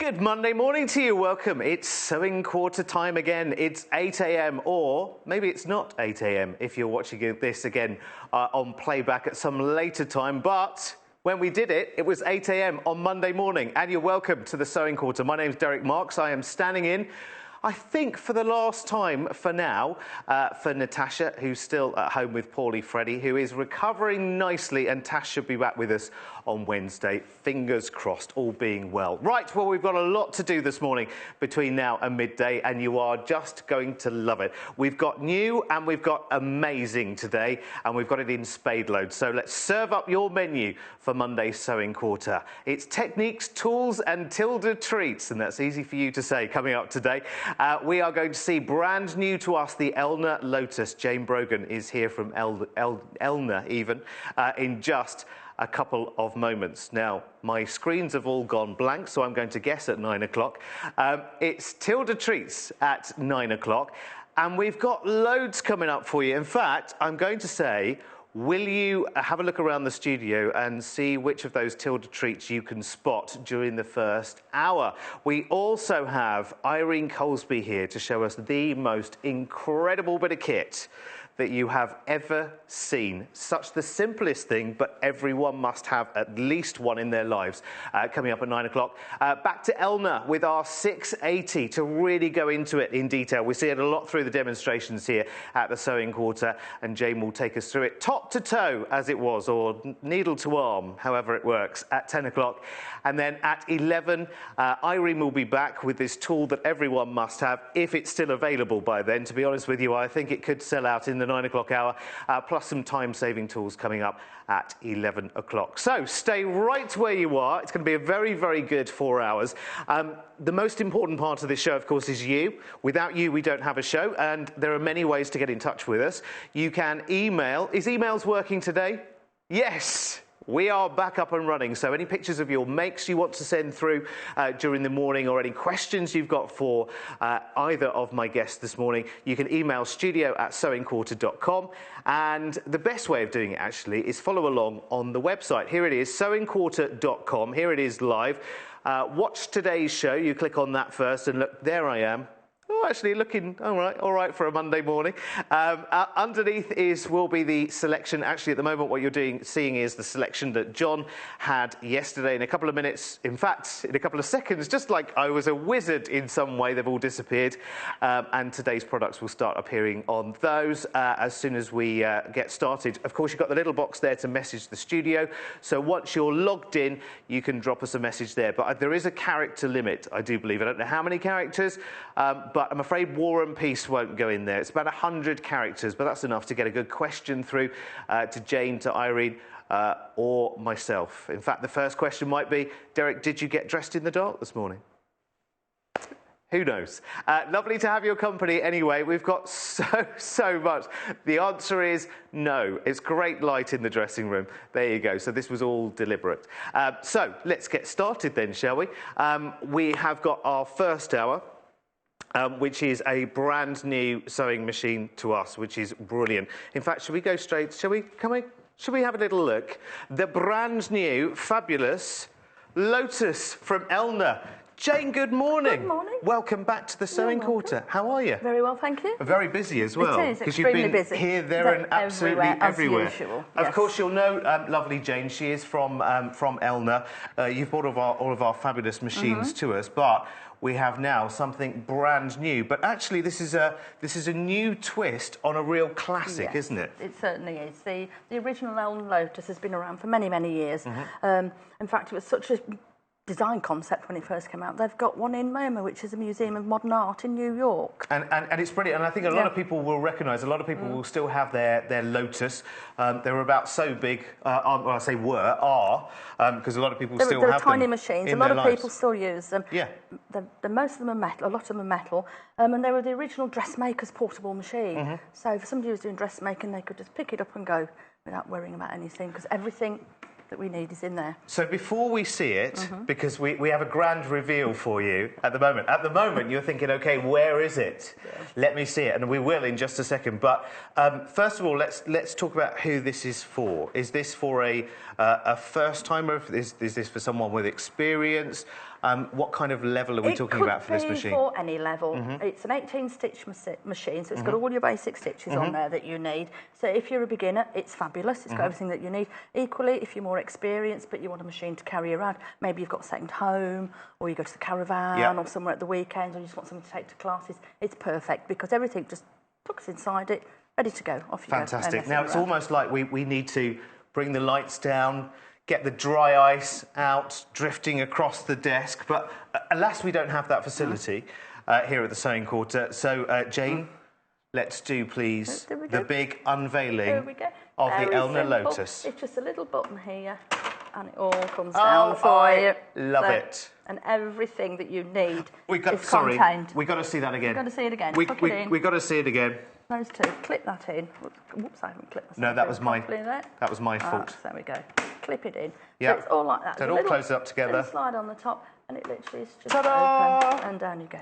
Good Monday morning to you. Welcome. It's sewing quarter time again. It's 8 a.m. or maybe it's not 8 a.m. if you're watching this again on playback at some later time. But when we did it, it was 8 a.m. on Monday morning. And you're welcome to the sewing quarter. My name's Derek Marks. I am standing in, I think, for the last time for now, for Natasha, who's still at home with Paulie Freddie, who is recovering nicely, and Tash should be back with us on Wednesday. Fingers crossed, all being well. Right, well, we've got a lot to do this morning between now and midday, and you are just going to love it. We've got new and we've got amazing today, and we've got it in spade load. So let's serve up your menu for Monday's Sewing Quarter. It's techniques, tools, and Tilda treats, and that's easy for you to say coming up today. We are going to see brand new to us the Elna Lotus. Jayne Brogan is here from Elna even in just a couple of moments. Now, my screens have all gone blank, so I'm going to guess at 9 o'clock. It's Tilda treats at 9 o'clock, and we've got loads coming up for you. In fact, I'm going to say, will you have a look around the studio and see which of those Tilda treats you can spot during the first hour? We also have Irene Colesby here to show us the most incredible bit of kit that you have ever seen. Such the simplest thing, but everyone must have at least one in their lives. Coming up at 9 o'clock. Back to Elna with our 680 to really go into it in detail. We see it a lot through the demonstrations here at the Sewing Quarter, and Jayne will take us through it top to toe, as it was, or needle to arm, however it works, at 10 o'clock. And then at 11, Irene will be back with this tool that everyone must have, if it's still available by then. To be honest with you, I think it could sell out in the 9 o'clock hour, plus some time-saving tools coming up at 11 o'clock. So stay right where you are. It's going to be a very, very good 4 hours. The most important part of this show, of course, is you. Without you, we don't have a show, and there are many ways to get in touch with us. You can email. Is emails working today? Yes. We are back up and running, so any pictures of your makes you want to send through during the morning, or any questions you've got for either of my guests this morning, you can email studio@sewingquarter.com. And the best way of doing it, actually, is follow along on the website. Here it is, sewingquarter.com. Here it is live. Watch today's show. You click on that first, and look, there I am. Oh, actually looking all right for a Monday morning. Underneath will be the selection. Actually, at the moment, what you're seeing is the selection that John had yesterday. In a couple of minutes, in fact, in a couple of seconds, just like I was a wizard in some way, they've all disappeared. And today's products will start appearing on those as soon as we get started. Of course, you've got the little box there to message the studio. So once you're logged in, you can drop us a message there. But there is a character limit, I do believe. I don't know how many characters, but I'm afraid War and Peace won't go in there. It's about 100 characters, but that's enough to get a good question through to Jayne, to Irene, or myself. In fact, the first question might be, Derek, did you get dressed in the dark this morning? Who knows? Lovely to have your company anyway. We've got so much. The answer is no. It's great light in the dressing room. There you go. So this was all deliberate. So let's get started then, shall we? We have got our first hour, which is a brand new sewing machine to us, which is brilliant. In fact, should we go straight? Should we have a little look? The brand new, fabulous Lotus from Elna. Jayne, good morning. Good morning. Welcome back to the Sewing Quarter. How are you? Very well, thank you. Very busy as well. It is, because you've been busy. Here, there, and absolutely everywhere. As usual, Of yes. course, you'll know lovely Jayne. She is from Elna. You've brought all of our fabulous machines to us, but we have now something brand new. But actually, this is a new twist on a real classic, isn't it? It certainly is. The original Elna Lotus has been around for many, many years. In fact, it was such a design concept when it first came out. They've got one in MoMA, which is a Museum of Modern Art in New York. And it's brilliant. And I think a lot of people will recognise, a lot of people will still have their Lotus. They were about so big, well, I say are, because a lot of people still have them. They're tiny machines. A lot of people still use them. Yeah. Most of them are metal, a lot of them are metal. And they were the original dressmaker's portable machine. So for somebody who's doing dressmaking, they could just pick it up and go without worrying about anything, because everything that we need is in there. So before we see it, because we have a grand reveal for you at the moment. At the moment, you're thinking, OK, where is it? Yeah. Let me see it, and we will in just a second. But first of all, let's talk about who this is for. Is this for a first-timer? Is this for someone with experience? What kind of level are we talking about for this machine? It could be for any level. It's an 18-stitch machine, so it's got all your basic stitches on there that you need. So if you're a beginner, it's fabulous. It's got everything that you need. Equally, if you're more experienced, but you want a machine to carry around, maybe you've got second home, or you go to the caravan, or somewhere at the weekend, or you just want something to take to classes, it's perfect because everything just tucks inside it, ready to go. Off you go. Fantastic. Now, it's almost like we need to bring the lights down, get the dry ice out, drifting across the desk. But alas, we don't have that facility here at the Sewing Quarter. So, Jayne, let's do, please, the big unveiling of the Elna Lotus. It's just a little button here, and it all comes down for you. Love it. And everything that you need is sorry, contained. We've got to see that again. We've got to see it again. We've got to see it again. Those two, clip that in. Whoops, I haven't clipped myself. No, that was my fault. There we go. Clip it in. Yeah. So it's all like that. So it all closes up together. Little slide on the top, and it literally is just open, and down you go.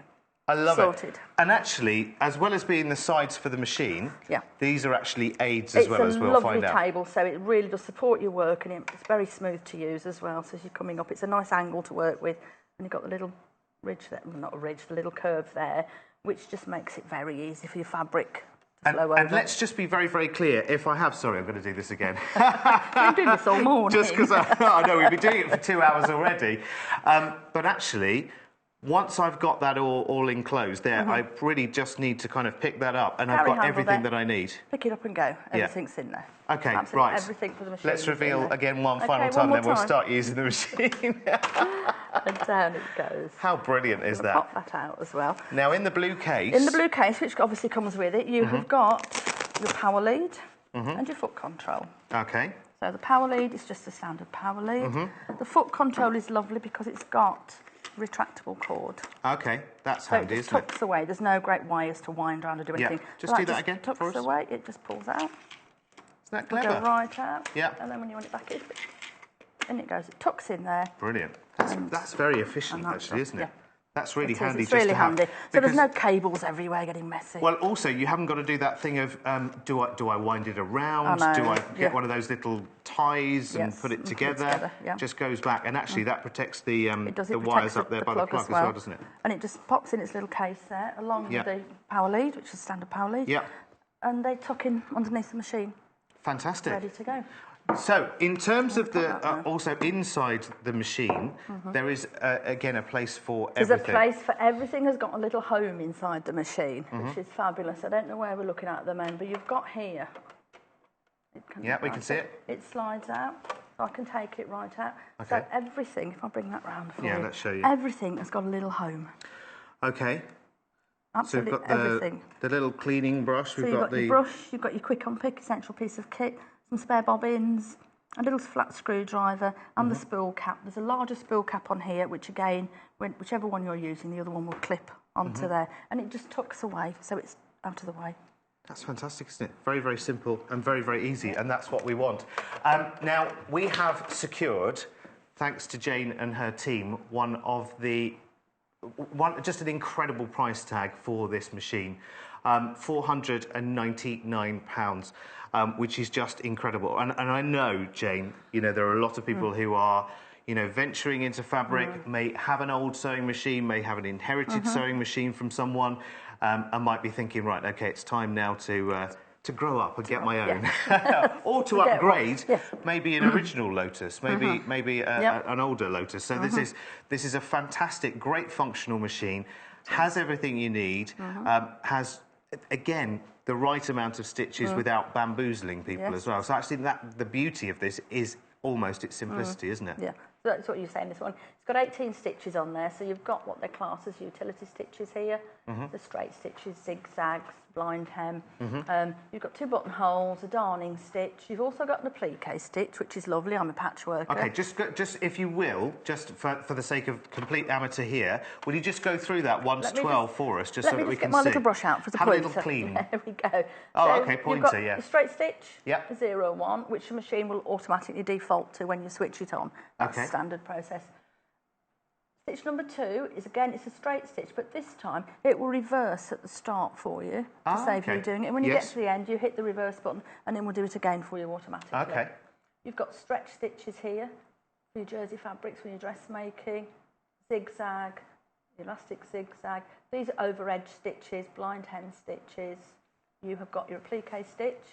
I love Sorted. it. And actually, as well as being the sides for the machine, these are actually aids as well, as we'll find out. It's a lovely table, so it really does support your work, and it's very smooth to use as well. So as you're coming up, it's a nice angle to work with, and you've got the little ridge there, well, not a ridge, the little curve there, which just makes it very easy for your fabric. And let's just be very, very clear. If I have, sorry, I'm going to do this again. We've been doing this all morning. Just because I know we've been doing it for 2 hours already. But actually, once I've got that all enclosed there, I really just need to kind of pick that up, and I've got everything that I need. Pick it up and go. Everything's in there. Okay, absolutely right. Everything for the machine. Let's reveal again one final time, then we'll start using the machine. And down it goes. How brilliant is that? Pop that out as well. Now, in the blue case... In the blue case, which obviously comes with it, you have got your power lead and your foot control. Okay. So the power lead is just a standard power lead. The foot control is lovely because it's got retractable cord. Okay, that's handy, isn't it? So it tucks away. There's no great wires to wind around or do anything. Just do that again tucks away, it just pulls out. Isn't that clever? Go right out. Yeah. And then when you want it back in it goes. It tucks in there. Brilliant. That's very efficient, actually, isn't it? Yeah. That's really handy. It's really handy. So there's no cables everywhere getting messy. Well, also, you haven't got to do that thing of, do I wind it around? Do I get one of those little ties and put it together? Just goes back. And actually, that protects the wires up there by the plug as well, doesn't it? And it just pops in its little case there, along with the power lead, which is standard power lead. Yeah. And they tuck in underneath the machine. Fantastic. Ready to go. So, in terms of the, also inside the machine, there is, again, a place for everything. There's a place for everything. Has got a little home inside the machine, which is fabulous. I don't know where we're looking at the moment, but you've got here. Yeah, we can see it. It slides out, so I can take it right out. Okay. So everything, if I bring that round for you. Yeah, let's show you. Everything has got a little home. Okay. Absolutely so we've got everything. The little cleaning brush. So you've got your brush, you've got your quick unpick, essential piece of kit, some spare bobbins, a little flat screwdriver, and the spool cap. There's a larger spool cap on here, which again, whichever one you're using, the other one will clip onto there, and it just tucks away, so it's out of the way. That's fantastic, isn't it? Very, very simple and very, very easy, and that's what we want. Now, we have secured, thanks to Jayne and her team, just an incredible price tag for this machine, £499, which is just incredible. And I know, Jayne, there are a lot of people who are, venturing into fabric, may have an old sewing machine, may have an inherited sewing machine from someone, and might be thinking, right, okay, it's time now to grow up and get my own, or to upgrade, maybe an original Lotus, maybe an older Lotus. So this is a fantastic, great functional machine. Has everything you need. Has again the right amount of stitches without bamboozling people as well. So actually, the beauty of this is almost its simplicity, isn't it? Yeah. So that's what you're saying. This one, it's got 18 stitches on there. So you've got what they're classed as utility stitches here. The straight stitches, zigzags, blind hem. You've got 2 buttonholes, a darning stitch. You've also got an applique stitch, which is lovely. I'm a patchworker. Okay, just if you will, just for the sake of complete amateur here, will you just go through that 1 to 12 for us, just so that we can see? Let me get my little brush out for the pointer. Have a little clean. There we go. Oh, okay, pointer, you've got yeah. A straight stitch, a 0, 1, which the machine will automatically default to when you switch it on. That's standard process. Stitch number 2 is, again, it's a straight stitch, but this time it will reverse at the start for you to save you doing it. And when you get to the end, you hit the reverse button, and then we'll do it again for you automatically. Okay. You've got stretch stitches here for your jersey fabrics when you're dressmaking. zigzag, elastic zigzag. These are over edge stitches, blind hem stitches. You have got your applique stitch.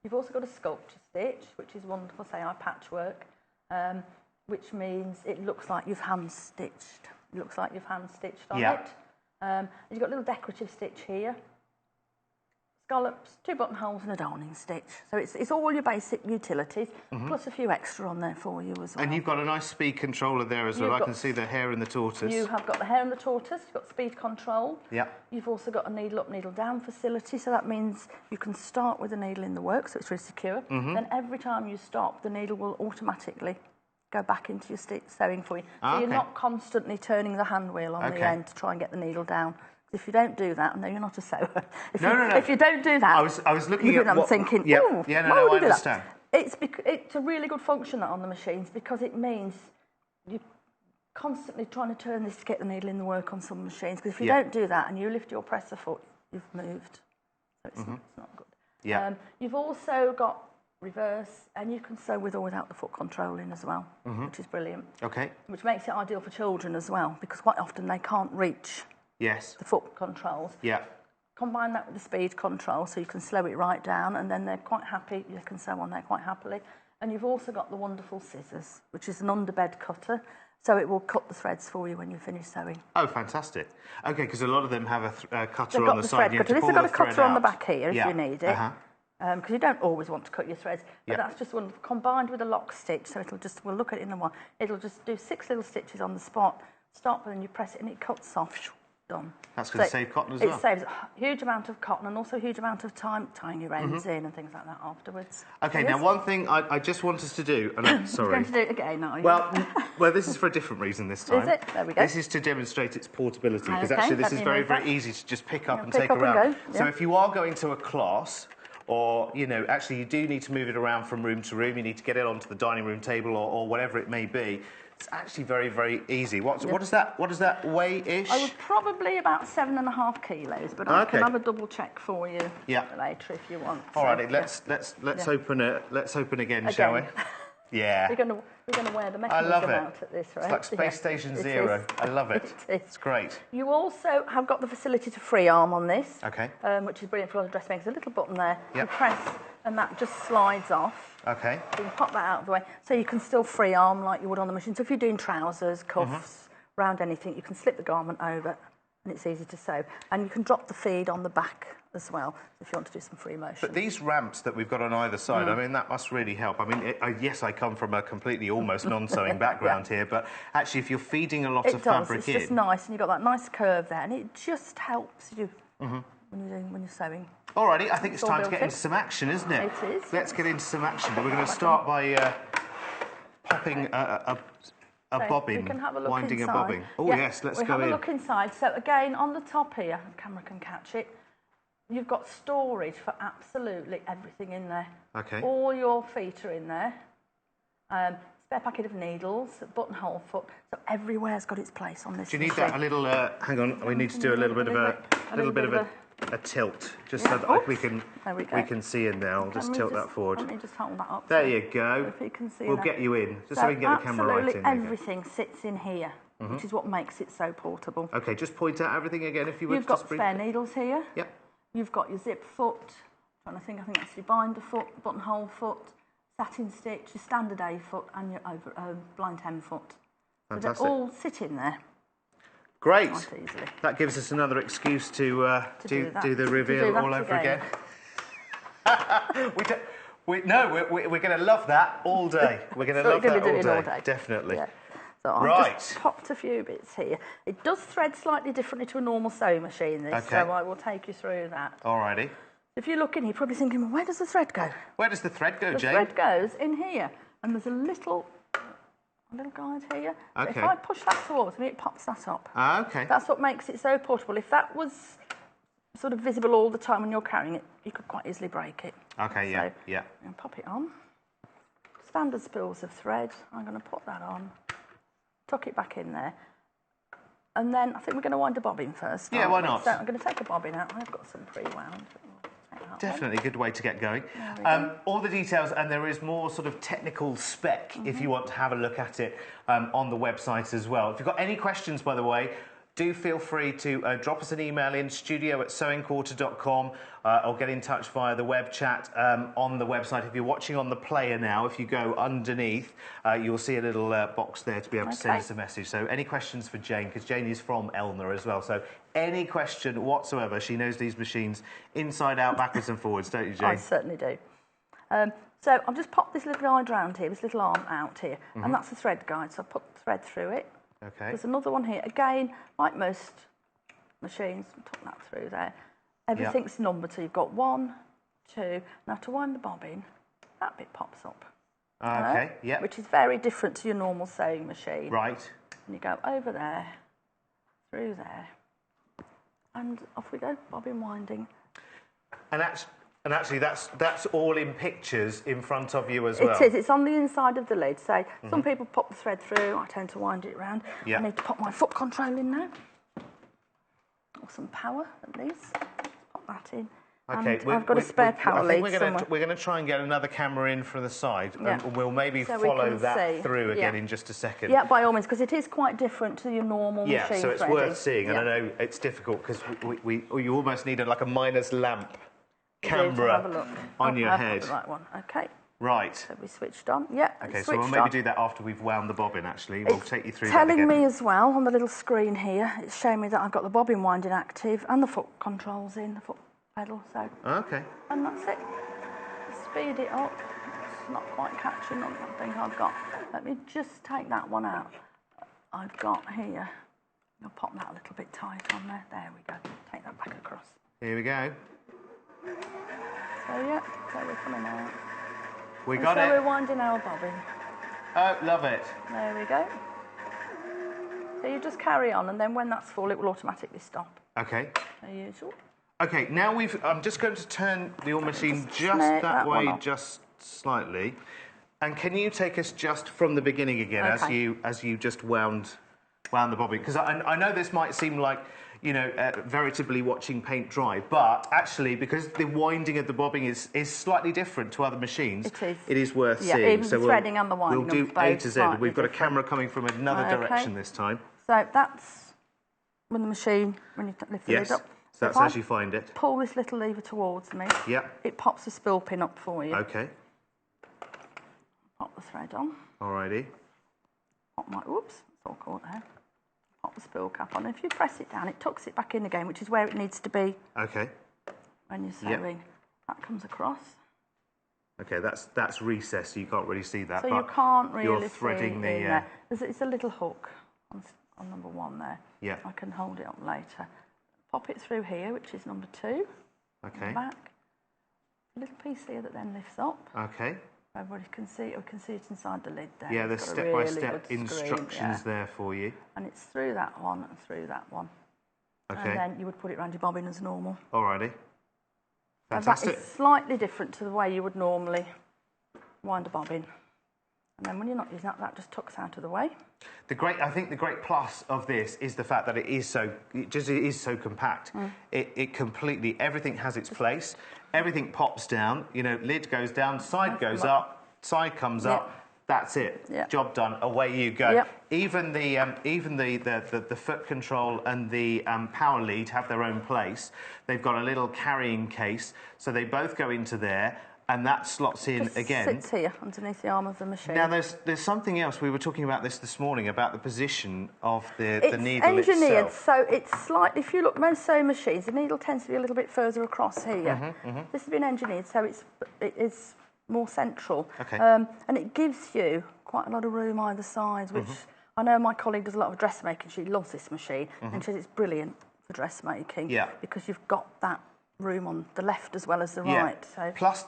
You've also got a sculpture stitch, which is wonderful, say our patchwork, which means it looks like you've hand stitched. It looks like you've hand stitched on it. You've got a little decorative stitch here. Scallops, 2 buttonholes and a darning stitch. So it's all your basic utilities, plus a few extra on there for you as well. And you've got a nice speed controller there as well. I can see the hare and the tortoise. You have got the hare and the tortoise, you've got speed control. Yeah. You've also got a needle up, needle down facility, so that means you can start with the needle in the work, so it's really secure. Then every time you stop, the needle will automatically go back into your sewing for you. So you're not constantly turning the hand wheel on the end to try and get the needle down. If you don't do that, no, you're not a sewer. If you don't do that, I was looking at what... I'm thinking, I do understand. That? It's a really good function that on the machines because it means you're constantly trying to turn this to get the needle in the work on some machines. Because if you don't do that and you lift your presser foot, you've moved. So it's not good. Yeah. You've also got reverse, and you can sew with or without the foot controlling as well, which is brilliant. Okay. Which makes it ideal for children as well, because quite often they can't reach the foot controls. Yeah. Combine that with the speed control so you can slow it right down, and then they're quite happy. You can sew on there quite happily. And you've also got the wonderful scissors, which is an underbed cutter, so it will cut the threads for you when you finish sewing. Oh, fantastic. Okay, because a lot of them have a cutter They've on the side. This has got a cutter on the back here if you need it. Because you don't always want to cut your threads, but that's just one combined with a lock stitch. So we'll look at it in a while. It'll just do 6 little stitches on the spot. Start, and then you press it, and it cuts off. Done. That's going to save cotton as well. It saves a huge amount of cotton and also a huge amount of time tying your ends in and things like that afterwards. Okay, now one thing I just want us to do, and I'm sorry. You're going to do it again, are you? Well, this is for a different reason this time. Is it? There we go. This is to demonstrate its portability, because actually this is very, very easy to just pick up and take around. So if you are going to a class, or, actually you do need to move it around from room to room, you need to get it onto the dining room table or whatever it may be, it's actually very, very easy. What does that weigh-ish? I would probably about 7.5 kilos, but I can have a double check for you later if you want. All right, let's open again, shall we? Yeah. We're going to wear the mechanism out at this, right? It's like Space Station Zero. I love it. It's great. You also have got the facility to free arm on this, which is brilliant for all the dressmakers. A little button there. You press, and that just slides off. Okay. So you can pop that out of the way, so you can still free arm like you would on the machine. So if you're doing trousers, cuffs, round anything, you can slip the garment over, and it's easy to sew. And you can drop the feed on the back as well, if you want to do some free motion. But these ramps that we've got on either side, I mean, that must really help. I mean, yes, I come from a completely almost non-sewing background here, but actually, if you're feeding a lot of fabric it's just nice, and you've got that nice curve there, and it just helps you when you're sewing. Alrighty, I think it's time to get into some action, isn't it? It is. Let's get into some action. But we're going to start by popping a bobbin, winding inside. a bobbin. Oh, yes, let's go in. We'll have a look inside. So, again, on the top here, the camera can catch it, you've got storage for absolutely everything in there. Okay. All your feet are in there. Spare packet of needles, buttonhole foot. So everywhere's got its place on this. Do you need that a little? Hang on, we need to do a little bit of a tilt, just so that we can see in there. I'll just tilt that forward. Let me just hold that up. There you go. If you can see we'll get you in, just so we can get the camera right in. Absolutely everything sits in here, which is what makes it so portable. Okay, just point out everything again if you would. You've got spare needles here. Yep. You've got your zip foot. I think that's your binder foot, buttonhole foot, satin stitch, your standard A foot, and your blind hem foot. Fantastic. So they all sit in there. Great. That gives us another excuse to do the reveal all over again. We're going to love that all day. We're going to love that all day. Definitely. Yeah. So I've just popped a few bits here. It does thread slightly differently to a normal sewing machine, so I will take you through that. Alrighty. If you look in, you're probably thinking, well, where does the thread go? Where does the thread go, Jayne? The thread goes in here, and there's a little guide here. Okay. So if I push that towards me, it pops that up. Okay. That's what makes it so portable. If that was sort of visible all the time when you're carrying it, you could quite easily break it. Okay, so yeah. And pop it on. Standard spools of thread. I'm going to put that on. Tuck it back in there. And then I think we're going to wind a bobbin first. Yeah, why not? So I'm going to take a bobbin out. I've got some pre-wound. Take that that definitely a good way to get going. All the details, and there is more sort of technical spec if you want to have a look at it on the website as well. If you've got any questions, by the way, do feel free to drop us an email in studio@sewingquarter.com or get in touch via the web chat on the website. If you're watching on the player now, if you go underneath, you'll see a little box there to be able to send us a message. So any questions for Jayne, because Jayne is from Elna as well. So any question whatsoever, she knows these machines inside out, backwards and forwards, don't you, Jayne? I certainly do. So I've just popped this little guide round here, this little arm out here, and that's the thread guide. So I've put the thread through it. Okay. There's another one here. Again, like most machines, tuck that through there. Everything's numbered, so you've got 1, 2. Now to wind the bobbin, that bit pops up. Okay, yeah. Which is very different to your normal sewing machine. Right. And you go over there, through there, and off we go, bobbin winding. And actually, that's all in pictures in front of you as well. It is. It's on the inside of the lid. So some people pop the thread through. I tend to wind it around. I need to pop my foot control in now. Or some power, at least. Pop that in. Okay, and I've got a spare power lead somewhere. We're going to try and get another camera in from the side, and we'll maybe follow that through again in just a second. Yeah, by all means, because it is quite different to your normal machine Yeah, so it's threading. worth seeing, and I know it's difficult because you almost need like a miner's lamp camera on your head. The right one. Okay. Right. So we switched on. Yeah. Okay, so we'll maybe do that after we've wound the bobbin. Actually, we'll take you through that again. Telling me as well on the little screen here. It's showing me that I've got the bobbin winding active and the foot controls in, the foot pedal. So. Okay. And that's it. Speed it up. It's not quite catching on that thing I've got. Let me just take that one out. I've got here. I'll pop that a little bit tight on there. There we go. Take that back across. Here we go. So yeah, so we're coming out. We got it. So we're winding our bobbin. Oh, love it. There we go. So you just carry on, and then when that's full, it will automatically stop. Okay. As usual. Okay, now I'm just going to turn your machine just that way, just slightly. And can you take us just from the beginning again, as you just wound the bobbin? Because I know this might seem like, you know, veritably watching paint dry, but actually, because the winding of the bobbin is slightly different to other machines, it is worth seeing. Even the threading and the winding. We'll do A to Z. We've got a camera coming from another direction this time. So that's when the machine, when you lift the lid up. So that's as you find it. Pull this little lever towards me. Yep. It pops the spill pin up for you. Okay. Pop the thread on. Alrighty. Pop my, whoops, it's all caught there. Pop the spill cap on. If you press it down, it tucks it back in again, which is where it needs to be. Okay. When you're sewing. That comes across. Okay, that's recessed, so you can't really see that. So you can't really you're threading see there. It's a little hook on number 1 there. Yeah. I can hold it up later. Pop it through here, which is number 2. Okay. Back. A little piece here that then lifts up. Okay. Everybody can see it. We can see it inside the lid there. Yeah, there's step-by-step instructions there for you. And it's through that one and through that one. Okay. And then you would put it around your bobbin as normal. Alrighty. Fantastic. And that is slightly different to the way you would normally wind a bobbin. And then when you're not using that, that just tucks out of the way. I think the great plus of this is the fact that it is so compact. It completely, everything has its place. Everything pops down. You know, lid goes down, side goes up, side comes up. That's it. Yep. Job done. Away you go. Yep. Even the foot control and the power lead have their own place. They've got a little carrying case, so they both go into there. And that slots in again. It sits here underneath the arm of the machine. Now, there's something else. We were talking about this morning about the position of the needle it's engineered, itself. so it's slightly. If you look, most sewing machines, the needle tends to be a little bit further across here. This has been engineered, so it is more central. Okay. And it gives you quite a lot of room either side, which I know my colleague does a lot of dressmaking. She loves this machine, and she says it's brilliant for dressmaking. Yeah. Because you've got that room on the left as well as the right. So. Plus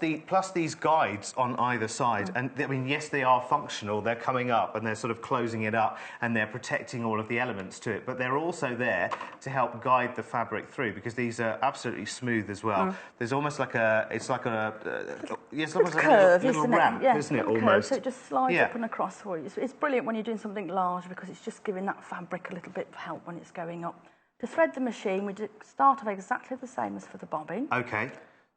these guides on either side, and I mean, yes, they are functional. They're coming up and they're sort of closing it up, and they're protecting all of the elements to it. But they're also there to help guide the fabric through, because these are absolutely smooth as well. There's almost like a curve, little ramp, isn't it? Almost. Curve, so it just slides up and across for you. It's brilliant when you're doing something large, because it's just giving that fabric a little bit of help when it's going up. To thread the machine, we start off exactly the same as for the bobbin. Okay.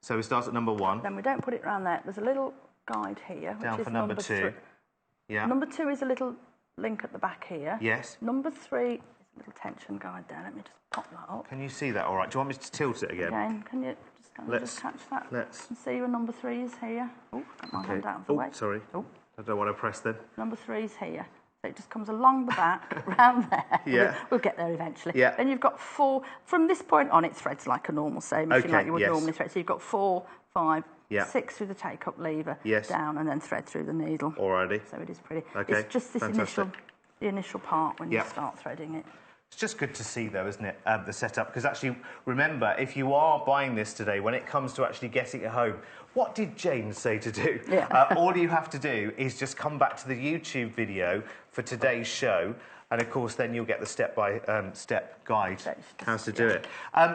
So we start at number 1. Then we don't put it around there. There's a little guide here, Down which is for number 2. 3. Yeah. Number 2 is a little link at the back here. Yes. Number 3 is a little tension guide there. Let me just pop that up. Can you see that all right? Do you want me to tilt it again? Again, can you just catch that? Let's. And see where number 3 is here. Oh, got my hand out of the way. Sorry. Oh. I don't want to press then. Number 3 is here. So it just comes along the back, round there. Yeah. We'll get there eventually. Yeah. Then you've got 4. From this point on, it threads like a normal sewing machine, like you would normally thread. So you've got 4, 5, 6 through the take-up lever, down, and then thread through the needle. Alrighty. So it is pretty. Okay. It's just this initial part when you start threading it. It's just good to see, though, isn't it, the setup? Because actually, remember, if you are buying this today, when it comes to actually getting it home, what did Jayne say to do? Yeah. All you have to do is just come back to the YouTube video for today's show, and of course, then you'll get the step-by-step guide how to do it.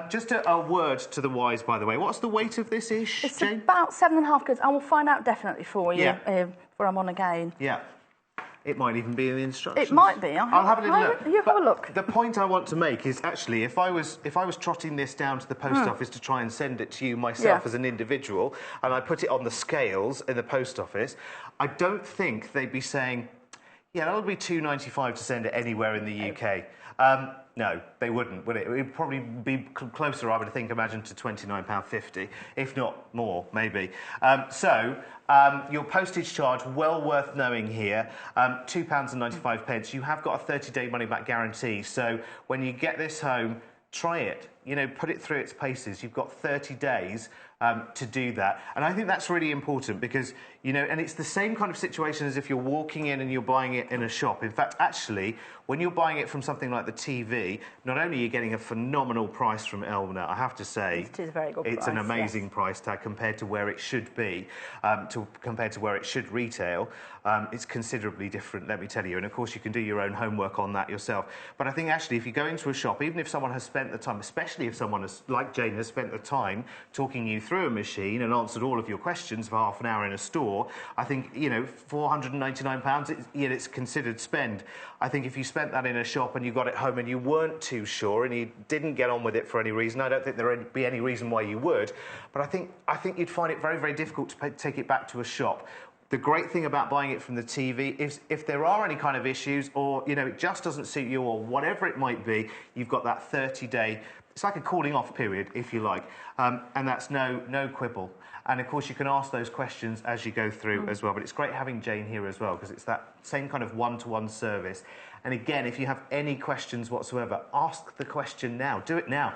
Just a word to the wise, by the way. What's the weight of this ish, It's Jayne? about 7.5 kilos. I will find out definitely for you before I'm on again. Yeah. It might even be in the instructions. It might be. I'll have a little look. You have a look. The point I want to make is actually, if I was trotting this down to the post office to try and send it to you myself as an individual, and I put it on the scales in the post office, I don't think they'd be saying, yeah, that'll be £2.95 to send it anywhere in the UK. No, they wouldn't, would it? It would probably be closer, I would think, imagine, to £29.50, if not more, maybe. Your postage charge, well worth knowing here, £2.95. You have got a 30-day money-back guarantee, so when you get this home, try it. You know, put it through its paces. You've got 30 days to do that. And I think that's really important because, you know, and it's the same kind of situation as if you're walking in and you're buying it in a shop. In fact, actually, when you're buying it from something like the TV, not only are you getting a phenomenal price from Elna, I have to say, it is a very good it's price, an amazing price tag compared to where it should be, compared to where it should retail. It's considerably different, let me tell you. And of course, you can do your own homework on that yourself. But I think actually, if you go into a shop, even if someone has spent the time, especially if someone has, like Jayne, has spent the time talking you through a machine and answered all of your questions for half an hour in a store, I think, you know, £499, it's considered spend. I think if you spent that in a shop and you got it home and you weren't too sure and you didn't get on with it for any reason, I don't think there would be any reason why you would. But I think you'd find it very, very difficult to take it back to a shop. The great thing about buying it from the TV is if there are any kind of issues or, you know, it just doesn't suit you or whatever it might be, you've got that 30-day, it's like a calling off period, if you like, and that's no quibble. And of course, you can ask those questions as you go through as well. But it's great having Jayne here as well because it's that same kind of one-to-one service. And again, if you have any questions whatsoever, ask the question now. Do it now.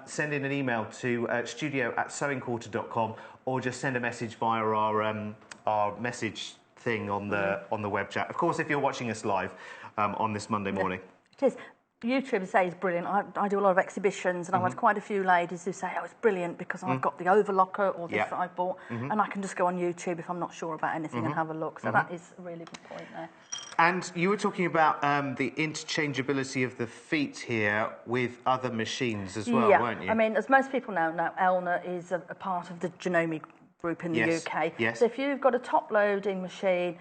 Send in an email to studio@sewingquarter.com or just send a message via our message thing on the web chat. Of course, if you're watching us live on this Monday morning. It is. YouTube say it's brilliant. I do a lot of exhibitions and I've had quite a few ladies who say, oh, it's brilliant because I've got the overlocker or this that I bought and I can just go on YouTube if I'm not sure about anything and have a look. So that is a really good point there. And you were talking about the interchangeability of the feet here with other machines as well, weren't you? I mean, as most people know now, Elna is a part of the Janome group in the UK. Yes. So if you've got a top-loading machine,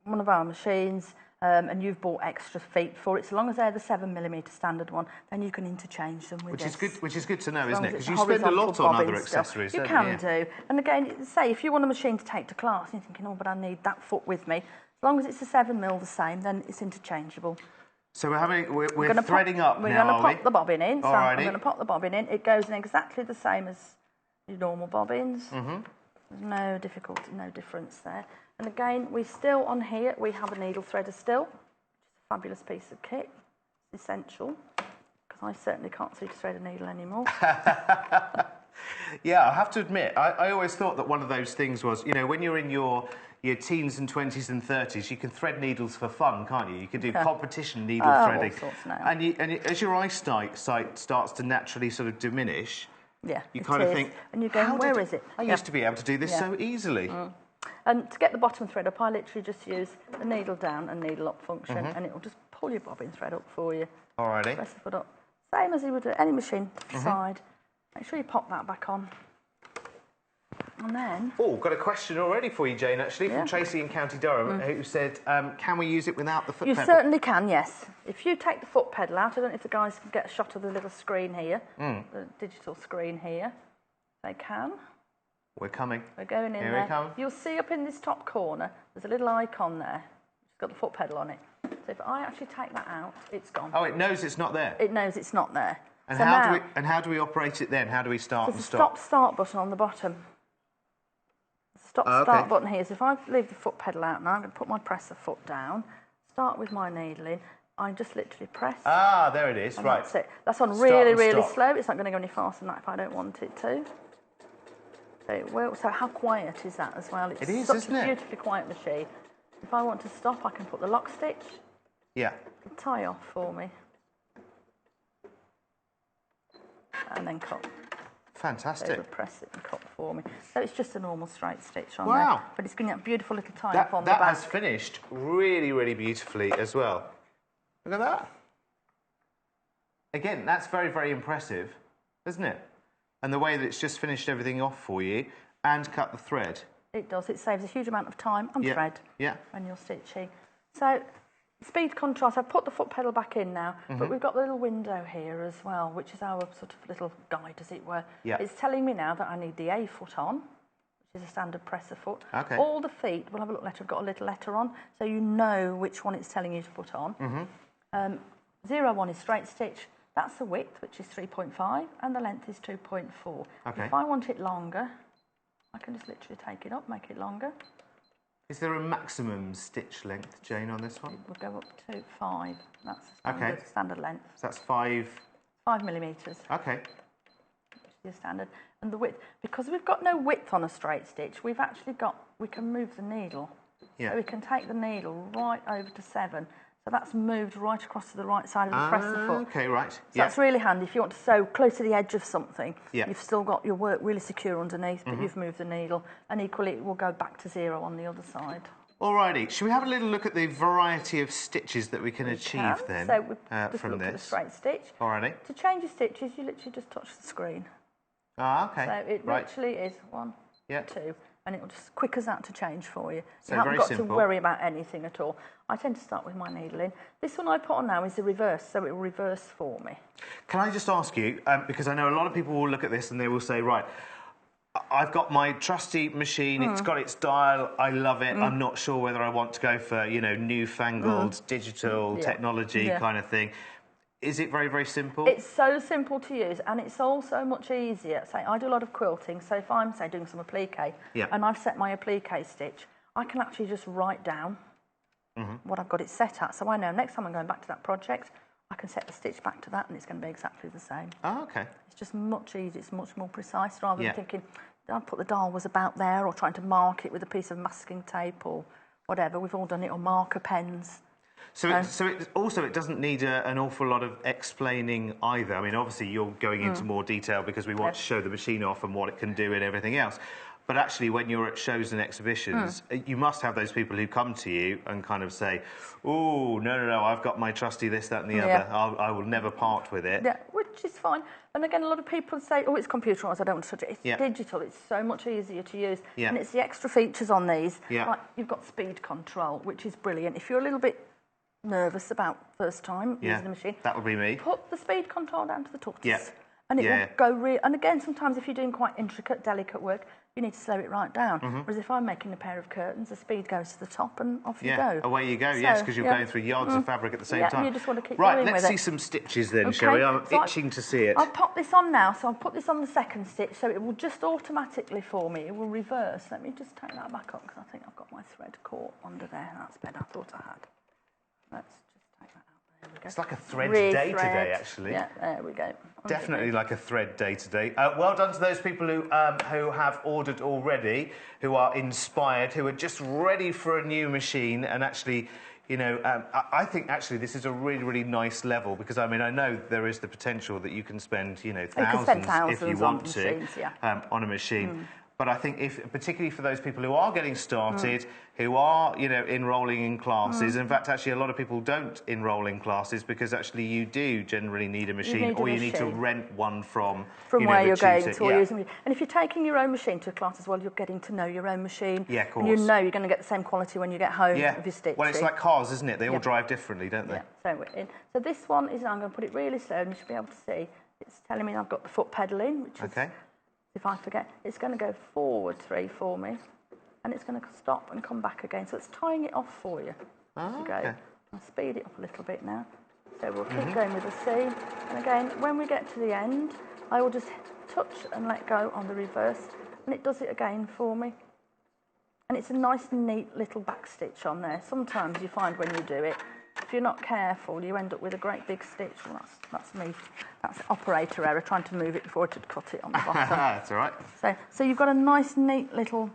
one of our machines, and you've bought extra feet for it, so long as they're the 7mm standard one, then you can interchange them with Which is good to know, isn't it? Because you it's spend a lot on other bobbin accessories, stuff. don't you? You can do. And again, say, if you want a machine to take to class and you're thinking, oh, but I need that foot with me, as long as it's a 7mm the same, then it's interchangeable. So we're threading up now, We're going to pop the bobbin in. So Alrighty. I'm going to pop the bobbin in. It goes in exactly the same as your normal bobbins. There's no difficulty, no difference there. And again, we still, on here, we have a needle threader still, which is a fabulous piece of kit. It's essential, because I certainly can't see to thread a needle anymore. Yeah, I have to admit, I always thought that one of those things was, you know, when you're in your teens and 20s and 30s, you can thread needles for fun, can't you? You can do competition needle threading. All sorts now. And as your eyesight starts to naturally sort of diminish, you kind of think, and you go, where is it? I used to be able to do this so easily. And to get the bottom thread up, I literally just use the needle down and needle up function, and it will just pull your bobbin thread up for you. Alrighty. Press the foot up. Same as you would do any machine to the side. Make sure you pop that back on. And then... Oh, got a question already for you, Jayne, actually, from Tracy in County Durham, who said, can we use it without the foot pedal? You certainly can, yes. If you take the foot pedal out, I don't know if the guys can get a shot of the little screen here, the digital screen here. They can. We're coming. We're going in Here there. we come. You'll see up in this top corner, there's a little icon there. It's got the foot pedal on it. So if I actually take that out, it's gone. Oh, it knows it's not there. It knows it's not there. And so how do we operate it then? How do we start and there's a stop? start button on the bottom. Start button here. So if I leave the foot pedal out now, I'm going to put my presser foot down, start with my needle in. I just literally press. Ah, there it is. Right. That's it. That's on Start really, and really stop. slow. It's not going to go any faster than that if I don't want it to. So it will. So how quiet is that as well? It's It is, such isn't a it? beautifully quiet machine. If I want to stop, I can put the lock stitch. Yeah. The tie off for me. And then cut. So Fantastic. it'll press it and cut for me. So it's just a normal straight stitch on Wow. there. But it's getting that beautiful little tie off on the That back. has finished really, really beautifully as well. Look at that. Again, that's very, very impressive, isn't it? And the way that it's just finished everything off for you and cut the thread. It does. It saves a huge amount of time and Yeah. thread Yeah. when you're stitching. So speed control. So I've put the foot pedal back in now, but we've got the little window here as well, which is our sort of little guide, as it were. Yeah. It's telling me now that I need the A foot on, which is a standard presser foot. Okay. All the feet, we'll have a look later, I've got a little letter on, so you know which one it's telling you to put on. 01 is straight stitch. That's the width, which is 3.5, and the length is 2.4. Okay. If I want it longer, I can just literally take it up, make it longer. Is there a maximum stitch length, Jane, on this one? We'll go up to 5. That's the standard length. So that's 5. 5 millimetres, Okay. which is your standard. And the width, because we've got no width on a straight stitch, we've actually got, we can move the needle. Yeah. So we can take the needle right over to 7. So that's moved right across to the right side of the presser foot. Okay, right. So that's really handy. If you want to sew close to the edge of something, you've still got your work really secure underneath, but you've moved the needle. And equally, it will go back to 0 on the other side. Alrighty, shall we have a little look at the variety of stitches that we can achieve then So we just from look at the this? straight stitch. Alrighty. To change your stitches, you literally just touch the screen. Ah, okay. So it literally is 1, 2, and it will just quick as that to change for you. So you haven't very got simple. to worry about anything at all. I tend to start with my needle in. This one I put on now is the reverse, so it will reverse for me. Can I just ask you, because I know a lot of people will look at this and they will say, right, I've got my trusty machine, it's got its dial, I love it, I'm not sure whether I want to go for, you know, newfangled digital technology kind of thing. Is it very, very simple? It's so simple to use, and it's also much easier. Say, I do a lot of quilting, so if I'm, say, doing some applique, and I've set my applique stitch, I can actually just write down what I've got it set at. So I know next time I'm going back to that project, I can set the stitch back to that, and it's going to be exactly the same. Oh, okay. It's just much easier, it's much more precise, rather than thinking, I put the dial was about there, or trying to mark it with a piece of masking tape or whatever. We've all done it on marker pens. So it doesn't need an awful lot of explaining either. I mean, obviously you're going into more detail because we want to show the machine off and what it can do and everything else. But actually, when you're at shows and exhibitions, you must have those people who come to you and kind of say, "Oh, no, I've got my trusty this, that, and the other. I will never part with it." Yeah, which is fine. And again, a lot of people say, "Oh, it's computerised. I don't want to touch it." It's digital. It's so much easier to use, and it's the extra features on these. Like you've got speed control, which is brilliant. If you're a little bit nervous about first time using the machine, that would be me. Put the speed control down to the tortoise, and it will go real. And again, sometimes if you're doing quite intricate, delicate work, you need to slow it right down. Whereas if I'm making a pair of curtains, the speed goes to the top, and off you go. Away you go. So, yes, because you're going through yards of fabric at the same time. You just want to keep going with it. Let's see some stitches then, shall we? I'm itching to see it. I'll pop this on now, so I'll put this on the second stitch, so it will just automatically for me. It will reverse. Let me just take that back up because I think I've got my thread caught under there. That's better. I thought I had. Let's just take that out. There we go. It's like a thread day today, actually. Yeah, there we go. Definitely like a thread day today. Well done to those people who have ordered already, who are inspired, who are just ready for a new machine. And actually, you know, I think actually this is a really, really nice level because, I mean, I know there is the potential that you can spend, you know, thousands if you want to on a machine. But I think, particularly for those people who are getting started, who are, you know, enrolling in classes. In fact, actually, a lot of people don't enrol in classes because actually you do generally need a machine, or you need to rent one from where you're going to. Or using, and if you're taking your own machine to a class as well, you're getting to know your own machine. Yeah, of course. And you know you're going to get the same quality when you get home of your stitching. Well, it's like cars, isn't it? They all drive differently, don't they? Yeah. So we're in. So this one is, I'm going to put it really slow, and you should be able to see. It's telling me I've got the foot pedal in, which is If I forget, it's going to go forward 3 for me, and it's going to stop and come back again. So it's tying it off for you as you go. Okay. I'll speed it up a little bit now. So we'll keep going with the C. And again, when we get to the end, I will just touch and let go on the reverse, and it does it again for me. And it's a nice, neat little back stitch on there. Sometimes you find when you do it, if you're not careful, you end up with a great big stitch. Well, that's me. That's operator error, trying to move it before it had cut it on the bottom. That's all right. So you've got a nice, neat little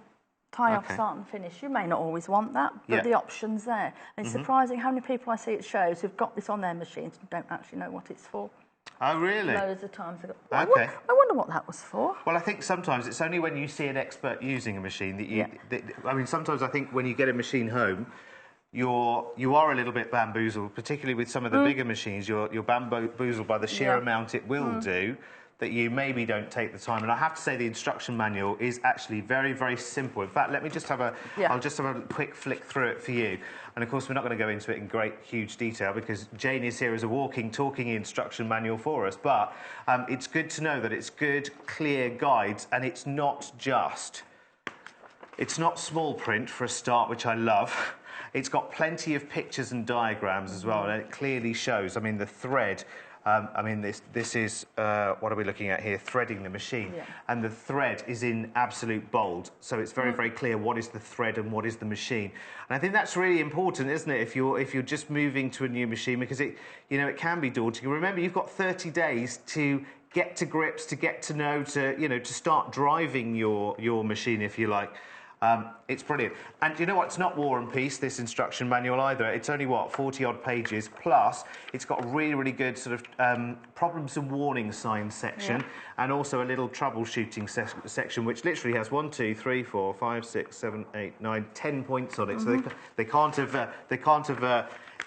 tie-off start and finish. You may not always want that, but the option's there. And it's surprising how many people I see at shows who've got this on their machines and don't actually know what it's for. Oh, really? Loads of times I go, Okay. I wonder what that was for. Well, I think sometimes it's only when you see an expert using a machine that you... I mean, sometimes I think when you get a machine home, you are a little bit bamboozled, particularly with some of the bigger machines. You're bamboozled by the sheer amount it will do, that you maybe don't take the time. And I have to say the instruction manual is actually very, very simple. In fact, let me just have a... I'll just have a quick flick through it for you. And of course, we're not going to go into it in great, huge detail because Jayne is here as a walking, talking instruction manual for us. But it's good to know that it's good, clear guides, and it's not just... It's not small print for a start, which I love. It's got plenty of pictures and diagrams as well, and it clearly shows. I mean, the thread... I mean, this is, what are we looking at here? Threading the machine. And the thread is in absolute bold. So it's very, very clear what is the thread and what is the machine. And I think that's really important, isn't it, if you're just moving to a new machine, because it can be daunting. Remember, you've got 30 days to get to grips, to get to know, to start driving your machine, if you like. It's brilliant. And you know what? It's not War and Peace, this instruction manual either. It's only, 40-odd pages, plus it's got a really, really good sort of problems and warning signs section, and also a little troubleshooting section, which literally has 1, 2, 3, 4, 5, 6, 7, 8, 9, 10 points on it. So they can't have...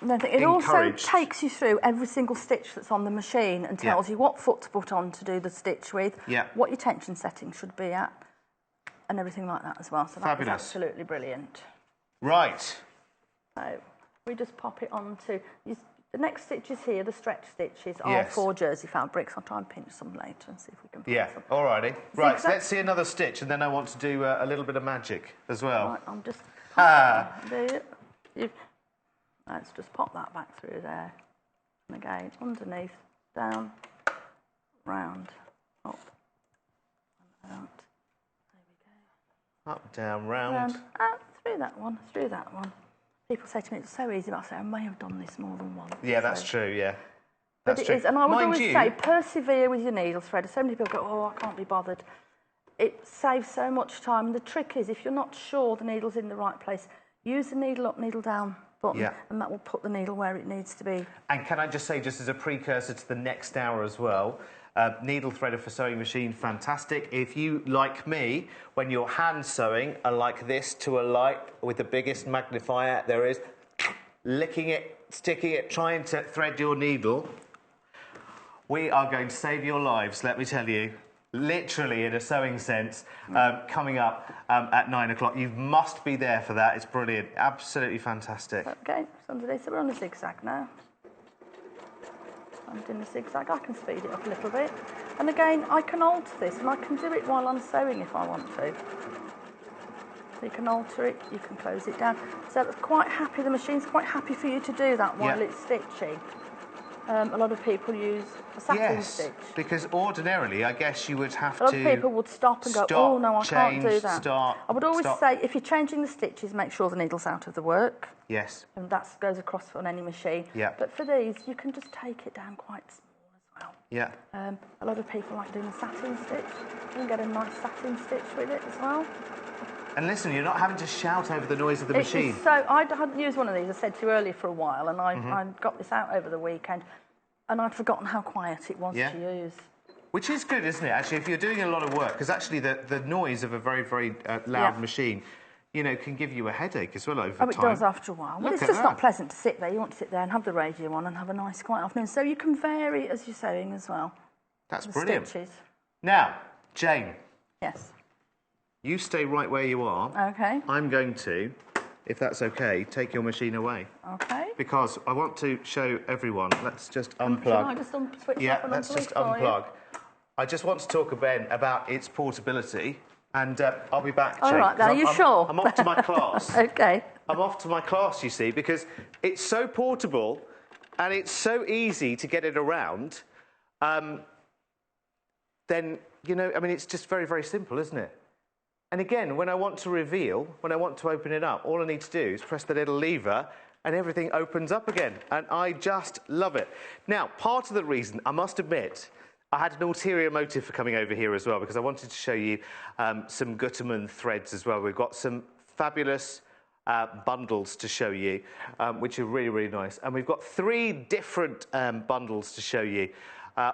It also takes you through every single stitch that's on the machine and tells you what foot to put on to do the stitch with, what your tension setting should be at, and everything like that as well. So that's absolutely brilliant. Right. So we just pop it onto... The next stitches here, the stretch stitches, are for jersey fabrics. I'll try and pinch some later and see if we can find some. All righty. Right, so let's see another stitch, and then I want to do a little bit of magic as well. Right, I'm just... Let's just pop that back through there. And again, underneath, down, round, up, and out. There we go. Up, down, round. Through that one, through that one. People say to me, it's so easy, but I say, I may have done this more than once. Yeah, that's true, yeah. But it is, and I would always say, persevere with your needle thread. So many people go, oh, I can't be bothered. It saves so much time. And the trick is, if you're not sure the needle's in the right place, use the needle up, needle down button, and that will put the needle where it needs to be. And can I just say, just as a precursor to the next hour as well, needle threader for sewing machine, fantastic. If you, like me, when you're hand sewing, are like this to a light with the biggest magnifier there is, licking it, sticking it, trying to thread your needle, we are going to save your lives, let me tell you. Literally, in a sewing sense, coming up at 9 o'clock. You must be there for that. It's brilliant. Absolutely fantastic. Okay, so we're on a zigzag now. I'm doing a zigzag. I can speed it up a little bit. And again, I can alter this, and I can do it while I'm sewing if I want to. So you can alter it, you can close it down. So it's quite happy, the machine's quite happy for you to do that while it's stitching. A lot of people use a satin stitch. Because ordinarily, I guess you would have to... A lot of people would stop and go, oh, no, I can't do that. I would always say, if you're changing the stitches, make sure the needle's out of the work. Yes. And that goes across on any machine. Yeah. But for these, you can just take it down quite small as well. Yeah. A lot of people like doing a satin stitch. You can get a nice satin stitch with it as well. And listen, you're not having to shout over the noise of the machine. So I hadn't used one of these, I said to you earlier, for a while, and I got this out over the weekend, and I'd forgotten how quiet it was to use. Which is good, isn't it, actually, if you're doing a lot of work, because actually the noise of a very, very loud machine, you know, can give you a headache as well over time. Oh, it does after a while. Well, it's just not pleasant to sit there. You want to sit there and have the radio on and have a nice, quiet afternoon. So you can vary as you're sewing as well. That's brilliant. Stitches. Now, Jayne. Yes. You stay right where you are. Okay. I'm going to, if that's okay, take your machine away. Okay. Because I want to show everyone. Let's just unplug. Can I just switch off and let's just unplug. I just want to talk again about its portability, and I'll be back, Jayne. All right, are you sure? I'm off to my class. Okay. I'm off to my class, you see, because it's so portable and it's so easy to get it around. Then, you know, I mean, it's just very, very simple, isn't it? And again, when I want to reveal, when I want to open it up, all I need to do is press the little lever and everything opens up again. And I just love it. Now, part of the reason, I must admit, I had an ulterior motive for coming over here as well, because I wanted to show you some Gutermann threads as well. We've got some fabulous bundles to show you, which are really, really nice. And we've got 3 different bundles to show you.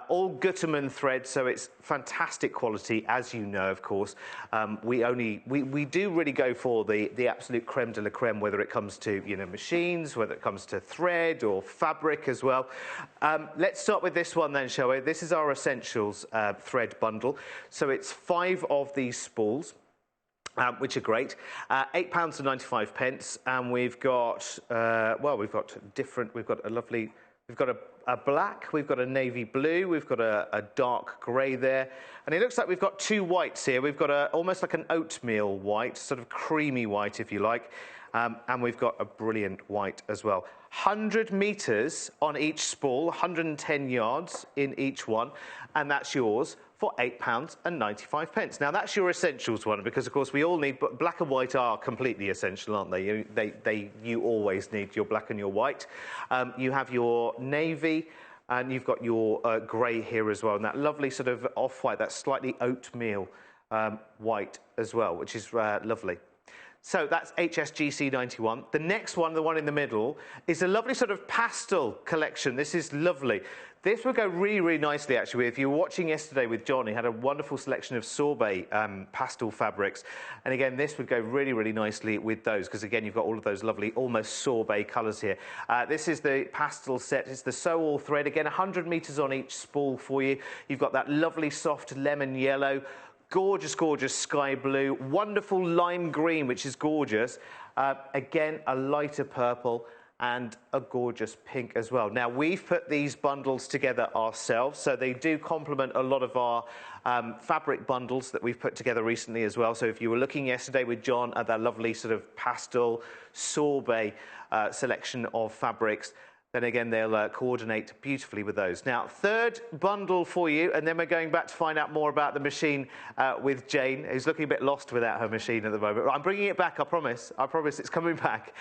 All Gutermann threads, so it's fantastic quality, as you know, of course. We do really go for the absolute creme de la creme, whether it comes to, you know, machines, whether it comes to thread or fabric as well. Let's start with this one then, shall we? This is our Essentials thread bundle. So it's 5 of these spools. Which are great. £8.95, and we've got a black, we've got a navy blue, we've got a dark grey there, and it looks like we've got 2 whites here. We've got almost like an oatmeal white, sort of creamy white if you like, and we've got a brilliant white as well. 100 metres on each spool, 110 yards in each one, and that's yours for £8.95. Now, that's your Essentials one, because, of course, we all need... But black and white are completely essential, aren't they? You always need your black and your white. You have your navy, and you've got your grey here as well, and that lovely sort of off-white, that slightly oatmeal white as well, which is lovely. So that's HSGC 91. The next one, the one in the middle, is a lovely sort of pastel collection. This is lovely. This would go really, really nicely, actually. If you were watching yesterday with John, he had a wonderful selection of sorbet pastel fabrics. And again, this would go really, really nicely with those, because again, you've got all of those lovely, almost sorbet colours here. This is the pastel set. It's the sew all thread. Again, 100 metres on each spool for you. You've got that lovely, soft lemon yellow. Gorgeous, gorgeous sky blue, wonderful lime green, which is gorgeous. Again, a lighter purple and a gorgeous pink as well. Now, we've put these bundles together ourselves, so they do complement a lot of our fabric bundles that we've put together recently as well. So if you were looking yesterday with John at that lovely sort of pastel sorbet selection of fabrics, then again, they'll coordinate beautifully with those. Now, 3rd bundle for you, and then we're going back to find out more about the machine with Jayne, who's looking a bit lost without her machine at the moment. I'm bringing it back, I promise. I promise it's coming back.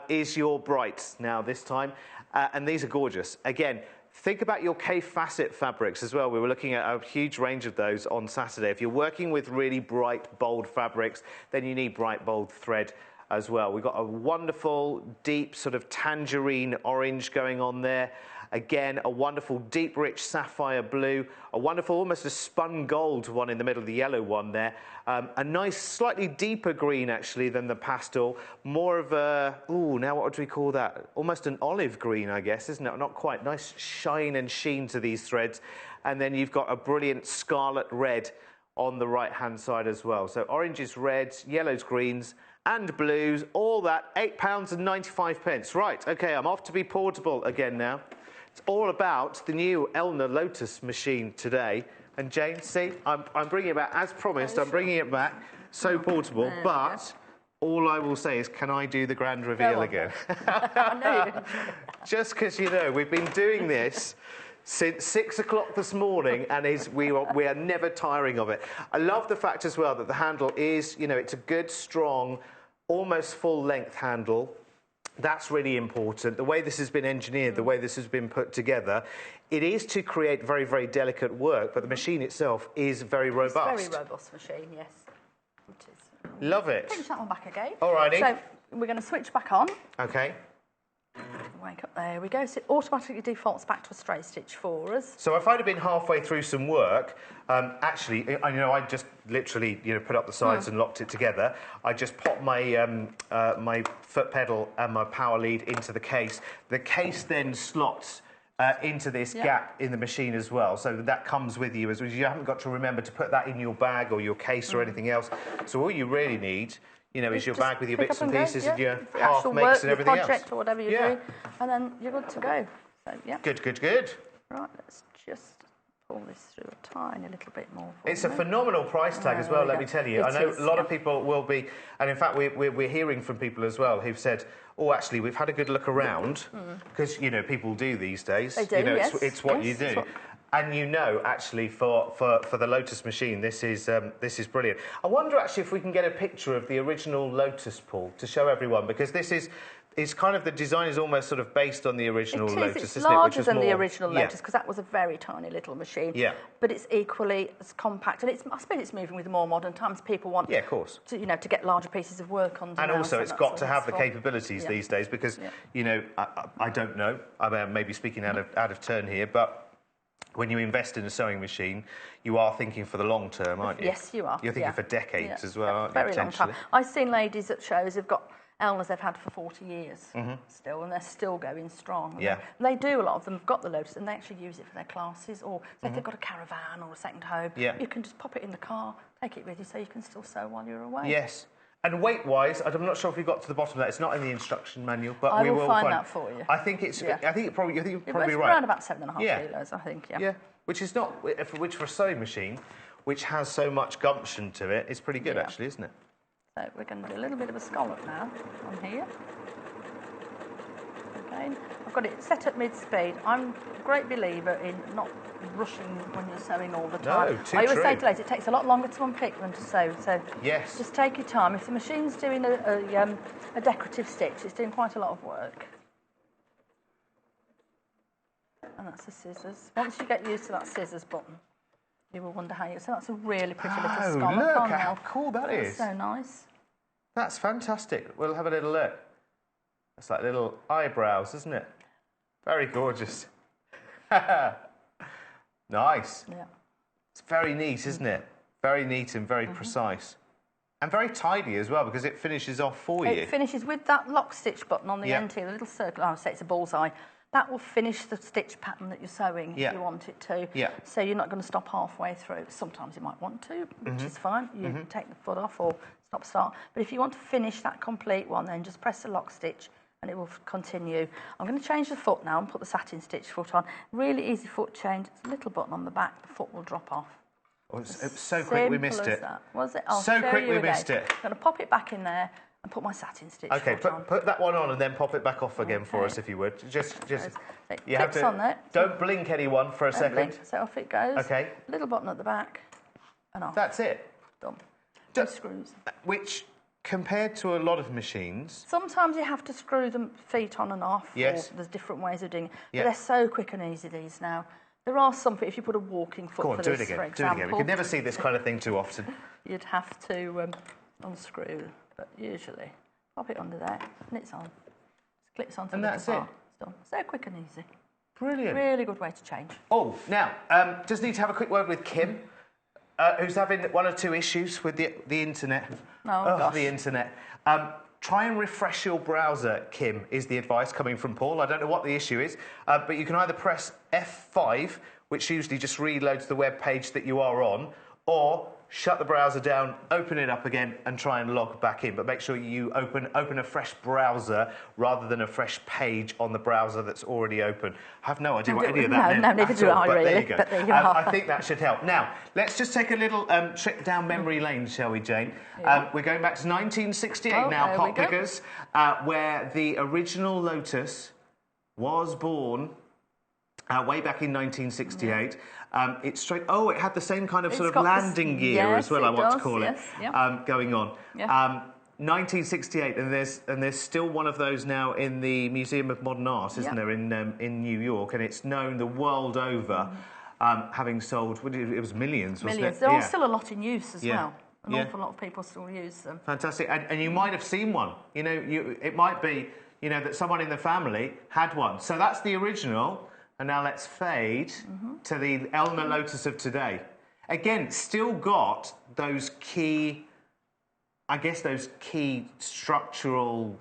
Is your brights now this time, and these are gorgeous. Again, think about your K-facet fabrics as well. We were looking at a huge range of those on Saturday. If you're working with really bright, bold fabrics, then you need bright, bold thread as well. We've got a wonderful, deep sort of tangerine orange going on there. Again, a wonderful, deep, rich sapphire blue. A wonderful, almost a spun gold one in the middle, the yellow one there. A nice, slightly deeper green, actually, than the pastel. More of a, now what would we call that? Almost an olive green, I guess, isn't it? Not quite. Nice shine and sheen to these threads. And then you've got a brilliant scarlet red on the right-hand side as well. So oranges, reds, yellows, greens, and blues, all that, £8.95. Right, okay, I'm off to be portable again now. It's all about the new Elna Lotus machine today. And Jayne, see, I'm bringing it back, as promised, I'm bringing it back, so portable, but all I will say is, can I do the grand reveal again? I know you. Just because, you know, we've been doing this since 6 o'clock this morning, and we are never tiring of it. I love the fact as well that the handle is, you know, it's a good, strong, almost full-length handle. That's really important. The way this has been engineered, the way this has been put together, it is to create very, very delicate work, but the machine itself is very robust. It's a very robust machine, yes. It is. Love it. Pinch that one back again. All righty. So we're going to switch back on. Okay. Wake up, there we go. So it automatically defaults back to a straight stitch for us. So if I'd have been halfway through some work, actually, I just literally, put up the sides and locked it together. I just popped my my foot pedal and my power lead into the case. The case then slots into this gap in the machine as well. So that comes with you, as you haven't got to remember to put that in your bag or your case or anything else. So all you really need, is your bag with your bits and pieces and your half makes and everything else. Project or whatever you're doing, and then you're good to go. So, yeah. Good. Right, let's just pull this through a tiny little bit more. It's a phenomenal price tag as well, let me tell you. I know a lot of people will be, and in fact we're hearing from people as well who've said, oh, actually, we've had a good look around, because, you know, people do these days. They do, you know, yes. it's what you do. And you know, actually, for the Lotus machine, this is brilliant. I wonder, actually, if we can get a picture of the original Lotus, Paul, to show everyone, because this is... It's kind of, the design is almost sort of based on the original Lotus, it's isn't it? larger than the original Lotus, because that was a very tiny little machine. Yeah. But it's equally as compact, and I suppose it's moving with the more modern times. People want, of course, to, you know, to get larger pieces of work on. And also, it's got to have the capabilities these days, because you know, I don't know, I may be speaking out of turn here, but when you invest in a sewing machine, you are thinking for the long term, aren't you? Yes, you are. You're thinking for decades as well, aren't you? Very long time. I've seen ladies at shows who've got Elnas they've had for 40 years still, and they're still going strong. Yeah. They do, a lot of them have got the Lotus, and they actually use it for their classes, or if they've got a caravan or a second home, you can just pop it in the car, take it with you, so you can still sew while you're away. Yes. And weight-wise, I'm not sure if we got to the bottom of that. It's not in the instruction manual, but we will find that for you. I think it's. I think you're probably it's right. Around about 7.5 kilos, I think. Yeah. Yeah. Which is not, which for a sewing machine, which has so much gumption to it, is pretty good actually, isn't it? So we're going to do a little bit of a scallop now on here. Okay, I've got it set at mid-speed. I'm a great believer in not rushing when you're sewing all the time. No, too I always true. say to ladies, it takes a lot longer to unpick than to sew. So just take your time. If the machine's doing a decorative stitch, it's doing quite a lot of work. And that's the scissors. Once you get used to that scissors button, you will wonder how you... So that's a really pretty little scallop. Look how cool that is. So nice. That's fantastic. We'll have a little look. It's like little eyebrows, isn't it? Very gorgeous. Nice. Yeah. It's very neat, isn't it? Very neat and very precise. And very tidy as well, because it finishes off for you. It finishes with that lock stitch button on the end here, the little circle. I would say it's a bullseye. That will finish the stitch pattern that you're sewing if you want it to. Yeah. So you're not going to stop halfway through. Sometimes you might want to, which is fine. You take the foot off or stop start. But if you want to finish that complete one, then just press the lock stitch and it will continue. I'm going to change the foot now and put the satin stitch foot on. Really easy foot change. It's a little button on the back. The foot will drop off. Oh, it's so quick we missed it. Was it? I'll so show quick you we again. missed it. I'm going to pop it back in there and put my satin stitch foot on. Put that one on and then pop it back off again for us, if you would. Just you have to. On there. Don't blink anyone for a second. Blink. So off it goes. Okay. Little button at the back, and off. That's it. Done. No screws. Which, compared to a lot of machines, sometimes you have to screw the feet on and off. Yes. Or there's different ways of doing it. But they're so quick and easy these now. There are some, if you put a walking foot for this, for example. Do it again. We can never see this kind of thing too often. You'd have to unscrew, but usually pop it under there and it's on. Just clips onto the bar. That's it. It's done. So quick and easy. Brilliant. Really good way to change. Oh, now, just need to have a quick word with Kim, who's having one or two issues with the internet. Gosh. The internet. Try and refresh your browser, Kim, is the advice coming from Paul. I don't know what the issue is, but you can either press F5, which usually just reloads the web page that you are on, or shut the browser down, open it up again, and try and log back in. But make sure you open a fresh browser rather than a fresh page on the browser that's already open. I have no idea what any of that meant. No, neither do I, really. There you go. But there you are. I think that should help. Now, let's just take a little trip down memory lane, shall we, Jane? We're going back to 1968 now, Pop Pickers, where the original Lotus was born way back in 1968. It's straight. Oh, it had the same kind of sort of landing gear as well. I want to call it going on. 1968, and there's still one of those now in the Museum of Modern Art, isn't there, in New York, and it's known the world over, having sold. It was millions, wasn't it? There are still a lot in use as well. An awful lot of people still use them. Fantastic, and you might have seen one. You know, it might be that someone in the family had one. So that's the original. And now let's fade to the Elna Lotus of today. Again, still got those key, I guess, those key structural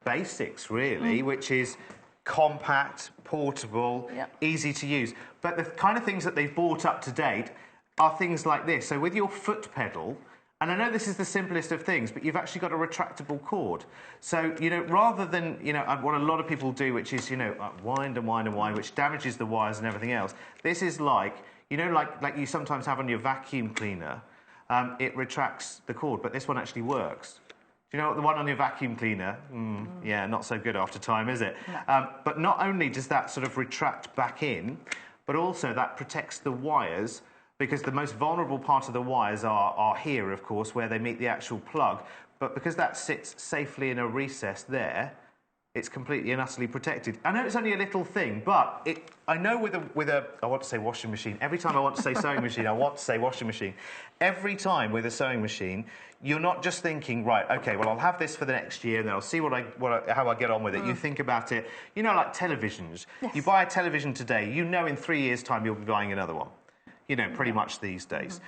basics, really, which is compact, portable, easy to use. But the kind of things that they've brought up to date are things like this. So with your foot pedal, and I know this is the simplest of things, but you've actually got a retractable cord. So, rather than, what a lot of people do, which is, wind and wind and wind, which damages the wires and everything else, this is like, You know, like you sometimes have on your vacuum cleaner, it retracts the cord, but this one actually works. Do you know what the one on your vacuum cleaner? Yeah, not so good after time, is it? No. But not only does that sort of retract back in, but also that protects the wires, because the most vulnerable part of the wires are here, of course, where they meet the actual plug. But because that sits safely in a recess there, it's completely and utterly protected. I know it's only a little thing, but I know with a I want to say washing machine. Every time I want to say sewing machine, I want to say washing machine. Every time with a sewing machine, you're not just thinking, right, okay, well, I'll have this for the next year, and then I'll see how I get on with it. You think about it, you know, like televisions. Yes. You buy a television today, you know in 3 years' time you'll be buying another one. You know, pretty much these days.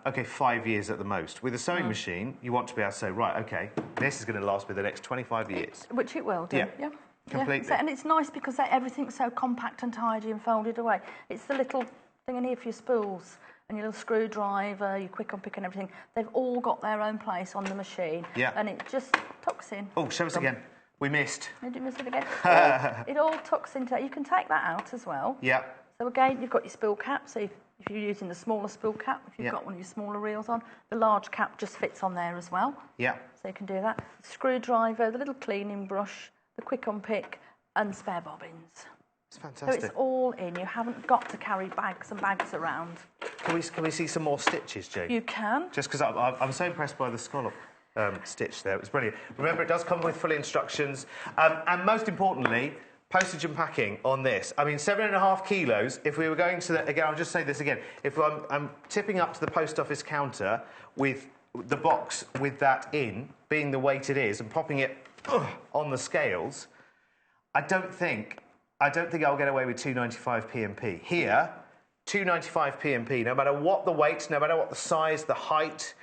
Okay, 5 years at the most. With a sewing machine, you want to be able to say, right, okay, this is going to last me the next 25 years. Which it will do, yeah. Completely. So, and it's nice because everything's so compact and tidy and folded away. It's the little thing in here for your spools and your little screwdriver, your quick unpick and everything. They've all got their own place on the machine. Yeah. And it just tucks in. Oh, show us again. We missed. Did you miss it again? It all tucks into that. You can take that out as well. Yeah. So again, you've got your spool cap. So if you're using the smaller spool cap, if you've got one of your smaller reels on, the large cap just fits on there as well. Yeah. So you can do that. The screwdriver, the little cleaning brush, the quick unpick, and spare bobbins. It's fantastic. So it's all in. You haven't got to carry bags and bags around. Can we see some more stitches, Jayne? You can. Just because I'm so impressed by the scallop stitch there. It was brilliant. Remember, it does come with full instructions. And most importantly, postage and packing on this. I mean, 7.5 kilos. If we were going to again, I'll just say this again. If I'm tipping up to the post office counter with the box with that in, being the weight it is, and popping it on the scales, I don't think I'll get away with 2.95 P&P. Here, 2.95 P&P, no matter what the weight, no matter what the size, the height,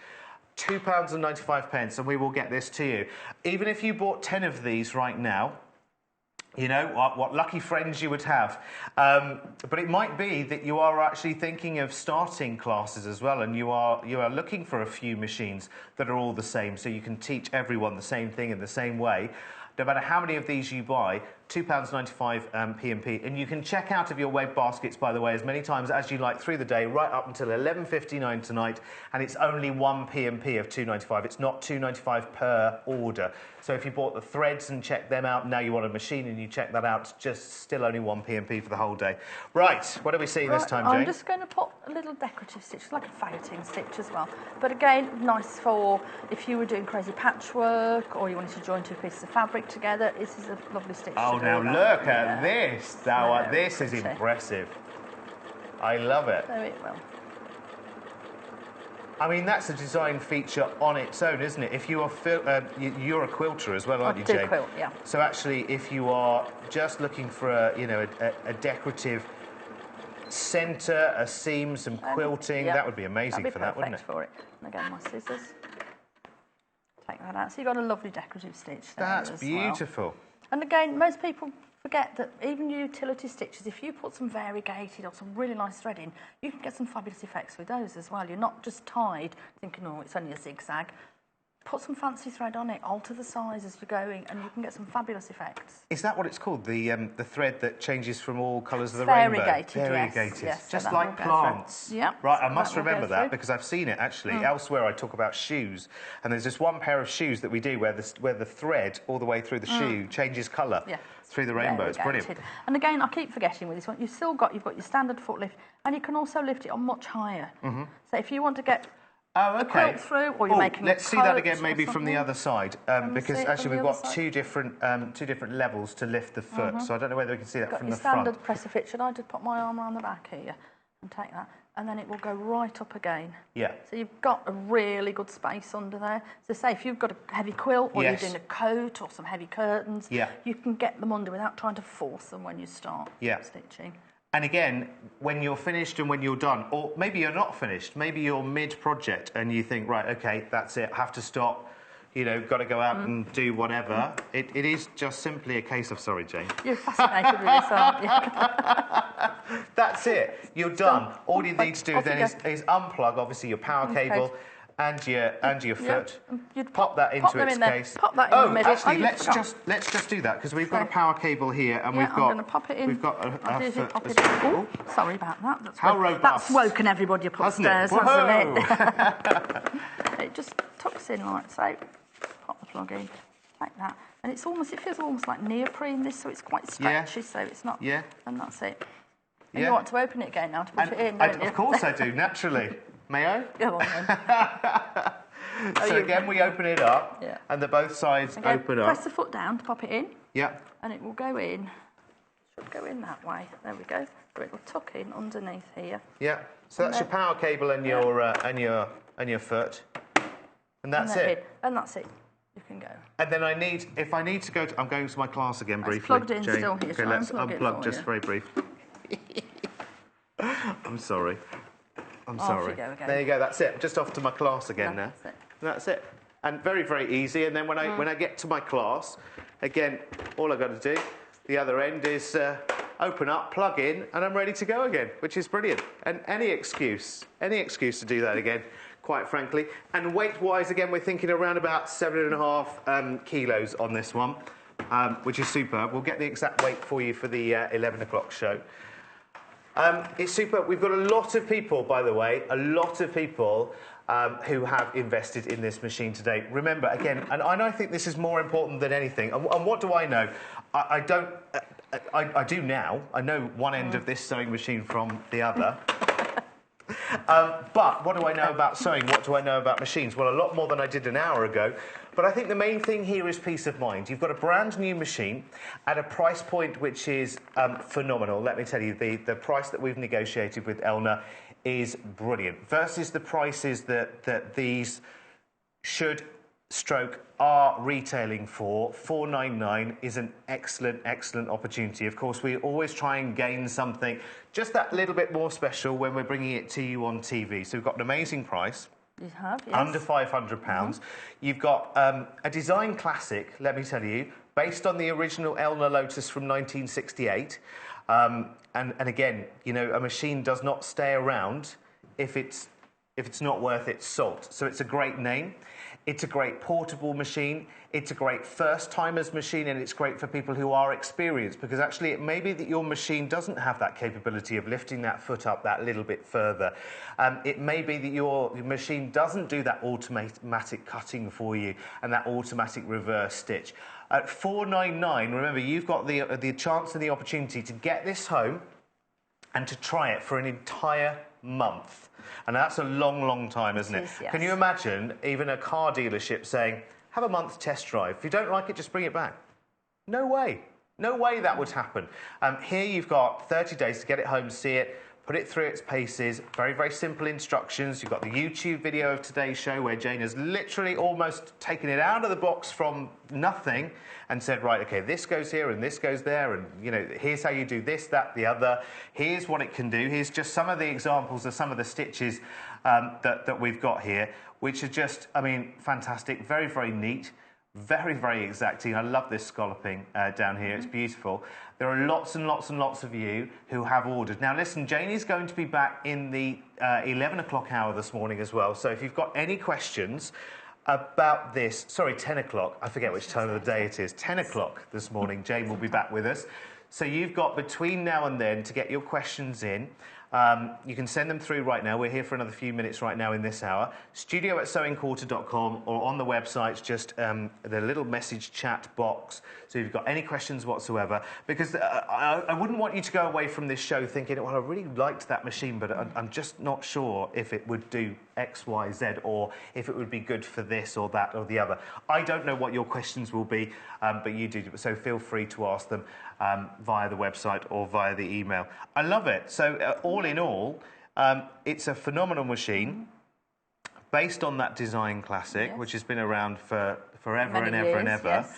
£2.95, and we will get this to you. Even if you bought 10 of these right now, you know, what lucky friends you would have. But it might be that you are actually thinking of starting classes as well, and you are looking for a few machines that are all the same, so you can teach everyone the same thing in the same way. No matter how many of these you buy, £2.95 P&P, and you can check out of your web baskets, by the way, as many times as you like through the day, right up until 11:59 tonight, and it's only one P&P of £2.95. It's not £2.95 per order. So if you bought the threads and checked them out, now you want a machine and you check that out, just still only one P&P for the whole day. Right, what are we seeing this time, Jayne? I'm just going to put a little decorative stitch, like a fayoting stitch as well. But again, nice for if you were doing crazy patchwork or you wanted to join two pieces of fabric together. This is a lovely stitch. Oh, now look at this. Now, this is impressive. I love it. So it will. I mean, that's a design feature on its own, isn't it? If you are you're a quilter as well, aren't you, Jayne? I do quilt, yeah. So actually, if you are just looking for a decorative centre, a seam, some quilting, that would be amazing for that, wouldn't it? For it. And again, my scissors. Take that out. So you've got a lovely decorative stitch there. That's as beautiful. Well. And again, most people forget that even utility stitches, if you put some variegated or some really nice threading, you can get some fabulous effects with those as well. You're not just tied thinking, oh, it's only a zigzag. Put some fancy thread on it, alter the size as you're going, and you can get some fabulous effects. Is that what it's called? The thread that changes from all colours of the rainbow? Variegated, yes. Just like plants. Yeah. Right, I must remember that because I've seen it actually. Elsewhere I talk about shoes, and there's this one pair of shoes that we do where the thread all the way through the shoe changes colour through the rainbow. It's brilliant. And again, I keep forgetting with this one, you've got your standard foot lift, and you can also lift it on much higher. So if you want to get a quilt through, or you're making let's see that again, maybe from the other side, because actually we've got two different levels to lift the foot. So I don't know whether we can see that from the front. Standard presser fit. Should I just put my arm around the back here and take that, and then it will go right up again. Yeah. So you've got a really good space under there. So say if you've got a heavy quilt, or you're doing a coat or some heavy curtains, you can get them under without trying to force them when you start stitching. And again, when you're finished and when you're done, or maybe you're not finished, maybe you're mid-project and you think, right, okay, that's it, have to stop, got to go out and do whatever. It is just simply a case of, sorry, Jayne. You're fascinated with this, aren't you? That's it. You're done. All you need to do then is unplug, obviously, your power cable, and your foot. You'd pop that into its case. Pop that in the middle. Actually, let's just do that because we've got a power cable here, and we've got. I'm going to pop it in. We've got a foot. Oh, sorry about that. Robust. That's woken everybody up upstairs, hasn't it? It just tucks in like so. Pop the plug in like that, and it feels almost like neoprene. This, so it's quite stretchy. So it's not. Yeah. And that's it. And you want to open it again now to put it in, don't you? Of course I do, naturally. May I? Go on then. So again, we open it up, and both sides open up. Press the foot down to pop it in. Yeah. And it will go in. Should go in that way. There we go. So it will tuck in underneath here. Yeah. So that's your power cable and your foot, and that's it. And that's it. You can go. And then if I need to go, I'm going to my class again briefly. It's plugged in Jayne. still here. Okay, let's unplug just very briefly. I'm sorry. I'm sorry. There you go. That's it. Just off to my class again now. That's it. And very, very easy. And then when I get to my class, again, all I've got to do, the other end is open up, plug in, and I'm ready to go again, which is brilliant. And any excuse to do that again, quite frankly. And weight-wise, again, we're thinking around about 7.5 kilos on this one, which is superb. We'll get the exact weight for you for the 11 o'clock show. It's super. We've got a lot of people, by the way, who have invested in this machine today. Remember, again, and I think this is more important than anything. And what do I know? I don't. I do now. I know one end of this sewing machine from the other. But what do I know about sewing? What do I know about machines? Well, a lot more than I did an hour ago. But I think the main thing here is peace of mind. You've got a brand new machine at a price point which is phenomenal. Let me tell you, the price that we've negotiated with Elna is brilliant. Versus the prices that these are retailing for, $4.99 is an excellent opportunity. Of course, we always try and gain something just that little bit more special when we're bringing it to you on TV. So we've got an amazing price. You have, yes. Under £500. You've got a design classic, let me tell you, based on the original Elna Lotus from 1968. And again, you know, a machine does not stay around if it's not worth its salt. So it's a great name. It's a great portable machine. It's a great first-timers machine, and it's great for people who are experienced, because actually it may be that your machine doesn't have that capability of lifting that foot up that little bit further. It may be that your machine doesn't do that automatic cutting for you and that automatic reverse stitch. At $4.99, remember, you've got the chance and the opportunity to get this home and to try it for an entire month. And that's a long time, isn't it? Yes. Can you imagine even a car dealership saying, have a month test drive. If you don't like it, just bring it back. No way. No way that would happen. Here you've got 30 days to get it home, see it, put it through its paces. Very, very simple instructions. You've got the YouTube video of today's show where Jayne has literally almost taken it out of the box from nothing and said, right, okay, this goes here and this goes there, and, you know, here's how you do this, that, the other. Here's what it can do. Here's just some of the examples of some of the stitches that we've got here, which are just, I mean, fantastic. Very, very neat. Very, very exacting. I love this scalloping down here. It's beautiful. There are lots and lots and lots of you who have ordered. Now, listen, Jayne is going to be back in the 11 o'clock hour this morning as well. So if you've got any questions about this, sorry, 10 o'clock. I forget which time of the day it is. 10 o'clock this morning, Jayne will be back with us. So you've got between now and then to get your questions in. You can send them through right now. We're here for another few minutes right now in this hour. studio@sewingquarter.com, or on the website, just the little message chat box. So if you've got any questions whatsoever, because I wouldn't want you to go away from this show thinking, well, I really liked that machine, but I'm just not sure if it would do X, Y, Z, or if it would be good for this or that or the other. I don't know what your questions will be, but you do. So feel free to ask them via the website or via the email. I love it. So all in all, it's a phenomenal machine based on that design classic, which has been around for forever and ever and ever. Yes.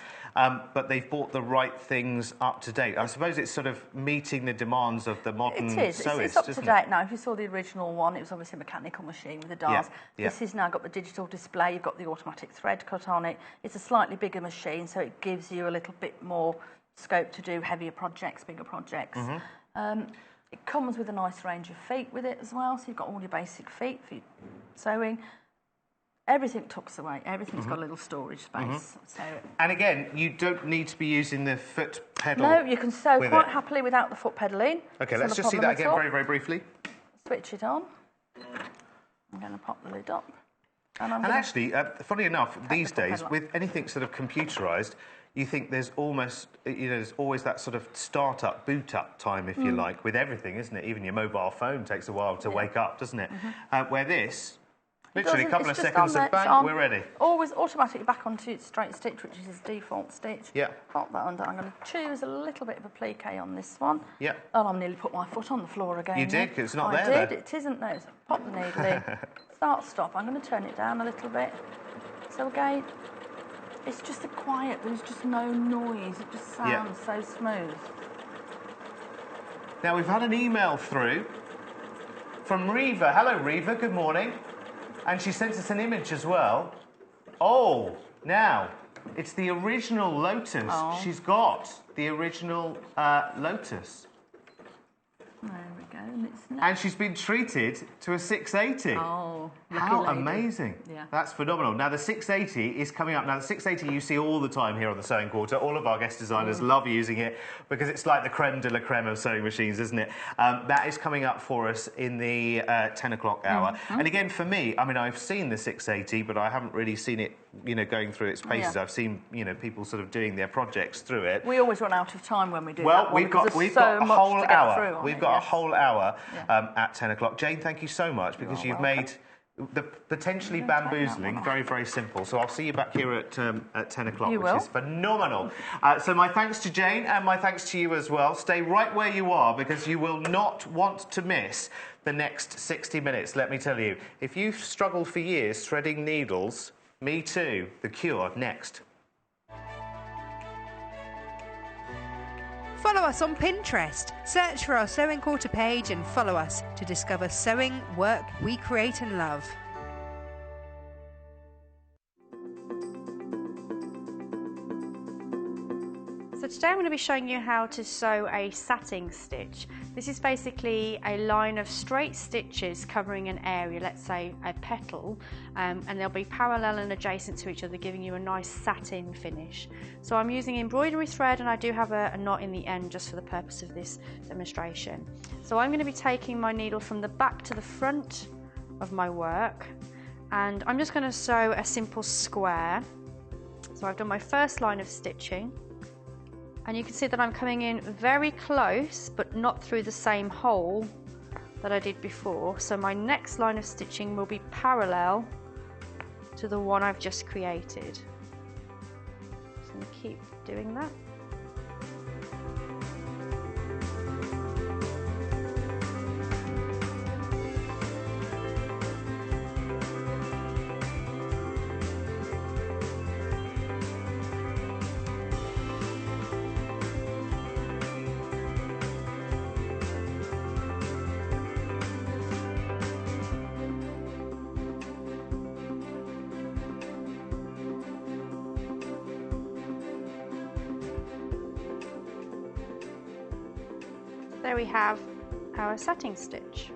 But they've bought the right things up to date. I suppose it's sort of meeting the demands of the modern sewist, it's up to date now. If you saw the original one, it was obviously a mechanical machine with the dials. This has now got the digital display. You've got the automatic thread cut on it. It's a slightly bigger machine, so it gives you a little bit more scope to do heavier projects, bigger projects. It comes with a nice range of feet with it as well, so you've got all your basic feet for your sewing. everything tucks away. Everything's got a little storage space. So. And again, you don't need to be using the foot pedal. No, you can sew quite happily without the foot pedaling. Okay, let's just see that again very, very briefly. Switch it on. I'm going to pop the lid up. And actually, funny enough, these days, with anything sort of computerised, you think there's almost, there's always that sort of start-up, boot-up time, if you like, with everything, isn't it? Even your mobile phone takes a while to wake up, doesn't it? Where this, literally a couple of seconds of bang, we're ready. Always automatically back onto straight stitch, which is his default stitch. Yeah. Pop that under. I'm going to choose a little bit of a plique on this one. Yeah. And I've nearly put my foot on the floor again. You did, because it's not there. I did. It isn't there. So pop the needle in. Start, stop. I'm going to turn it down a little bit. So again, it's just a quiet. There's just no noise. It just sounds so smooth. Now, we've had an email through from Reva. Hello, Reva. Good morning. And she sent us an image as well. Oh, now, it's the original Lotus. Oh. She's got the original Lotus. There we go. And she's been treated to a 680. Oh, how amazing. Yeah. That's phenomenal. Now, the 680 is coming up. Now, the 680 you see all the time here on the Sewing Quarter. All of our guest designers love using it because it's like the creme de la creme of sewing machines, isn't it? That is coming up for us in the 10 o'clock hour. And again, for me, I mean, I've seen the 680, but I haven't really seen it, going through its paces. I've seen, people sort of doing their projects through it. We always run out of time when we do that. Well, we've got a whole hour. We've got a whole hour at 10 o'clock. Jayne, thank you so much because you've made the potentially bamboozling very, very simple. So I'll see you back here at 10 o'clock, which is phenomenal. So my thanks to Jayne and my thanks to you as well. Stay right where you are because you will not want to miss the next 60 minutes, let me tell you. If you've struggled for years threading needles, me too. The Cure next. Follow us on Pinterest. Search for our Sewing Quarter page and follow us to discover sewing work we create and love. So today I'm going to be showing you how to sew a satin stitch. This is basically a line of straight stitches covering an area, let's say a petal, and they'll be parallel and adjacent to each other, giving you a nice satin finish. So I'm using embroidery thread and I do have a knot in the end just for the purpose of this demonstration. So I'm going to be taking my needle from the back to the front of my work and I'm just going to sew a simple square. So I've done my first line of stitching. And you can see that I'm coming in very close, but not through the same hole that I did before. So my next line of stitching will be parallel to the one I've just created. So I'm going to keep doing that. There we have our satin stitch.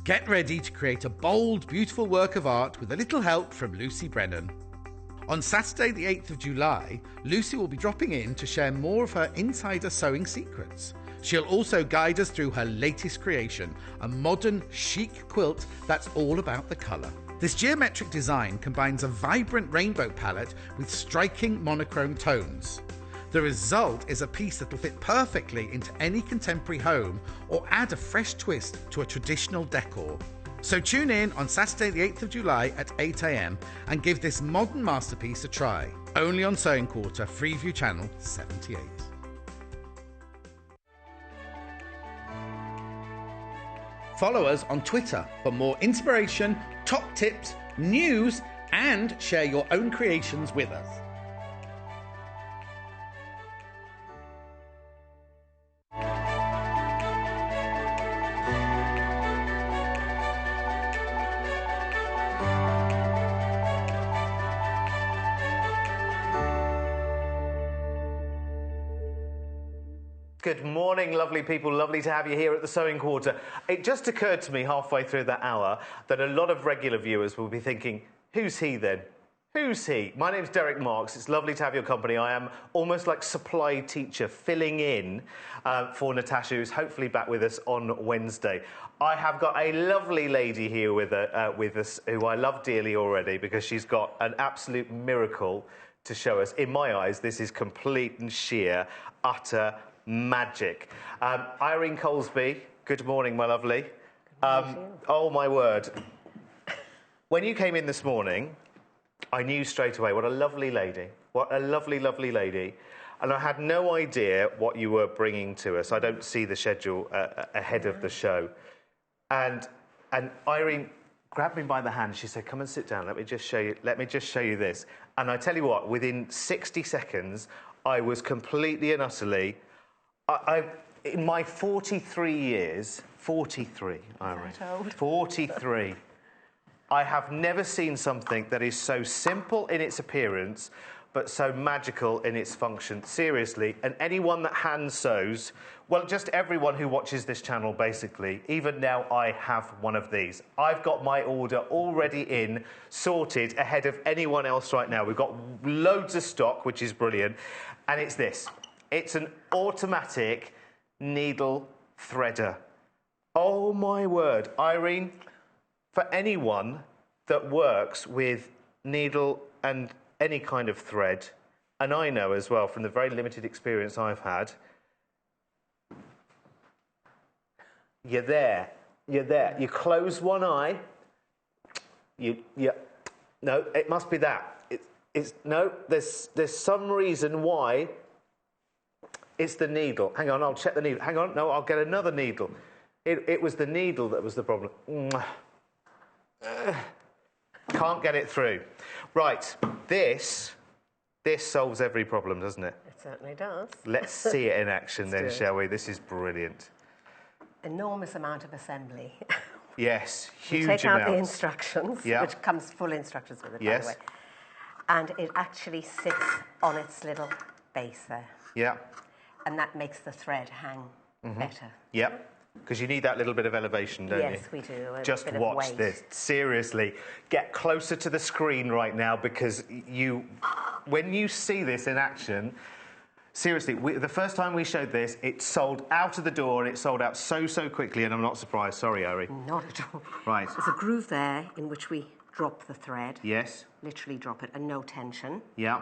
Get ready to create a bold, beautiful work of art with a little help from Lucy Brennan. On Saturday the 8th of July, Lucy will be dropping in to share more of her insider sewing secrets. She'll also guide us through her latest creation, a modern, chic quilt that's all about the colour. This geometric design combines a vibrant rainbow palette with striking monochrome tones. The result is a piece that'll fit perfectly into any contemporary home or add a fresh twist to a traditional decor. So tune in on Saturday the 8th of July at 8 AM and give this modern masterpiece a try. Only on Sewing Quarter, Freeview Channel 78. Follow us on Twitter for more inspiration, top tips, news, and share your own creations with us. Good morning, lovely people. Lovely to have you here at the Sewing Quarter. It just occurred to me halfway through that hour that a lot of regular viewers will be thinking, who's he then? Who's he? My name's Derek Marks. It's lovely to have your company. I am almost like supply teacher filling in for Natasha, who's hopefully back with us on Wednesday. I have got a lovely lady here with us who I love dearly already because she's got an absolute miracle to show us. In my eyes, this is complete and sheer, utter magic. Irene Colesby, good morning, my lovely. Oh, my word. When you came in this morning, I knew straight away what a lovely lady, what a lovely, lovely lady. And I had no idea what you were bringing to us. I don't see the schedule ahead of the show. And Irene grabbed me by the hand. She said, come and sit down. Let me just show you this. And I tell you what, within 60 seconds, I was completely and utterly... in my 43 years, 43, Irene, 43, I have never seen something that is so simple in its appearance, but so magical in its function. Seriously, and anyone that hand sews, well, just everyone who watches this channel, basically, even now I have one of these. I've got my order already in, sorted, ahead of anyone else right now. We've got loads of stock, which is brilliant, and it's this. It's an automatic needle threader. Oh, my word. Irene, for anyone that works with needle and any kind of thread, and I know as well from the very limited experience I've had, you're there. You're there. You close one eye. No, it must be that. No, there's some reason why. It's the needle. Hang on, I'll check the needle. Hang on, no, I'll get another needle. It was the needle that was the problem. Can't get it through. Right, this solves every problem, doesn't it? It certainly does. Let's see it in action then, shall we? This is brilliant. Enormous amount of assembly. Yes, huge amounts. amounts. Take out the instructions, which comes full instructions with it, by the way. And it actually sits on its little base there. Yeah. And that makes the thread hang better. Yep. Because you need that little bit of elevation, don't you? Yes, we do. Just watch this. Seriously, get closer to the screen right now because when you see this in action, seriously, the first time we showed this, it sold out of the door and it sold out so quickly, and I'm not surprised. Sorry, Ari. Not at all. Right. There's a groove there in which we drop the thread. Yes. Literally drop it, and no tension. Yeah.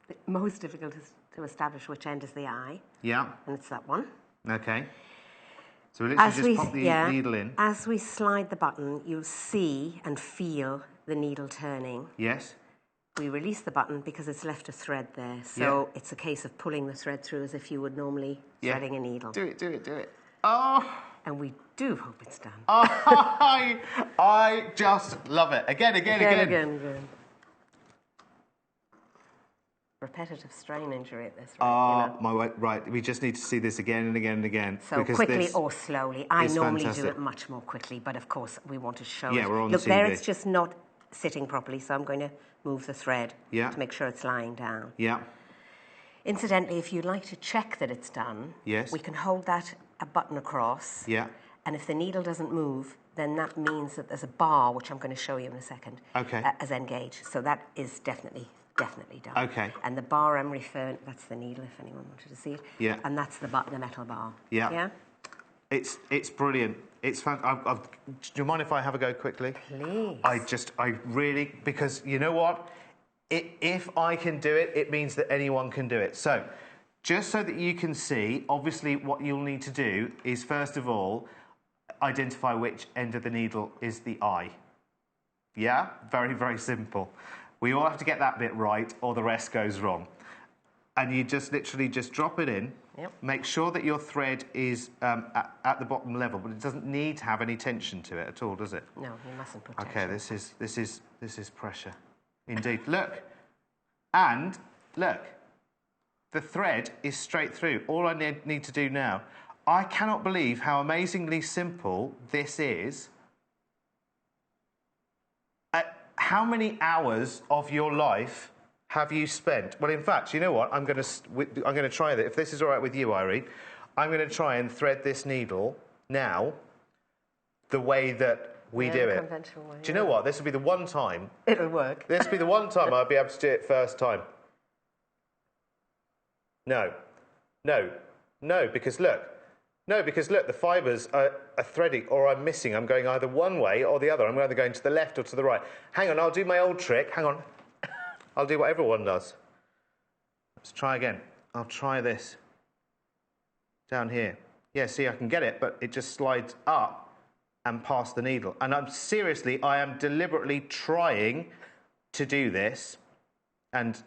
The most difficult is to establish which end is the eye. Yeah. And it's that one. Okay. So we literally just pop the needle in. As we slide the button, you'll see and feel the needle turning. Yes. We release the button because it's left a thread there. So it's a case of pulling the thread through as if you would normally threading a needle. Do it. Oh! And we do hope it's done. I just love it. Again. Repetitive strain injury at this rate. Right. We just need to see this again and again and again. So quickly or slowly. I normally do it much more quickly, but of course we want to show it. Yeah, we're on Look, TV. there it's just not sitting properly, so I'm going to move the thread to make sure it's lying down. Yeah. Incidentally, if you'd like to check that it's done, we can hold a button across. Yeah. And if the needle doesn't move, then that means that there's a bar, which I'm going to show you in a second, as engaged. So that is definitely done. Okay. And the bar I'm referring, that's the needle, if anyone wanted to see it. Yeah. And that's the metal bar. Yeah. Yeah? It's brilliant. It's fun. Do you mind if I have a go quickly? Please. I really, because you know what? If I can do it, it means that anyone can do it. So, just so that you can see, obviously what you'll need to do is, first of all, identify which end of the needle is the eye. Yeah? Very, very simple. We all have to get that bit right, or the rest goes wrong. And you just literally just drop it in. Yep. Make sure that your thread is at the bottom level, but it doesn't need to have any tension to it at all, does it? No, you mustn't put tension. Okay, this is pressure. Indeed. Look. And look. The thread is straight through. All I need to do now. I cannot believe how amazingly simple this is. How many hours of your life have you spent? Well, in fact, you know what? I'm going to try that. If this is all right with you, Irene, I'm going to try and thread this needle now the way that we do it. Conventional way. Do you know what? This will be the one time. It'll work. This will be the one time I'll be able to do it first time. No, because look, the fibres are threading, or I'm missing. I'm going either one way or the other. I'm either going to the left or to the right. Hang on, I'll do my old trick. Hang on. I'll do what everyone does. Let's try again. I'll try this. Down here. Yeah, see, I can get it, but it just slides up and past the needle. And I am deliberately trying to do this. And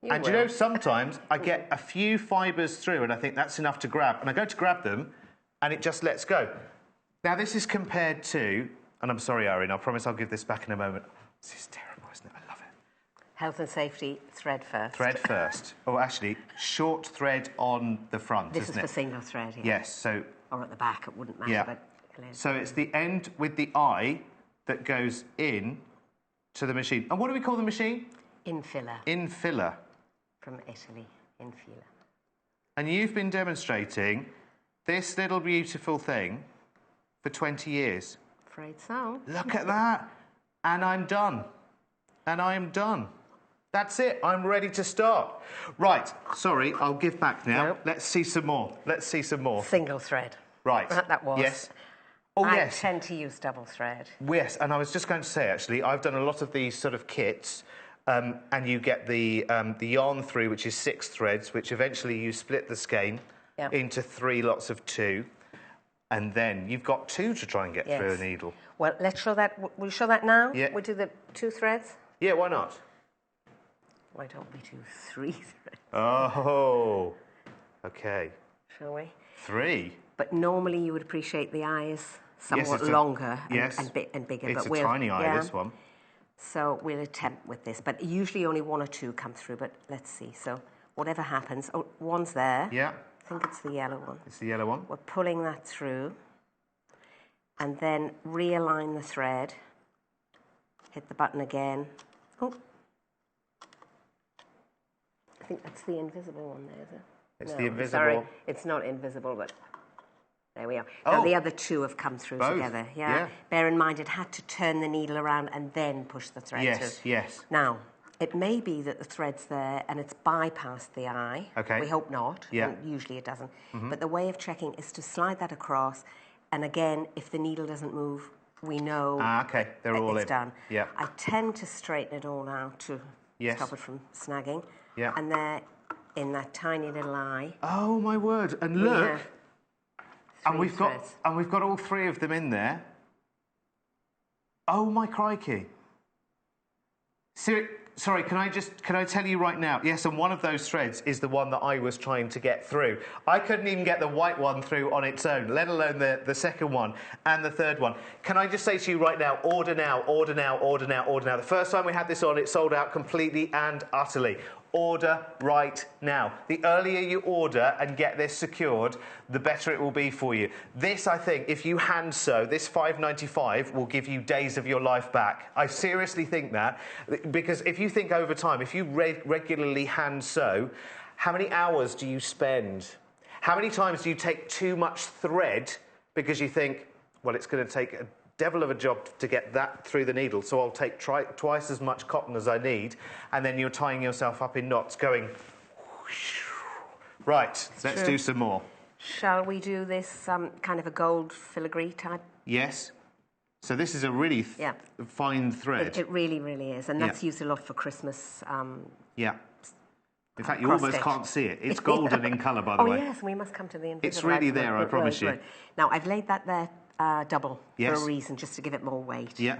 you know, sometimes I get a few fibres through and I think that's enough to grab. And I go to grab them and it just lets go. Now, this is compared to, and I'm sorry, Irene, I promise I'll give this back in a moment. This is terrible, isn't it? I love it. Health and safety, thread first. Thread first. Oh, actually, short thread on the front, this isn't is it? for single thread, yeah. Yes, so... Or at the back, it wouldn't matter, yeah. but... So it's the end with the eye that goes in to the machine. And what do we call the machine? Infiller. Infiller. From Italy, infiller. And you've been demonstrating this little beautiful thing for 20 years. Afraid so. Look at that. And I'm done. And I am done. That's it. I'm ready to start. Right. Sorry, I'll give back now. Nope. Let's see some more. Let's see some more. Single thread. Right. That was. Yes. Oh, I yes. tend to use double thread. Yes, and I was just going to say, actually, I've done a lot of these sort of kits, and you get the yarn through, which is 6 threads, which eventually you split the skein into 3 lots of 2, and then you've got 2 to try and get through a needle. Well, let's show that. Will you show that now? Yeah. We'll do the 2 threads. Yeah, why not? Why don't we do 3 threads? Oh, okay. Shall we? 3? But normally you would appreciate the eyes somewhat longer and bigger. It's but a tiny eye, this one. So we'll attempt with this. But usually only 1 or 2 come through, but let's see. So whatever happens... Oh, one's there. Yeah. I think it's the yellow one. It's the yellow one. We're pulling that through. And then realign the thread. Hit the button again. Oh. I think that's the invisible one there, is it? It's the invisible... Sorry, it's not invisible, but... There we are. Now the other 2 have come through together. Yeah? Bear in mind, it had to turn the needle around and then push the thread through. Yes. Now, it may be that the thread's there and it's bypassed the eye. Okay. We hope not. Yeah. And usually it doesn't. But the way of checking is to slide that across. And again, if the needle doesn't move, we know they're all it's done. Yeah. I tend to straighten it all out to stop it from snagging. Yeah. And there, in that tiny little eye. Oh, my word. And look... And we've threads. got all 3 of them in there. Oh my crikey! Sorry, can I tell you right now? Yes, and one of those threads is the one that I was trying to get through. I couldn't even get the white one through on its own, let alone the second one and the third one. Can I just say to you right now, order now, order now, order now, order now. The first time we had this on, it sold out completely and utterly. Order right now. The earlier you order and get this secured, the better it will be for you. This, I think, if you hand sew, this $5.95 will give you days of your life back. I seriously think that, because if you think over time, if you regularly hand sew, how many hours do you spend? How many times do you take too much thread because you think, well, it's going to take a devil of a job to get that through the needle, so I'll take twice as much cotton as I need, and then you're tying yourself up in knots going, whoosh. Right, let's do some more. Shall we do this kind of a gold filigree type? Yes. So this is a really fine thread. It really, really is, and that's used a lot for Christmas. In fact, you almost can't see it. It's golden in colour, by the way. Oh, yes, we must come to the invisible. It's really there, I promise you. Now, I've laid that there double for a reason, just to give it more weight. Yeah.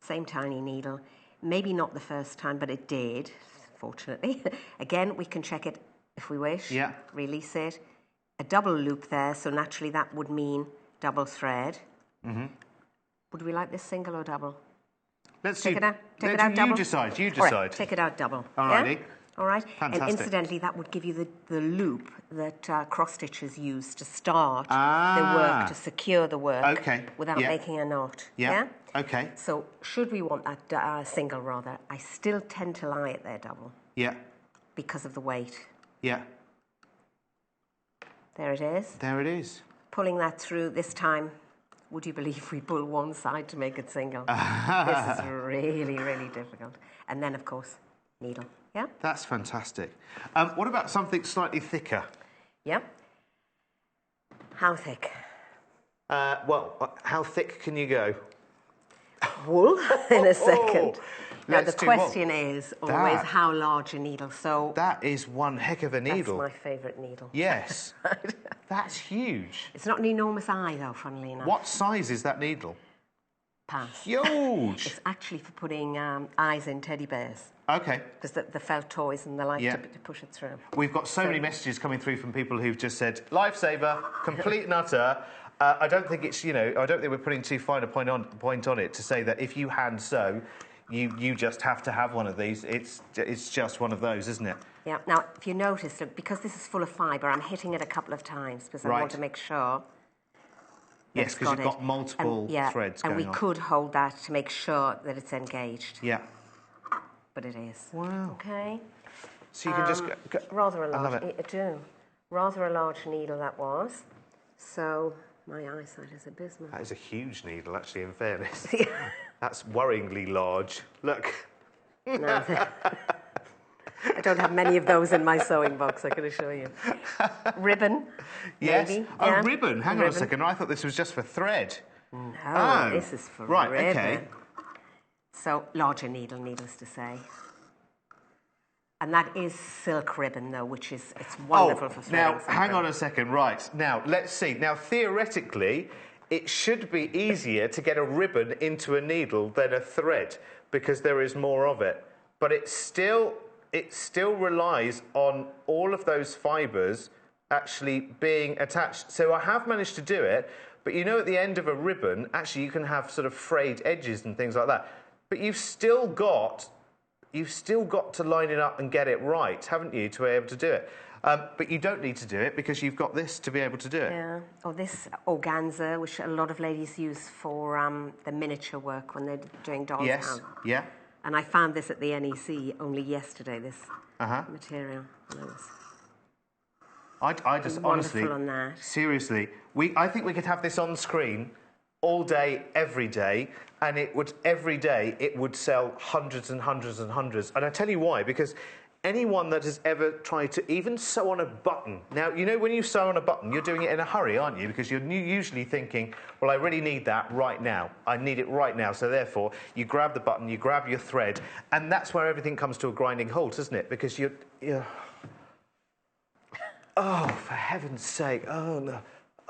Same tiny needle. Maybe not the first time, but it did, fortunately. Again, we can check it if we wish. Yeah. Release it. A double loop there, so naturally that would mean double thread. Mm-hmm. Would we like this single or double? Take it out double. You decide. All right, take it out double. Alrighty. Yeah? All right. Fantastic. And incidentally, that would give you the loop that cross stitchers use to start the work, to secure the work without making a knot. Okay. So should we want that single rather, I still tend to lie it there double. Yeah. Because of the weight. Yeah. There it is. There it is. Pulling that through this time, would you believe we pull one side to make it single? This is really, really difficult. And then, of course, needle. Yeah? That's fantastic. What about something slightly thicker? Yep. How thick? Well, how thick can you go? Wool in a second. Now, the Let's do question wool. is always how large a needle. So that is one heck of a needle. That's my favourite needle. Yes. That's huge. It's not an enormous eye, though, funnily enough. What size is that needle? Pass. Huge. It's actually for putting eyes in teddy bears. Okay. Because the felt toys and the like to push it through. We've got so many messages coming through from people who've just said, lifesaver, complete and utter. I don't think it's, I don't think we're putting too fine a point on it to say that if you hand sew, you just have to have one of these. It's just one of those, isn't it? Yeah. Now, if you notice, because this is full of fibre, I'm hitting it a couple of times because I want to make sure. Yes, because you've got multiple threads going on. And we could hold that to make sure that it's engaged. Yeah. But it is. Wow. Okay. So you can just go. Rather a large. I love it. I do. Rather a large needle that was. So my eyesight is abysmal. That is a huge needle, actually. In fairness, that's worryingly large. Look. No, I don't have many of those in my sewing box, I can assure you. Ribbon. Yes. Maybe. Oh, yeah. ribbon. Hang on a second. I thought this was just for thread. No, this is for ribbon. Okay. So, larger needle, needless to say. And that is silk ribbon, though, which is, it's wonderful for threading. Now, hang on a second. Right. Now, let's see. Now, theoretically, it should be easier to get a ribbon into a needle than a thread because there is more of it. But it still relies on all of those fibres actually being attached. So I have managed to do it, but at the end of a ribbon, actually you can have sort of frayed edges and things like that. But you've still got to line it up and get it right, haven't you, to be able to do it? But you don't need to do it because you've got this to be able to do it. Yeah. Or this organza, which a lot of ladies use for the miniature work when they're doing dolls. Yes. Yeah. And I found this at the NEC only yesterday, this material. I just honestly, on that. Seriously, I think we could have this on screen all day, every day, and every day it would sell hundreds and hundreds and hundreds. And I tell you why, because anyone that has ever tried to even sew on a button. Now, when you sew on a button, you're doing it in a hurry, aren't you? Because you're usually thinking, well, I really need that right now. I need it right now. So therefore, you grab the button, you grab your thread, and that's where everything comes to a grinding halt, isn't it? Because you're oh, for heaven's sake. Oh, no.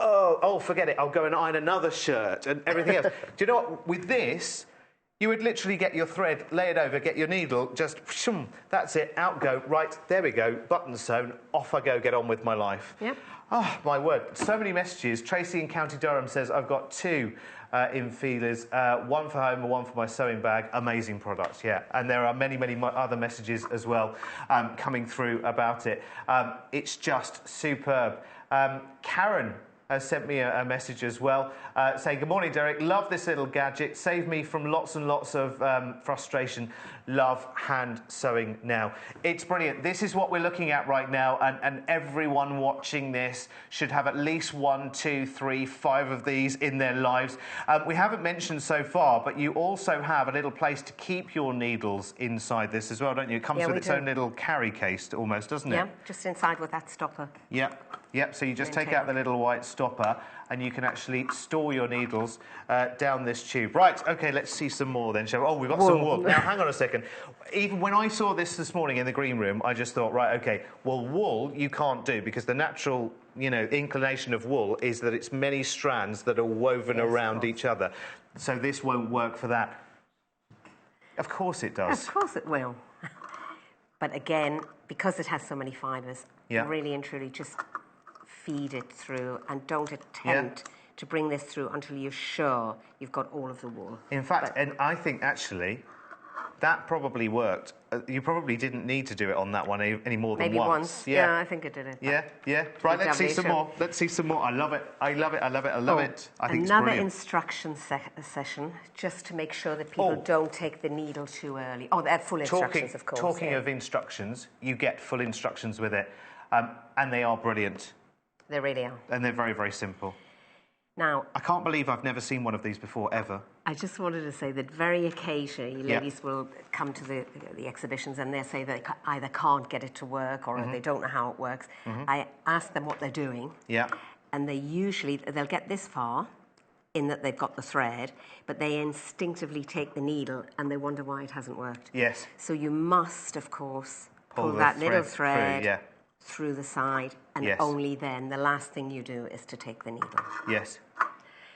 Oh, forget it. I'll go and iron another shirt and everything else. Do you know what? With this, you would literally get your thread, lay it over, get your needle, just, that's it, out go, right, there we go, button sewn, off I go, get on with my life. Yep. Oh, my word, so many messages. Tracy in County Durham says, I've got 2 in feelers, one for home and one for my sewing bag. Amazing products, yeah. And there are many, many other messages as well coming through about it. It's just superb. Karen has sent me a message as well, saying, good morning, Derek. Love this little gadget. Saved me from lots and lots of frustration. Love hand sewing now. It's brilliant. This is what we're looking at right now, and everyone watching this should have at least 1, 2, 3, 5 of these in their lives. We haven't mentioned so far, but you also have a little place to keep your needles inside this as well, don't you? It comes with its own little carry case almost, doesn't it? Yeah, just inside with that stopper. Yep. Yep, so you just take out the little white stopper and you can actually store your needles down this tube. Right, OK, let's see some more then, shall we? Oh, we've got some wool. Now, hang on a second. Even when I saw this morning in the green room, I just thought, right, OK, well, wool you can't do because the natural, inclination of wool is that it's many strands that are woven around each other. So this won't work for that. Of course it does. Of course it will. But again, because it has so many fibres, really and truly just feed it through and don't attempt to bring this through until you're sure you've got all of the wool. In fact, and I think actually, That probably worked. You probably didn't need to do it on that one any more than Maybe once. Yeah, I think I did it. Yeah, yeah. Right, let's see some more. Let's see some more. I love it. I love it. I love it. I love it. I think it's another brilliant. instruction session, just to make sure that people don't take the needle too early. Oh, they're full instructions, of course. Talking of instructions, you get full instructions with it, and they are brilliant. They really are. And they're very, very simple. Now, I can't believe I've never seen one of these before, ever. I just wanted to say that very occasionally ladies will come to the exhibitions and they say they either can't get it to work or they don't know how it works. I ask them what they're doing. Yeah. And they'll get this far in that they've got the thread, but they instinctively take the needle and they wonder why it hasn't worked. Yes. So you must, of course, pull that little thread through the side, and only then, the last thing you do is to take the needle. Yes.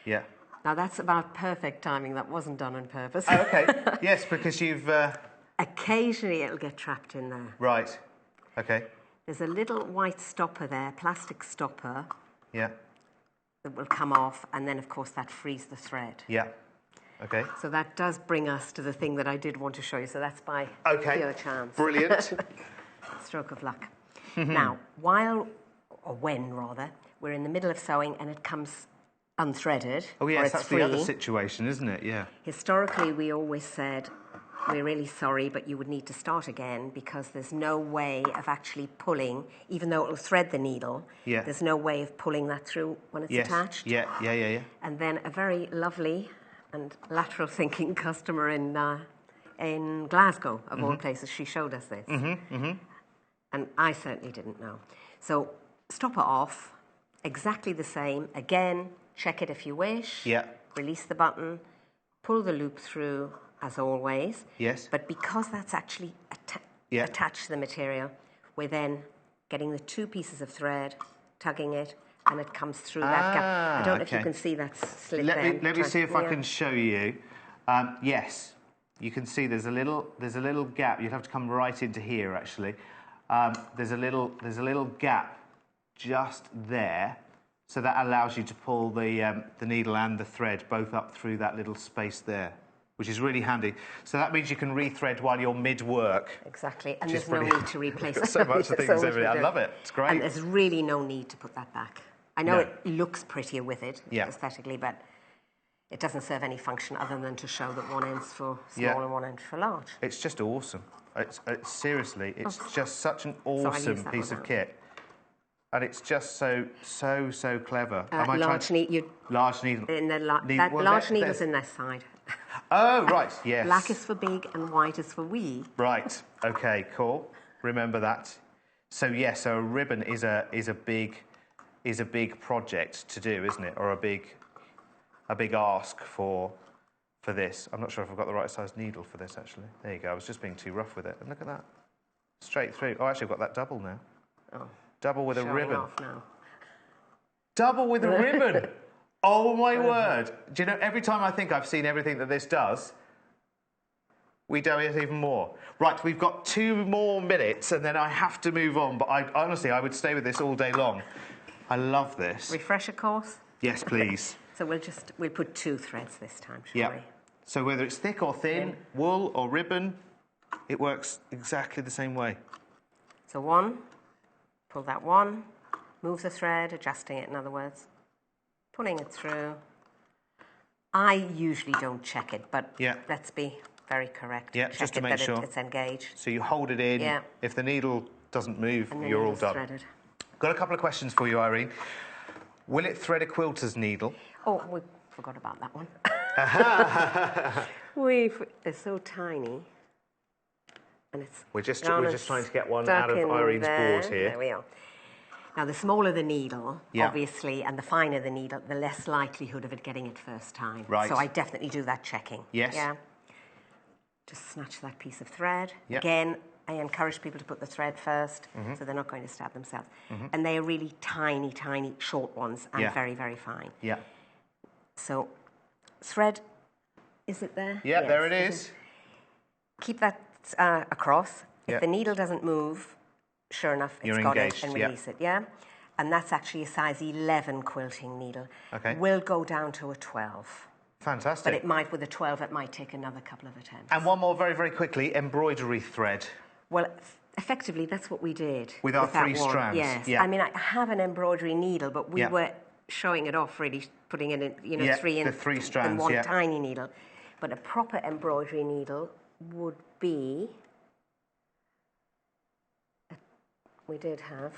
Yeah. Now, that's about perfect timing. That wasn't done on purpose. Oh, okay. Yes, because you've... Occasionally, it'll get trapped in there. Right. Okay. There's a little white stopper there, plastic stopper. Yeah. That will come off, and then, of course, that frees the thread. Yeah. Okay. So that does bring us to the thing that I did want to show you. So that's by pure chance. Brilliant. Stroke of luck. Now, when we're in the middle of sewing and it comes unthreaded, oh yes, that's free, the other situation, isn't it? Yeah. Historically, we always said, we're really sorry, but you would need to start again because there's no way of actually pulling, even though it will thread the needle, there's no way of pulling that through when it's attached. Yeah. And then a very lovely and lateral thinking customer in Glasgow, of all places, she showed us this. And I certainly didn't know. So stop it off, exactly the same. Again, check it if you wish. Yeah. Release the button, pull the loop through, as always. Yes. But because that's actually attached to the material, we're then getting the two pieces of thread, tugging it, and it comes through that gap. I don't know if you can see that slit there. Let me see if I can show you. Yes, you can see there's a little gap. You'd have to come right into here, actually. There's a little gap just there, so that allows you to pull the needle and the thread both up through that little space there, which is really handy. So that means you can rethread while you're mid-work. Exactly, and there's no need to replace it. So much things over it. I love it. It's great. And there's really no need to put that back. I know it looks prettier with it aesthetically, but it doesn't serve any function other than to show that one end's for small and one end for large. It's just awesome. It's seriously, it's just such an awesome piece of kit. And it's just so clever. Large needle. Large needle. Large needle's in this side. Oh, right, yes. Black is for big and white is for wee. Right, okay, cool. Remember that. So, so a ribbon is a big project to do, isn't it? Or a big ask for this. I'm not sure if I've got the right size needle for this, actually. There you go. I was just being too rough with it. And look at that. Straight through. Oh, actually, I've got that double now. Oh. Double with a ribbon. Off now. Double with a ribbon. Oh, my word. Do you know, every time I think I've seen everything that this does, we do it even more. Right, we've got 2 more minutes, and then I have to move on. But honestly, I would stay with this all day long. I love this. Refresher course? Yes, please. So we'll put 2 threads this time, shall we? So whether it's thick or thin, wool or ribbon, it works exactly the same way. So 1, pull that 1, move the thread, adjusting it in other words, pulling it through. I usually don't check it, but let's be very correct. Yeah, just to make sure it's engaged. So you hold it in. Yeah. If the needle doesn't move, you're all done. Threaded. Got a couple of questions for you, Irene. Will it thread a quilter's needle? Oh, we forgot about that one. They're so tiny. And we're just trying to get one out of Irene's board here. There we are. Now, the smaller the needle, obviously, and the finer the needle, the less likelihood of it getting it first time. Right. So I definitely do that checking. Yes. Yeah. Just snatch that piece of thread. Yep. Again, I encourage people to put the thread first, so they're not going to stab themselves. And they are really tiny, tiny, short ones, and very, very fine. Yeah. So, thread, is it there? Yeah, yes, there it is. Keep that across. If the needle doesn't move, sure enough, it's got it, and release it, And that's actually a size 11 quilting needle. Okay. We'll go down to a 12 Fantastic. But it might, with a 12, it might take another couple of attempts. And one more very, very quickly, embroidery thread. Well, effectively, that's what we did. With our that 3 one. strands. Yes. Yeah. I mean, I have an embroidery needle, but we were showing it off, really, putting it in, you know, 3 in, the 3 strands, in one tiny needle. But a proper embroidery needle would be... We did have...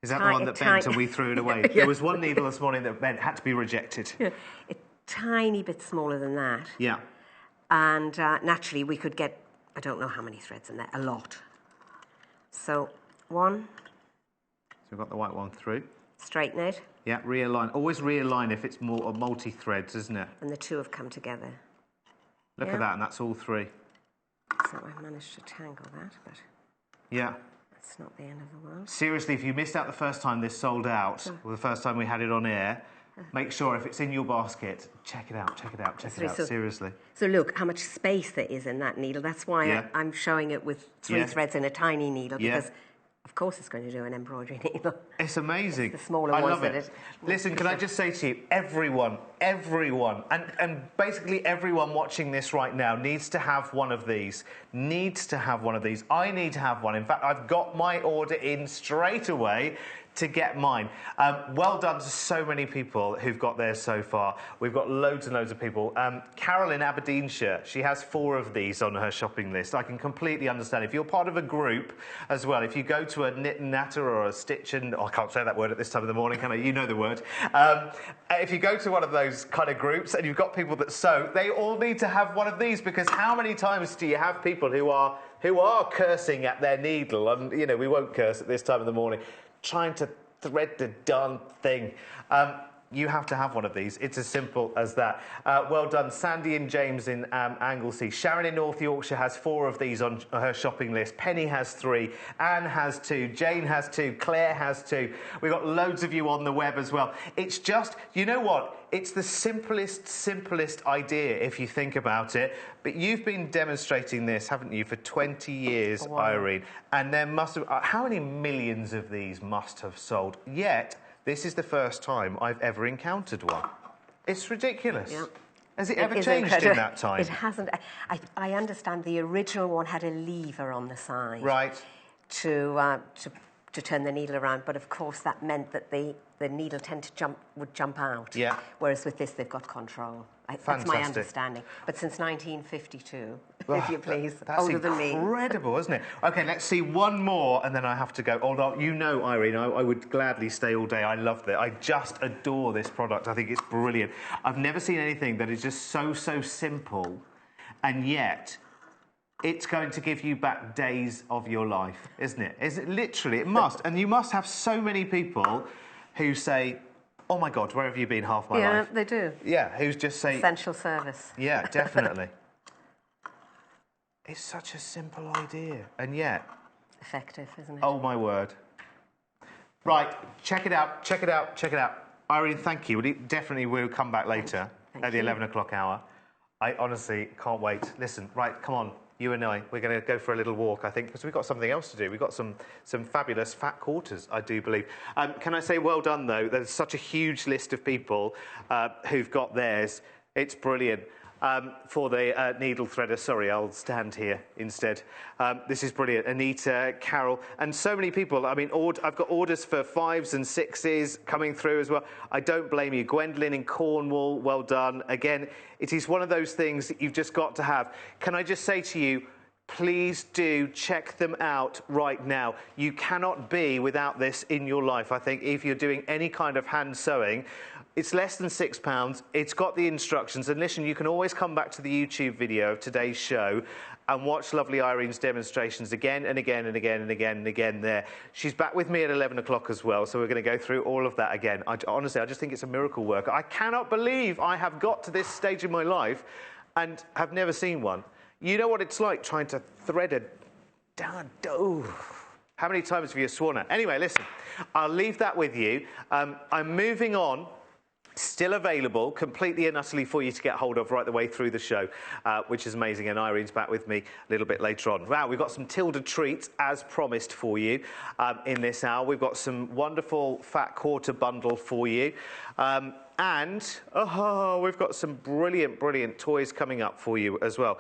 Is that the one that bent and we threw it away? There was one needle this morning that bent, had to be rejected. Yeah. A tiny bit smaller than that. Yeah. And naturally, we could get, I don't know how many threads in there, a lot. So, 1. So we've got the white one through. Straighten it. Yeah, realign. Always realign if it's more multi-threads, isn't it? And the 2 have come together. Look at that, and that's all 3. So I managed to tangle that, but... Yeah. It's not the end of the world. Seriously, if you missed out the first time this sold out, or the first time we had it on air, make sure if it's in your basket, check it out, check it out, check it out, seriously. So look how much space there is in that needle. That's why I'm showing it with 3 threads in a tiny needle, because of course it's going to do an embroidery needle. It's amazing. It's the smaller I ones love it. Listen, can I just say to you, everyone, and basically everyone watching this right now needs to have one of these. Needs to have one of these. I need to have one. In fact, I've got my order in straight away to get mine. Well done to so many people who've got theirs so far. We've got loads and loads of people. Carol in Aberdeenshire, she has 4 of these on her shopping list. I can completely understand. If you're part of a group as well, if you go to a knit and natter or a stitch and... Oh, I can't say that word at this time of the morning, can I? You know the word. If you go to one of those kind of groups and you've got people that sew, they all need to have one of these, because how many times do you have people who are cursing at their needle, and, you know, we won't curse at this time of the morning, trying to thread the darn thing. You have to have one of these. It's as simple as that. Well done, Sandy and James in Anglesey. Sharon in North Yorkshire has 4 of these on her shopping list. Penny has 3. Anne has 2. Jane has 2. Claire has 2. We've got loads of you on the web as well. It's just, you know what? It's the simplest idea if you think about it. But you've been demonstrating this, haven't you, for 20 years, Irene? And there must have... how many millions of these must have sold? Yet... this is the first time I've ever encountered one. It's ridiculous. Yeah. Has it ever changed in that time? It hasn't. I understand the original one had a lever on the side. Right. To turn the needle around, but of course that meant that the needle would jump out. Yeah. Whereas with this, they've got control. That's my understanding. But since 1952, if you please, older than me. That's incredible, isn't it? OK, let's see one more, and then I have to go. Although, you know, Irene, I would gladly stay all day. I love it. I just adore this product. I think it's brilliant. I've never seen anything that is just so simple, and yet... it's going to give you back days of your life, isn't it? Is it literally? It must. And you must have so many people who say, oh, my God, where have you been half my life? Yeah, they do. Yeah, who's just say... essential service. Yeah, definitely. It's such a simple idea. And yet... effective, isn't it? Oh, my word. Right, check it out, check it out, check it out. Irene, thank you. Definitely we'll come back later at the 11 o'clock hour. I honestly can't wait. Listen, right, come on. You and I, we're going to go for a little walk, I think, because we've got something else to do. We've got some fabulous fat quarters, I do believe. Can I say well done, though? There's such a huge list of people who've got theirs. It's brilliant. For the needle threader, sorry, I'll stand here instead. This is brilliant. Anita, Carol, and so many people. I mean, I've got orders for 5s and 6s coming through as well. I don't blame you. Gwendolyn in Cornwall, well done. Again, it is one of those things that you've just got to have. Can I just say to you, please do check them out right now. You cannot be without this in your life, I think, if you're doing any kind of hand sewing. It's less than £6. It's got the instructions. And listen, you can always come back to the YouTube video of today's show and watch lovely Irene's demonstrations again and again and again and again and again there. She's back with me at 11 o'clock as well, so we're going to go through all of that again. Honestly, I just think it's a miracle work. I cannot believe I have got to this stage in my life and have never seen one. You know what it's like trying to thread a darn dough. How many times have you sworn at? Anyway, listen, I'll leave that with you. I'm moving on Still available, completely and utterly for you to get hold of right the way through the show, which is amazing. And Irene's back with me a little bit later on. Wow, we've got some Tilda treats as promised for you in this hour. We've got some wonderful fat quarter bundle for you. And we've got some brilliant toys coming up for you as well.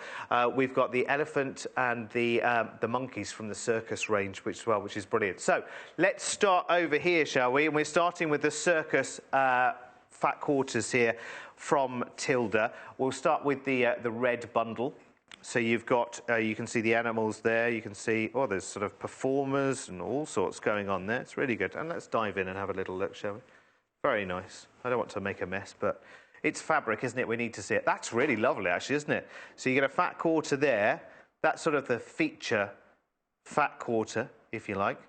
We've got the elephant and the monkeys from the circus range, which is brilliant. So let's start over here, shall we? And we're starting with the circus fat quarters here from Tilda. We'll start with the red bundle. So you've got, you can see the animals there. You can see, there's sort of performers and all sorts going on there. It's really good. And let's dive in and have a little look, shall we? Very nice. I don't want to make a mess, but it's fabric, isn't it? We need to see it. That's really lovely, actually, isn't it? So you get a fat quarter there. That's sort of the feature fat quarter, if you like.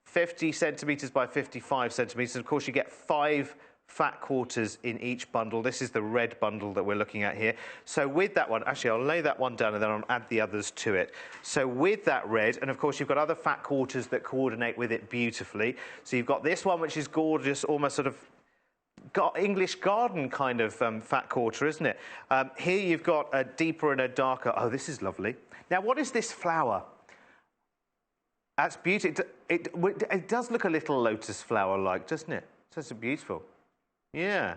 50 centimetres by 55 centimetres. Of course, you get 5 fat quarters in each bundle. This is the red bundle that we're looking at here. So with that one, actually, I'll lay that one down and then I'll add the others to it. So with that red, and of course, you've got other fat quarters that coordinate with it beautifully. So you've got this one, which is gorgeous, almost sort of English garden kind of fat quarter, isn't it? Here you've got a deeper and a darker. Oh, this is lovely. Now, what is this flower? That's beautiful. It does look a little lotus flower-like, doesn't it? So it's beautiful. Yeah,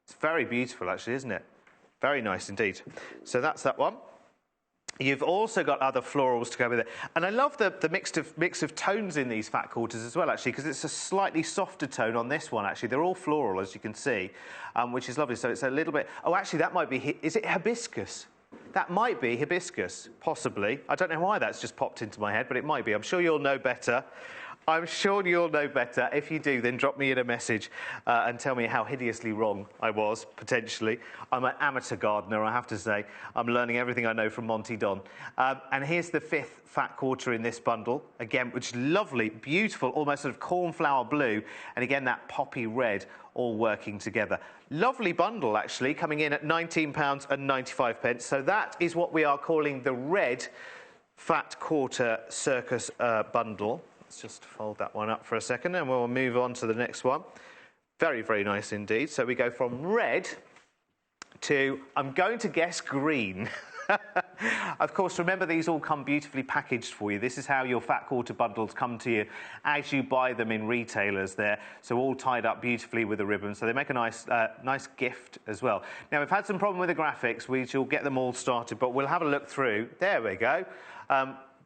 it's very beautiful, actually, isn't it? Very nice indeed. So that's that one. You've also got other florals to go with it. And I love the mix of tones in these fat quarters as well, actually, because it's a slightly softer tone on this one, actually. They're all floral, as you can see, which is lovely. So it's a little bit... Oh, actually, that might be... Is it hibiscus? That might be hibiscus, possibly. I don't know why that's just popped into my head, but it might be. I'm sure you'll know better. I'm sure you'll know better. If you do, then drop me in a message and tell me how hideously wrong I was, potentially. I'm an amateur gardener, I have to say. I'm learning everything I know from Monty Don. And here's the 5th fat quarter in this bundle, again, which is lovely, beautiful, almost sort of cornflower blue, and again, that poppy red all working together. Lovely bundle, actually, coming in at £19.95. So that is what we are calling the red fat quarter circus bundle. Let's just fold that one up for a second and we'll move on to the next one. Very, very nice indeed. So we go from red to, I'm going to guess, green. Of course, remember, these all come beautifully packaged for you. This is how your fat quarter bundles come to you as you buy them in retailers there. So all tied up beautifully with a ribbon. So they make a nice gift as well. Now, we've had some problem with the graphics. We shall get them all started, but we'll have a look through. There we go.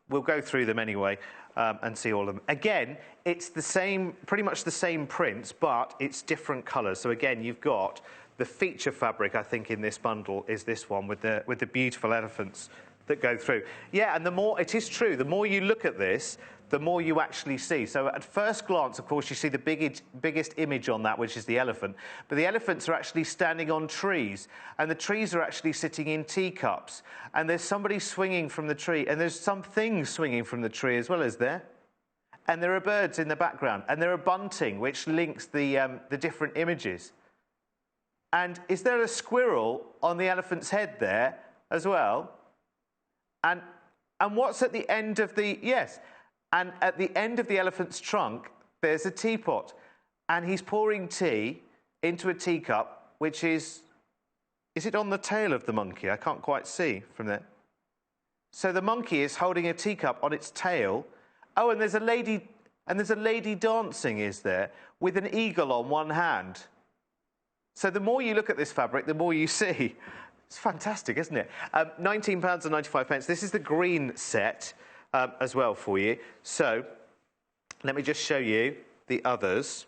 We'll go through them anyway. And see all of them. Again, it's the same, pretty much the same prints, but it's different colours. So again, you've got the feature fabric, I think, in this bundle is this one with the beautiful elephants that go through. Yeah, and the more, it is true, the more you look at this, the more you actually see. So at first glance, of course, you see the biggest image on that, which is the elephant. But the elephants are actually standing on trees, and the trees are actually sitting in teacups. And there's somebody swinging from the tree, and there's some things swinging from the tree as well, is there? And there are birds in the background, and there are bunting, which links the different images. And is there a squirrel on the elephant's head there as well? And what's at the end of the... Yes. And at the end of the elephant's trunk, there's a teapot. And he's pouring tea into a teacup, which is it on the tail of the monkey? I can't quite see from there. So the monkey is holding a teacup on its tail. Oh, and there's a lady dancing, is there, with an eagle on one hand. So the more you look at this fabric, the more you see. It's fantastic, isn't it? £19.95. This is the green set. As well for you. So let me just show you the others.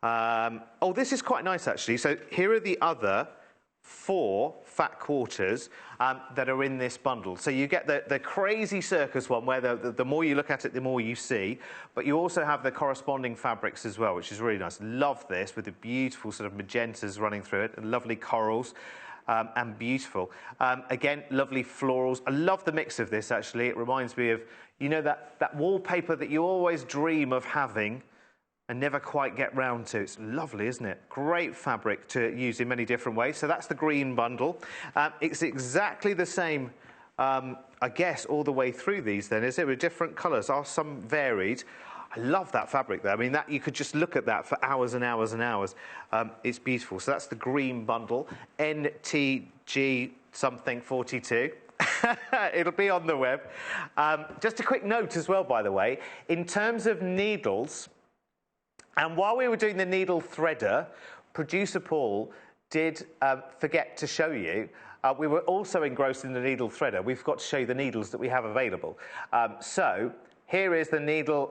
This is quite nice, actually. So here are the other 4 fat quarters that are in this bundle. So you get the crazy circus one, where the more you look at it, the more you see. But you also have the corresponding fabrics as well, which is really nice. Love this, with the beautiful sort of magentas running through it, and lovely corals. And beautiful. Again, lovely florals. I love the mix of this, actually. It reminds me of, you know, that wallpaper that you always dream of having and never quite get round to. It's lovely, isn't it? Great fabric to use in many different ways. So that's the green bundle. It's exactly the same, I guess, all the way through these then, is it? With different colours. Are some varied? I love that fabric there. I mean, that you could just look at that for hours and hours and hours. It's beautiful. So that's the green bundle, NTG something 42. It'll be on the web. Just a quick note as well, by the way, in terms of needles, and while we were doing the needle threader, producer Paul did forget to show you. We were also engrossed in the needle threader. We've got to show you the needles that we have available. So here is the needle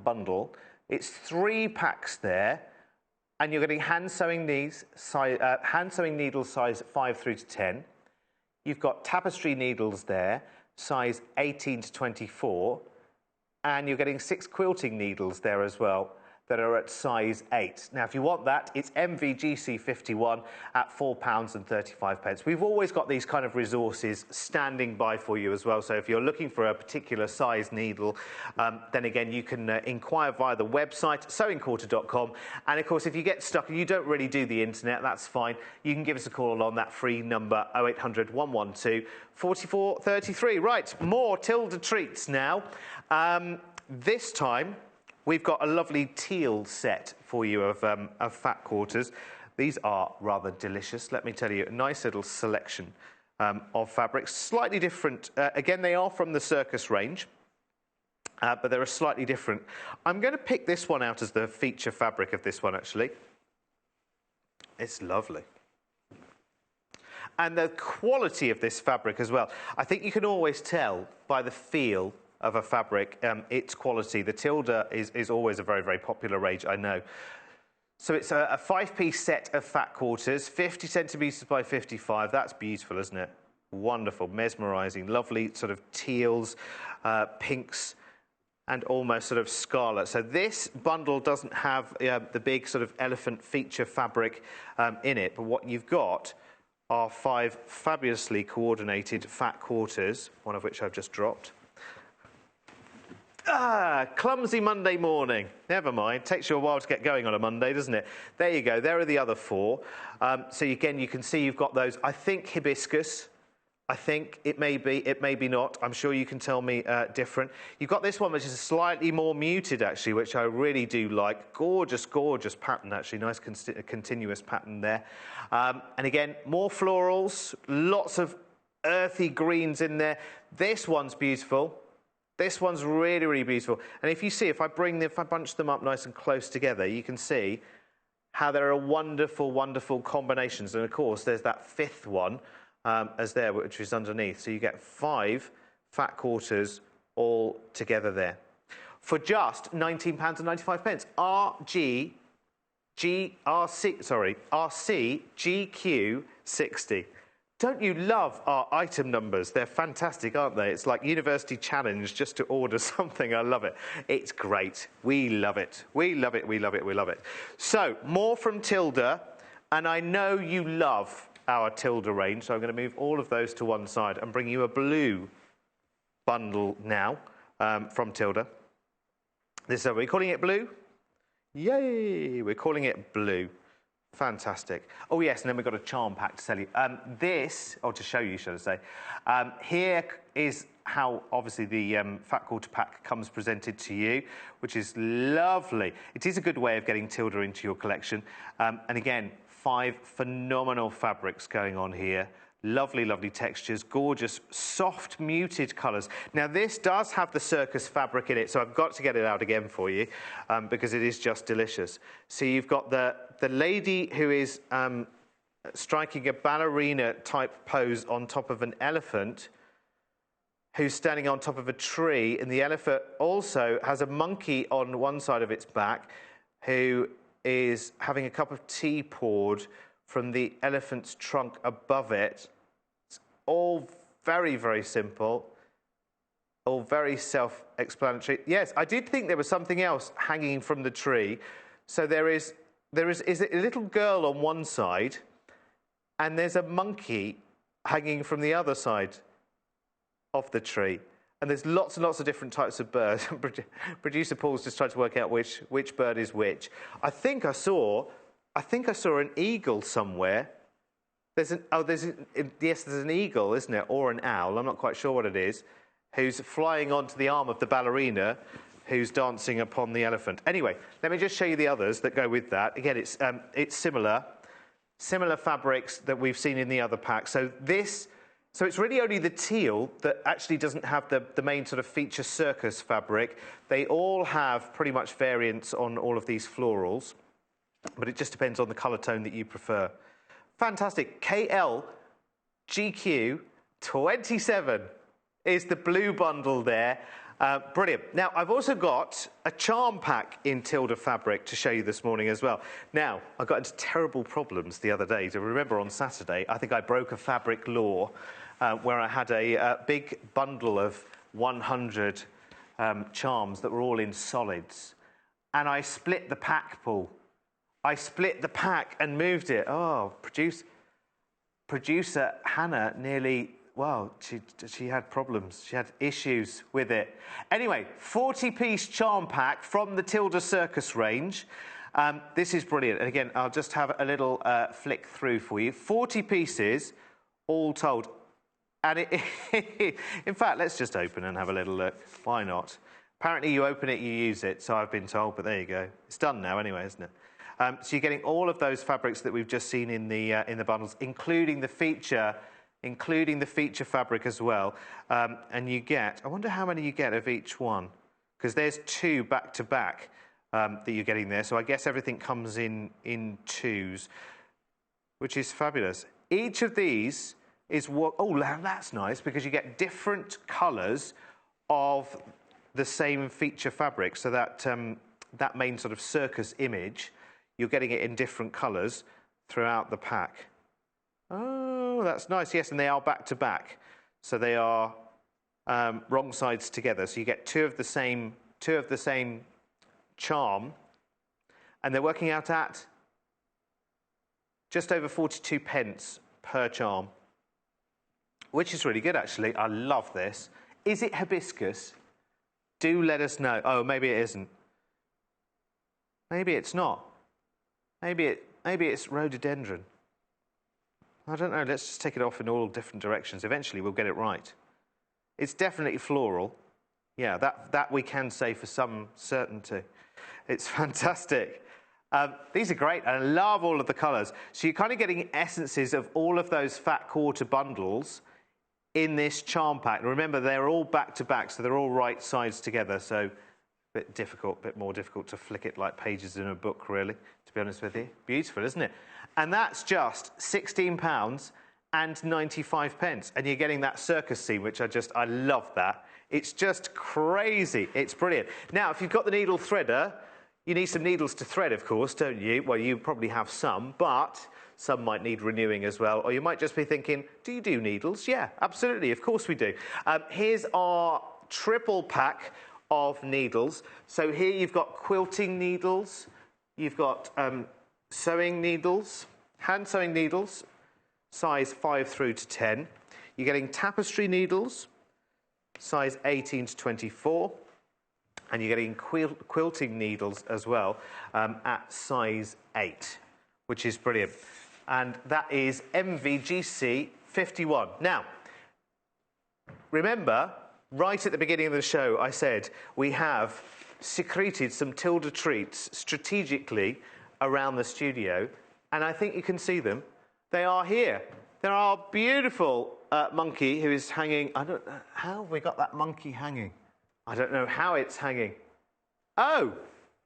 bundle. It's 3 packs there, and you're getting hand sewing needles size 5 through to 10. You've got tapestry needles there, size 18 to 24, and you're getting 6 quilting needles there as well that are at size 8. Now, if you want that, it's MVGC51 at £4.35. We've always got these kind of resources standing by for you as well. So if you're looking for a particular size needle, then again, you can inquire via the website, sewingquarter.com. And of course, if you get stuck and you don't really do the internet, that's fine. You can give us a call on that free number, 0800 112 4433. Right, more Tilda treats now. This time, we've got a lovely teal set for you of fat quarters. These are rather delicious, let me tell you. A nice little selection of fabrics. Slightly different. Again, they are from the Circus range, but they're slightly different. I'm going to pick this one out as the feature fabric of this one, actually. It's lovely. And the quality of this fabric as well. I think you can always tell by the feel of a fabric, its quality. The Tilda is always a very, very popular range, I know. So it's a 5-piece set of fat quarters, 50 centimetres by 55. That's beautiful, isn't it? Wonderful, mesmerising, lovely sort of teals, pinks, and almost sort of scarlet. So this bundle doesn't have the big sort of elephant feature fabric in it, but what you've got are 5 fabulously coordinated fat quarters, one of which I've just dropped. Clumsy Monday morning. Never mind. Takes you a while to get going on a Monday, doesn't it? There you go. There are the other 4. So again, you can see you've got those. I think hibiscus. I think it may be not. I'm sure you can tell me different. You've got this one, which is slightly more muted, actually, which I really do like. Gorgeous, gorgeous pattern, actually. Nice continuous pattern there. And again, more florals. Lots of earthy greens in there. This one's beautiful. This one's really, really beautiful. And if you see, if I bunch them up nice and close together, you can see how there are wonderful, wonderful combinations. And of course, there's that 5th one as there, which is underneath. So you get 5 fat quarters all together there. For just £19.95. RCGQ60. Don't you love our item numbers? They're fantastic, aren't they? It's like University Challenge just to order something. I love it. It's great. We love it. We love it. We love it. We love it. So, more from Tilda. And I know you love our Tilda range. So I'm going to move all of those to one side and bring you a blue bundle now from Tilda. Are we calling it blue? Yay! We're calling it blue. Fantastic. Oh, yes, and then we've got a charm pack to sell you. To show you, should I say. Here is how, obviously, the fat quarter pack comes presented to you, which is lovely. It is a good way of getting Tilda into your collection. And again, 5 phenomenal fabrics going on here. Lovely, lovely textures, gorgeous, soft, muted colours. Now, this does have the Circus fabric in it, so I've got to get it out again for you because it is just delicious. So you've got the lady who is striking a ballerina-type pose on top of an elephant who's standing on top of a tree, and the elephant also has a monkey on one side of its back who is having a cup of tea poured from the elephant's trunk above it. It's all very, very simple, all very self-explanatory. Yes, I did think there was something else hanging from the tree. So there is a little girl on one side, and there's a monkey hanging from the other side of the tree. And there's lots and lots of different types of birds. Producer Paul's just trying to work out which bird is which. I think I saw an eagle somewhere. There's an eagle, isn't it? Or an owl, I'm not quite sure what it is, who's flying onto the arm of the ballerina, who's dancing upon the elephant. Anyway, let me just show you the others that go with that. Again, it's similar fabrics that we've seen in the other pack. So it's really only the teal that actually doesn't have the main sort of feature circus fabric. They all have pretty much variants on all of these florals, but it just depends on the colour tone that you prefer. Fantastic. KL GQ 27 is the blue bundle there. Brilliant. Now, I've also got a charm pack in Tilda fabric to show you this morning as well. Now, I got into terrible problems the other day. Do you remember on Saturday, I think I broke a fabric law where I had a big bundle of 100 charms that were all in solids. And I split the pack, Paul. I split the pack and moved it. Oh, producer Hannah nearly... Well, she had problems. She had issues with it. Anyway, 40-piece charm pack from the Tilda Circus range. This is brilliant. And again, I'll just have a little flick through for you. 40 pieces, all told. And in fact, let's just open and have a little look. Why not? Apparently, you open it, you use it. So I've been told, but there you go. It's done now anyway, isn't it? So you're getting all of those fabrics that we've just seen in the bundles, including the feature fabric as well. And you get, I wonder how many you get of each one, because there's 2 back-to-back that you're getting there. So I guess everything comes in 2s, which is fabulous. Each of these is what, oh, that's nice, because you get different colours of the same feature fabric. So that main sort of circus image, you're getting it in different colours throughout the pack. Oh, that's nice. Yes, and they are back to back, so they are wrong sides together. So you get two of the same charm, and they're working out at just over 42 pence per charm, which is really good actually. I love this. Is it hibiscus? Do let us know. Oh, maybe it isn't. Maybe it's not. Maybe it's rhododendron. I don't know, let's just take it off in all different directions. Eventually we'll get it right. It's definitely floral. Yeah, that we can say for some certainty. It's fantastic. These are great, and I love all of the colours. So you're kind of getting essences of all of those fat quarter bundles in this charm pack. And remember, they're all back-to-back, so they're all right sides together. So a bit more difficult to flick it like pages in a book, really, to be honest with you. Beautiful, isn't it? And that's just £16 and 95 pence. And you're getting that circus scene, which I love that. It's just crazy. It's brilliant. Now, if you've got the needle threader, you need some needles to thread, of course, don't you? Well, you probably have some, but some might need renewing as well. Or you might just be thinking, do you do needles? Yeah, absolutely. Of course we do. Here's our triple pack of needles. So here you've got quilting needles. You've got sewing needles, hand sewing needles, size 5 through to 10. You're getting tapestry needles, size 18 to 24. And you're getting quilting needles as well at size 8, which is brilliant. And that is MVGC 51. Now, remember, right at the beginning of the show, I said we have secreted some Tilda treats strategically around the studio, and I think you can see them. They are here. There are a beautiful monkey who is hanging. I don't know how we got that monkey hanging. I don't know how it's hanging. Oh,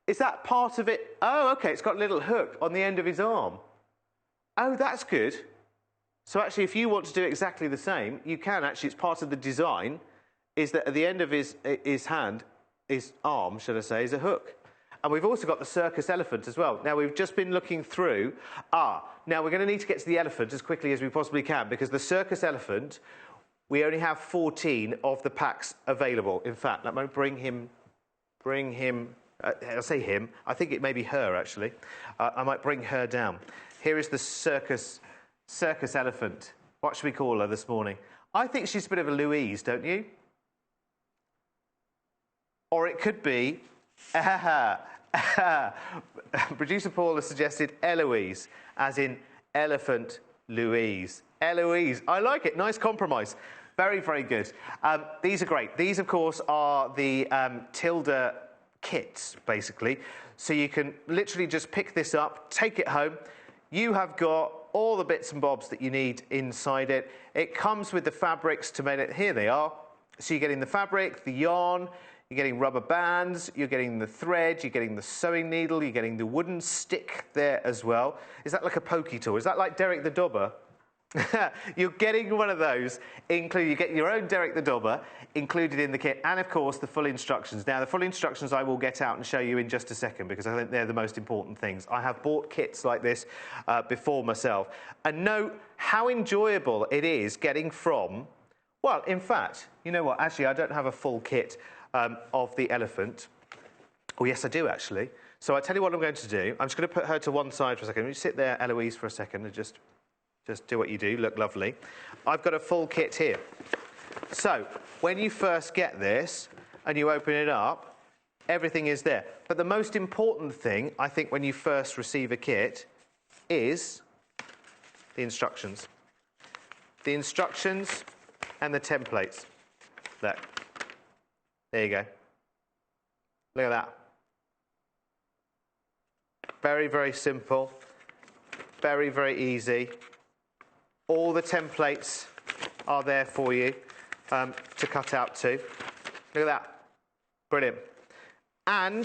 is that part of it? Oh, okay, it's got a little hook on the end of his arm. Oh, that's good. So actually, if you want to do exactly the same, you can actually. It's part of the design, is that at the end of his arm, should I say, is a hook. And we've also got the circus elephant as well. Now, we've just been looking through. Now we're going to need to get to the elephant as quickly as we possibly can, because the circus elephant, we only have 14 of the packs available. In fact, let me bring him, I'll say him, I think it may be her, actually. I might bring her down. Here is the circus elephant. What should we call her this morning? I think she's a bit of a Louise, don't you? Or it could be, producer Paul has suggested Eloise, as in Elephant Louise. Eloise, I like it, nice compromise. Very, very good. These are great. These, of course, are the Tilda kits, basically. So you can literally just pick this up, take it home. You have got all the bits and bobs that you need inside it. It comes with the fabrics to make it. Here they are. So you're getting the fabric, the yarn, you're getting rubber bands, you're getting the thread, you're getting the sewing needle, you're getting the wooden stick there as well. Is that like a pokey tool? Is that like Derek the Dobber? You're getting one of those, you get your own Derek the Dobber included in the kit, and of course the full instructions. Now the full instructions I will get out and show you in just a second, because I think they're the most important things. I have bought kits like this before myself, and note how enjoyable it is getting from, well, in fact, you know what, actually I don't have a full kit of the elephant. Oh yes I do actually. So I tell you what I'm going to do. I'm just going to put her to one side for a second. You sit there, Eloise, for a second, and just do what you do, look lovely. I've got a full kit here. So, when you first get this and you open it up, everything is there. But the most important thing, I think, when you first receive a kit is the instructions. The instructions and the templates. There you go. Look at that. Very, very simple. Very, very easy. All the templates are there for you to cut out to. Look at that. Brilliant. And,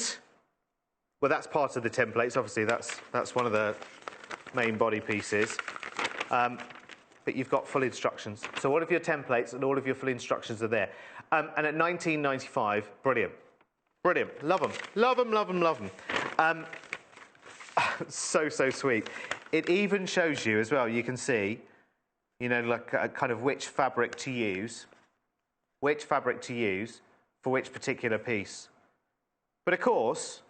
well, that's part of the templates. Obviously, that's one of the main body pieces. But you've got full instructions. So all of your templates and all of your full instructions are there. And at $19.95, brilliant. Brilliant. Love them. Love them, love them, love them. So, so sweet. It even shows you as well, you can see, you know, like kind of which fabric to use for which particular piece. But of course,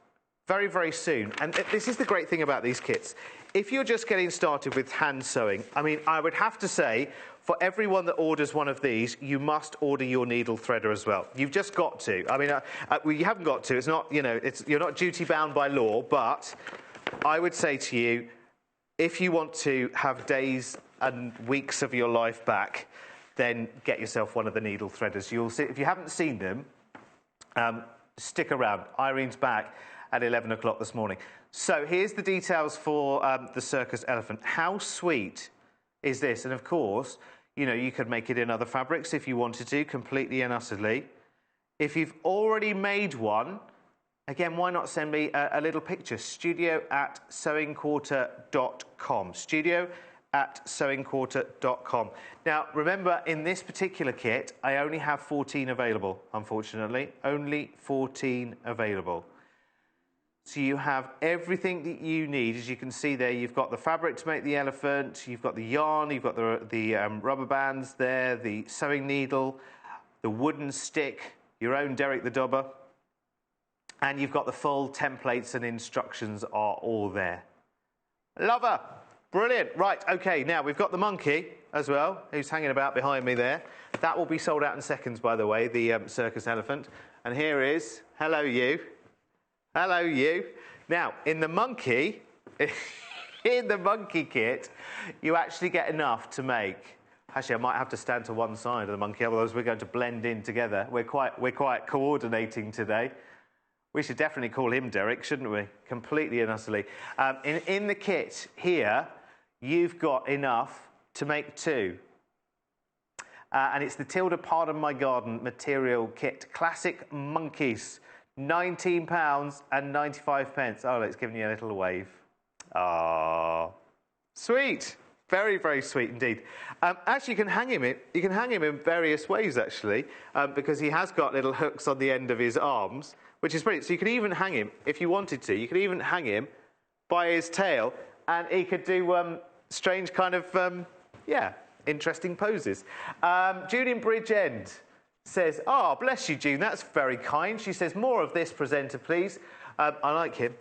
very, very soon, and this is the great thing about these kits, if you're just getting started with hand sewing, I mean, I would have to say, for everyone that orders one of these, you must order your needle threader as well. You've just got to. I mean, well, you haven't got to. It's not, you know, you're not duty bound by law, but I would say to you, if you want to have days and weeks of your life back, then get yourself one of the needle threaders. You'll see, if you haven't seen them, stick around. Irene's back at 11 o'clock this morning. So here's the details for the circus elephant. How sweet is this? And of course, you know, you could make it in other fabrics if you wanted to, completely and utterly. If you've already made one, again, why not send me a little picture? studio@sewingquarter.com. studio@sewingquarter.com. Now, remember, in this particular kit, I only have 14 available, unfortunately. Only 14 available. So you have everything that you need. As you can see there, you've got the fabric to make the elephant, you've got the yarn, you've got the rubber bands there, the sewing needle, the wooden stick, your own Derek the Dobber, and you've got the full templates and instructions are all there. Love her. Brilliant. Right, okay, now we've got the monkey as well, who's hanging about behind me there. That will be sold out in seconds, by the way, the circus elephant. And here is, hello you. Hello you. Now, in the monkey, in the monkey kit, you actually get enough to make. Actually, I might have to stand to one side of the monkey, otherwise we're going to blend in together. We're quite coordinating today. We should definitely call him Derek, shouldn't we? Completely and utterly. In the kit here, you've got enough to make two. And it's the Tilda Pardon My Garden material kit. Classic monkeys. £19.95. Oh, it's giving you a little wave. Ah, sweet. Very, very sweet indeed. Actually, you can hang him in various ways, actually, because he has got little hooks on the end of his arms, which is brilliant. So you can even hang him, if you wanted to, you could even hang him by his tail, and he could do strange kind of, interesting poses. June in Bridgend says, oh, bless you, June, that's very kind. She says, more of this, presenter, please. I like him.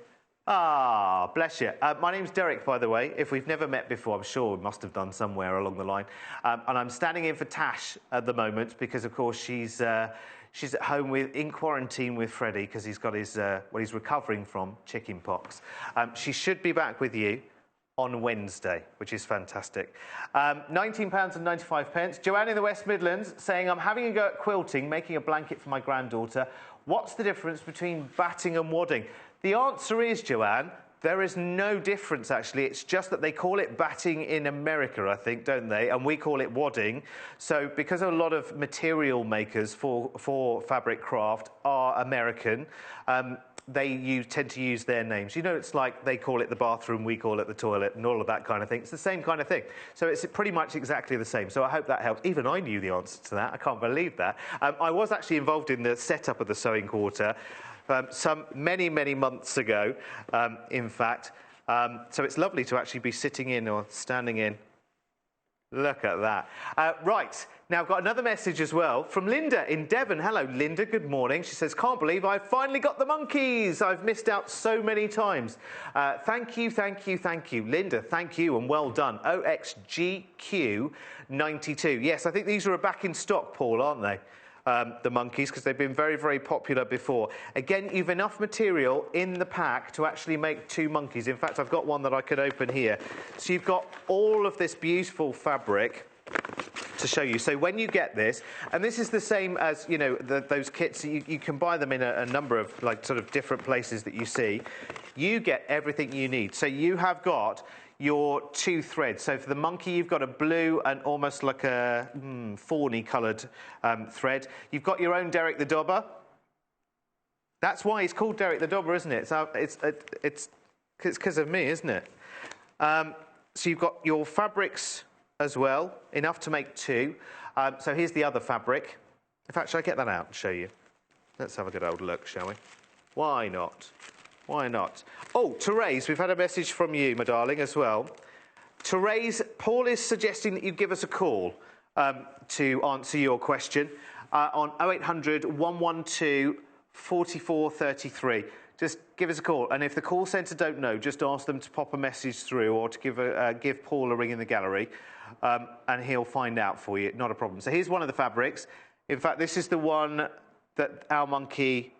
Ah, bless you. My name's Derek, by the way. If we've never met before, I'm sure we must have done somewhere along the line. And I'm standing in for Tash at the moment because, of course, she's at home in quarantine with Freddie because he's got his, he's recovering from chicken pox. She should be back with you on Wednesday, which is fantastic. £19.95. Joanne in the West Midlands saying, I'm having a go at quilting, making a blanket for my granddaughter. What's the difference between batting and wadding? The answer is, Joanne, there is no difference, actually. It's just that they call it batting in America, I think, don't they? And we call it wadding. So because a lot of material makers for fabric craft are American, they tend to use their names. You know, it's like they call it the bathroom, we call it the toilet, and all of that kind of thing. It's the same kind of thing. So it's pretty much exactly the same. So I hope that helps. Even I knew the answer to that. I can't believe that. I was actually involved in the setup of the sewing quarter many months ago, in fact. So it's lovely to actually be sitting in or standing in. Look at that. Right, now I've got another message as well from Linda in Devon. Hello, Linda, good morning. She says, can't believe I finally got the monkeys. I've missed out so many times. Thank you. Linda, thank you and well done. OXGQ92. Yes, I think these are back in stock, Paul, aren't they? The monkeys, because they've been very popular before. Again, you've enough material in the pack to actually make 2 monkeys. In fact, I've got one that I could open here. So you've got all of this beautiful fabric to show you. So when you get this, and this is the same as, you know, those kits, you can buy them in a number of, like, sort of different places that you see. You get everything you need. So you have got your 2 threads. So for the monkey, you've got a blue and almost like a fawny coloured thread. You've got your own Derek the Dobber. That's why he's called Derek the Dobber, isn't it? It's because of me, isn't it? So you've got your fabrics as well, enough to make 2. So here's the other fabric. In fact, shall I get that out and show you? Let's have a good old look, shall we? Why not? Why not? Oh, Therese, we've had a message from you, my darling, as well. Therese, Paul is suggesting that you give us a call to answer your question on 0800 112 4433. Just give us a call. And if the call centre don't know, just ask them to pop a message through or to give Paul a ring in the gallery, and he'll find out for you. Not a problem. So here's one of the fabrics. In fact, this is the one that our monkey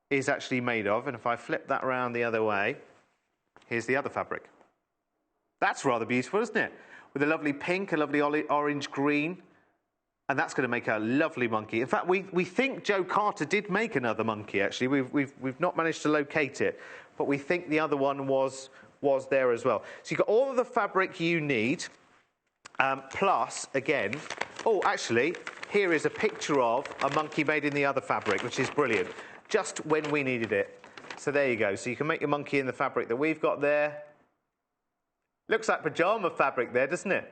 is actually made of, and if I flip that around the other way, here's the other fabric. That's rather beautiful, isn't it? With a lovely pink, a lovely orange green, and that's going to make a lovely monkey. In fact, we think Joe Carter did make another monkey, actually. We've not managed to locate it, but we think the other one was there as well. So you've got all of the fabric you need, plus, again, oh, actually, here is a picture of a monkey made in the other fabric, which is brilliant. Just when we needed it. So there you go. So you can make your monkey in the fabric that we've got there. Looks like pyjama fabric there, doesn't it?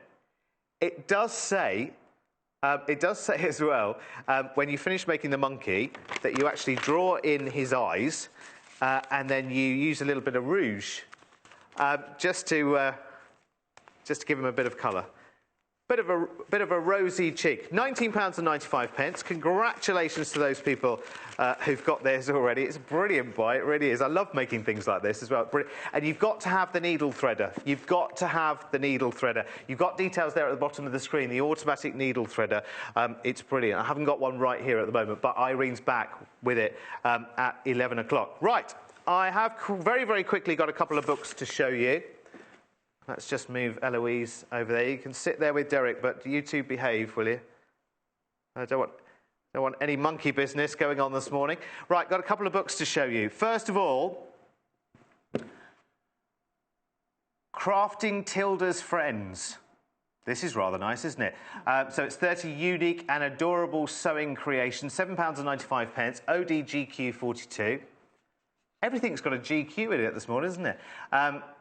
It does say as well, when you finish making the monkey, that you actually draw in his eyes and then you use a little bit of rouge just to give him a bit of colour. Bit of a rosy cheek. £19.95. Congratulations to those people who've got theirs already. It's a brilliant buy, it really is. I love making things like this as well. And you've got to have the needle threader. You've got to have the needle threader. You've got details there at the bottom of the screen, the automatic needle threader. It's brilliant. I haven't got one right here at the moment, but Irene's back with it at 11 o'clock. Right, I have very quickly got a couple of books to show you. Let's just move Eloise over there. You can sit there with Derek, but you two behave, will you? I don't want any monkey business going on this morning. Right, got a couple of books to show you. First of all, Crafting Tilda's Friends. This is rather nice, isn't it? So it's 30 unique and adorable sewing creations, £7.95, ODGQ42. Everything's got a GQ in it this morning, isn't it?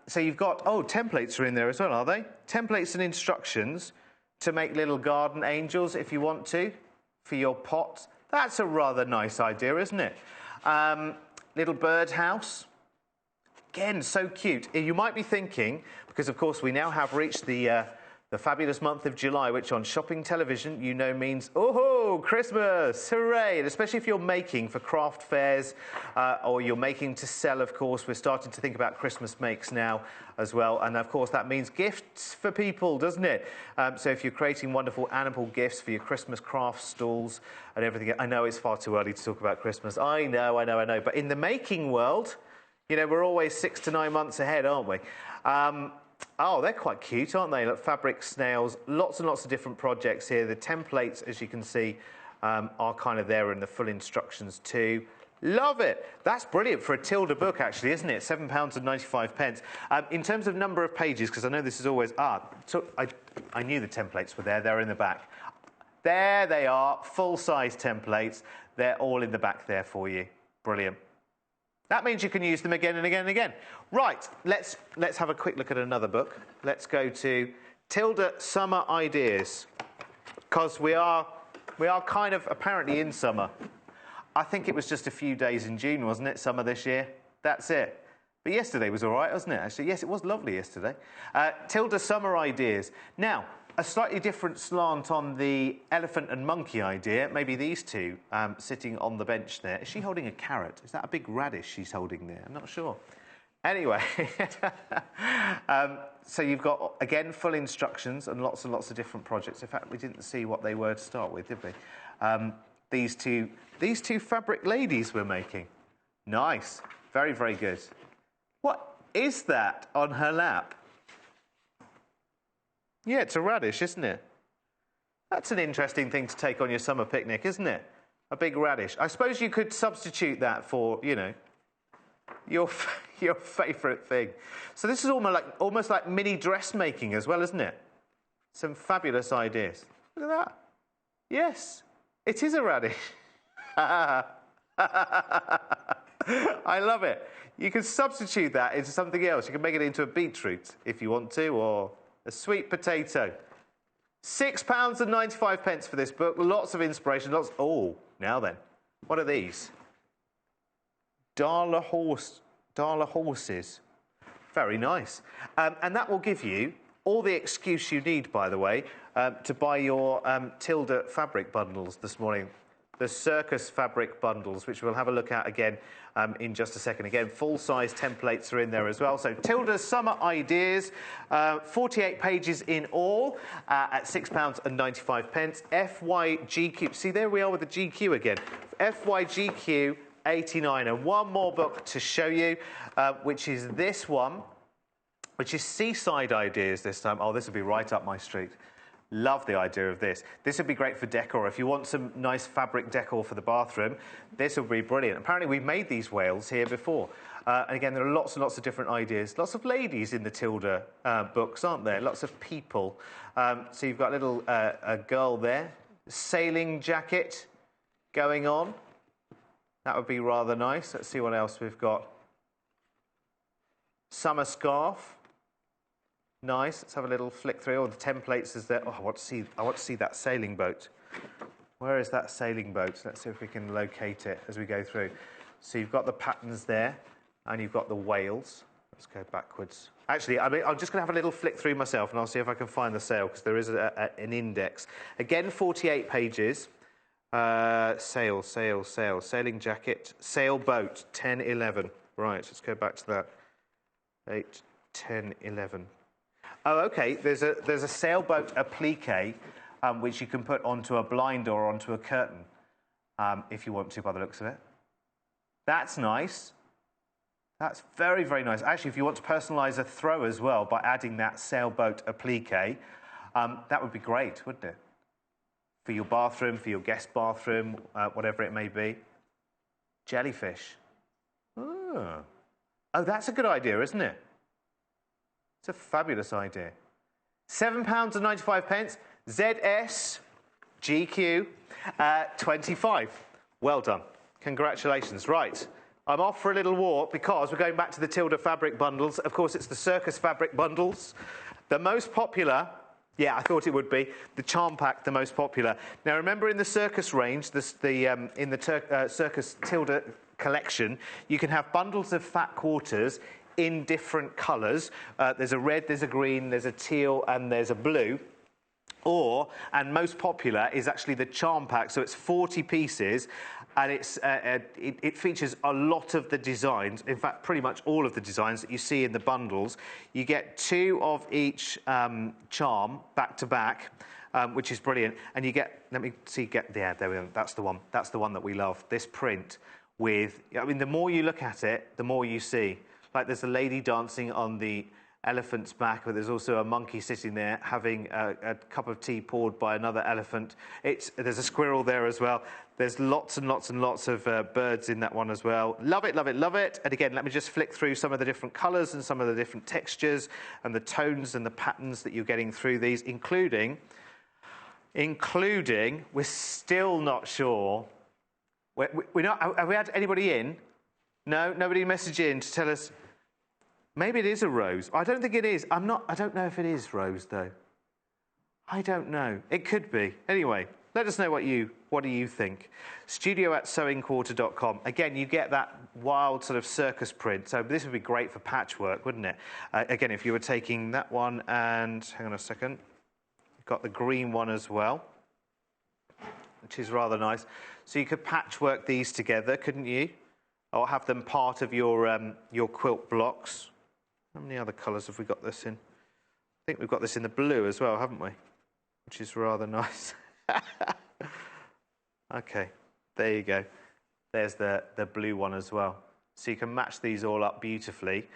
So you've got, templates are in there as well, are they? Templates and instructions to make little garden angels if you want to, for your pots. That's a rather nice idea, isn't it? Little birdhouse. Again, so cute. You might be thinking, because of course we now have reached the fabulous month of July, which on shopping television, you know, means, oh, Christmas, hooray! And especially if you're making for craft fairs or you're making to sell, of course, we're starting to think about Christmas makes now as well. And of course, that means gifts for people, doesn't it? So if you're creating wonderful animal gifts for your Christmas craft stalls and everything, I know it's far too early to talk about Christmas. I know. But in the making world, you know, we're always 6 to 9 months ahead, aren't we? Oh, they're quite cute, aren't they? Look, fabric snails, lots and lots of different projects here. The templates, as you can see, are kind of there in the full instructions too. Love it. That's brilliant for a Tilda book, actually, isn't it? £7.95. In terms of number of pages, because I know this is always... so I knew the templates were there. They're in the back. There they are, full-size templates. They're all in the back there for you. Brilliant. That means you can use them again and again and again. Right, let's have a quick look at another book. Let's go to Tilda Summer Ideas, because we are kind of apparently in summer. I think it was just a few days in June, wasn't it, summer this year? That's it. But yesterday was all right, wasn't it, actually? Yes, it was lovely yesterday. Tilda Summer Ideas. Now, a slightly different slant on the elephant and monkey idea. Maybe these two sitting on the bench there. Is she holding a carrot? Is that a big radish she's holding there? I'm not sure. Anyway, so you've got, again, full instructions and lots of different projects. In fact, we didn't see what they were to start with, did we? These two fabric ladies we're making. Nice. Very, very good. What is that on her lap? Yeah, it's a radish, isn't it? That's an interesting thing to take on your summer picnic, isn't it? A big radish. I suppose you could substitute that for, you know, your favourite thing. So this is almost like mini dressmaking as well, isn't it? Some fabulous ideas. Look at that. Yes, it is a radish. I love it. You can substitute that into something else. You can make it into a beetroot if you want to, or a sweet potato. £6.95 for this book. Lots of inspiration. Oh, now then. What are these? Darla horses. Very nice. And that will give you all the excuse you need, by the way, to buy your Tilda fabric bundles this morning. The circus fabric bundles, which we'll have a look at again in just a second. Again, full-size templates are in there as well. So Tilda's Summer Ideas, 48 pages in all at £6.95. FYGQ. See, there we are with the GQ again. FYGQ 89. And one more book to show you, which is this one, which is Seaside Ideas this time. Oh, this will be right up my street. Love the idea of this. This would be great for decor. If you want some nice fabric decor for the bathroom, this would be brilliant. Apparently, we've made these whales here before. And again, there are lots and lots of different ideas. Lots of ladies in the Tilda books, aren't there? Lots of people. So you've got a girl there. Sailing jacket going on. That would be rather nice. Let's see what else we've got. Summer scarf. Nice. Let's have a little flick through. All the templates is there. Oh, I want to see that sailing boat. Where is that sailing boat? Let's see if we can locate it as we go through. So you've got the patterns there, and you've got the whales. Let's go backwards. Actually, I'm just going to have a little flick through myself, and I'll see if I can find the sail, because there is an index. Again, 48 pages. Sail, sailing jacket, sailboat, 10, 11. Right, let's go back to that. 8, 10, 11. Oh, okay. There's a sailboat applique, which you can put onto a blind or onto a curtain, if you want to, by the looks of it. That's nice. That's very, very nice. Actually, if you want to personalise a throw as well by adding that sailboat applique, that would be great, wouldn't it? For your bathroom, for your guest bathroom, whatever it may be. Jellyfish. Oh, that's a good idea, isn't it? It's a fabulous idea. £7.95. ZS GQ 25. Well done. Congratulations. Right. I'm off for a little walk because we're going back to the Tilda fabric bundles. Of course, it's the circus fabric bundles. The most popular, yeah, I thought it would be, the charm pack, the most popular. Now, remember in the circus range, in the circus Tilda collection, you can have bundles of fat quarters in different colours. There's a red, there's a green, there's a teal, and there's a blue. And most popular is actually the charm pack. So it's 40 pieces, and it features a lot of the designs. In fact, pretty much all of the designs that you see in the bundles. You get 2 of each charm back to back, which is brilliant. And you get, let me see, there we go. That's the one. That's the one that we love. This print with, I mean, the more you look at it, the more you see. Like there's a lady dancing on the elephant's back, but there's also a monkey sitting there having a cup of tea poured by another elephant. There's a squirrel there as well. There's lots and lots and lots of birds in that one as well. Love it, love it, love it. And again, let me just flick through some of the different colours and some of the different textures and the tones and the patterns that you're getting through these, including, we're still not sure. Have we had anybody in? No, nobody messaged in to tell us. Maybe it is a rose. I don't think it is. I don't know if it is rose, though. I don't know. It could be. Anyway, let us know what do you think. studio@sewingquarter.com. Again, you get that wild sort of circus print. So this would be great for patchwork, wouldn't it? Again, if you were taking that one and, hang on a second, you've got the green one as well, which is rather nice. So you could patchwork these together, couldn't you? Or have them part of your quilt blocks. How many other colours have we got this in? I think we've got this in the blue as well, haven't we? Which is rather nice. Okay, there you go. There's the blue one as well. So you can match these all up beautifully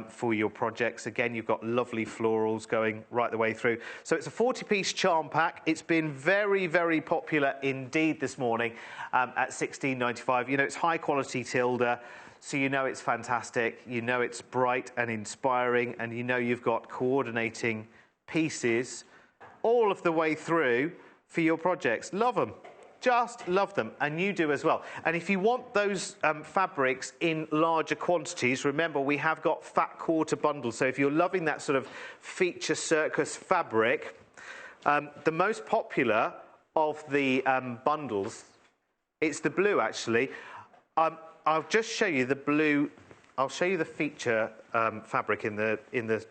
for your projects. Again, you've got lovely florals going right the way through. So it's a 40-piece charm pack. It's been very, very popular indeed this morning at £16.95. You know, it's high-quality Tilda, so you know it's fantastic. You know it's bright and inspiring, and you know you've got coordinating pieces all of the way through for your projects. Love them. Just love them, and you do as well. And if you want those fabrics in larger quantities, remember we have got fat quarter bundles. So if you're loving that sort of feature circus fabric, the most popular of the bundles, it's the blue actually. I'll just show you the blue. I'll show you the feature fabric in the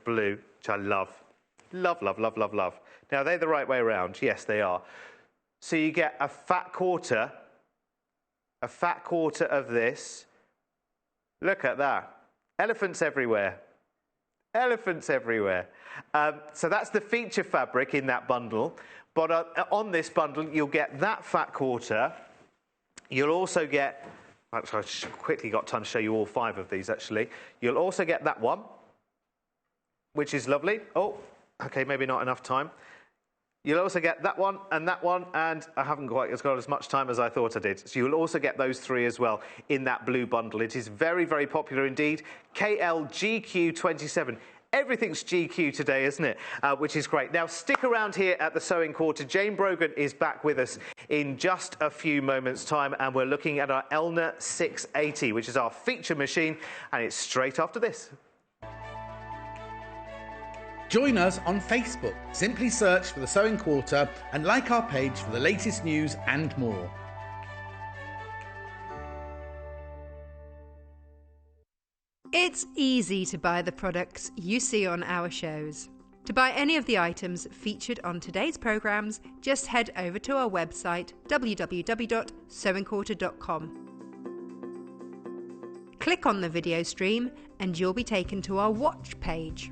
blue, which I love. Love, love, love, love, love. Now, they're the right way around. Yes, they are. So you get a fat quarter of this. Look at that. Elephants everywhere. Elephants everywhere. So that's the feature fabric in that bundle. But on this bundle, you'll get that fat quarter. You'll also get... Actually, I've quickly got time to show you all 5 of these, actually. You'll also get that one, which is lovely. Oh, okay, maybe not enough time. You'll also get that one, and I haven't quite got as much time as I thought I did. So you'll also get those 3 as well in that blue bundle. It is very, very popular indeed. KLGQ27. Everything's GQ today, isn't it? Which is great. Now, stick around here at the Sewing Quarter. Jayne Brogan is back with us in just a few moments' time, and we're looking at our Elna 680, which is our feature machine, and it's straight after this. Join us on Facebook. Simply search for the Sewing Quarter and like our page for the latest news and more. It's easy to buy the products you see on our shows. To buy any of the items featured on today's programmes, just head over to our website www.sewingquarter.com. Click on the video stream and you'll be taken to our watch page.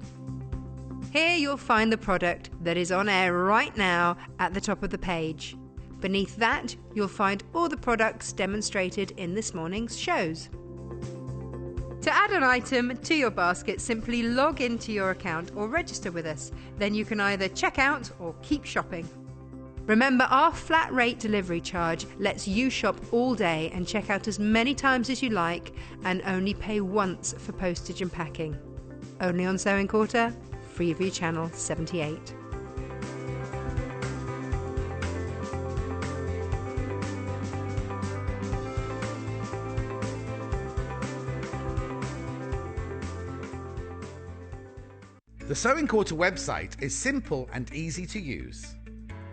Here you'll find the product that is on air right now at the top of the page. Beneath that, you'll find all the products demonstrated in this morning's shows. To add an item to your basket, simply log into your account or register with us. Then you can either check out or keep shopping. Remember, our flat rate delivery charge lets you shop all day and check out as many times as you like and only pay once for postage and packing. Only on Sewing Quarter, Freeview Channel 78. The Sewing Quarter website is simple and easy to use.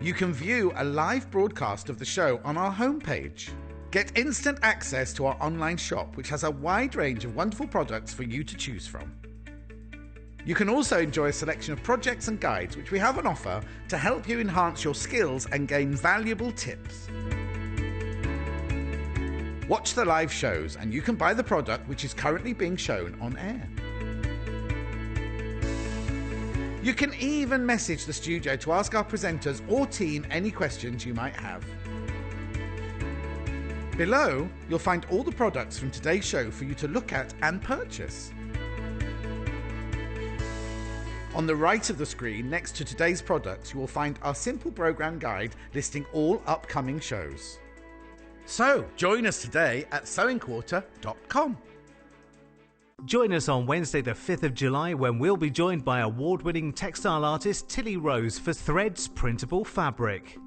You can view a live broadcast of the show on our homepage. Get instant access to our online shop, which has a wide range of wonderful products for you to choose from. You can also enjoy a selection of projects and guides which we have on offer to help you enhance your skills and gain valuable tips. Watch the live shows and you can buy the product which is currently being shown on air. You can even message the studio to ask our presenters or team any questions you might have. Below, you'll find all the products from today's show for you to look at and purchase. On the right of the screen, next to today's products, you will find our simple programme guide listing all upcoming shows. So, join us today at sewingquarter.com. Join us on Wednesday the 5th of July when we'll be joined by award-winning textile artist Tilly Rose for Threads printable fabric.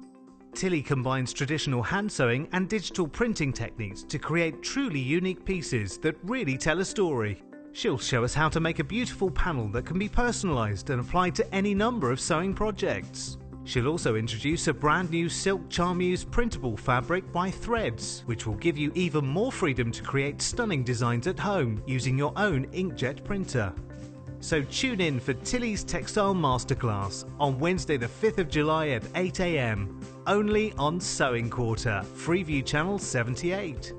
Tilly combines traditional hand sewing and digital printing techniques to create truly unique pieces that really tell a story. She'll show us how to make a beautiful panel that can be personalised and applied to any number of sewing projects. She'll also introduce a brand new silk charmeuse printable fabric by Threads, which will give you even more freedom to create stunning designs at home using your own inkjet printer. So tune in for Tilly's Textile Masterclass on Wednesday the 5th of July at 8 a.m. only on Sewing Quarter, Freeview Channel 78.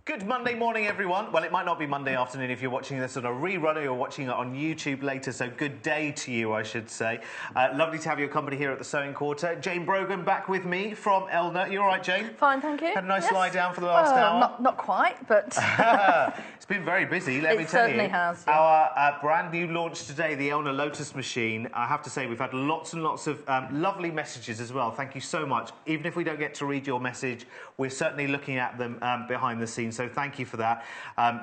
Good Monday morning, everyone. Well, it might not be Monday afternoon if you're watching this on a rerun or you're watching it on YouTube later, so good day to you, I should say. Lovely to have your company here at the Sewing Quarter. Jayne Brogan back with me from Elna. You all right, Jayne? Fine, thank you. Had a nice lie down for the last hour? Not quite, but... It's been very busy, let me tell you. It certainly has, yeah. Our brand new launch today, the Elna Lotus machine. I have to say, we've had lots and lots of lovely messages as well. Thank you so much. Even if we don't get to read your message, we're certainly looking at them behind the scenes, so thank you for that.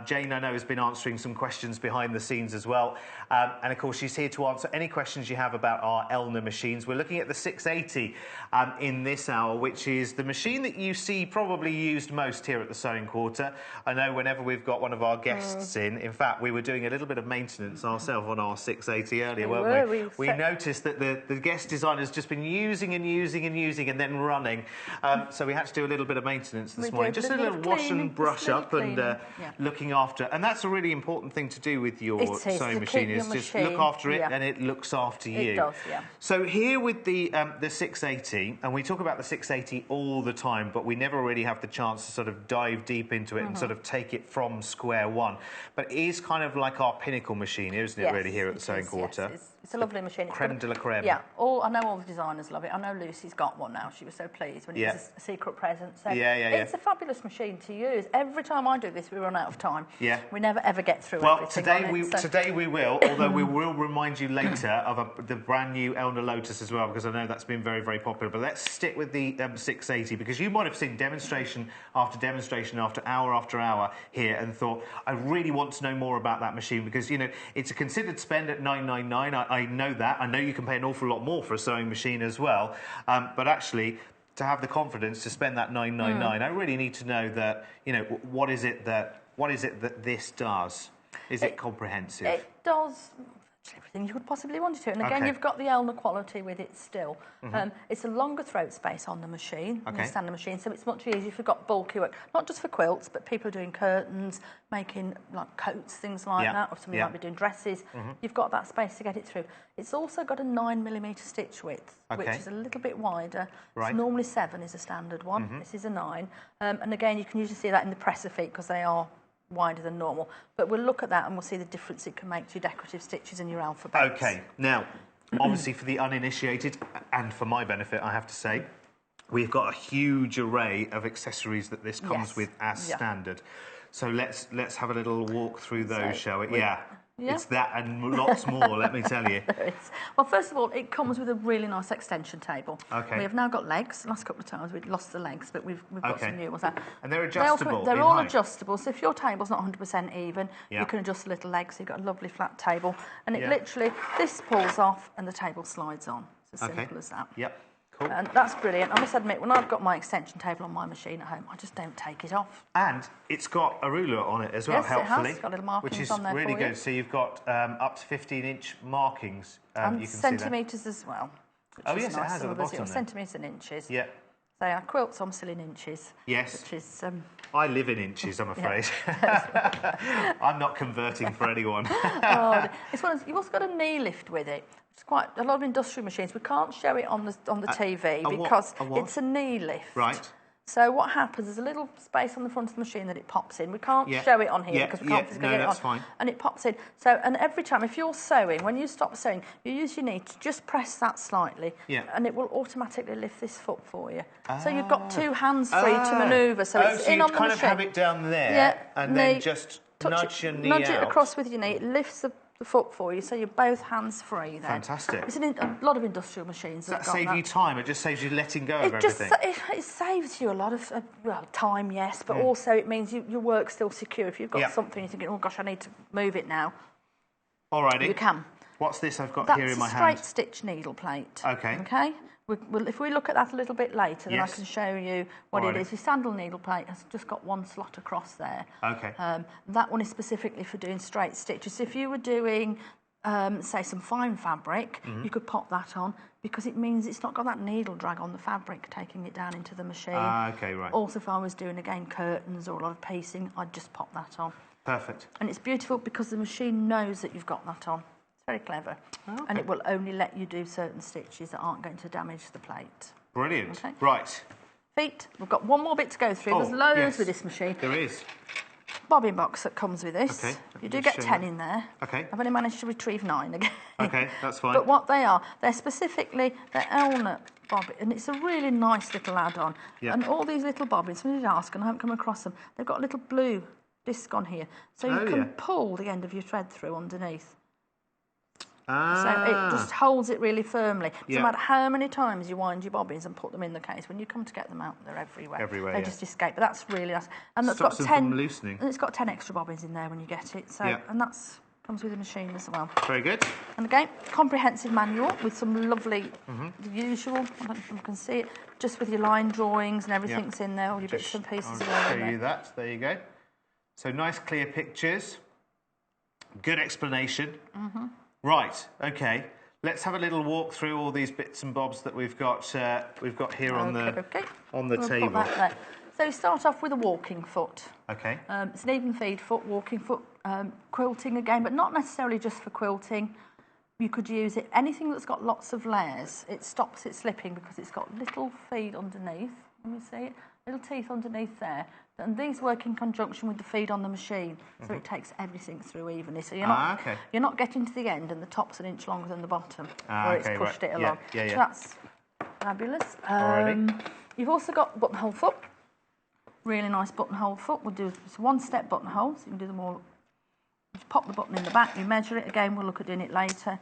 Jayne, I know, has been answering some questions behind the scenes as well. And of course, she's here to answer any questions you have about our Elna machines. We're looking at the 680 in this hour, which is the machine that you see probably used most here at the Sewing Quarter. I know whenever we've got one of our guests in fact, we were doing a little bit of maintenance ourselves on our 680 earlier, weren't we? We noticed that the guest designer's just been using and then running. So we had to do a little bit of maintenance this morning. Just a little wash and brush up and looking after. And that's a really important thing to do with your sewing machine, is just look after it and it looks after you. It does, yeah. So here with the 680, and we talk about the 680 all the time, but we never really have the chance to sort of dive deep into it and sort of take it from square one. But it is kind of like our pinnacle machine, isn't it, really, here at the Sewing Quarter? Yes, it's a lovely machine. Creme de la creme. Yeah, I know all the designers love it. I know Lucy's got one now. She was so pleased when it was a secret present. So it's a fabulous machine to use. Every time I do this, we run out of time. Yeah. We never ever get through everything. Well, today we will, although we will remind you later of the brand new Elna Lotus as well, because I know that's been very, very popular. But let's stick with the 680, because you might have seen demonstration after hour here and thought, I really want to know more about that machine, because, you know, it's a considered spend at $999. I know that. I know you can pay an awful lot more for a sewing machine as well. But actually, to have the confidence to spend that $999, I really need to know that, you know, what is it that this does? Is it comprehensive? It does everything you could possibly want it to. And again, you've got the Elna quality with it still. It's a longer throat space on the machine, on the standard machine, so it's much easier if you've got bulky work, not just for quilts, but people are doing curtains, making like coats, things like that, or somebody might be doing dresses. You've got that space to get it through. It's also got a 9mm stitch width, which is a little bit wider. Right. Normally 7 is a standard one. This is a 9. And again, you can usually see that in the presser feet because they are wider than normal. But we'll look at that and we'll see the difference it can make to your decorative stitches and your alphabets. OK, now, obviously for the uninitiated, and for my benefit, I have to say, we've got a huge array of accessories that this comes with as standard. So let's have a little walk through those, shall we? Yeah. It's that and lots more, let me tell you. Well, first of all, it comes with a really nice extension table. Okay. We have now got legs. The last couple of times we'd lost the legs, but we've got some new ones. And they're adjustable. They're all adjustable. So if your table's not 100% even, you can adjust the little legs. So you've got a lovely flat table. And it literally, this pulls off and the table slides on. It's as simple as that. Yep. Cool. And that's brilliant. I must admit, when I've got my extension table on my machine at home, I just don't take it off. And it's got a ruler on it as well, helpfully. It has. It's got little markings on there, which is really good. So you've got up to 15-inch markings. And centimetres as well. Oh, yes, it has at the bottom. Centimetres and inches. Yeah. They are quilts, I'm still in inches. Yes. Which is... I live in inches, I'm afraid. I'm not converting for anyone. You've also got a knee lift with it. It's quite a lot of industrial machines. We can't show it on the TV because it's a knee lift. Right. So what happens, there's a little space on the front of the machine that it pops in. We can't show it on here because we can't physically get it on. Fine. And it pops in. So, and every time, if you're sewing, when you stop sewing, you use your knee to just press that slightly, and it will automatically lift this foot for you. So you've got two hands free to manoeuvre. So it's in on the machine. kind of have it down there, and then just nudge your knee out. Nudge it across with your knee. It lifts the foot for you, so you're both hands free then. Fantastic. It's a lot of industrial machines Does that save you time? It just saves you letting go of everything? It saves you a lot of time, yes, but also it means your work's still secure. If you've got something you're thinking, oh gosh, I need to move it now. Alrighty. You can. What's this I've got here in my hand? That's a straight stitch needle plate. Okay. Okay. If we look at that a little bit later, then I can show you what it is. Your sandal needle plate has just got one slot across there. Okay. That one is specifically for doing straight stitches. If you were doing, say, some fine fabric, you could pop that on because it means it's not got that needle drag on the fabric taking it down into the machine. Okay, right. Also, if I was doing, again, curtains or a lot of piecing, I'd just pop that on. Perfect. And it's beautiful because the machine knows that you've got that on. Very clever. Okay. And it will only let you do certain stitches that aren't going to damage the plate. Brilliant. Okay. Right. Feet. We've got one more bit to go through. There's loads with this machine. There is. Bobbin box that comes with this. Okay. You do get 10 in there. Okay. I've only managed to retrieve 9 again. Okay, that's fine. But what they are, they're specifically the Elna bobbin, and it's a really nice little add-on. Yep. And all these little bobbins, somebody did ask, and I haven't come across them, they've got a little blue disc on here. So you can pull the end of your thread through underneath. So it just holds it really firmly. No matter how many times you wind your bobbins and put them in the case, when you come to get them out, they're everywhere. They just escape. But that's really nice. And that's got 10 from loosening. And it's got 10 extra bobbins in there when you get it. So and that's comes with the machine as well. Very good. And again, comprehensive manual with some lovely, the usual. I don't know if you can see it. Just with your line drawings and everything's in there. All your bits and pieces. I'll show you that. There you go. So nice, clear pictures. Good explanation. Right, okay. Let's have a little walk through all these bits and bobs that we've got here on the table. Put that there. So we start off with a walking foot. Okay. It's an even feed foot, walking foot, quilting again, but not necessarily just for quilting. You could use it, anything that's got lots of layers, it stops it slipping because it's got little feed underneath. Let me see it. Little teeth underneath there. And these work in conjunction with the feed on the machine, so it takes everything through evenly. So you're not getting to the end and the top's an inch longer than the bottom, where it's pushed it along. So that's fabulous. You've also got buttonhole foot. Really nice buttonhole foot. We'll do just one-step buttonhole, so you can do them all. Just pop the button in the back, you measure it again, we'll look at doing it later.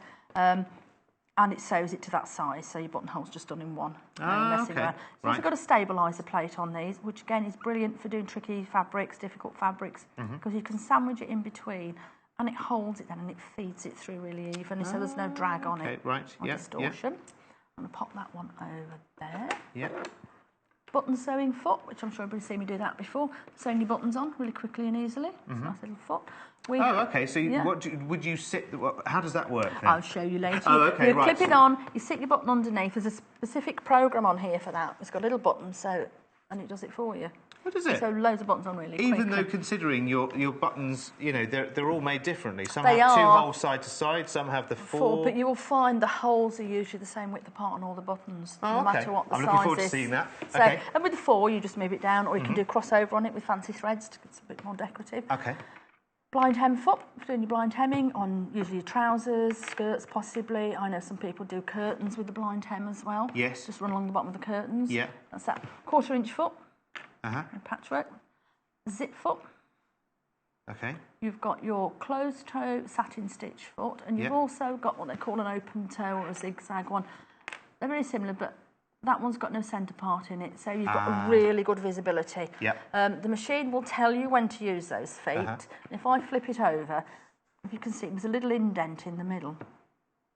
And it sews it to that size, so your buttonhole's just done in one. Messing around. It's also got a stabiliser plate on these, which again is brilliant for doing tricky fabrics, difficult fabrics, because you can sandwich it in between, and it holds it then, and it feeds it through really evenly, so there's no drag on it. Right. Distortion. I'm going to pop that one over there. Yep. Button sewing foot, which I'm sure everybody's seen me do that before. Sewing your buttons on really quickly and easily. It's a nice little foot. Okay. So would you sit? How does that work then? I'll show you later. Okay, you clip it on. You sit your button underneath. There's a specific program on here for that. It's got a little button, and it does it for you. What is it? So loads of buttons on really quickly. Even though considering your buttons, they're all made differently. Some have 2 holes side to side. Some have the 4. But you will find the holes are usually the same width apart on all the buttons, no matter what the size is. I'm looking forward to seeing that. So, and with the 4, you just move it down, or you can do crossover on it with fancy threads. It's a bit more decorative. Okay. Blind hem foot, doing your blind hemming on usually your trousers, skirts possibly. I know some people do curtains with the blind hem as well. Yes. Just run along the bottom of the curtains. Yeah. That's that. 1/4 inch foot. Patchwork. Zip foot. Okay. You've got your closed toe satin stitch foot, and you've also got what they call an open toe or a zigzag one. They're very similar, but that one's got no centre part in it, so you've got a really good visibility. The machine will tell you when to use those feet. And if I flip it over, if you can see, there's a little indent in the middle.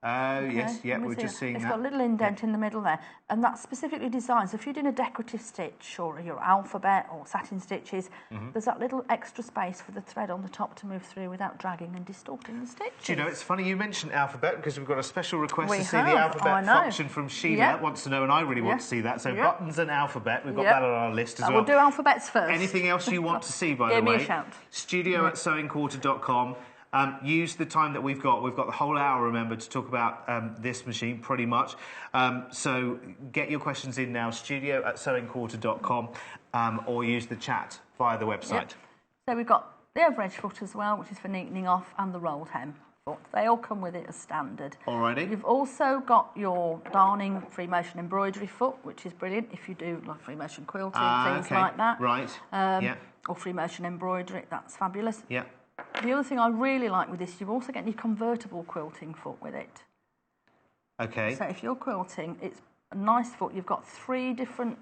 Yes, we're just seeing that. It's got a little indent in the middle there, and that's specifically designed. So if you're doing a decorative stitch or your alphabet or satin stitches, there's that little extra space for the thread on the top to move through without dragging and distorting the stitches. It's funny you mentioned alphabet because we've got a special request to see the alphabet function from Sheila. Wants to know, and I really want to see that. So buttons and alphabet, we've got that on our list as well. We'll do alphabets first. Anything else you want to see, by the way? Give me a shout. Studio@sewingquarter.com. Use the time that we've got. We've got the whole hour, remember, to talk about this machine, pretty much. So get your questions in now, studio@sewingquarter.com, or use the chat via the website. Yep. So we've got the over edge foot as well, which is for neatening off, and the rolled hem foot. They all come with it as standard. Alrighty. You've also got your darning free motion embroidery foot, which is brilliant if you do like free motion quilting, things okay. like that. Right. Yeah. Or free motion embroidery, that's fabulous. Yeah. The other thing I really like with this, you've also got your convertible quilting foot with it. Okay. So if you're quilting, it's a nice foot. You've got 3 different,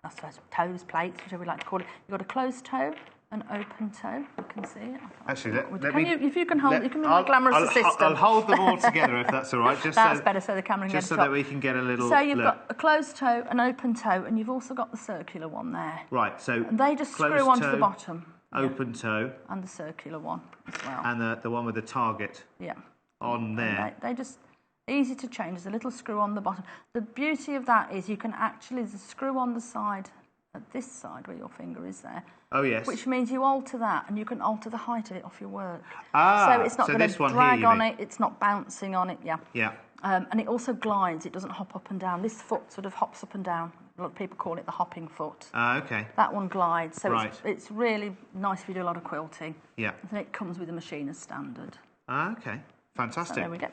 I suppose, toes, plates, whichever we like to call it. You've got a closed toe, an open toe. You can see it. Actually, if you can hold, you can be my glamorous assistant. I'll hold them all together if that's all right. That's better, so the camera can just get so that we can get a little. So you've look. got a closed toe, an open toe, and you've also got the circular one there. Right. So And they just closed screw onto toe, the bottom. Open toe. And the circular one as well. And the one with the target. Yeah. On there. They just easy to change. There's a little screw on the bottom. The beauty of that is you can actually, there's a screw on the side, at this side where your finger is there. Oh, yes. Which means you alter that and you can alter the height of it off your work. Ah, so it's not going to drag on it, it's not bouncing on it, yeah. Yeah. And it also glides, it doesn't hop up and down. This foot sort of hops up and down. A lot of people call it the hopping foot. Okay. That one glides, so right. it's really nice if you do a lot of quilting. Yeah. And it comes with the machine as standard. Okay. Fantastic. So there we go.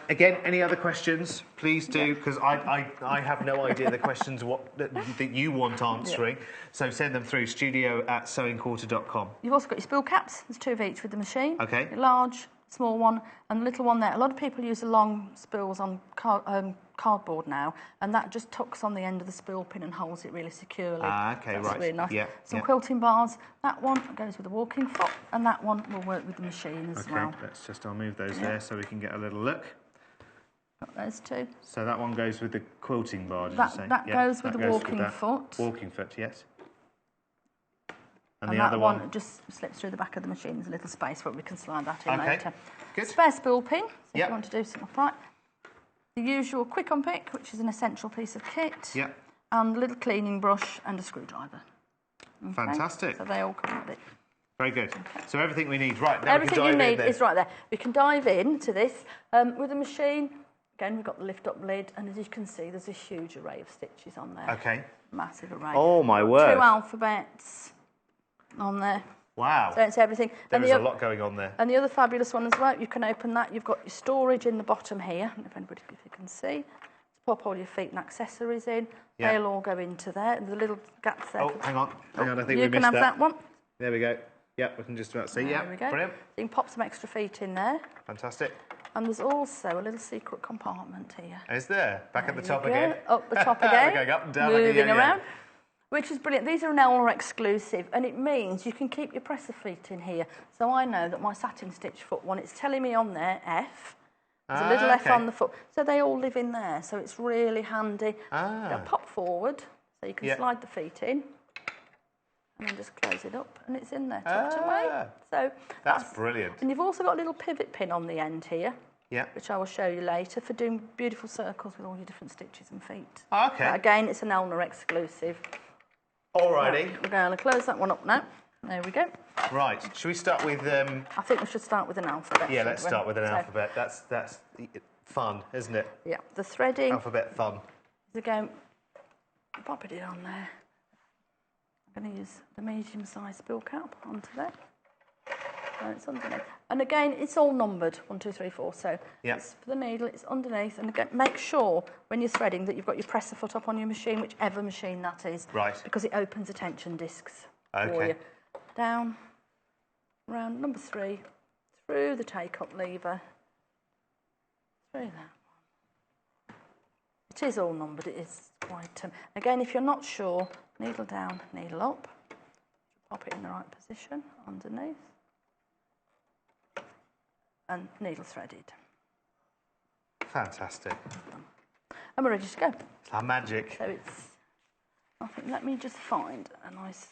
Again, any other questions? Please do, because I have no idea the questions that you want answering. Yeah. So send them through studio@sewingquarter.com. You've also got your spool caps. There's 2 of each with the machine. Okay. Your large, small one, and the little one there. A lot of people use the long spools on cardboard now, and that just tucks on the end of the spool pin and holds it really securely. Okay, That's right. really nice. Yeah, Some quilting bars. That one goes with the walking foot, and that one will work with the machine as well. Okay, I'll move those there so we can get a little look. Got those 2. So that one goes with the quilting bar, did you say? That goes with the walking foot. Walking foot, yes. And the other one just slips through the back of the machine. There's a little space where we can slide that in later. Good. Spare spool pin, so if you want to do something upright. The usual quick unpick, which is an essential piece of kit. Yep. And a little cleaning brush and a screwdriver. Okay. Fantastic. So they all come with it. Very good. Okay. So everything we need. Right, now everything we can dive you need in is right there. We can dive into this with the machine. Again, we've got the lift-up lid, and as you can see, there's a huge array of stitches on there. Okay. Massive array. Oh, my word. 2 alphabets on there. Wow. So it's everything. There's a lot going on there. And the other fabulous one as well, you can open that. You've got your storage in the bottom here, if you can see. To pop all your feet and accessories in. Yeah. They'll all go into there. And the little gaps there. Oh, hang on. I think we missed that. You can have that one. There we go. Yep, we can just about see. There we go. Brilliant. You can pop some extra feet in there. Fantastic. And there's also a little secret compartment here. Is there? Back at the top go. again? Up the top again. We're going up and down. Moving around. Which is brilliant. These are an Elna exclusive, and it means you can keep your presser feet in here. So I know that my satin stitch foot one, it's telling me on there, F. There's a little F on the foot. So they all live in there, so it's really handy. They'll pop forward, so you can slide the feet in, and then just close it up, and it's in there, tucked away. So that's brilliant. And you've also got a little pivot pin on the end here. Yeah. Which I will show you later for doing beautiful circles with all your different stitches and feet. Okay. But again, it's an Elna exclusive. Alrighty. We're going to close that one up now. There we go. Right. Should we start with? I think we should start with an alphabet. Yeah, let's start with an alphabet. That's fun, isn't it? Yeah. The threading. Alphabet fun. Again, pop it in on there. I'm going to use the medium-sized spill cap onto there. So it's underneath. And again, it's all numbered, 1, 2, 3, 4. So it's for the needle, it's underneath. And again, make sure when you're threading that you've got your presser foot up on your machine, whichever machine that is. Right. Because it opens the tension discs for you. Down, round number 3, through the take-up lever, through that one. It is all numbered, it is quite... again, if you're not sure, needle down, needle up. Pop it in the right position, underneath. And needle threaded. Fantastic. And we're ready to go. It's our magic. So it's, I think, let me just find a nice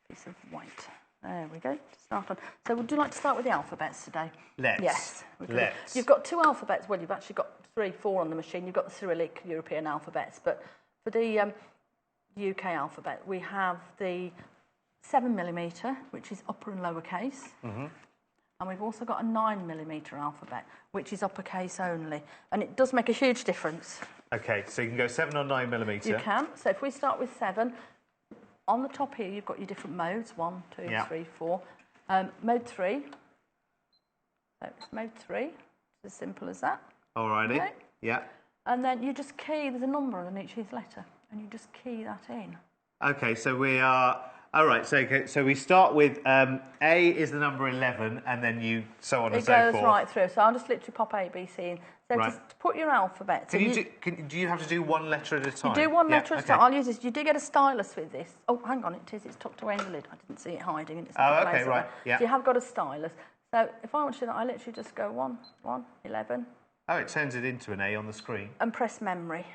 piece of white. There we go, to start on. So would you like to start with the alphabets today? Let's. Yes. Let's. You've got 2 alphabets, well, you've actually got 3, 4 on the machine. You've got the Cyrillic European alphabets, but for the UK alphabet, we have the 7mm, which is upper and lower case. And we've also got a 9mm alphabet, which is uppercase only. And it does make a huge difference. Okay, so you can go 7 or 9mm. You can. So if we start with 7, on the top here you've got your different modes, 1, 2, 3, 4. Mode 3. So it's mode 3. It's as simple as that. Alrighty. Okay. Yeah. And then you just key, there's a number on each of these letter, and you just key that in. Okay, so we are... All right, so we start with A is the number 11, and then you so on and so forth. It goes right through. So I'll just literally pop A, B, C in. So right. to put your alphabet... Do you have to do one letter at a time? You do one letter at a time. I'll use this. You do get a stylus with this. Oh, hang on, it's tucked away in the lid. I didn't see it hiding. It's okay, right, yeah. So you have got a stylus. So if I want to do that, I literally just go 1, 11. Oh, it turns it into an A on the screen. And press memory.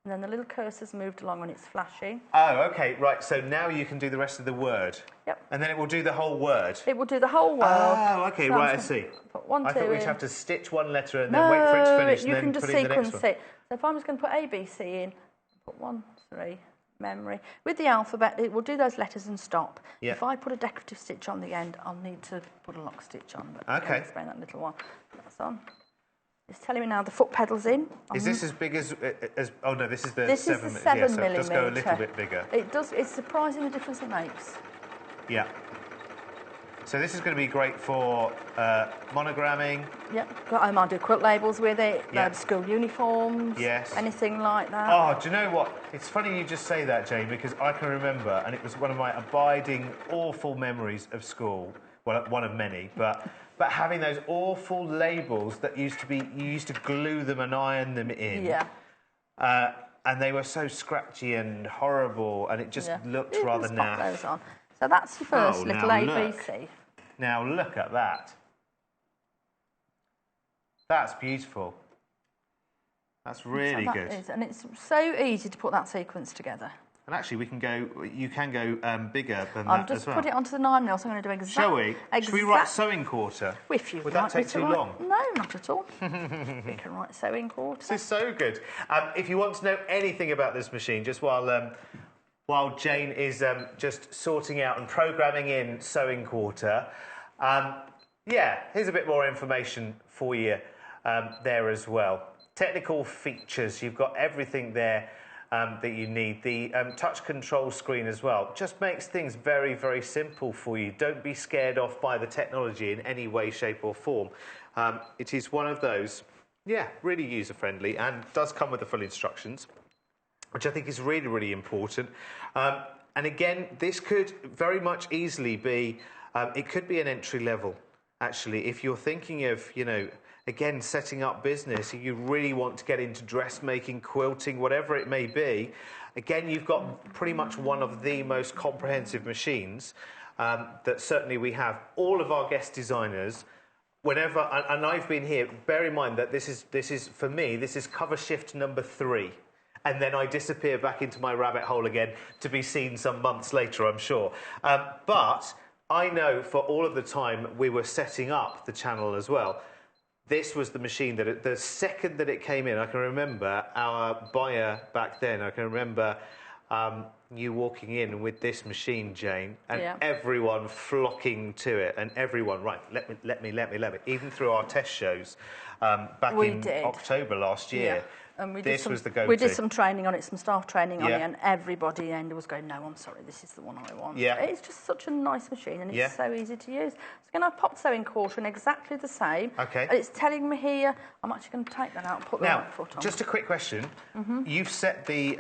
And then the little cursor's moved along and it's flashing. Oh, okay, right. So now you can do the rest of the word. Yep. And then it will do the whole word. It will do the whole word. Oh, okay, so right, I see. Put 1, 2 I thought we'd in. have to stitch one letter and then wait for it to finish and then put in the next one. You can just sequence it. So if I'm just going to put A, B, C in, put 1, 3, memory. With the alphabet, it will do those letters and stop. Yep. If I put a decorative stitch on the end, I'll need to put a lock stitch on. But okay. I'll explain that little one. That's on. It's telling me now the foot pedal's in. Is this as big as... Oh, no, this is the 7mm. This is the 7mm. So it does go a little bit bigger. It does. It's surprising the difference it makes. Yeah. So this is going to be great for monogramming. Yep. I might do quilt labels with it, school uniforms, anything like that. Oh, do you know what? It's funny you just say that, Jayne, because I can remember, and it was one of my abiding, awful memories of school. Well, one of many, but having those awful labels that you used to glue them and iron them in. Yeah. And they were so scratchy and horrible, and it just looked rather naff. Pop those on. So that's your first little ABC. Now look at that. That's beautiful. That's really good. And it's so easy to put that sequence together. And actually, you can go bigger than that as well. I've just put it onto the 9mm, so I'm going to do exactly... Shall we? Should we write sewing quarter? Would that take too long? No, not at all. We can write sewing quarter. This is so good. If you want to know anything about this machine, just while Jayne is just sorting out and programming in sewing quarter, here's a bit more information for you there as well. Technical features, you've got everything there that you need. The touch control screen as well just makes things very, very simple for you. Don't be scared off by the technology in any way, shape or form. It is one of those, really user-friendly and does come with the full instructions, which I think is really, really important. And again, this could very much easily be, it could be an entry level, actually. If you're thinking of, again, setting up business, you really want to get into dressmaking, quilting, whatever it may be, again, you've got pretty much one of the most comprehensive machines that certainly we have. All of our guest designers, whenever, and I've been here, bear in mind that this is for me, this is cover shift number 3. And then I disappear back into my rabbit hole again to be seen some months later, I'm sure. But I know for all of the time we were setting up the channel as well, this was the machine that the second that it came in, I can remember our buyer back then, I can remember you walking in with this machine, Jayne, and everyone flocking to it, and everyone, right, let me. Even through our test shows back in October last year. And was the go-to. We did some training on it, some staff training on it, and everybody in the was going, no, I'm sorry, this is the one I want. Yeah. It's just such a nice machine, and it's so easy to use. It's going to have pop sewing quarter in exactly the same. Okay. And it's telling me here, I'm actually going to take that out and put the right foot on. Just a quick question. You've set the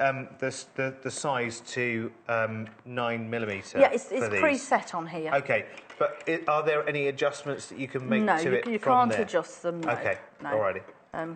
size to 9mm. Yeah, it's preset on here. Okay, but are there any adjustments that you can make to it? No, you from can't there? adjust them. No. Okay, no. alrighty.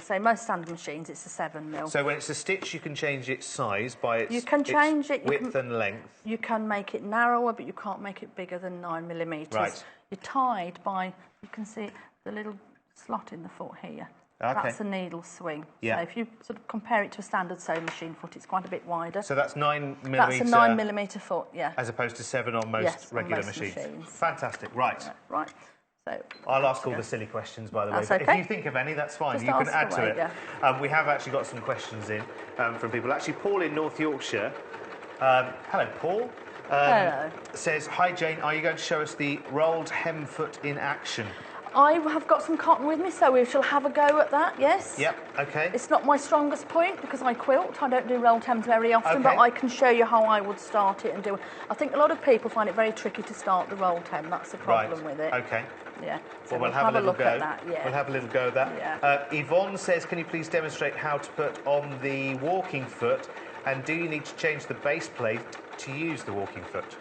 So most standard machines, it's a 7mm. So when it's a stitch, you can change its size by its, you can change it, width and length. You can make it narrower, but you can't make it bigger than 9mm. Right. You're tied by, you can see the little slot in the foot here. Okay. That's a needle swing. Yeah. So if you sort of compare it to a standard sewing machine foot, it's quite a bit wider. So that's 9mm. That's a 9mm foot, yeah. As opposed to 7 on most regular machines. Fantastic. Right. Right. So I'll ask all the silly questions, by the way. That's but okay. if you think of any, that's fine. Just you can add away, to it. We have actually got some questions in from people. Actually, Paul in North Yorkshire. Hello, Paul. Hello. says, "Hi Jane, are you going to show us the rolled hem foot in action?" I have got some cotton with me, so we shall have a go at that, yes? Yep, okay. It's not my strongest point because I quilt. I don't do rolled hems very often, Okay. but I can show you how I would start it and do it. I think a lot of people find it very tricky to start the rolled hem. That's the problem with it. Okay. Yeah. So Well, we'll have a little look go. at that, yeah. We'll have a little go at that. Yeah. Yvonne says, "Can you please demonstrate how to put on the walking foot, and do you need to change the base plate to use the walking foot?"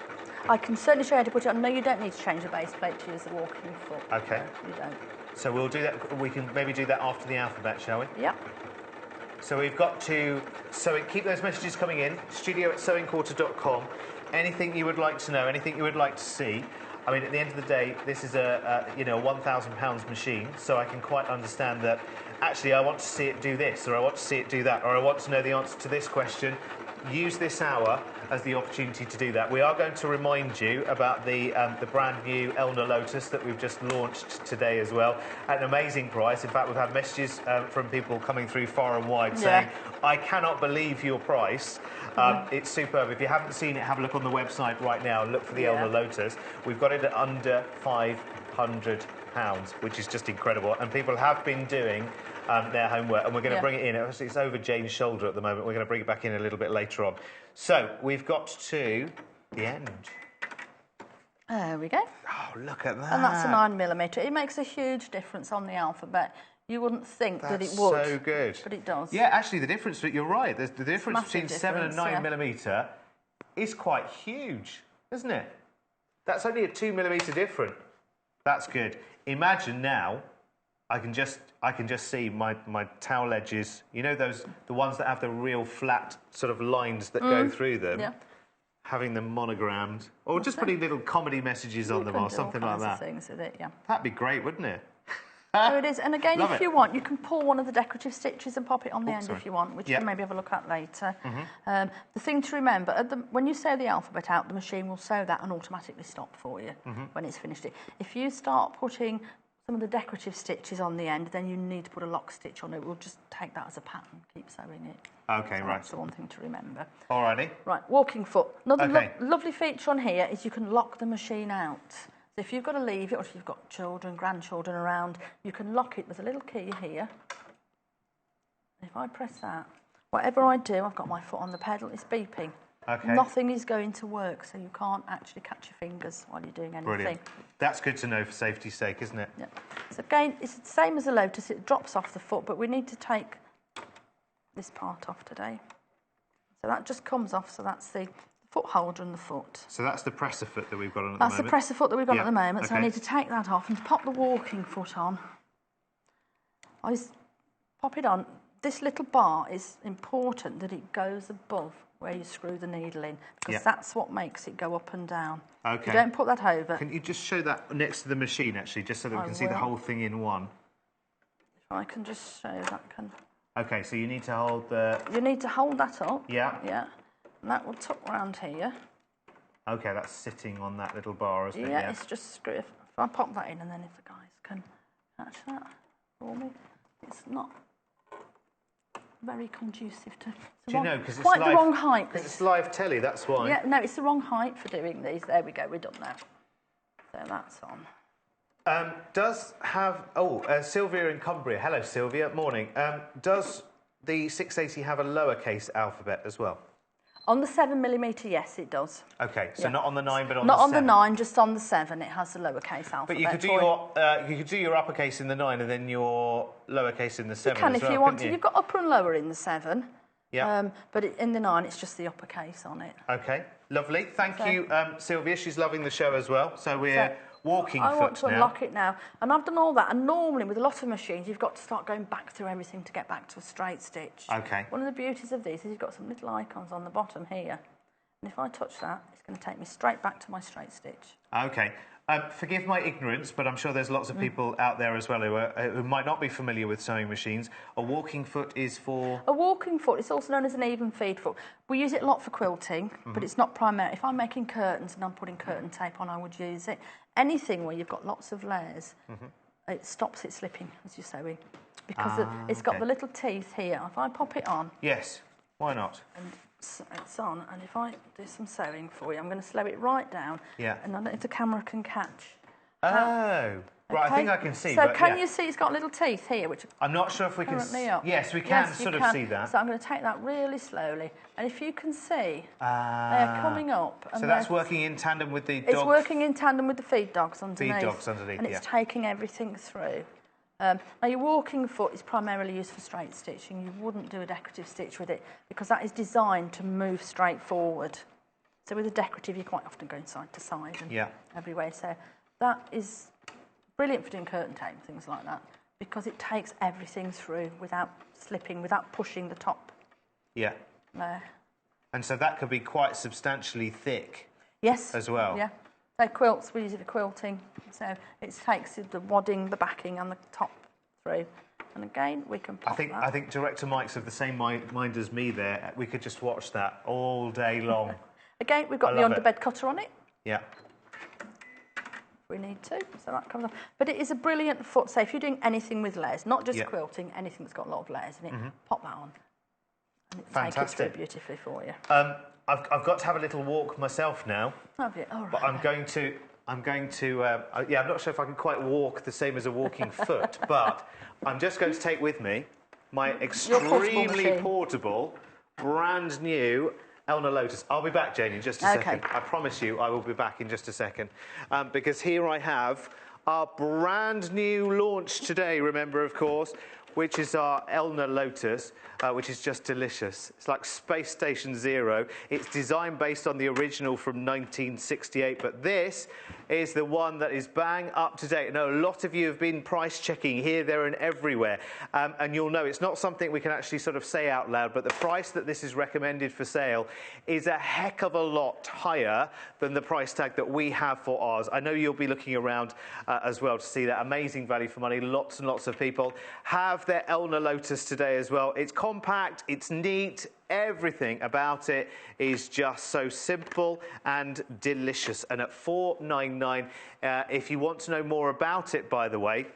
I can certainly show you how to put it on. No, you don't need to change the base plate to use the walking foot. Okay. No, you don't. So we'll do that. We can maybe do that after the alphabet, shall we? Yep. So we've got to keep those messages coming in. studio@sewingquarter.com. Anything you would like to know, anything you would like to see. I mean, at the end of the day, this is a £1,000 machine, so I can quite understand that. Actually, I want to see it do this, or I want to see it do that, or I want to know the answer to this question. Use this hour as the opportunity to do that. We are going to remind you about the brand new Elna Lotus that we've just launched today as well, at an amazing price. In fact, we've had messages from people coming through far and wide saying, "I cannot believe your price." It's superb. If you haven't seen it, have a look on the website right now and look for the Elna Lotus. We've got it at under £500, which is just incredible. And people have been doing their homework, and we're going to bring it in. It's over Jayne's shoulder at the moment. We're going to bring it back in a little bit later on. So we've got to the end. There we go. Oh, look at that. And that's a 9mm. It makes a huge difference on the alphabet. You wouldn't think that it would. So good. But it does. Yeah, actually, the difference, you're right, the difference between Massive 7 and difference, 9mm is quite huge, isn't it? That's only a 2mm difference. That's good. Imagine now, I can just see my towel edges, you know, the ones that have the real flat sort of lines that go through them, having them monogrammed, or just putting little comedy messages on them or something like that. Things with it, yeah. That'd be great, wouldn't it? So it is, and again, Love if it. you want, you can pull one of the decorative stitches and pop it on the end sorry. if you want, which you can maybe have a look at later. Mm-hmm. The thing to remember, when you sew the alphabet out, the machine will sew that and automatically stop for you when it's finished it. If you start putting some of the decorative stitches on the end, then you need to put a lock stitch on it. We'll just take that as a pattern, keep sewing it. Okay, So right. That's the one thing to remember. Alrighty. Right, walking foot. Another Okay. lovely feature on here is you can lock the machine out. So if you've got to leave it, or if you've got children, grandchildren around, you can lock it. There's a little key here. If I press that, whatever I do, I've got my foot on the pedal, it's beeping. Okay. Nothing is going to work, so you can't actually catch your fingers while you're doing anything. Brilliant. That's good to know for safety's sake, isn't it? Yeah. So again, it's the same as a Lotus, it drops off the foot, but we need to take this part off today. So that just comes off, so that's the foot holder and the foot. So that's the presser foot that we've got on at the That's moment? the presser foot that we've got Yeah, at the moment, so I okay. need to take that off and to pop the walking foot on. I just pop it on. This little bar is important that it goes above where you screw the needle in, because that's what makes it go up and down. Okay. If you don't put that over. Can you just show that next to the machine, actually, just so that we I can see the will. whole thing in one? If I can just show that. Okay, so you need to hold the... You need to hold that up. Yeah. Yeah. And that will tuck round here. Okay, that's sitting on that little bar, isn't it? Yeah, it's just screw. If I pop that in, and then if the guys can catch that for me, it's not very conducive to. Do you know, because it's quite live, the wrong height. because it's live telly, that's why. Yeah, no, it's the wrong height for doing these. There we go, we're done now. So that's on. Does have... Sylvia in Cumbria. Hello, Sylvia. Morning. Does the 680 have a lowercase alphabet as well? On the 7mm, yes, it does. Okay, so Yeah. not on the 9, but on Not the 7. on the 9, just on the 7. It has the lowercase alphabet. But you could do your uppercase in the 9 and then your lowercase in the 7 You can as if well, you want couldn't to. you? You've got upper and lower in the 7. Yeah. But in the 9, it's just the uppercase on it. Okay, lovely. Thank you, Sylvia. She's loving the show as well. So we're walking I want foot to now. unlock it now. And I've done all that. And normally, with a lot of machines, you've got to start going back through everything to get back to a straight stitch. Okay. One of the beauties of these is you've got some little icons on the bottom here. And if I touch that, it's going to take me straight back to my straight stitch. Okay. Forgive my ignorance, but I'm sure there's lots of people out there as well who might not be familiar with sewing machines. A walking foot is for... A walking foot is also known as an even feed foot. We use it a lot for quilting, but it's not primary. If I'm making curtains and I'm putting curtain tape on, I would use it. Anything where you've got lots of layers, it stops it slipping as you're sewing. Because it's got the little teeth here. If I pop it on... Yes, why not? And So it's on, and if I do some sewing for you, I'm going to slow it right down. Yeah. And I don't know if the camera can catch. Oh. Right, I think I can see. So but can yeah. you see it's got little teeth here, which I'm not sure if we can. currently up? Yes, we can Yes, you sort of can. see that. So I'm going to take that really slowly, and if you can see, they're coming up. And So that's working in tandem with the dog. It's working in tandem with the feed dogs underneath. Feed dogs underneath, and it's yeah. taking everything through. Now your walking foot is primarily used for straight stitching. You wouldn't do a decorative stitch with it because that is designed to move straight forward. So with a decorative, you quite often go side to side and everywhere. So that is brilliant for doing curtain tape, things like that, because it takes everything through without slipping, without pushing the top. Yeah. There. And so that could be quite substantially thick. Yes. As well. Yeah. So quilts, we use it for quilting. So it takes the wadding, the backing, and the top through. And again, we can pop that. I think Director Mike's of the same mind as me there. We could just watch that all day long. Again, we've got the underbed cutter on it. Yeah. We need to, so that comes off. But it is a brilliant foot. So if you're doing anything with layers, not just quilting, anything that's got a lot of layers in it, pop that on. And it'll take it through beautifully for you. I've got to have a little walk myself now. Have you? All right. But I'm going to. I'm not sure if I can quite walk the same as a walking foot, but I'm just going to take with me my extremely portable, brand new Elna Lotus. I'll be back, Jayne, in just a second. I promise you I will be back in just a second. Because here I have our brand new launch today, remember, of course, which is our Elna Lotus, which is just delicious. It's like Space Station Zero. It's designed based on the original from 1968, but this is the one that is bang up to date. I know a lot of you have been price checking here, there and everywhere, and you'll know it's not something we can actually sort of say out loud, but the price that this is recommended for sale is a heck of a lot higher than the price tag that we have for ours. I know you'll be looking around as well to see that amazing value for money. Lots and lots of people have their Elna Lotus today as well. It's compact, it's neat, everything about it is just so simple and delicious. And at $4.99, if you want to know more about it, by the way,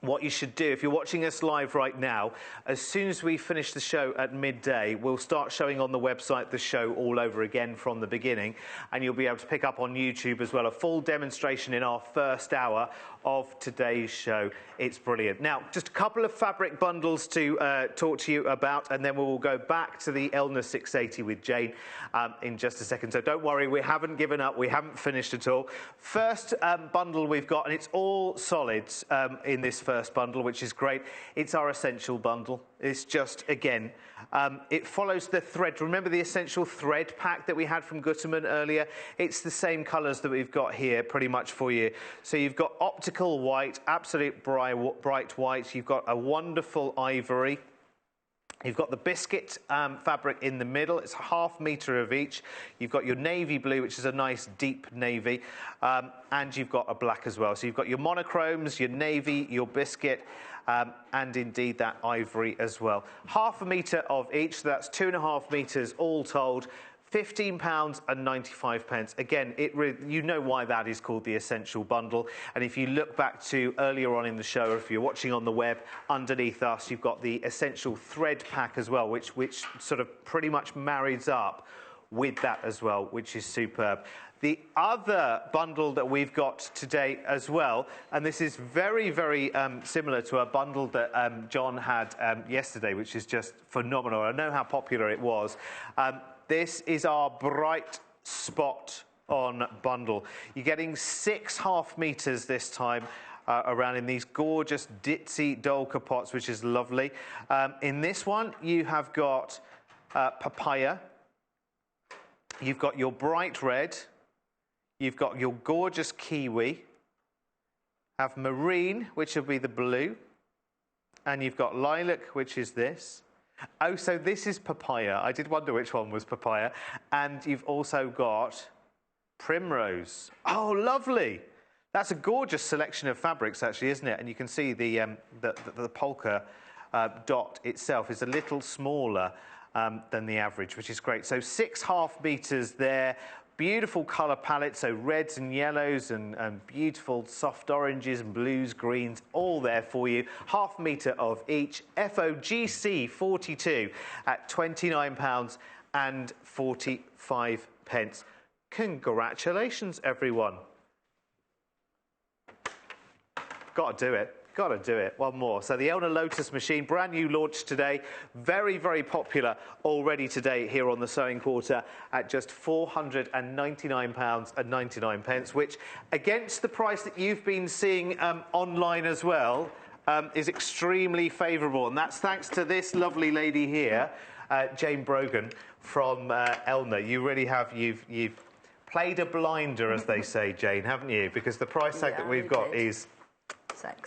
what you should do, if you're watching us live right now, as soon as we finish the show at midday, we'll start showing on the website the show all over again from the beginning, and you'll be able to pick up on YouTube as well a full demonstration in our first hour of today's show. It's brilliant. Now, just a couple of fabric bundles to talk to you about, and then we will go back to the Elna 680 with Jayne in just a second. So don't worry, we haven't given up. We haven't finished at all. First bundle we've got, and it's all solids in this first bundle, which is great. It's our essential bundle. It's just, again, it follows the thread. Remember the essential thread pack that we had from Gutermann earlier? It's the same colours that we've got here pretty much for you. So you've got optical white, absolute bright white. You've got a wonderful ivory. You've got the biscuit fabric in the middle. It's 1/2 metre of each. You've got your navy blue, which is a nice deep navy, and you've got a black as well. So you've got your monochromes, your navy, your biscuit, and indeed that ivory as well. 1/2 metre of each, so that's 2.5 metres all told. £15.95. Again, you know why that is called the Essential Bundle. And if you look back to earlier on in the show, or if you're watching on the web, underneath us, you've got the Essential Thread Pack as well, which sort of pretty much marries up with that as well, which is superb. The other bundle that we've got today as well, and this is very, very similar to a bundle that John had yesterday, which is just phenomenal. I know how popular it was. This is our Bright Spot On bundle. You're getting 6.5 metres this time around in these gorgeous ditzy dolka pots, which is lovely. In this one, you have got papaya. You've got your bright red. You've got your gorgeous kiwi. Have marine, which will be the blue. And you've got lilac, which is this. Oh, so this is papaya. I did wonder which one was papaya. And you've also got primrose. Oh, lovely. That's a gorgeous selection of fabrics, actually, isn't it? And you can see the polka dot itself is a little smaller than the average, which is great. So 6.5 metres there. Beautiful colour palette, so reds and yellows and beautiful soft oranges and blues, greens, all there for you. 1/2 metre of each. FOGC 42 at £29.95. £2.45. Congratulations, everyone. Got to do it. Got to do it. One more. So the Elna Lotus machine, brand new launch today. Very, very popular already today here on the Sewing Quarter at just £499.99, which against the price that you've been seeing online as well, is extremely favourable. And that's thanks to this lovely lady here, Jayne Brogan from Elna. You really have, you've played a blinder, as they say, Jayne, haven't you? Because the price tag that we've got is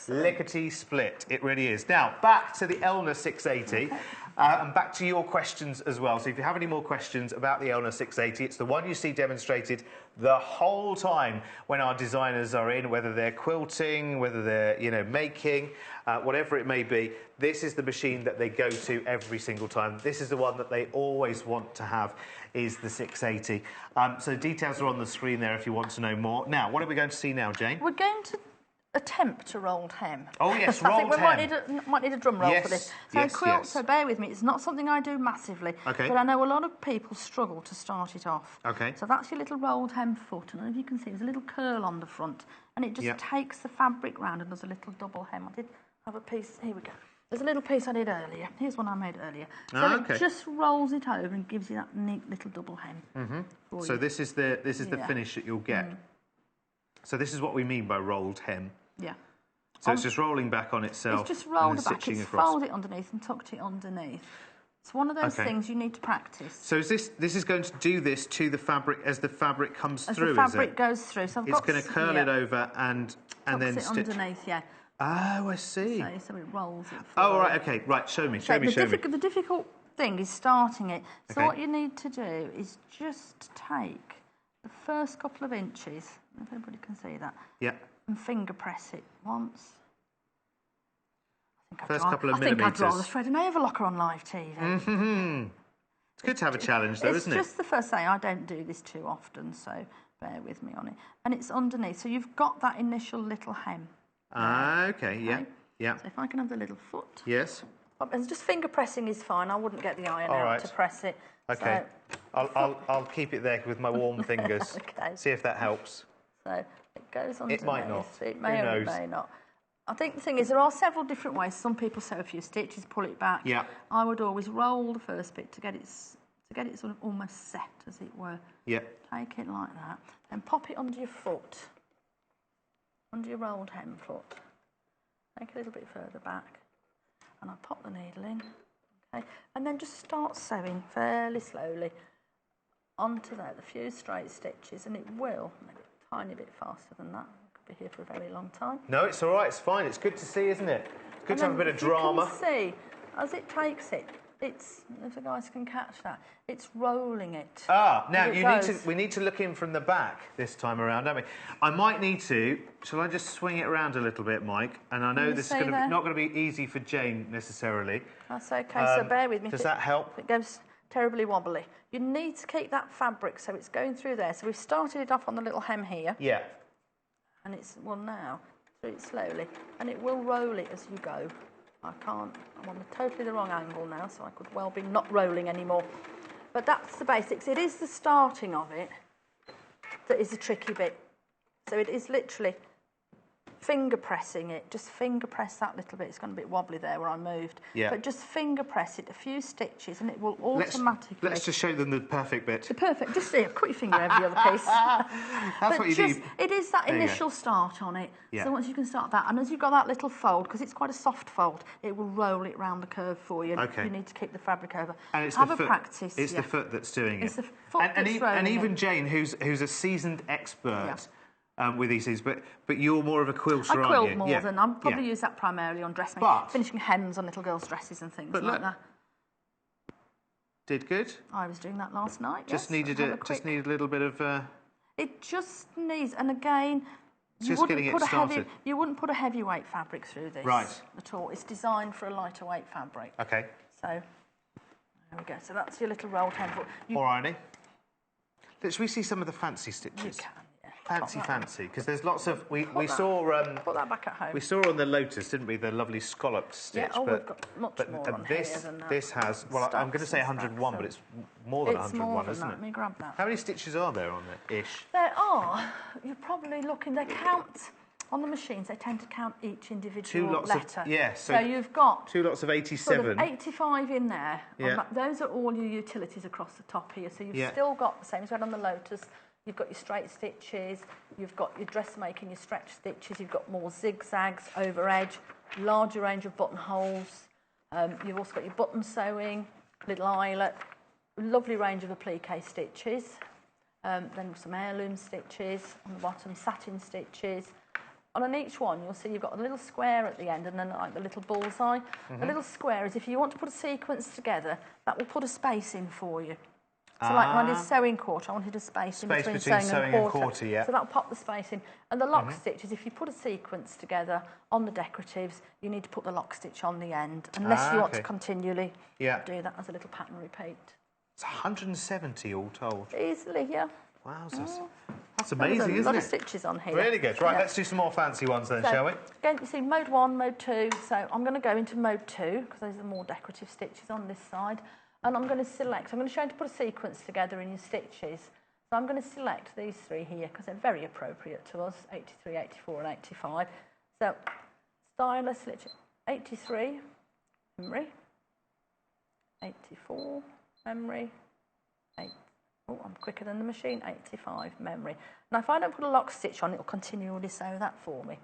lickety-split. It really is. Now, back to the Elna 680, and back to your questions as well. So if you have any more questions about the Elna 680, it's the one you see demonstrated the whole time when our designers are in, whether they're quilting, whether they're, you know, making, whatever it may be. This is the machine that they go to every single time. This is the one that they always want to have, is the 680. So details are on the screen there if you want to know more. Now, what are we going to see now, Jayne? We're going to attempt a rolled hem. Oh yes, I rolled think we hem. might need a drum roll for this. So quilt, so bear with me, it's not something I do massively, but I know a lot of people struggle to start it off. Okay. So that's your little rolled hem foot, and as you can see, there's a little curl on the front, and it just takes the fabric round and does a little double hem. I did have a piece, here we go. There's a little piece I did earlier. Here's one I made earlier. So it just rolls it over and gives you that neat little double hem. So this is the finish that you'll get. So this is what we mean by rolled hem. Yeah. So it's just rolling back on itself. It's just rolled and back. It's folded it underneath and tucked it underneath. It's one of those things you need to practice. So is this is going to do this to the fabric as the fabric comes through? As the fabric goes through. So it's going to curl it over and then it stitch underneath. Yeah. Oh, I see. So it rolls it. Oh, right. Okay. Right. Show me. The difficult thing is starting it. So what you need to do is just take the first couple of inches. If anybody can see that. Yeah. And finger press it once. First couple of millimetres. I think I'd rather thread an overlocker on live TV. It's good to have a challenge, though, isn't it? It's just the first thing. I don't do this too often, so bear with me on it. And it's underneath, so you've got that initial little hem. Okay. Yeah. So if I can have the little foot. Yes. And just finger pressing is fine. I wouldn't get the iron out to press it. Okay. So, I'll keep it there with my warm fingers. See if that helps. So it goes underneath. It might not. It may or it may not. I think the thing is, there are several different ways. Some people sew a few stitches, pull it back. Yeah. I would always roll the first bit to get it sort of almost set, as it were. Yeah. Take it like that, and pop it under your foot, under your rolled hem foot. Take it a little bit further back, and I pop the needle in. Okay, and then just start sewing fairly slowly onto that, a few straight stitches, and it will maybe a tiny bit faster than that. Be here for a very long time. No, it's all right. It's fine. It's good to see, isn't it? It's good to have a bit of drama. You can see, as it takes it, it's, if the guys can catch that, it's rolling it. Now we need to look in from the back this time around, don't we? I might need to. Shall I just swing it around a little bit, Mike? And I know this is not going to be easy for Jayne necessarily. That's okay. So bear with me. Does that help? It goes terribly wobbly. You need to keep that fabric so it's going through there. So we've started it off on the little hem here. Yeah. And it's, now, do it slowly, and it will roll it as you go. I'm on totally the wrong angle now, so I could well be not rolling anymore. But that's the basics. It is the starting of it that is the tricky bit. So it is literally finger pressing it. Just finger press that little bit. It's going to be a bit wobbly there where I moved. Yeah. But just finger press it, a few stitches, and it will automatically... Let's just show them the perfect bit. The perfect. Just see, put your finger over the other piece. That's what you do. It is that initial start on it. Yeah. So once you can start that, and as you've got that little fold, because it's quite a soft fold, it will roll it round the curve for you. Okay. You need to keep the fabric over. And it's Have the a foot. practice. It's the foot that's doing it. It's the foot that's rolling and even Jayne, who's a seasoned expert with these things, but you're more of a quilter, aren't you? I quilt more than I'll probably use that primarily on dressmaking, finishing hems on little girls' dresses and things like that. Did good. I was doing that last night. Just needed a little bit of. It just needs, and again, you wouldn't put a heavyweight fabric through this at all. It's designed for a lighter weight fabric. Okay. So there we go. So that's your little rolled hem foot. Alrighty. Should we see some of the fancy stitches? You can. fancy, because there's lots of we saw put that back at home. we saw on the Lotus, didn't we, the lovely scalloped stitch? Yeah, we've got much more on here than that. This has, well, I'm going to say 101, but it's more than 101, isn't it? Let me grab that. How many stitches are there on it, ish? There are. You're probably looking. They count on the machines. They tend to count each individual letter. So you've got 2 lots of 87. Sort of 85 in there. Yeah. Those are all your utilities across the top here. So you've Yeah. still got the same as we had on the Lotus. You've got your straight stitches, you've got your dressmaking, your stretch stitches, you've got more zigzags, over edge, larger range of buttonholes. You've also got your button sewing, little eyelet, lovely range of applique stitches. Then some heirloom stitches on the bottom, satin stitches. And on each one, you'll see you've got a little square at the end and then like the little bullseye. The little square is if you want to put a sequence together, that will put a space in for you. So like when I did sewing quarter, I wanted a space in between sewing and quarter. Yeah. So that'll pop the space in. And the lock stitch is if you put a sequence together on the decoratives, you need to put the lock stitch on the end, unless you want to continually do that as a little pattern repeat. It's 170 all told. Easily, yeah. Wowzers. That's amazing, isn't it? There's a lot of stitches on here. Really good. Right, let's do some more fancy ones then, shall we? Again, you see mode 1, mode 2. So I'm going to go into mode 2 because those are more decorative stitches on this side. And I'm going to select, I'm going to show you how to put a sequence together in your stitches. So I'm going to select these 3 here because they're very appropriate to us, 83, 84 and 85. So styler, select 83, memory, 84, memory, 8. Oh, I'm quicker than the machine, 85, memory. Now, if I don't put a lock stitch on, it'll continually sew that for me.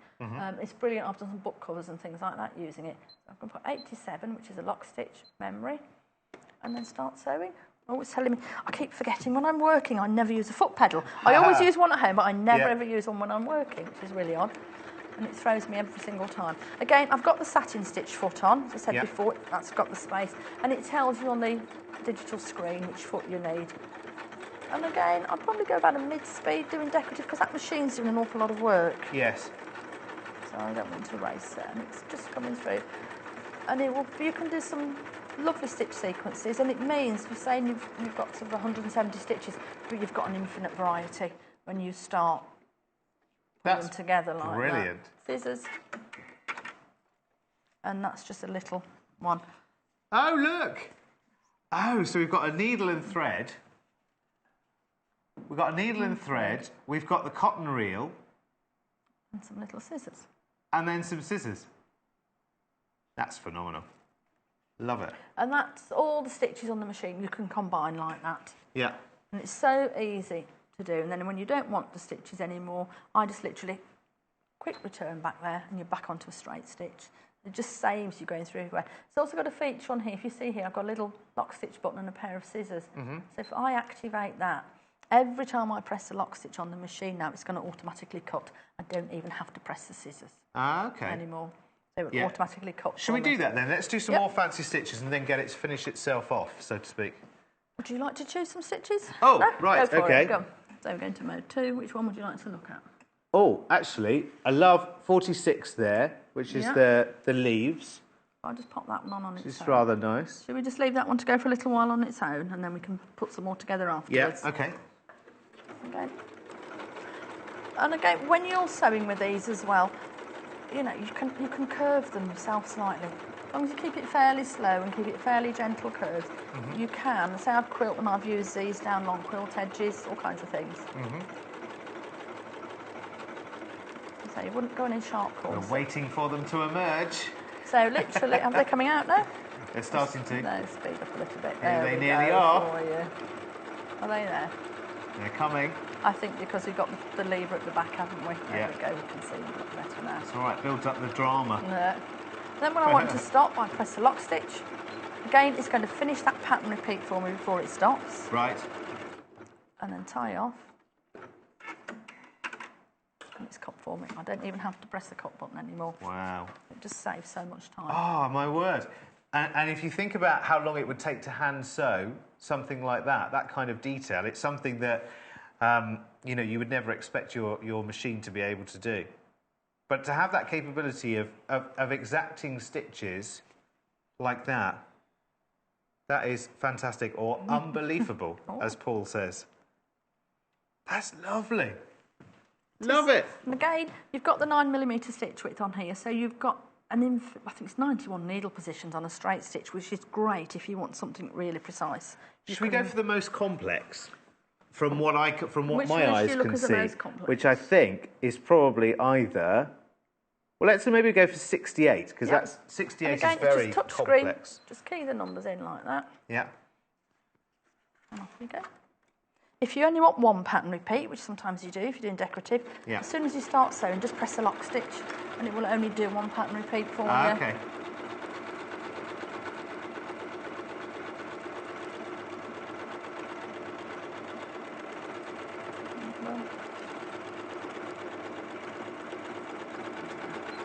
It's brilliant. I've done some book covers and things like that using it. So I'm going to put 87, which is a lock stitch, memory, and then start sewing. Oh, it's telling me, I keep forgetting when I'm working, I never use a foot pedal. I always use one at home, but I never ever use one when I'm working, which is really odd. And it throws me every single time. Again, I've got the satin stitch foot on, as I said before, that's got the space. And it tells you on the digital screen which foot you need. And again, I'd probably go about a mid-speed doing decorative because that machine's doing an awful lot of work. Yes. So I don't want to race it, and it's just coming through. And it will, you can do some lovely stitch sequences, and it means you're saying you've got sort of 170 stitches, but you've got an infinite variety when you start putting them together like brilliant. that. Scissors. And that's just a little one. Oh, look! Oh, so we've got a needle and thread. We've got a needle and thread. We've got the cotton reel. And some little scissors. And then some scissors. That's phenomenal. Love it. And that's all the stitches on the machine you can combine like that. Yeah. And it's so easy to do. And then when you don't want the stitches anymore, I just literally quick return back there and you're back onto a straight stitch. It just saves you going through everywhere. It's also got a feature on here. If you see here, I've got a little lock stitch button and a pair of scissors. So if I activate that, every time I press the lock stitch on the machine now, it's going to automatically cut. I don't even have to press the scissors anymore. They will automatically cut. Should we do that then? Let's do some more fancy stitches and then get it to finish itself off, so to speak. Would you like to choose some stitches? Oh, no? right, Go for okay. It. Go. So we're going to mode 2. Which one would you like to look at? Oh, actually, I love 46 there, which is the leaves. I'll just pop that one on its own. It's rather nice. Should we just leave that one to go for a little while on its own, and then we can put some more together afterwards? Yeah, okay. Okay. And again, when you're sewing with these as well, you know, you can curve them yourself slightly. As long as you keep it fairly slow and keep it fairly gentle curves, you can. Say I've quilt them, I've used these down long quilt edges, all kinds of things. So you wouldn't go in sharp corners. We're waiting for them to emerge. So literally, are they coming out now? They're starting to. No, speed up a little bit. Here they we nearly go are. for you. Are they there? They're coming. I think because we've got the lever at the back, haven't we? There Yeah. we go, we can see a lot better now. It's all right, builds up the drama. Then when I want to stop, I press the lock stitch. Again, it's going to finish that pattern repeat for me before it stops. Right. And then tie off. And it's cut for me. I don't even have to press the cut button anymore. Wow. It just saves so much time. Oh, my word. And if you think about how long it would take to hand sew something like that, that kind of detail, it's something that, you know, you would never expect your machine to be able to do. But to have that capability of exacting stitches like that, that is fantastic, or unbelievable, as Paul says. That's lovely. Love it. And again, you've got the 9mm stitch width on here, so you've got I think it's 91 needle positions on a straight stitch, which is great if you want something really precise. Should we go for the most complex? From what my eyes look can as the see, most complex? which I think is probably either. Well, let's maybe go for 68 because that's 68 and again, is very it's just touch complex. Screen. Just key the numbers in like that. Yeah. And off you go. If you only want one pattern repeat, which sometimes you do if you're doing decorative, as soon as you start sewing, just press the lock stitch and it will only do one pattern repeat for you. Okay.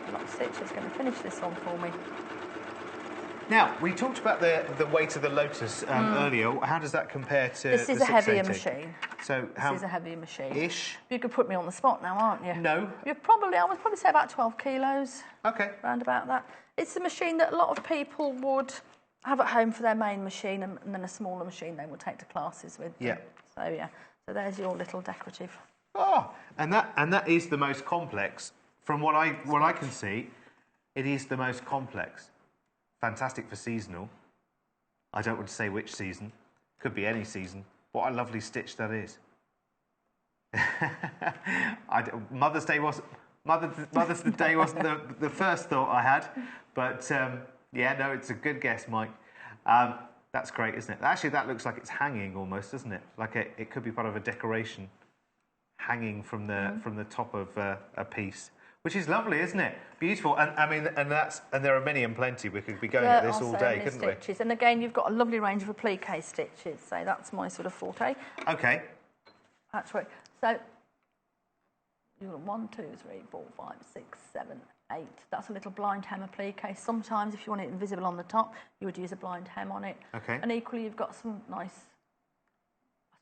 The lock stitch is going to finish this one for me. Now, we talked about the weight of the Lotus earlier. How does that compare to This is the a heavier 680? machine. So This is a heavier machine. Ish? You could put me on the spot now, aren't you? No. I would probably say about 12 kilos. Okay. Around about that. It's a machine that a lot of people would have at home for their main machine, and then a smaller machine they will take to classes with them. Yeah. So yeah. So there's your little decorative. Oh, and that is the most complex. From what I can see, it is the most complex. Fantastic for seasonal. I don't want to say which season. Could be any season. What a lovely stitch that is. Mother's Day wasn't the first thought I had, but yeah, no, it's a good guess, Mike. That's great, isn't it? Actually, that looks like it's hanging almost, doesn't it? Like it could be part of a decoration, hanging from the top of a piece. Which is lovely, isn't it? Beautiful, and I mean, and there are many and plenty. We could be going at this all day, couldn't we? And again, you've got a lovely range of applique stitches. So that's my sort of forte. Okay. That's right. So you've got 1, 2, 3, 4, 5, 6, 7, 8. That's a little blind hem applique. Sometimes, if you want it invisible on the top, you would use a blind hem on it. Okay. And equally, you've got some nice,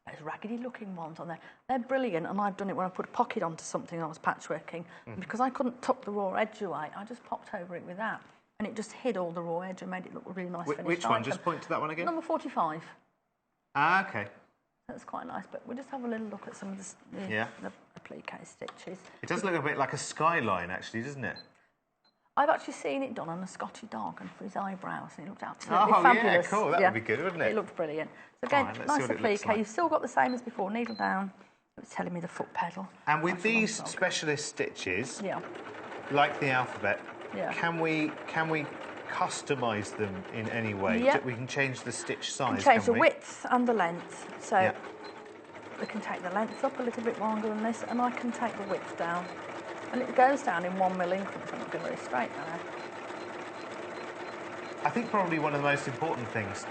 I suppose, raggedy-looking ones on there. They're brilliant, and I've done it when I put a pocket onto something I was patchworking. And because I couldn't tuck the raw edge away, I just popped over it with that, and it just hid all the raw edge and made it look a really nice finished Which one? item. Just point to that one again. Number 45. Ah, okay. That's quite nice, but we'll just have a little look at some of the applique stitches. It does look a bit like a skyline, actually, doesn't it? I've actually seen it done on a Scotty dog and for his eyebrows, and it looked absolutely fabulous. Yeah, cool. That would be good, wouldn't it? It looked brilliant. So again, Right, nice applique. You've still got the same as before, needle down. It was telling me the foot pedal. And with these specialist stitches, like the alphabet, can we customise them in any way? Yeah. We can change the stitch size, You can change the we? width and the length. So we can take the length up a little bit longer than this, and I can take the width down. And it goes down in 1 mm increments. I'm not going very straight now. I think probably one of the most important things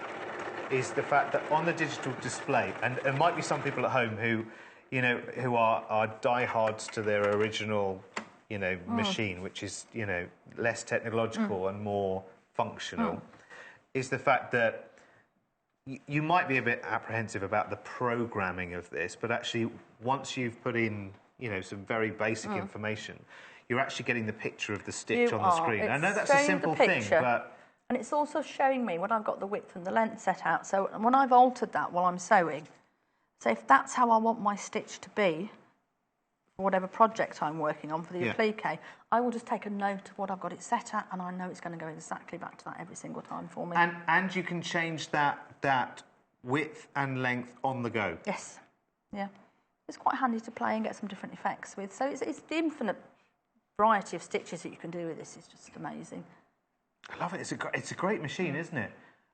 is the fact that on the digital display, and there might be some people at home who, you know, who are diehards to their original, you know, machine, which is, you know, less technological and more functional, is the fact that you might be a bit apprehensive about the programming of this, but actually once you've put in, you know, some very basic information, you're actually getting the picture of the stitch on the screen. I know that's a simple thing, but... And it's also showing me when I've got the width and the length set out. So when I've altered that while I'm sewing, so if that's how I want my stitch to be, for whatever project I'm working on for the applique, I will just take a note of what I've got it set at, and I know it's going to go exactly back to that every single time for me. And you can change that width and length on the go. Yes, yeah. It's quite handy to play and get some different effects with. So it's the infinite variety of stitches that you can do with this is just amazing. I love it. It's a great machine, isn't it?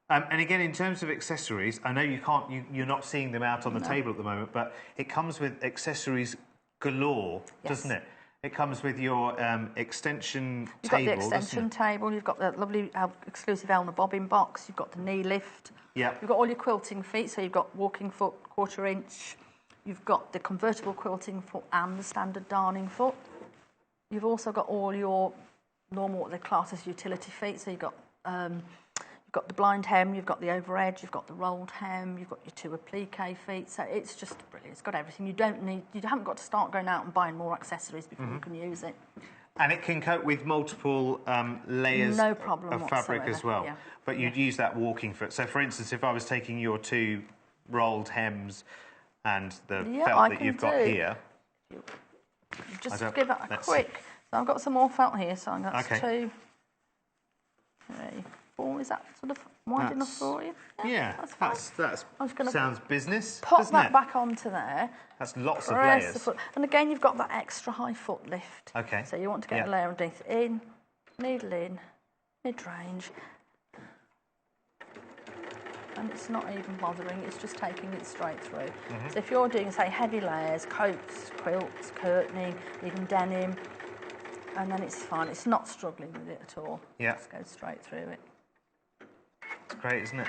And again, in terms of accessories, I know you're not seeing them out on the table at the moment, but it comes with accessories galore, doesn't it? It comes with your extension table. You've got the extension table. You've got the lovely exclusive Elna bobbin box. You've got the knee lift. Yeah. You've got all your quilting feet. So you've got walking foot, 1/4 inch. You've got the convertible quilting foot and the standard darning foot. You've also got all your normal, what they class as utility feet. So you've got the blind hem, you've got the over edge, you've got the rolled hem, you've got your 2 applique feet. So it's just brilliant. It's got everything. You haven't got to start going out and buying more accessories before you can use it. And it can cope with multiple layers of fabric as well. Yeah. But you'd use that walking foot. So, for instance, if I was taking your 2 rolled hems and the felt that you've got here, Just give that a quick. So I've got some more felt here, so that's 2, 3, 4. Is that sort of wide enough for you? Yeah, that's fine. That sounds business. Pop that back onto there. That's lots of layers. And again, you've got that extra high foot lift. Okay. So you want to get a layer underneath. In, needle in, mid-range. And it's not even bothering, it's just taking it straight through. So if you're doing, say, heavy layers, coats, quilts, curtaining, even denim, and then it's fine. It's not struggling with it at all. Yeah. Just go straight through it. It's great, isn't it?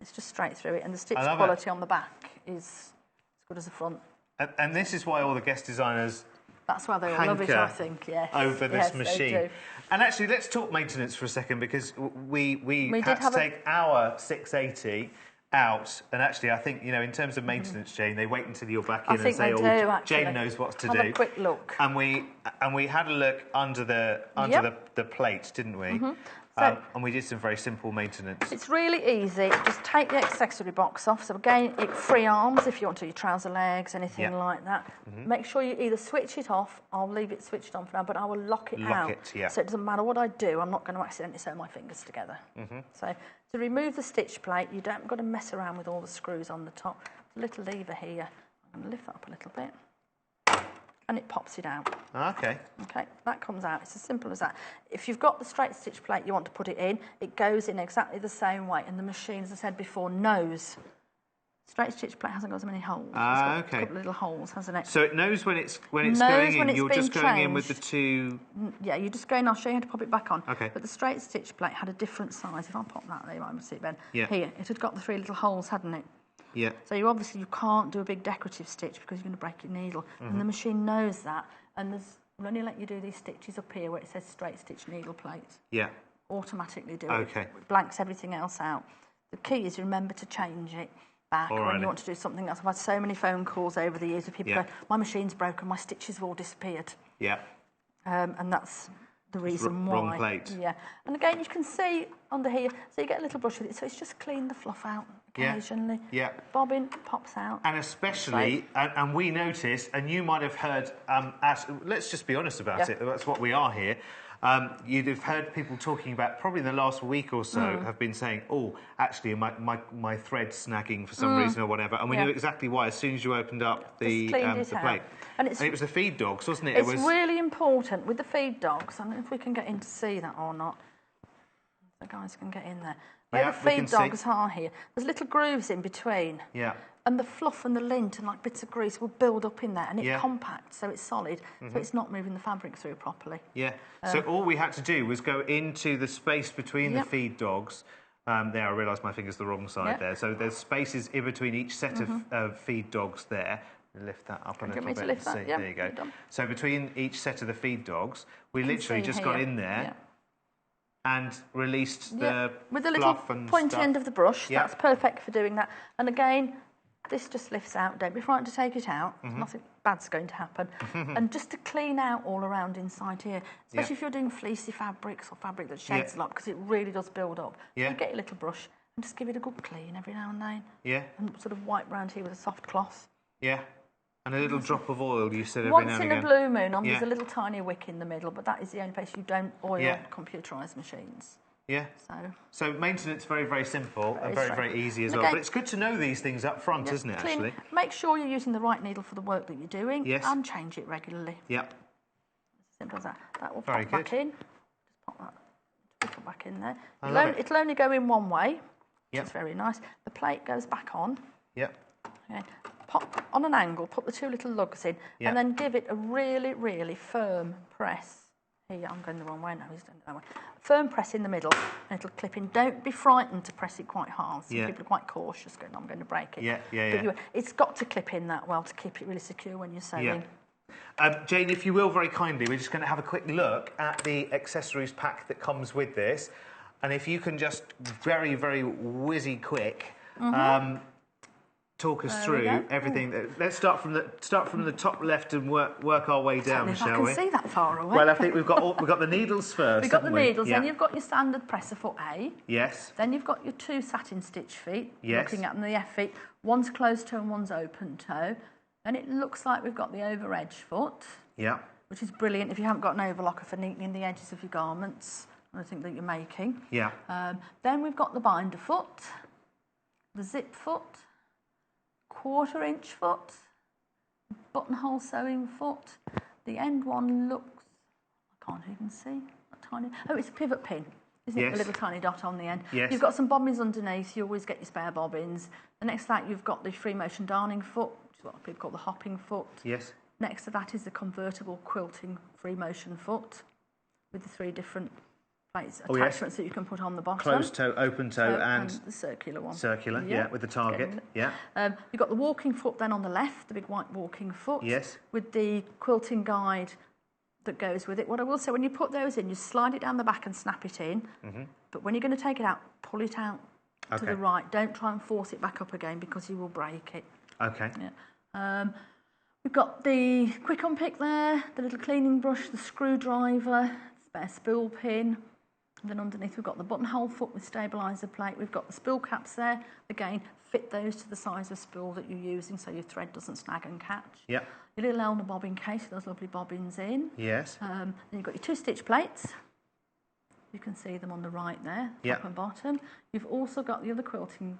It's just straight through it, and the stitch quality on the back is as good as the front. And this is why all the guest designers that's why they all love it, I think, yes. Over this machine. They do. And actually, let's talk maintenance for a second, because we had to take our 680 out. And actually, I think, in terms of maintenance, Jayne, they wait until you're back in and say, Jayne knows what to do. Have a quick look. And we had a look under the plate, didn't we? So, and we did some very simple maintenance. It's really easy. Just take the accessory box off. So again, free arms if you want to do your trouser legs, anything like that. Make sure you either switch it off. I'll leave it switched on for now, but I will lock it out. So it doesn't matter what I do. I'm not going to accidentally sew my fingers together. So to remove the stitch plate, you don't got to mess around with all the screws on the top. There's a little lever here. I'm going to lift that up a little bit. And it pops it out. Okay. Okay, that comes out. It's as simple as that. If you've got the straight stitch plate you want to put it in, it goes in exactly the same way. And the machine, as I said before, knows. Straight stitch plate hasn't got as many holes. It's got a couple of little holes, hasn't it? So it knows when it's going in. You're just going in with the two. Yeah, you just go in. I'll show you how to pop it back on. Okay. But the straight stitch plate had a different size. If I pop that there, you might see it then. Yeah. Here, it had got the 3 little holes, hadn't it? Yeah. So you can't do a big decorative stitch because you're going to break your needle. And the machine knows that. And we'll only let you do these stitches up here where it says straight stitch needle plates. Yeah. Automatically do it. Okay. It blanks everything else out. The key is remember to change it back when you want to do something else. I've had so many phone calls over the years of people going, my machine's broken, my stitches have all disappeared. Yeah. And that's the reason why. Wrong plate. Yeah. And again, you can see under here, so you get a little brush with it, so it's just clean the fluff out occasionally. Yeah. Bobbin pops out. And especially, and we noticed, and you might have heard, let's just be honest about it, that's what we are here. You'd have heard people talking about, probably in the last week or so, have been saying, actually, my thread's snagging for some reason or whatever. And we knew exactly why as soon as you opened up the plate. And it was the feed dogs, wasn't it? It's really important with the feed dogs. I don't know if we can get in to see that or not. The guys can get in there. Where the feed dogs are here, there's little grooves in between. Yeah. And the fluff and the lint and bits of grease will build up in there, and it's compact, so it's solid, so it's not moving the fabric through properly. Yeah. So all we had to do was go into the space between the feed dogs. There, I realised my finger's the wrong side there. So there's spaces in between each set of feed dogs there. Lift that up a little bit. Lift that? There you go. So between each set of the feed dogs, we literally just got in there and released the with the little pointy end of the brush. That's perfect for doing that. And again, this just lifts out. Don't be frightened to take it out. Nothing bad's going to happen. And just to clean out all around inside here, especially if you're doing fleecy fabrics or fabric that sheds a lot, because it really does build up. You get your little brush and just give it a good clean every now and then. Yeah. And sort of wipe round here with a soft cloth. Yeah. And a little drop of oil, you said, every now and again. Once in a blue moon, there's a little tiny wick in the middle, but that is the only place you don't oil computerised machines. Yeah. So maintenance, very, very simple and very, very easy as well. But it's good to know these things up front, isn't it, actually? Make sure you're using the right needle for the work that you're doing and change it regularly. Yep. As simple as that. That will pop back in. Just pop that back in there. It'll only go in one way, which is very nice. The plate goes back on. Yep. Okay. Pop on an angle, put the 2 little lugs in, and then give it a really, really firm press. Here, I'm going the wrong way now, he's done it that way. Firm press in the middle, and it'll clip in. Don't be frightened to press it quite hard. Some people are quite cautious, going, I'm going to break it. But it's got to clip in that well to keep it really secure when you're sewing. Jayne, if you will, very kindly, we're just going to have a quick look at the accessories pack that comes with this. And if you can just very, very whizzy quick... talk us through everything. Let's start from the top left and work our way down, shall we? I can see that far away. Well, I think we've got the needles first. We've got the needles. Then you've got your standard presser foot A. Yes. Then you've got your 2 satin stitch feet. Yes. Looking at them, the F feet. One's closed toe and one's open toe. And it looks like we've got the over edge foot, Yeah. which is brilliant if you haven't got an overlocker for neatening the edges of your garments, I think that you're making. Yeah. Then we've got the binder foot, the zip foot, 1/4 inch foot, buttonhole sewing foot. The end one looks, I can't even see, that tiny. Oh, it's a pivot pin, isn't it? Yes. A little tiny dot on the end. Yes. You've got some bobbins underneath. You always get your spare bobbins. The next to that, you've got the free motion darning foot, which is what people call the hopping foot. Yes. Next to that is the convertible quilting free motion foot with the 3 different plates, attachments that you can put on the bottom. Closed toe, open toe, and the circular one. circular, yeah, with the target. Yeah. You've got the walking foot then on the left, the big white walking foot. Yes. With the quilting guide that goes with it. What I will say, when you put those in, you slide it down the back and snap it in. But when you're going to take it out, pull it out to the right. Don't try and force it back up again because you will break it. Okay. Yeah. We've got the quick unpick there, the little cleaning brush, the screwdriver, spare spool pin. And then underneath we've got the buttonhole foot with stabiliser plate. We've got the spool caps there. Again, fit those to the size of spool that you're using so your thread doesn't snag and catch. Yeah. Your little Elna bobbin case with those lovely bobbins in. Yes. Then you've got your 2 stitch plates. You can see them on the right there, top and bottom. You've also got the other quilting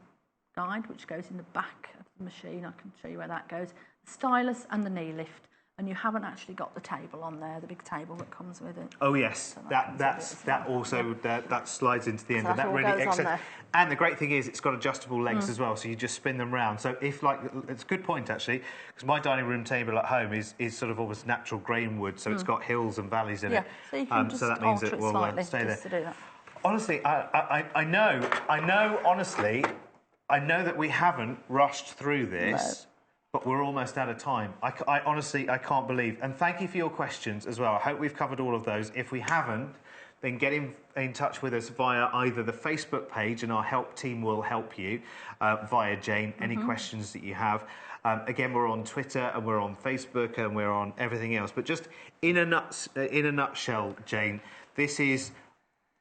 guide, which goes in the back of the machine. I can show you where that goes. The stylus and the knee lift. And you haven't actually got the table on there, the big table that comes with it. Oh yes, So that also that slides into the end, So and that that all really goes on extends. there. And the great thing is, it's got adjustable legs as well, so you just spin them round. So if it's a good point actually, because my dining room table at home is sort of almost natural grain wood, so it's got hills and valleys in it. So you can just so that means alter it it will slightly stay just there. to do that. Honestly, I know. Honestly, I know that we haven't rushed through this. But we're almost out of time. I honestly, I can't believe. And thank you for your questions as well. I hope we've covered all of those. If we haven't, then get in touch with us via either the Facebook page, and our help team will help you, via Jayne, any questions that you have. Again, we're on Twitter, and we're on Facebook, and we're on everything else. But just in a nutshell, Jayne, this is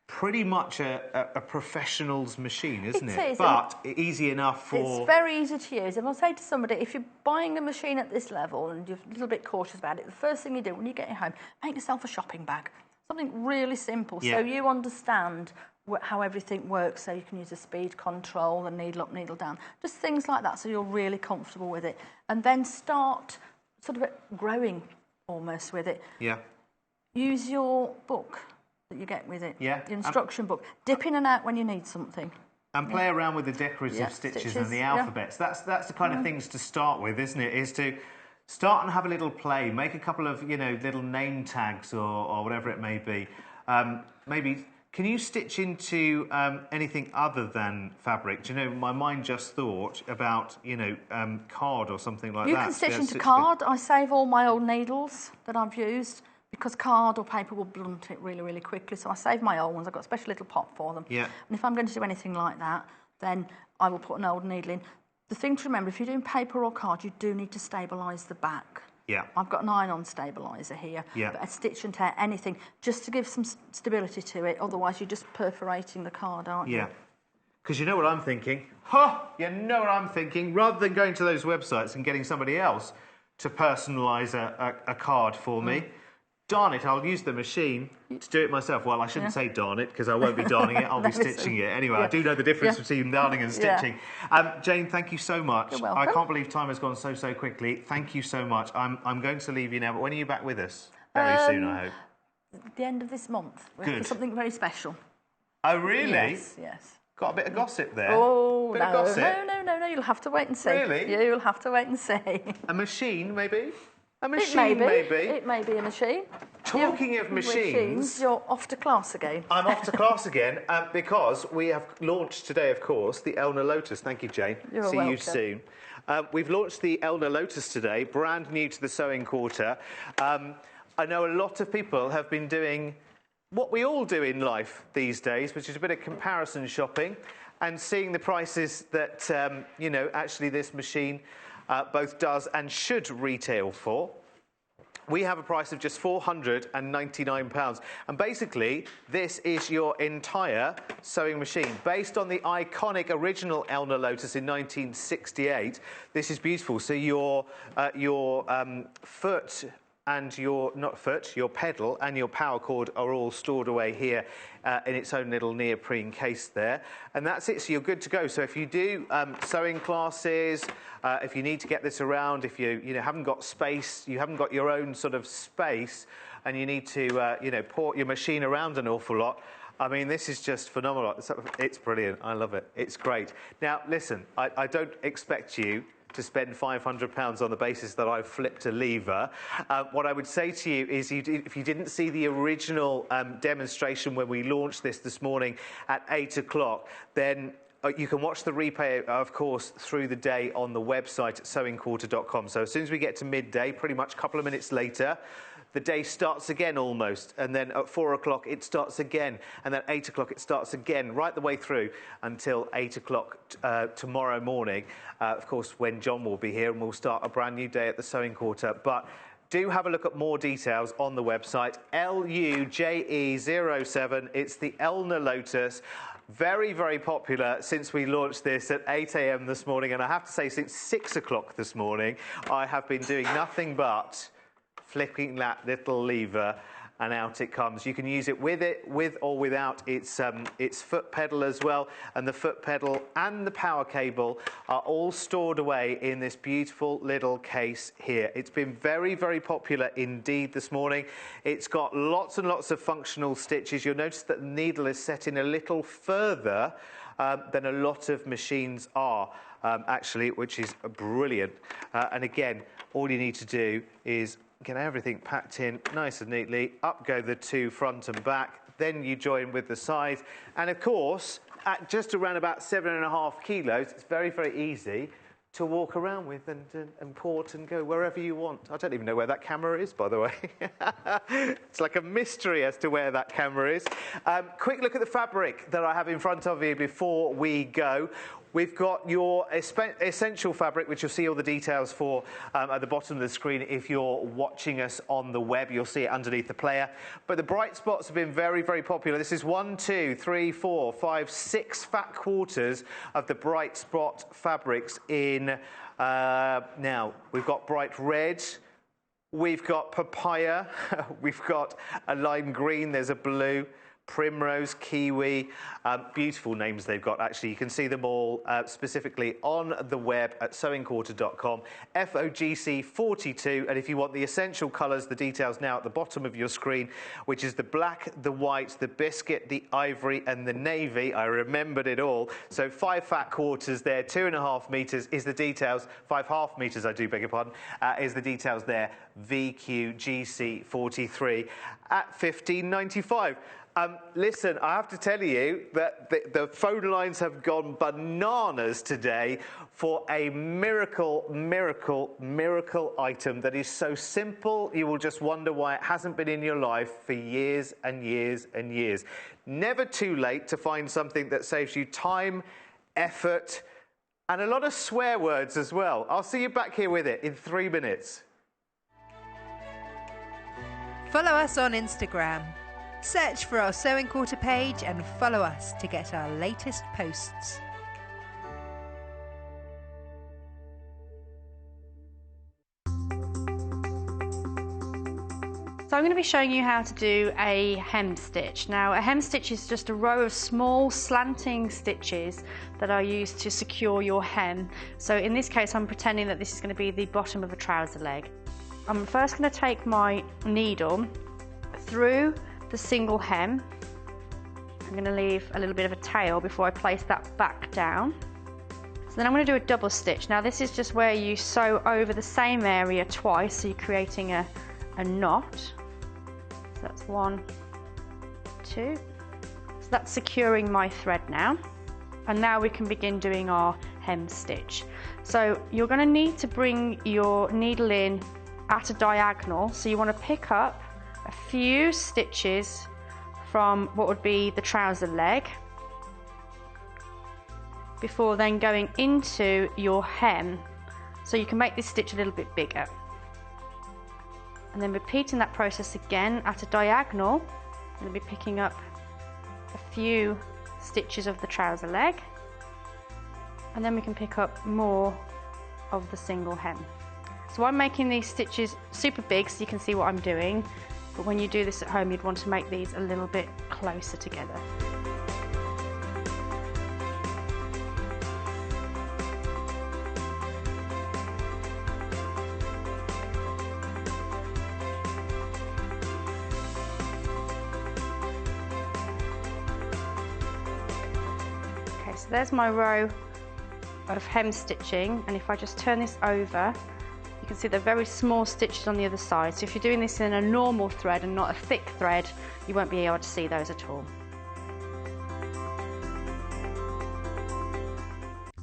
pretty much a professional's machine, isn't it? It is. But easy enough for... It's very easy to use. And I'll say to somebody, if you're buying a machine at this level and you're a little bit cautious about it, the first thing you do when you get it home, make yourself a shopping bag. Something really simple, so you understand how everything works, so you can use a speed control, the needle up, needle down, just things like that, so you're really comfortable with it. And then start sort of growing almost with it. Yeah. Use your book that you get with it, the instruction book. Dip in and out when you need something. And play around with the decorative stitches and the alphabets. That's the kind of things to start with, isn't it? Is to start and have a little play. Make a couple of, little name tags or whatever it may be. Maybe, can you stitch into anything other than fabric? Do you know, my mind just thought about, card or something like that. You can stitch into card. I save all my old needles that I've used, because card or paper will blunt it really, really quickly. So I save my old ones. I've got a special little pot for them. Yeah. And if I'm going to do anything like that, then I will put an old needle in. The thing to remember, if you're doing paper or card, you do need to stabilise the back. Yeah. I've got an iron-on stabiliser here. Yeah. But a stitch and tear, anything, just to give some stability to it. Otherwise, you're just perforating the card, aren't you? Yeah. Because you know what I'm thinking? You know what I'm thinking? Rather than going to those websites and getting somebody else to personalise a card for me, darn it, I'll use the machine to do it myself. Well, I shouldn't say darn it, because I won't be darning it, I'll be stitching it. Anyway, I do know the difference between darning and stitching. Jayne, thank you so much. You're welcome. I can't believe time has gone so quickly. Thank you so much. I'm going to leave you now, but when are you back with us? Very soon, I hope. The end of this month. Good. For something very special. Oh, really? Yes. Got a bit of gossip there. Oh, bit of gossip. No, you'll have to wait and see. Really? You'll have to wait and see. A machine, maybe? A It machine, may be. maybe. It may be a machine. Talking of machines... You're off to class again. I'm off to class again because we have launched today, of course, the Elna Lotus. Thank you, Jayne. You're See welcome. you soon. We've launched the Elna Lotus today, brand new to the sewing quarter. I know a lot of people have been doing what we all do in life these days, which is a bit of comparison shopping and seeing the prices that, actually this machine both does and should retail for. we have a price of just £499. And basically, this is your entire sewing machine. Based on the iconic original Elna Lotus in 1968, this is beautiful. So your foot and your pedal and your power cord are all stored away here in its own little neoprene case there. And that's it, so you're good to go. So if you do sewing classes, if you need to get this around, if you haven't got space, you haven't got your own sort of space, and you need to port your machine around an awful lot, I mean, this is just phenomenal. It's brilliant. I love it. It's great. Now, listen, I don't expect you to spend £500 on the basis that I've flipped a lever. What I would say to you is, if you didn't see the original demonstration when we launched this morning at 8 o'clock, then you can watch the replay, of course, through the day on the website at sewingquarter.com. So as soon as we get to midday, pretty much a couple of minutes later, the day starts again almost, and then at 4 o'clock it starts again, and then 8 o'clock it starts again, right the way through until 8 o'clock tomorrow morning, of course, when John will be here, and we'll start a brand new day at the Sewing Quarter. But do have a look at more details on the website, LUJE07. It's the Elna Lotus. Very, very popular since we launched this at 8 a.m. this morning, and I have to say, since 6 o'clock this morning, I have been doing nothing but flipping that little lever, and out it comes. You can use it with or without its foot pedal as well, and the foot pedal and the power cable are all stored away in this beautiful little case here. It's been very, very popular indeed this morning. It's got lots and lots of functional stitches. You'll notice that the needle is set in a little further than a lot of machines are, actually, which is brilliant. And again, all you need to do is get everything packed in nice and neatly. Up go the two front and back. Then you join with the sides. And of course, at just around about 7.5 kilos, it's very, very easy to walk around with and port and go wherever you want. I don't even know where that camera is, by the way. It's like a mystery as to where that camera is. Quick look at the fabric that I have in front of you before we go. We've got your essential fabric, which you'll see all the details for at the bottom of the screen. If you're watching us on the web, you'll see it underneath the player. But the bright spots have been very, very popular. This is 1, 2, 3, 4, 5, 6 fat quarters of the bright spot fabrics in. Now, we've got bright red. We've got papaya. We've got a lime green. There's a blue. Primrose, kiwi, beautiful names they've got, actually. You can see them all specifically on the web at sewingquarter.com. FOGC 42, and if you want the essential colours, the details now at the bottom of your screen, which is the black, the white, the biscuit, the ivory and the navy. I remembered it all. So 5 fat quarters there, 2.5 metres is the details, 5 half metres, I do beg your pardon, is the details there, VQGC 43 at £15.95. Listen, I have to tell you that the phone lines have gone bananas today for a miracle item that is so simple you will just wonder why it hasn't been in your life for years and years and years. Never too late to find something that saves you time, effort, and a lot of swear words as well. I'll see you back here with it in 3 minutes. Follow us on Instagram. Search for our Sewing Quarter page and follow us to get our latest posts. So I'm going to be showing you how to do a hem stitch. Now, a hem stitch is just a row of small slanting stitches that are used to secure your hem. So in this case, I'm pretending that this is going to be the bottom of a trouser leg. I'm first going to take my needle through the single hem. I'm going to leave a little bit of a tail before I place that back down. So then I'm going to do a double stitch. Now this is just where you sew over the same area twice, so you're creating a knot. So that's 1, 2. So that's securing my thread now. And now we can begin doing our hem stitch. So you're going to need to bring your needle in at a diagonal. So you want to pick up a few stitches from what would be the trouser leg before then going into your hem, so you can make this stitch a little bit bigger. and then repeating that process again at a diagonal. I'm going to be picking up a few stitches of the trouser leg, and then we can pick up more of the single hem. So I'm making these stitches super big so you can see what I'm doing, but when you do this at home you'd want to make these a little bit closer together. Okay, so there's my row of hem stitching, and if I just turn this over, you can see they're very small stitches on the other side. So if you're doing this in a normal thread and not a thick thread, you won't be able to see those at all.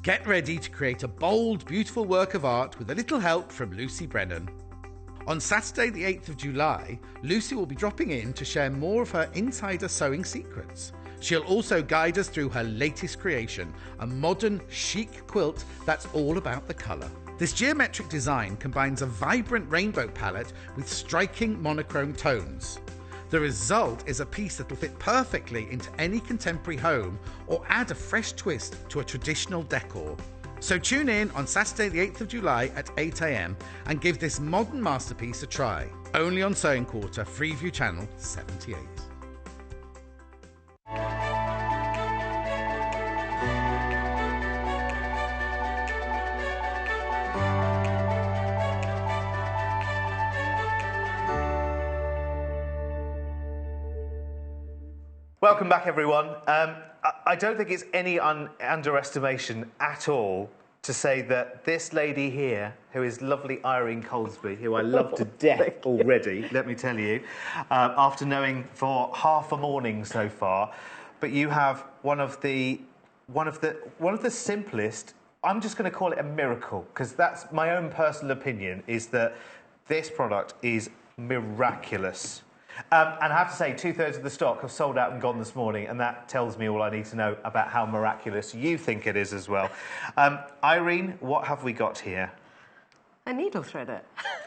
Get ready to create a bold, beautiful work of art with a little help from Lucy Brennan. On Saturday the 8th of July, Lucy will be dropping in to share more of her insider sewing secrets. She'll also guide us through her latest creation, a modern, chic quilt that's all about the colour. This geometric design combines a vibrant rainbow palette with striking monochrome tones. The result is a piece that will fit perfectly into any contemporary home or add a fresh twist to a traditional decor. So tune in on Saturday the 8th of July at 8 AM and give this modern masterpiece a try. Only on Sewing Quarter, Freeview Channel 78. Welcome back, everyone. I don't think it's any underestimation at all to say that this lady here, who is lovely Irene Colesby, who I love to death already, let me tell you, after knowing for half a morning so far, but you have one of the simplest. I'm just going to call it a miracle, because that's my own personal opinion, is that this product is miraculous. And I have to say, 2/3 of the stock have sold out and gone this morning, and that tells me all I need to know about how miraculous you think it is as well. Irene, what have we got here? A needle threader.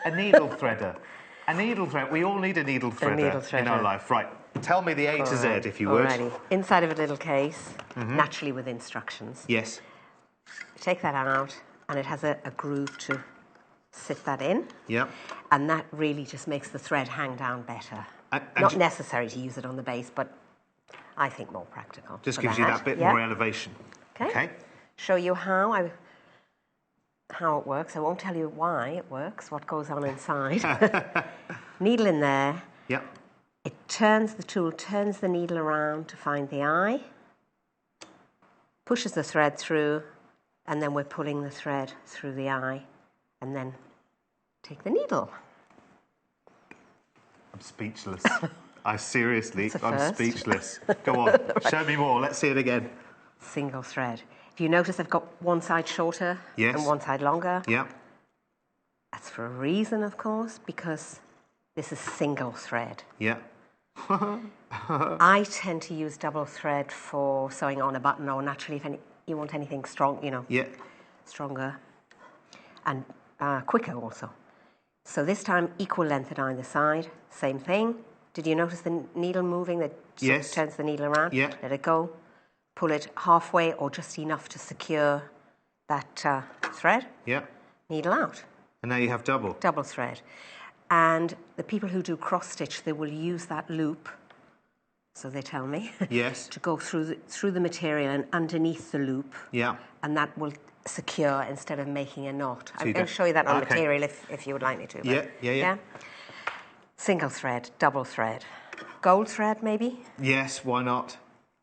A needle threader. A needle threader. We all need a needle threader in our life. Right. Tell me the A to Z, if you would. Alrighty. Inside of a little case, naturally with instructions. Yes. Take that out, and it has a groove to sit that in. Yeah. And that really just makes the thread hang down better. Not necessary to use it on the base, but I think more practical. Just gives you that bit more elevation. Okay. Show you how it works. I won't tell you why it works, what goes on inside. Needle in there. Yeah. The tool turns the needle around to find the eye, pushes the thread through, and then we're pulling the thread through the eye, and then take the needle. I'm speechless. I'm speechless. Go on, show me more. Let's see it again. Single thread. If you notice, I've got one side shorter and one side longer. Yeah. That's for a reason, of course, because this is single thread. Yeah. I tend to use double thread for sewing on a button, or naturally, if you want anything strong, stronger and quicker also. So this time, equal length at either side, same thing. Did you notice the needle moving? That turns the needle around. Yeah. Let it go. Pull it halfway or just enough to secure that thread. Yeah. Needle out. And now you have double. Double thread. And the people who do cross stitch, they will use that loop, so they tell me, yes, to go through the material and underneath the loop. Yeah. And that will secure instead of making a knot. I'm going to show you that on material if you would like me to. Yeah. Single thread, double thread. Gold thread, maybe? Yes, why not?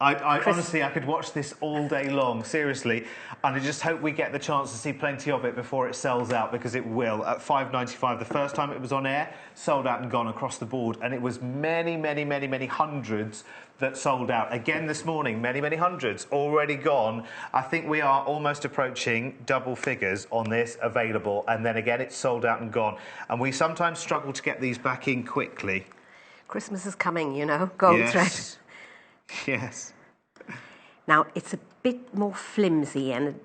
I honestly, I could watch this all day long, seriously, and I just hope we get the chance to see plenty of it before it sells out, because it will. At £5.95, the first time it was on air, sold out and gone across the board, and it was many hundreds that sold out. Again this morning, many hundreds already gone. I think we are almost approaching double figures on this available, and then again it's sold out and gone. And we sometimes struggle to get these back in quickly. Christmas is coming, gold thread. Yes. Now, it's a bit more flimsy and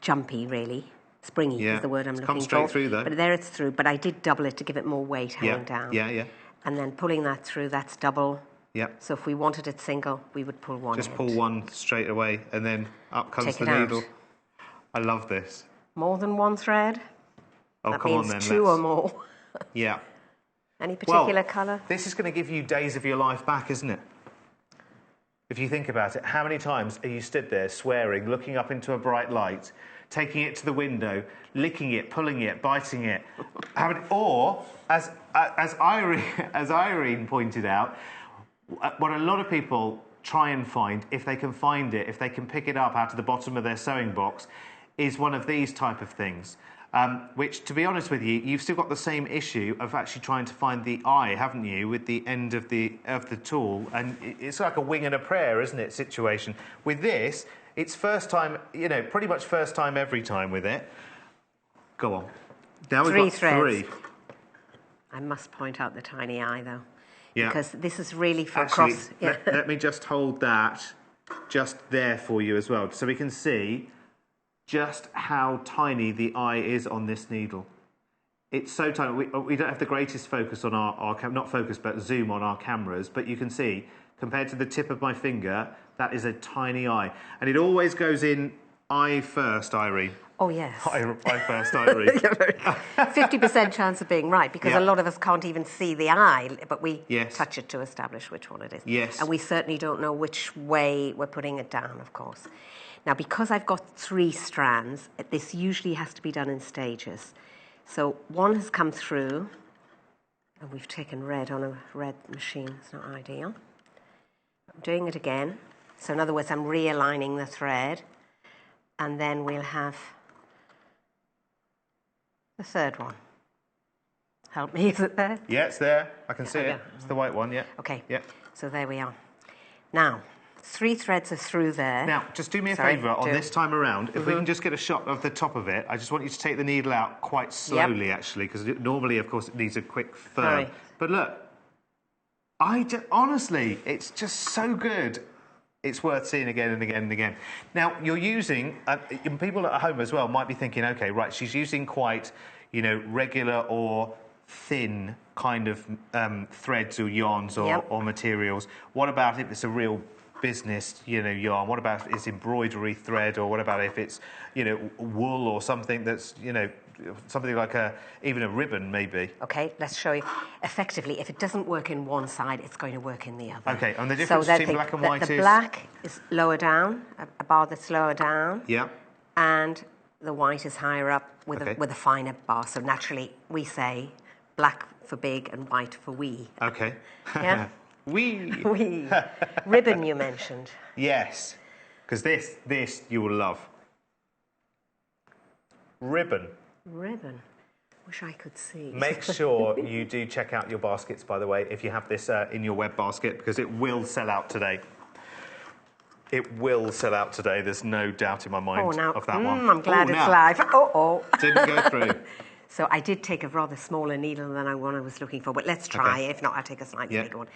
jumpy, really, Springy is the word I'm looking for. Come straight through though. But there it's through. But I did double it to give it more weight hanging down. Yeah. And then pulling that through, that's double. Yeah. So if we wanted it single, we would pull one. Just pull one straight away, and then up comes the needle. I love this. More than one thread. Oh, that come means on then. two or more. Yeah. Any particular colour? This is going to give you days of your life back, isn't it? If you think about it, how many times are you stood there swearing, looking up into a bright light, taking it to the window, licking it, pulling it, biting it? Or, as Irene pointed out, what a lot of people try and find, if they can find it, if they can pick it up out of the bottom of their sewing box, is one of these type of things. Which, to be honest with you, you've still got the same issue of actually trying to find the eye, haven't you, with the end of the tool, and it's like a wing and a prayer, isn't it, situation. With this, it's first time, you know, pretty much first time every time with it. Go on. Now we've got threads. I must point out the tiny eye, though. Yeah. Because this is really for actually, cross... Yeah. let me just hold that just there for you as well, so we can see just how tiny the eye is on this needle. It's so tiny. We don't have the greatest focus on our not focus, but zoom on our cameras, but you can see, compared to the tip of my finger, that is a tiny eye. And it always goes in eye first, Irene. Oh, yes. Eye first, Irene. 50% chance of being right, because a lot of us can't even see the eye, but we touch it to establish which one it is. Yes. And we certainly don't know which way we're putting it down, of course. Now, because I've got 3 strands, this usually has to be done in stages. So one has come through, and we've taken red on a red machine. It's not ideal. I'm doing it again. So in other words, I'm realigning the thread, and then we'll have the third one. Help me, is it there? Yeah, it's there. I can see it. It's the white one, yeah. Okay. Yeah. So there we are. Now, 3 threads are through there. Now, just do me a favour on this time around. If we can just get a shot of the top of it, I just want you to take the needle out quite slowly, actually, because normally, of course, it needs a quick firm. Sorry. But look, honestly, it's just so good. It's worth seeing again and again and again. Now, you're using, people at home as well might be thinking, OK, right, she's using quite, you know, regular or thin kind of threads or yarns or materials. What about if it's a real business, you know, yarn? What about if it's embroidery thread, or what about if it's, you know, wool or something that's, you know, something like even a ribbon maybe? Okay, let's show you. Effectively, if it doesn't work in one side, it's going to work in the other. Okay, and the difference between black and white is? The black is lower down, a bar that's lower down. Yeah. And the white is higher up with a finer bar. So naturally, we say black for big and white for wee. Okay. Yeah. Wee. Wee. Ribbon you mentioned. Yes, because this you will love. Ribbon. Ribbon. Wish I could see. Make sure you do check out your baskets, by the way, if you have this in your web basket, because it will sell out today. It will sell out today. There's no doubt in my mind of that one. I'm glad it's live. Didn't go through. So I did take a rather smaller needle than the one I was looking for, but let's try. If not, I'll take a slightly bigger one.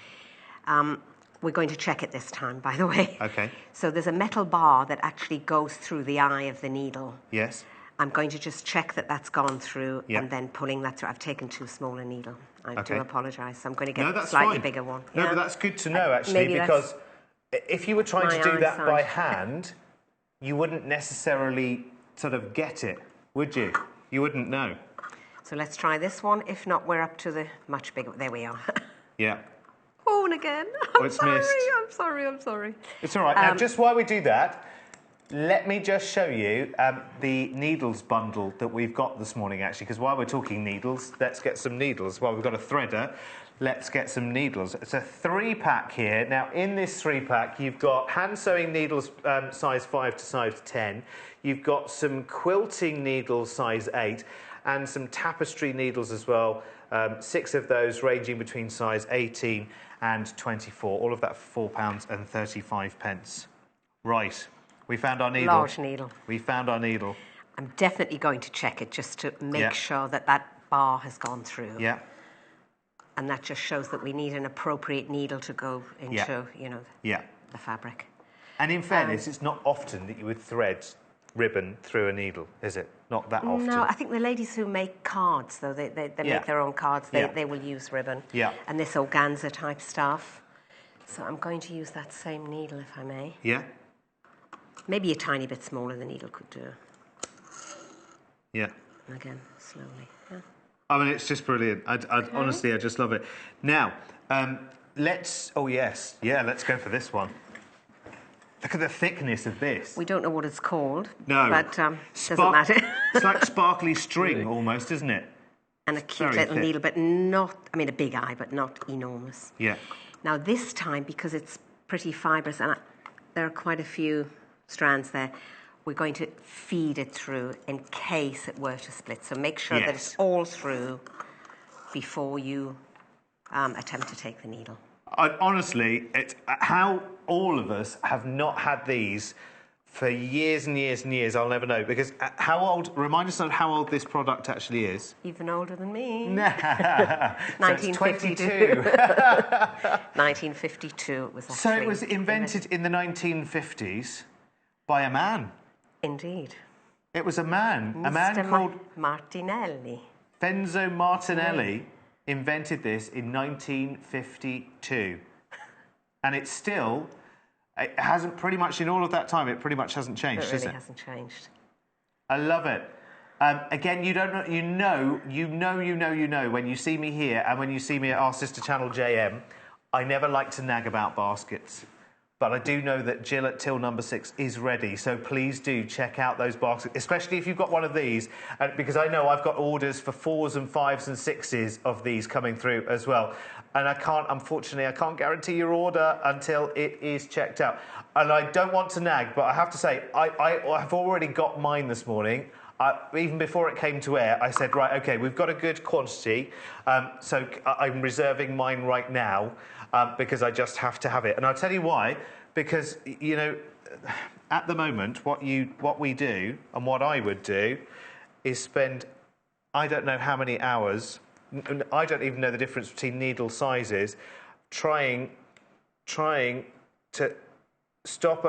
We're going to check it this time, by the way. Okay. So there's a metal bar that actually goes through the eye of the needle. Yes. I'm going to just check that that's gone through and then pulling that through. I've taken too small a needle. I do apologise. So I'm going to get a slightly bigger one. No, but that's good to know, actually, because if you were trying to do that by hand, you wouldn't necessarily sort of get it, would you? You wouldn't know. So let's try this one. If not, we're up to the much bigger. There we are. Yeah. Oh, and again. I'm sorry. It's all right. Now, just while we do that, let me just show you the needles bundle that we've got this morning, actually, because while we're talking needles, let's get some needles. While we've got a threader, let's get some needles. It's a 3-pack here. Now, in this 3-pack, you've got hand sewing needles size 5 to size 10. You've got some quilting needles size 8 and some tapestry needles as well. 6 of those ranging between size 18 and 24. All of that for £4.35. Right. We found our needle. Large needle. We found our needle. I'm definitely going to check it just to make sure that that bar has gone through. Yeah. And that just shows that we need an appropriate needle to go into, you know, the fabric. And in fairness, it's not often that you would thread ribbon through a needle, is it? Not that often. No, I think the ladies who make cards, though, they make their own cards, they will use ribbon. Yeah. And this organza type stuff. So I'm going to use that same needle, if I may. Yeah. Maybe a tiny bit smaller the needle could do. Yeah. And again, slowly. Yeah. I mean, it's just brilliant. Honestly, I just love it. Now, let's... Oh, yes. Yeah, let's go for this one. Look at the thickness of this. We don't know what it's called. No. But doesn't matter. It's like sparkly string, almost, isn't it? And a cute little needle, but not... I mean, a big eye, but not enormous. Yeah. Now, this time, because it's pretty fibrous, and there are quite a few strands there, we're going to feed it through in case it were to split. So make sure that it's all through before you attempt to take the needle. Honestly, it's how all of us have not had these for years and years and years, I'll never know. Because remind us of how old this product actually is. Even older than me. 1952. 1952 it was actually. So it was invented in the 1950s by a man. Indeed. It was a man. Mr. A man called... Martinelli. Benzo Martinelli invented this in 1952. And it's still... It hasn't pretty much, in all of that time, it pretty much hasn't changed, It has really it? hasn't changed. I love it. Again, you don't know, you know, when you see me here and when you see me at our sister channel, JM, I never like to nag about baskets. But I do know that Jill at till number 6 is ready, so please do check out those baskets, especially if you've got one of these, because I know I've got orders for 4s and 5s and 6s of these coming through as well. And unfortunately, I can't guarantee your order until it is checked out. And I don't want to nag, but I have to say, I have already got mine this morning. Even before it came to air, I said, right, OK, we've got a good quantity, so I'm reserving mine right now because I just have to have it. And I'll tell you why, because, you know, at the moment, what we do and what I would do is spend, I don't know how many hours, I don't even know the difference between needle sizes, trying to stop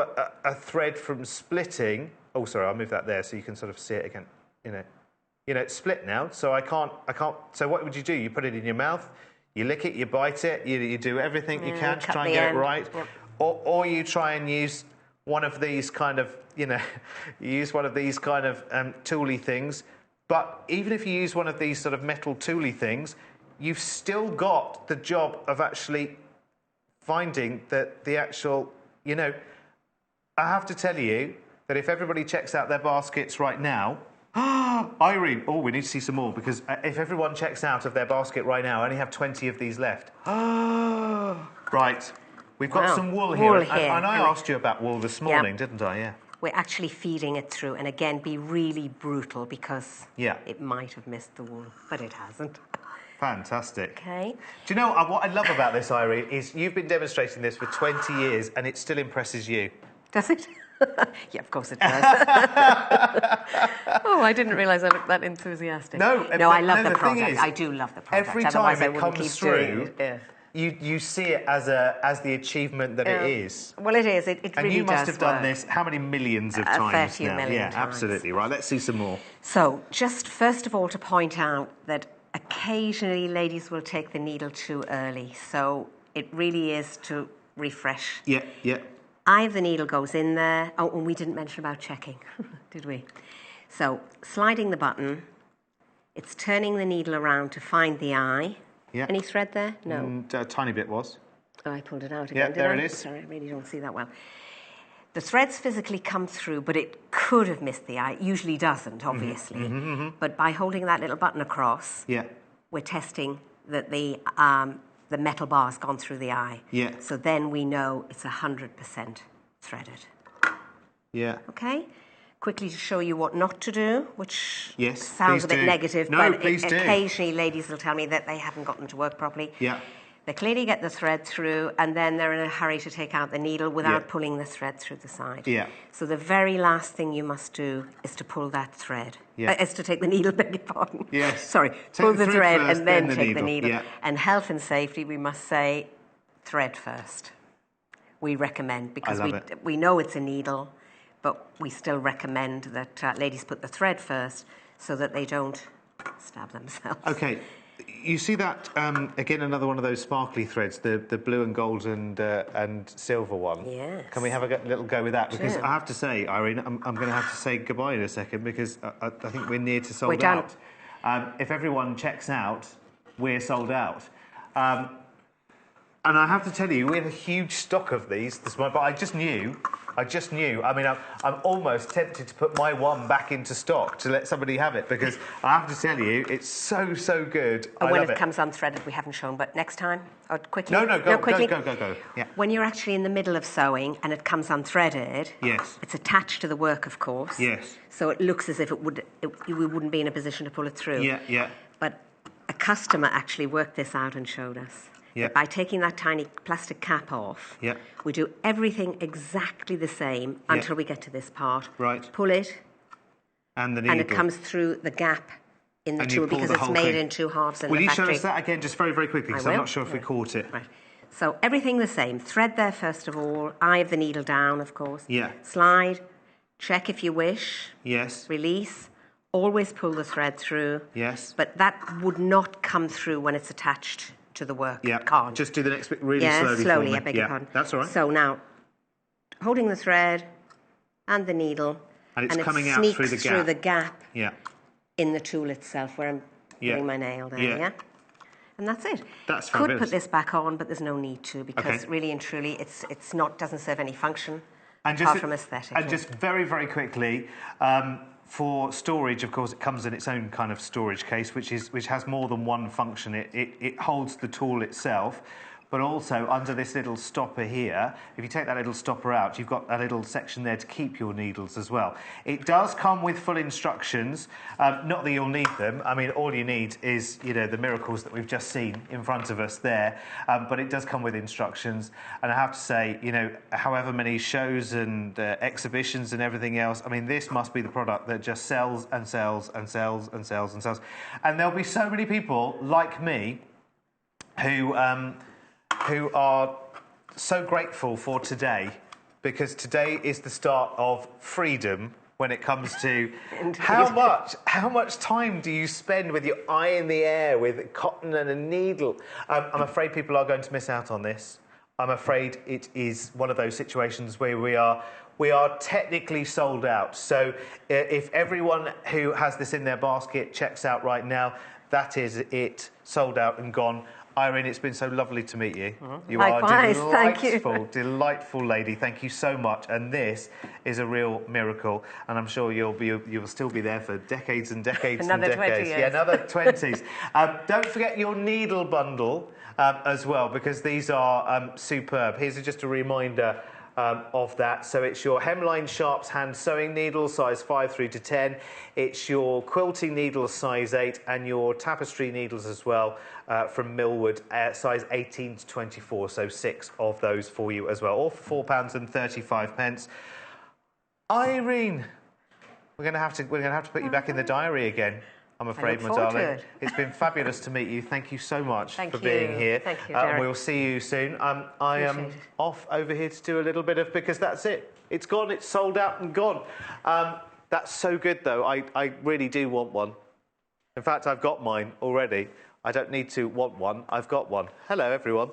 a thread from splitting. Oh, sorry, I'll move that there so you can sort of see it again. You know, it's split now, so I can't. So what would you do? You put it in your mouth, you lick it, you bite it, you do everything you can to try and get it right, or you try and use one of these kind of, tooly things. But even if you use one of these sort of metal tooly things, you've still got the job of actually finding that the actual, I have to tell you that if everybody checks out their baskets right now, Irene, we need to see some more, because if everyone checks out of their basket right now, I only have 20 of these left. Right, we've got some wool here. And I asked you about wool this morning, didn't I? Yeah. We're actually feeding it through, and again, be really brutal, because it might have missed the wool, but it hasn't. Fantastic. Okay. Do you know what I love about this, Irene, is you've been demonstrating this for 20 years, and it still impresses you. Does it? Yeah, of course it does. Oh, I didn't realise I looked that enthusiastic. No, I love the product. I do love the product. Every time it comes through, you see it as the achievement that it is. Well, it is. It really does. And you must have done this how many millions of times now? A fair few million times. Absolutely. Right, let's see some more. So, just first of all to point out that occasionally ladies will take the needle too early. So, it really is to refresh. Yeah. Eye of the needle goes in there. Oh, and we didn't mention about checking, did we? So, sliding the button, it's turning the needle around to find the eye. Yeah. Any thread there? No. A tiny bit was. Oh, I pulled it out again, there it is. Sorry, I really don't see that well. The threads physically come through, but it could have missed the eye. It usually doesn't, obviously. But by holding that little button across, we're testing that the metal bar's gone through the eye. Yeah. So then we know it's 100% threaded. Yeah. Okay? Quickly to show you what not to do, which sounds a bit negative, no, but please do. Occasionally ladies will tell me that they haven't gotten to work properly. Yeah. They clearly get the thread through, and then they're in a hurry to take out the needle without pulling the thread through the side. Yeah. So the very last thing you must do is to pull that thread. Yeah. Is to take the needle, beg your pardon. Yes. Sorry, pull the thread first, and then the take the needle. Yeah. And health and safety, we must say, thread first. We recommend, because we know it's a needle, but we still recommend that ladies put the thread first so that they don't stab themselves. Okay. You see that, again, another one of those sparkly threads, the blue and gold and silver one. Yes. Can we have a little go with that? Because Sure. I have to say, Irene, I'm going to have to say goodbye in a second because I think we're near to sold We're done. out. If everyone checks out, we're sold out. And I have to tell you, we have a huge stock of these this morning, but I just knew. I mean, I'm almost tempted to put my one back into stock to let somebody have it because I have to tell you, it's so good. And I when love it comes unthreaded, we haven't shown, but next time, or quickly. Quickly. Go. Yeah. When you're actually in the middle of sewing and it comes unthreaded, Yes. it's attached to the work, of course. Yes. So it looks as if we wouldn't be in a position to pull it through. Yeah. But a customer actually worked this out and showed us. Yeah. By taking that tiny plastic cap off, Yeah. we do everything exactly the same until we get to this part. Right. Pull it, And the needle. and it comes through the gap in the And you tool pull because the it's whole made thing. in two halves in Will the you factory. show us that again just very quickly because I'm will. not sure if we caught it. Right. So everything the same. Thread there first of all. Eye of the needle down, of course. Yeah. Slide. Check if you wish. Yes. Release. Always pull the thread through. Yes. But that would not come through when it's attached to the work. Yeah. It can't. Just do the next bit really Yeah, slowly. slowly, for me. I beg your pardon. That's all right. So now, holding the thread and the needle, And it's coming out sneaks through the gap. through the gap Yeah. in the tool itself, where I'm putting my nail there, Yeah. And that's it. That's Could fabulous. put this back on, but there's no need to because Okay. really and truly, it's not doesn't serve any function And apart from aesthetic. And just very quickly, for storage, of course, it comes in its own kind of storage case, which has more than one function. It holds the tool itself, but also under this little stopper here, if you take that little stopper out, you've got a little section there to keep your needles as well. It does come with full instructions. Not that you'll need them. I mean, all you need is, the miracles that we've just seen in front of us there. But it does come with instructions. And I have to say, however many shows and exhibitions and everything else, I mean, this must be the product that just sells and sells and sells and sells and sells. And there'll be so many people like me who are so grateful for today, because today is the start of freedom when it comes to how much time do you spend with your eye in the air with cotton and a needle. I'm afraid people are going to miss out on this. I'm afraid it is one of those situations where we are technically sold out. So if everyone who has this in their basket checks out right now, that is it, sold out and gone. Irene, it's been so lovely to meet you. You Likewise, are thank you. delightful lady. Thank you so much. And this is a real miracle. And I'm sure you'll still be there for decades and decades Another and 20 decades. years. Yeah, another 20s. Don't forget your needle bundle as well, because these are superb. Here's just a reminder of that. So it's your hemline sharps hand sewing needle, size 5 through to 10. It's your quilting needles, size 8, and your tapestry needles as well from Millwood, size 18 to 24. So 6 of those for you as well, all for £4.35. Irene, we're going to have to put you back in the diary again. I'm afraid, my look forward to darling. it. It's been fabulous to meet you. Thank you so much Thank for you. being here. Thank you, Derek. We'll see you soon. I am Appreciate it. off over here to do a little bit of, because that's it. It's gone. It's sold out and gone. That's so good, though. I really do want one. In fact, I've got mine already. I don't need to want one. I've got one. Hello, everyone.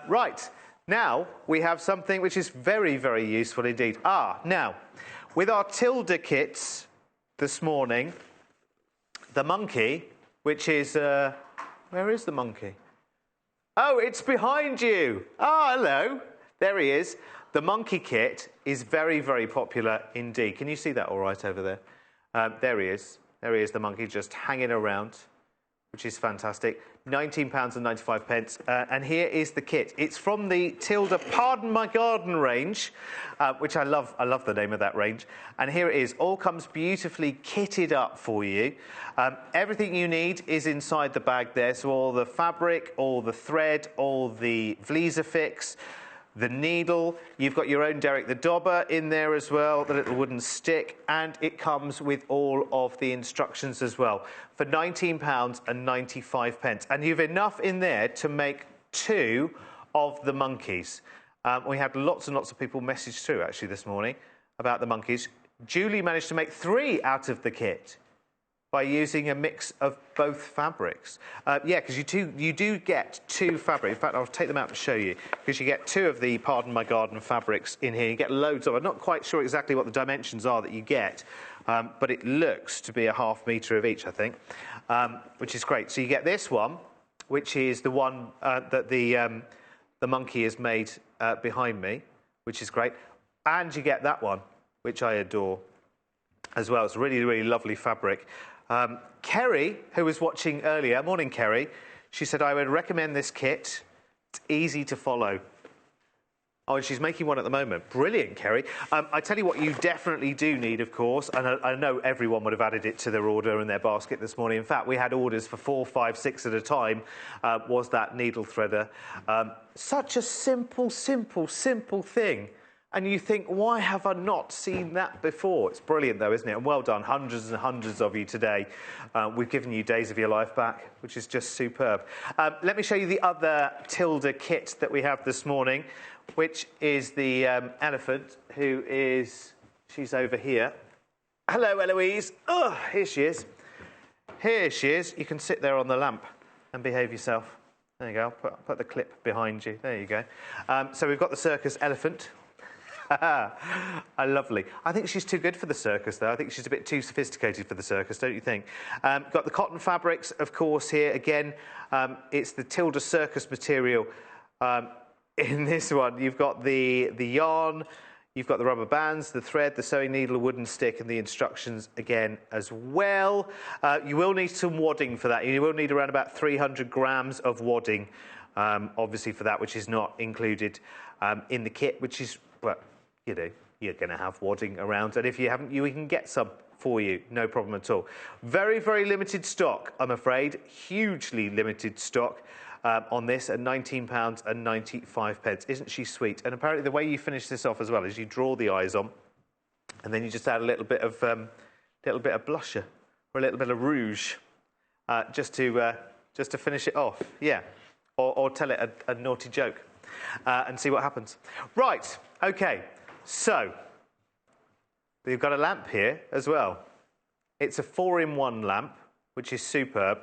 Right. Now, we have something which is very, very useful indeed. Now, with our Tilda Kits this morning, the monkey, which is... where is the monkey? Oh, it's behind you. Hello. There he is. The monkey kit is very, very popular indeed. Can you see that all right over there? There he is. There he is, the monkey, just hanging around, which is fantastic. £19.95. And here is the kit. It's from the Tilda Pardon My Garden range, which I love. I love the name of that range. And here it is. All comes beautifully kitted up for you. Everything you need is inside the bag there. So all the fabric, all the thread, all the Vlisafix, the needle. You've got your own Derek the Dobber in there as well, the little wooden stick, and it comes with all of the instructions as well for £19.95. And you've enough in there to make 2 of the monkeys. We had lots and lots of people message through actually this morning about the monkeys. Julie managed to make 3 out of the kit by using a mix of both fabrics. Yeah, because you do get 2 fabrics. In fact, I'll take them out to show you, because you get 2 of the Pardon My Garden fabrics in here. You get loads of them. I'm not quite sure exactly what the dimensions are that you get, but it looks to be a ½ metre of each, I think, which is great. So you get this one, which is the one that the monkey has made behind me, which is great. And you get that one, which I adore as well. It's a really, really lovely fabric. Kerry, who was watching earlier, morning Kerry, she said, I would recommend this kit. It's easy to follow. Oh, and she's making one at the moment. Brilliant, Kerry. I tell you what you definitely do need, of course, and I know everyone would have added it to their order and their basket this morning. In fact, we had orders for 4, 5, 6 at a time, was that needle threader. Such a simple, simple, simple thing. And you think, why have I not seen that before? It's brilliant, though, isn't it? And well done, hundreds and hundreds of you today. We've given you days of your life back, which is just superb. Let me show you the other Tilda kit that we have this morning, which is the elephant, who is... She's over here. Hello, Eloise. Oh, here she is. Here she is. You can sit there on the lamp and behave yourself. There you go. Put the clip behind you. There you go. So we've got the circus elephant. Lovely. I think she's too good for the circus, though. I think she's a bit too sophisticated for the circus, don't you think? Got the cotton fabrics, of course, here. Again, it's the Tilda circus material. In this one, you've got the yarn, you've got the rubber bands, the thread, the sewing needle, wooden stick, and the instructions again as well. You will need some wadding for that. You will need around about 300 grams of wadding, obviously, for that, which is not included in the kit, which is... Well, you know, you're going to have wadding around, and if you haven't, we can get some for you, no problem at all. Very, very limited stock, I'm afraid. Hugely limited stock on this at £19.95. Isn't she sweet? And apparently the way you finish this off as well is you draw the eyes on, and then you just add a little bit of blusher or a little bit of rouge, just to finish it off. Yeah, or tell it a naughty joke. And see what happens. Right, OK, so we've got a lamp here as well. It's a 4-in-1 lamp, which is superb.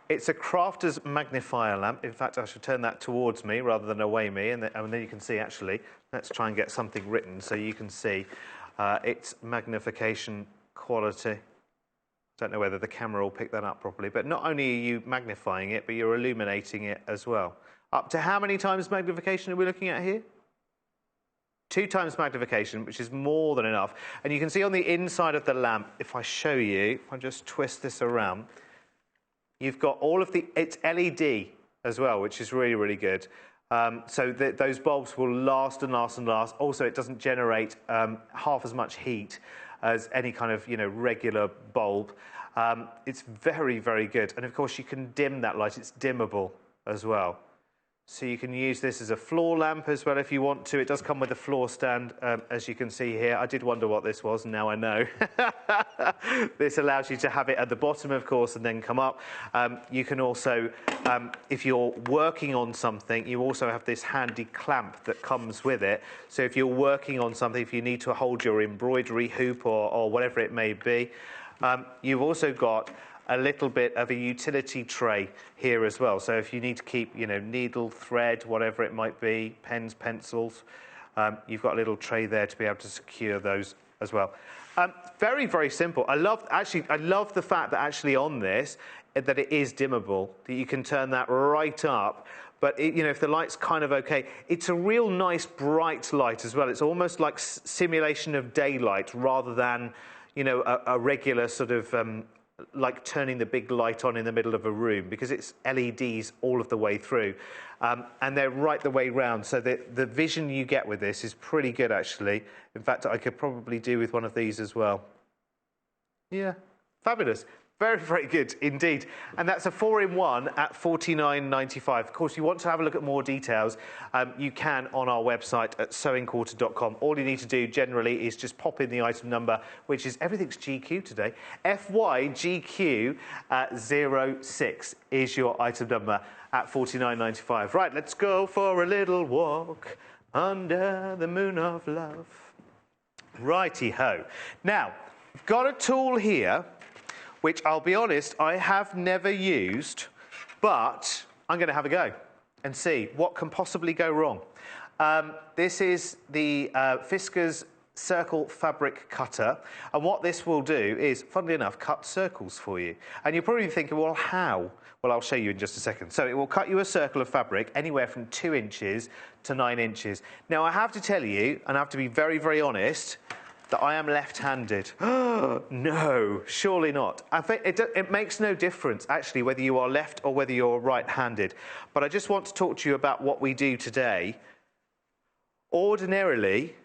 It's a crafter's magnifier lamp. In fact, I should turn that towards me rather than away me, and then you can see, actually, let's try and get something written so you can see its magnification quality. Don't know whether the camera will pick that up properly, but not only are you magnifying it, but you're illuminating it as well. Up to how many times magnification are we looking at here? 2 times magnification, which is more than enough. And you can see on the inside of the lamp, if I show you, if I just twist this around, you've got all of it's LED as well, which is really, really good. So those bulbs will last and last and last. Also, it doesn't generate half as much heat as any kind of, regular bulb. It's very, very good. And of course, you can dim that light. It's dimmable as well. So you can use this as a floor lamp as well if you want to. It does come with a floor stand, as you can see here. I did wonder what this was, and now I know. This allows you to have it at the bottom, of course, and then come up. You can also, if you're working on something, you also have this handy clamp that comes with it. So if you're working on something, if you need to hold your embroidery hoop or whatever it may be, you've also got a little bit of a utility tray here as well. So if you need to keep, needle, thread, whatever it might be, pens, pencils, you've got a little tray there to be able to secure those as well. Very, very simple. I love the fact that actually on this, that it is dimmable, that you can turn that right up. But, if the light's kind of okay, it's a real nice bright light as well. It's almost like simulation of daylight rather than, a regular sort of... like turning the big light on in the middle of a room, because it's LEDs all of the way through, and they're right the way round. So the vision you get with this is pretty good, actually. In fact, I could probably do with one of these as well. Yeah, fabulous. Very, very good indeed. And that's a 4-in-1 at £49.95. Of course, you want to have a look at more details, you can on our website at sewingquarter.com. All you need to do generally is just pop in the item number, which is, everything's GQ today, FYGQ06 is your item number at £49.95. Right, let's go for a little walk under the moon of love. Righty-ho. Now, I've got a tool here, which I'll be honest, I have never used, but I'm going to have a go and see what can possibly go wrong. This is the Fiskars Circle Fabric Cutter, and what this will do is, funnily enough, cut circles for you. And you're probably thinking, well, how? Well, I'll show you in just a second. So it will cut you a circle of fabric anywhere from 2 inches to 9 inches. Now, I have to tell you, and I have to be very, very honest, that I am left-handed. No, surely not. I think it makes no difference, actually, whether you are left or whether you're right-handed. But I just want to talk to you about what we do today. Ordinarily,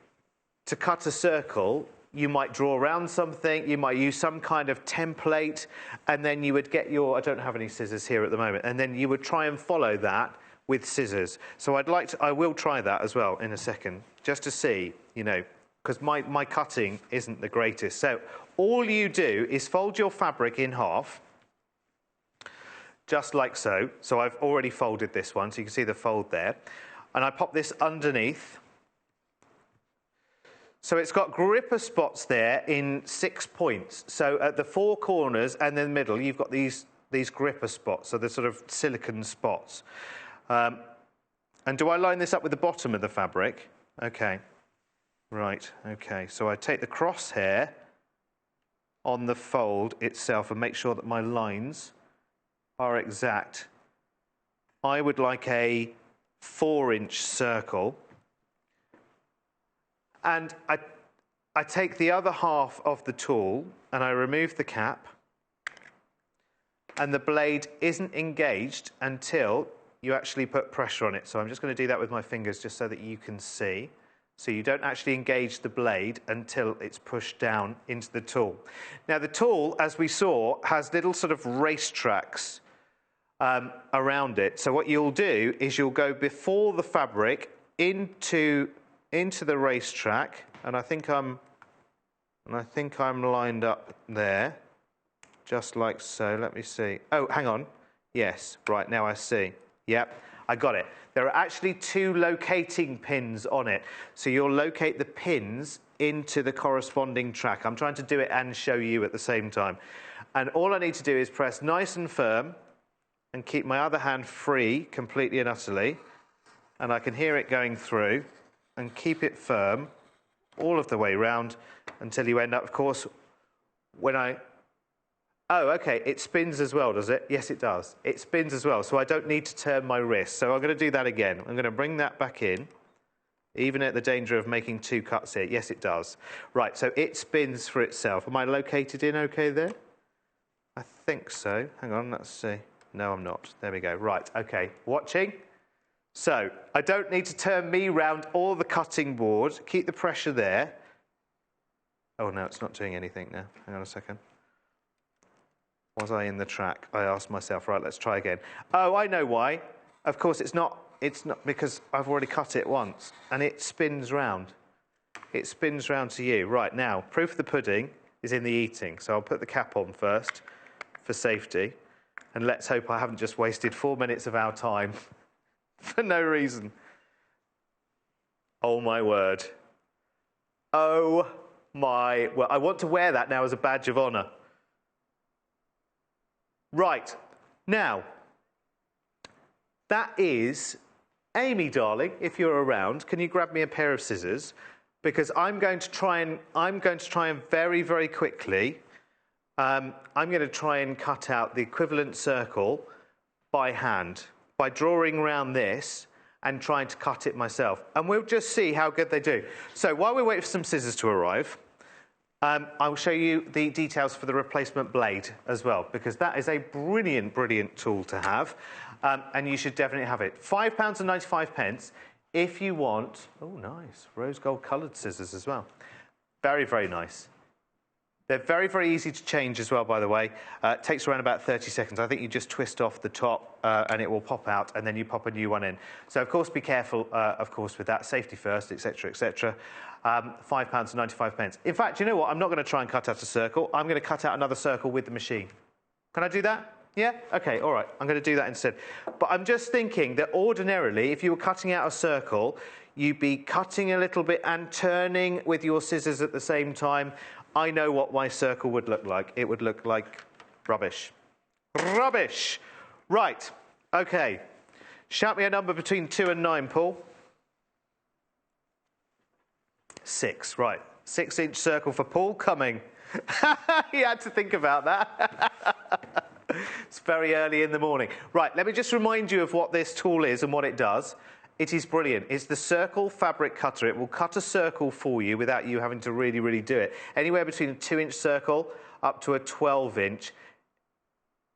to cut a circle, you might draw around something, you might use some kind of template, and then you would get your, I don't have any scissors here at the moment, and then you would try and follow that with scissors. So I will try that as well in a second, just to see, you know, because my cutting isn't the greatest. So all you do is fold your fabric in half, just like so. So I've already folded this one, so you can see the fold there. And I pop this underneath. So it's got gripper spots there in 6 points. So at the 4 corners and in the middle, you've got these gripper spots, so the sort of silicone spots. And do I line this up with the bottom of the fabric? Okay. Right, okay. So I take the crosshair on the fold itself and make sure that my lines are exact. I would like a 4-inch circle. And I take the other half of the tool and I remove the cap, and the blade isn't engaged until you actually put pressure on it. So I'm just going to do that with my fingers just so that you can see. So you don't actually engage the blade until it's pushed down into the tool. Now the tool, as we saw, has little sort of race tracks around it. So what you'll do is you'll go before the fabric into the racetrack, and I think I'm lined up there, just like so. Let me see. Oh, hang on. Yes, right, now I see. Yep, I got it. There are actually 2 locating pins on it. So you'll locate the pins into the corresponding track. I'm trying to do it and show you at the same time. And all I need to do is press nice and firm and keep my other hand free completely and utterly. And I can hear it going through. And keep it firm all of the way round until you end up, of course, when I... Oh, OK, it spins as well, does it? Yes, it does. It spins as well, so I don't need to turn my wrist. So I'm going to do that again. I'm going to bring that back in, even at the danger of making 2 cuts here. Yes, it does. Right, so it spins for itself. Am I located in OK there? I think so. Hang on, let's see. No, I'm not. There we go. Right, OK. Watching? So I don't need to turn me round or the cutting board. Keep the pressure there. Oh, no, it's not doing anything now. Hang on a second. Was I in the track? I asked myself. Right, let's try again. Oh, I know why. Of course, it's not because I've already cut it once, and it spins round. It spins round to you. Right, now, proof of the pudding is in the eating. So I'll put the cap on first for safety, and let's hope I haven't just wasted 4 minutes of our time for no reason. Oh, my word. Oh, my... Well, I want to wear that now as a badge of honour. Right. Now, that is... Amy, darling, if you're around, can you grab me a pair of scissors? Because I'm going to try and very, very quickly... I'm going to try and cut out the equivalent circle by hand, by drawing around this and trying to cut it myself. And we'll just see how good they do. So while we wait for some scissors to arrive, I will show you the details for the replacement blade as well, because that is a brilliant, brilliant tool to have. And you should definitely have it. £5.95 if you want... Oh, nice. Rose gold coloured scissors as well. Very, very nice. They're very, very easy to change as well, by the way. It takes around about 30 seconds. I think you just twist off the top and it will pop out, and then you pop a new one in. So, of course, be careful, of course, with that. Safety first, etc., etc. £5.95. In fact, you know what? I'm not going to try and cut out a circle. I'm going to cut out another circle with the machine. Can I do that? Yeah? Okay, all right. I'm going to do that instead. But I'm just thinking that ordinarily, if you were cutting out a circle, you'd be cutting a little bit and turning with your scissors at the same time. I know what my circle would look like. It would look like rubbish. Rubbish! Right, okay. Shout me a number between 2 and 9, Paul. 6, right. 6-inch circle for Paul coming. He had to think about that. It's very early in the morning. Right, let me just remind you of what this tool is and what it does. It is brilliant. It's the circle fabric cutter. It will cut a circle for you without you having to really do it. Anywhere between a 2-inch circle up to a 12-inch.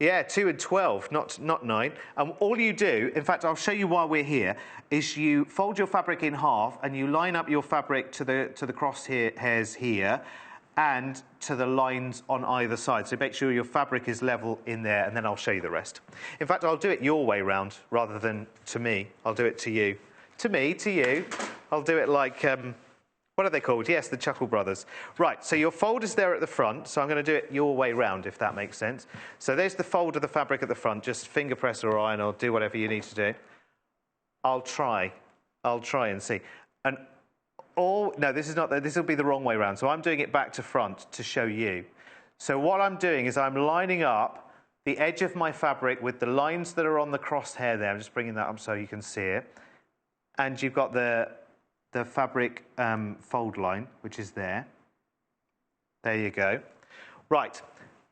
Yeah, 2 and 12, not 9. And all you do, in fact, I'll show you while we're here, is you fold your fabric in half and you line up your fabric to the crosshairs here and to the lines on either side. So make sure your fabric is level in there, and then I'll show you the rest. In fact, I'll do it your way round rather than to me. I'll do it to you. To me, to you. I'll do it like, what are they called? Yes, the Chuckle Brothers. Right, so your fold is there at the front, so I'm going to do it your way round, if that makes sense. So there's the fold of the fabric at the front. Just finger press or iron or do whatever you need to do. I'll try and see. And no, this will be the wrong way around. So I'm doing it back to front to show you. So what I'm doing is I'm lining up the edge of my fabric with the lines that are on the crosshair there. I'm just bringing that up so you can see it. And you've got the fabric fold line, which is there. There you go. Right.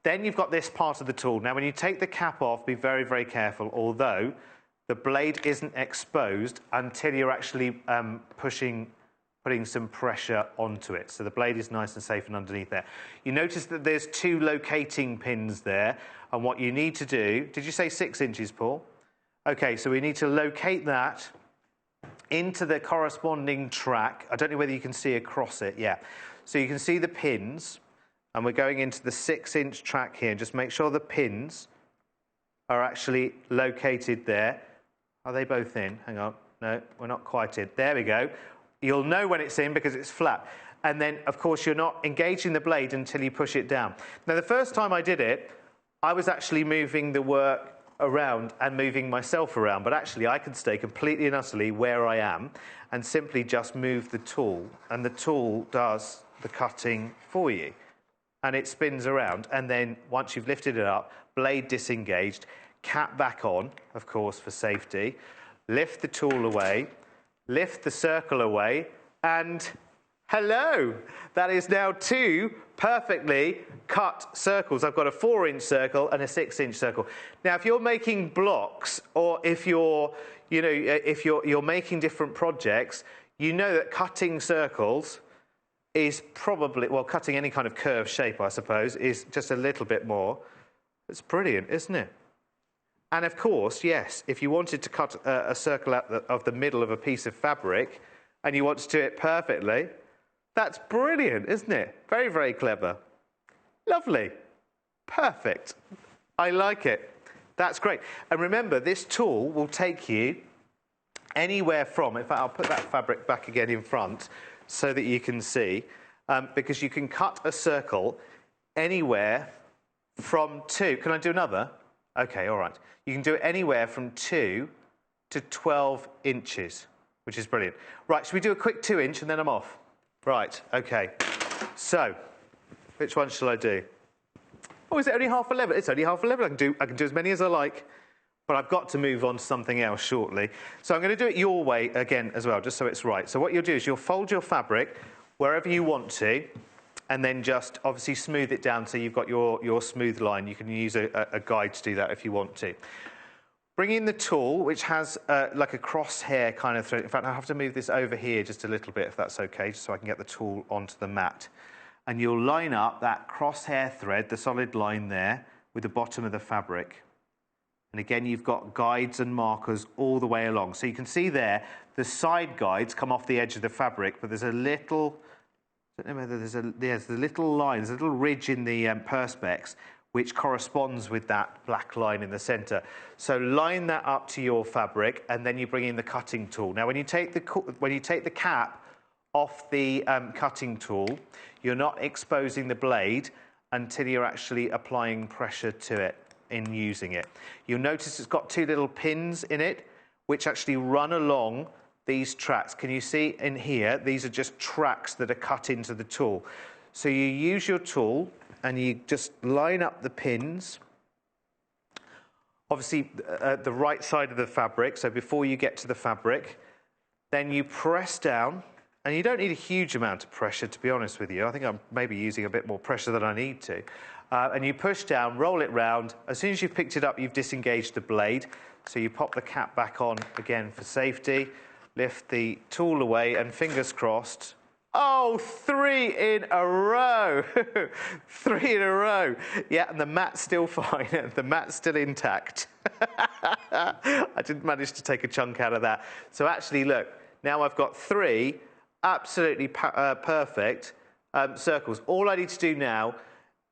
Then you've got this part of the tool. Now, when you take the cap off, be very careful, although the blade isn't exposed until you're actually putting some pressure onto it. So the blade is nice and safe and underneath there. You notice that there's 2 locating pins there, and what you need to do, did you say 6 inches, Paul? Okay, so we need to locate that into the corresponding track. I don't know whether you can see across it, yeah. So you can see the pins, and we're going into the 6-inch track here. Just make sure the pins are actually located there. Are they both in? Hang on. No, we're not quite in. There we go. You'll know when it's in because it's flat. And then, of course, you're not engaging the blade until you push it down. Now, the first time I did it, I was actually moving the work around and moving myself around. But actually, I could stay completely and utterly where I am and simply just move the tool. And the tool does the cutting for you. And it spins around. And then once you've lifted it up, blade disengaged, cap back on, of course, for safety, lift the tool away, lift the circle away, and hello! That is now 2 perfectly cut circles. I've got a 4-inch circle and a 6-inch circle. Now, if you're making blocks, or if you're making different projects, you know that cutting circles is probably, well, cutting any kind of curved shape, I suppose, is just a little bit more. It's brilliant, isn't it? And of course, yes, if you wanted to cut a circle out of the middle of a piece of fabric and you want to do it perfectly, that's brilliant, isn't it? Very clever. Lovely. Perfect. I like it. That's great. And remember, this tool will take you anywhere from, in fact, I'll put that fabric back again in front so that you can see, because you can cut a circle anywhere from 2. Can I do another? Okay, all right. You can do it anywhere from 2 to 12 inches, which is brilliant. Right, should we do a quick 2-inch and then I'm off? Right, okay. So, which one shall I do? Oh, is it only 11:30? It's only 11:30. I can do as many as I like, but I've got to move on to something else shortly. So I'm going to do it your way again as well, just so it's right. So what you'll do is you'll fold your fabric wherever you want to, and then just obviously smooth it down so you've got your smooth line. You can use a guide to do that if you want to. Bring in the tool, which has like a crosshair kind of thread. In fact, I have to move this over here just a little bit, if that's okay, just so I can get the tool onto the mat. And you'll line up that crosshair thread, the solid line there, with the bottom of the fabric. And again, you've got guides and markers all the way along. So you can see there, the side guides come off the edge of the fabric, but there's a little, I don't know whether there's a little line, there's a little ridge in the perspex, which corresponds with that black line in the centre. So line that up to your fabric, and then you bring in the cutting tool. Now, when you take the cap off the cutting tool, you're not exposing the blade until you're actually applying pressure to it. in using it. You'll notice it's got 2 little pins in it, which actually run along these tracks. Can you see in here? These are just tracks that are cut into the tool. So you use your tool and you just line up the pins. Obviously, the right side of the fabric, so before you get to the fabric, then you press down, and you don't need a huge amount of pressure, to be honest with you. I think I'm maybe using a bit more pressure than I need to. And you push down, roll it round. As soon as you've picked it up, you've disengaged the blade. So you pop the cap back on again for safety, lift the tool away, and fingers crossed. Oh, 3 in a row. 3 in a row. Yeah, and the mat's still fine. The mat's still intact. I didn't manage to take a chunk out of that. So actually, look, now I've got 3 absolutely perfect circles. All I need to do now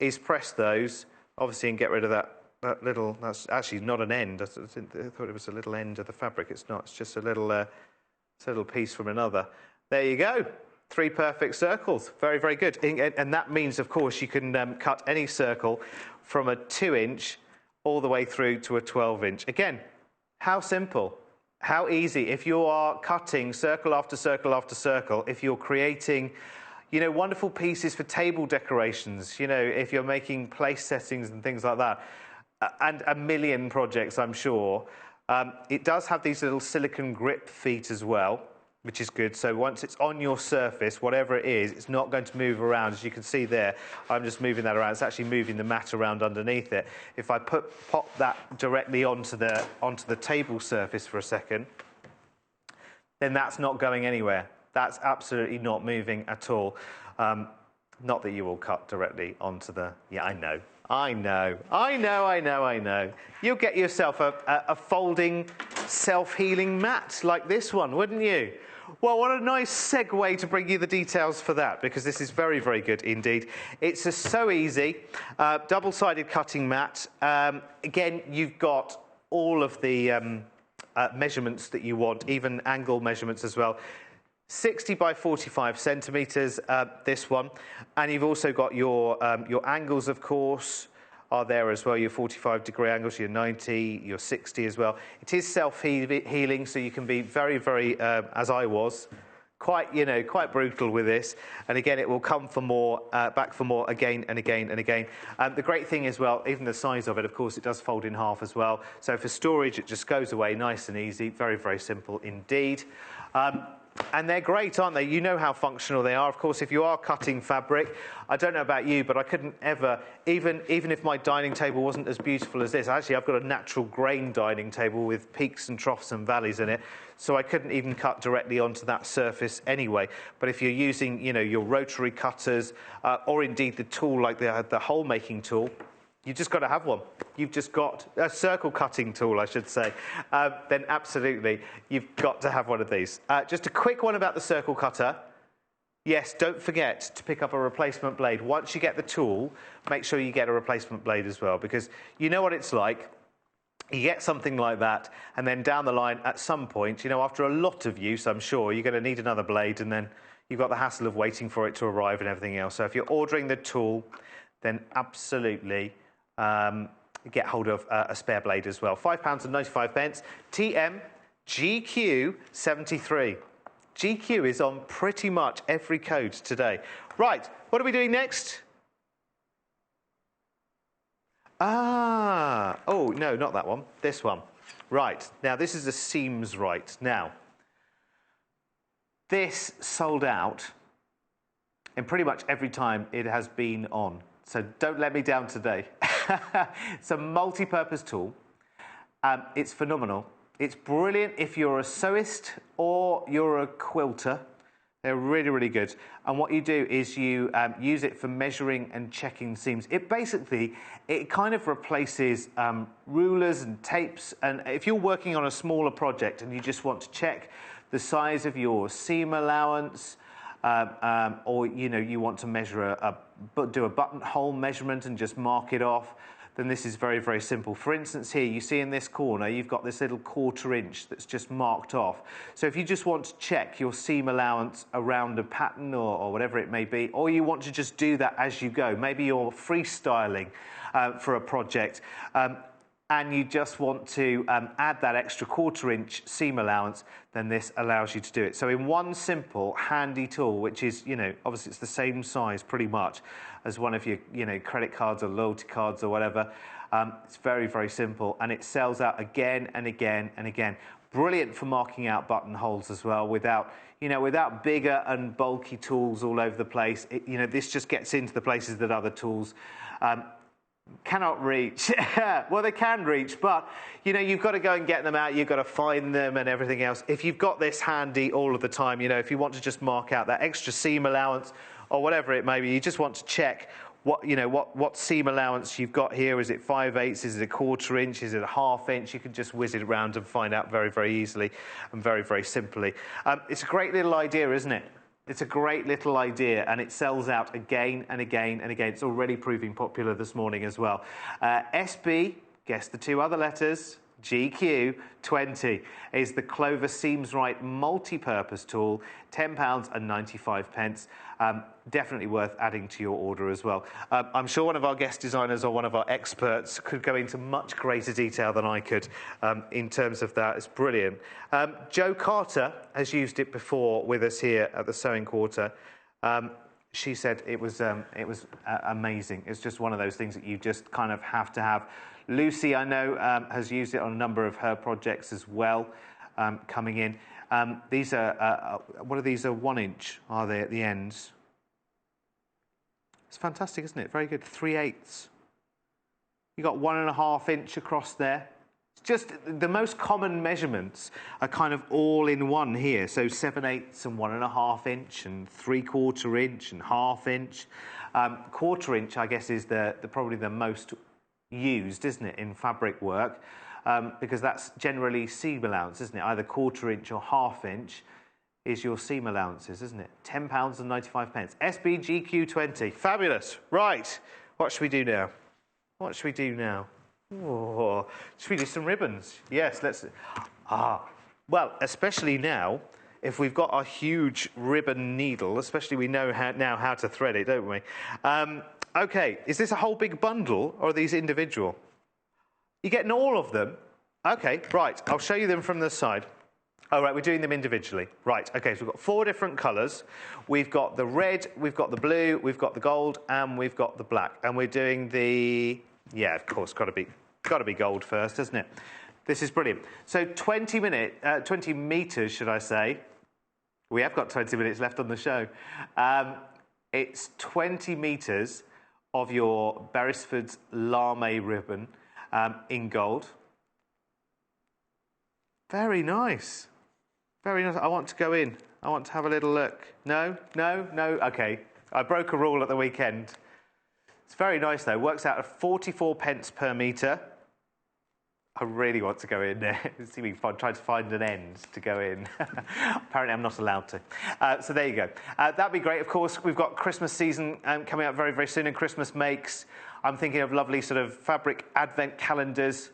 is press those, obviously, and get rid of that little, that's actually not an end. I thought it was a little end of the fabric. It's not. It's just a little piece from another. There you go. 3 perfect circles. Very, very good. And that means, of course, you can cut any circle from a 2-inch all the way through to a 12-inch. Again, how simple, how easy. If you are cutting circle after circle after circle, if you're creating, you know, wonderful pieces for table decorations, you know, if you're making place settings and things like that, and a million projects, I'm sure. It does have these little silicone grip feet as well, which is good. So once it's on your surface, whatever it is, it's not going to move around. As you can see there, I'm just moving that around. It's actually moving the mat around underneath it. If I pop that directly onto the table surface for a second, then that's not going anywhere. That's absolutely not moving at all. Not that you will cut directly onto the... Yeah, I know. You'll get yourself a folding, self-healing mat like this one, wouldn't you? Well, what a nice segue to bring you the details for that, because this is very, very good indeed. It's so easy. Double-sided cutting mat. Again, you've got all of the measurements that you want, even angle measurements as well. 60 by 45 centimetres, this one. And you've also got your angles, of course, are there as well. Your 45-degree angles, your 90, your 60 as well. It is self-healing, so you can be very, very, as I was, quite brutal with this. And again, it will come for more, back for more again and again and again. The great thing as well, even the size of it, of course, it does fold in half as well. So for storage, it just goes away nice and easy. Very, very simple indeed. And they're great, aren't they? You know how functional they are. Of course, if you are cutting fabric, I don't know about you, but I couldn't ever, even if my dining table wasn't as beautiful as this. Actually, I've got a natural grain dining table with peaks and troughs and valleys in it, so I couldn't even cut directly onto that surface anyway. But if you're using, you know, your rotary cutters, or indeed the tool like the hole making tool, you've just got to have one. You've just got a circle cutting tool, I should say. Then absolutely, you've got to have one of these. Just a quick one about the circle cutter. Yes, don't forget to pick up a replacement blade. Once you get the tool, make sure you get a replacement blade as well, because you know what it's like. You get something like that, and then down the line, at some point, you know, after a lot of use, I'm sure, you're going to need another blade, and then you've got the hassle of waiting for it to arrive and everything else. So if you're ordering the tool, then absolutely... get hold of a spare blade as well. £5.95. TM GQ 73. GQ is on pretty much every code today. Right, what are we doing next? Oh, no, not that one. This one. Right, now this is a seams right. Now, this sold out in pretty much every time it has been on. So don't let me down today. It's a multi-purpose tool. It's phenomenal. It's brilliant if you're a sewist or you're a quilter. They're really, really good. And what you do is you use it for measuring and checking seams. It kind of replaces rulers and tapes. And if you're working on a smaller project and you just want to check the size of your seam allowance, or you want to measure do a buttonhole measurement and just mark it off, then this is very, very simple. For instance, here you see in this corner you've got this little 1/4 inch that's just marked off. So if you just want to check your seam allowance around a pattern or whatever it may be, or you want to just do that as you go, maybe you're freestyling for a project. And you just want to add that extra 1/4 inch seam allowance, then this allows you to do it. So in one simple, handy tool, which is, you know, obviously it's the same size pretty much as one of your, you know, credit cards or loyalty cards or whatever. It's very, very simple, and it sells out again and again and again. Brilliant for marking out buttonholes as well without, you know, without bigger and bulky tools all over the place. You know, this just gets into the places that other tools cannot reach. Well, they can reach, but, you know, you've got to go and get them out. You've got to find them and everything else. If you've got this handy all of the time, you know, if you want to just mark out that extra seam allowance or whatever it may be, you just want to check what, you know, what seam allowance you've got here. Is it 5/8? Is it a 1/4 inch? Is it a 1/2 inch? You can just whiz it around and find out very, very easily and very, very simply. It's a great little idea, isn't it? It's a great little idea, and it sells out again and again and again. It's already proving popular this morning as well. SB, guess the 2 other letters, GQ20 is the Clover Seams Right multi-purpose tool, £10.95. Definitely worth adding to your order as well. I'm sure one of our guest designers or one of our experts could go into much greater detail than I could in terms of that. It's brilliant. Jo Carter has used it before with us here at the Sewing Quarter. She said it was amazing. It's just one of those things that you just kind of have to have. Lucy, I know, has used it on a number of her projects as well, coming in. These are, what are these? 1 inch, are they, at the ends? It's fantastic, isn't it? Very good. 3/8. You got 1.5 inch across there. It's just the most common measurements are kind of all in one here. So 7/8 and 1.5 inch and 3/4 inch and 1/2 inch. 1/4 inch, I guess, is probably the most used, isn't it, in fabric work, because that's generally seam allowance, isn't it? Either 1/4 inch or 1/2 inch is your seam allowances, isn't it? £10.95. SBGQ20. Fabulous. Right. What should we do now? What should we do now? Oh, should we do some ribbons? Yes, let's. Well, especially now, if we've got a huge ribbon needle, especially we know now how to thread it, don't we? Okay, is this a whole big bundle, or are these individual? You're getting all of them? Okay, right, I'll show you them from this side. All right, we're doing them individually. Right, okay, so we've got 4 different colours. We've got the red, we've got the blue, we've got the gold, and we've got the black. And we're doing the, yeah, of course, got to be gold first, isn't it? This is brilliant. So 20 metres, should I say. We have got 20 minutes left on the show. It's 20 metres of your Beresford's Lame ribbon in gold. Very nice. Very nice. I want to go in. I want to have a little look. No? No? No? OK. I broke a rule at the weekend. It's very nice, though. Works out at 44 pence per metre. I really want to go in there. See me try to find an end to go in. Apparently, I'm not allowed to. So there you go. That'd be great. Of course, we've got Christmas season coming up very, very soon, and Christmas makes. I'm thinking of lovely sort of fabric advent calendars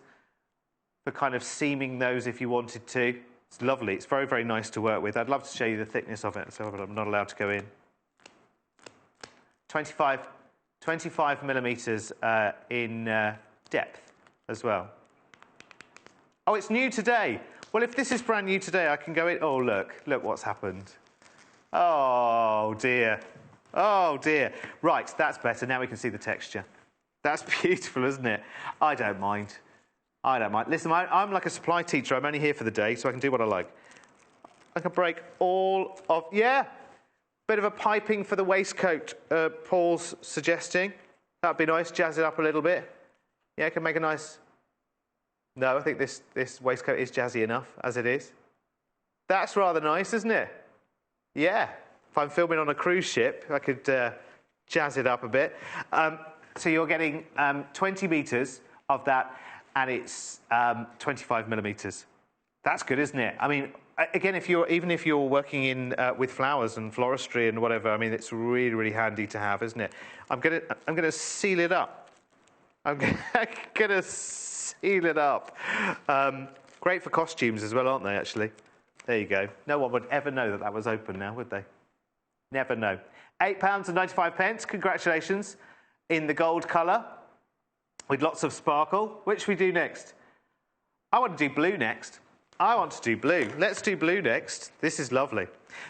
for kind of seaming those if you wanted to. It's lovely. It's very, very nice to work with. I'd love to show you the thickness of it, so I'm not allowed to go in. 25 millimetres in depth as well. Oh, it's new today. Well, if this is brand new today, I can go in. Oh, look what's happened. Oh, dear. Oh, dear. Right, that's better. Now we can see the texture. That's beautiful, isn't it? I don't mind. I don't mind. Listen, I'm like a supply teacher. I'm only here for the day, so I can do what I like. I can break all of... Yeah, bit of a piping for the waistcoat, Paul's suggesting. That'd be nice. Jazz it up a little bit. Yeah, I can make a nice... No, I think this waistcoat is jazzy enough as it is. That's rather nice, isn't it? Yeah. If I'm filming on a cruise ship, I could jazz it up a bit. So you're getting 20 metres of that, and it's 25 millimetres. That's good, isn't it? I mean, again, even if you're working in with flowers and floristry and whatever, I mean, it's really, really handy to have, isn't it? I'm gonna seal it up. I'm gonna seal it up. Great for costumes as well, aren't they? Actually, there you go. No one would ever know that was open now, would they? Never know. £8.95. Congratulations. In the gold colour. with lots of sparkle. Which we do next? I want to do blue next. I want to do blue. Let's do blue next. This is lovely.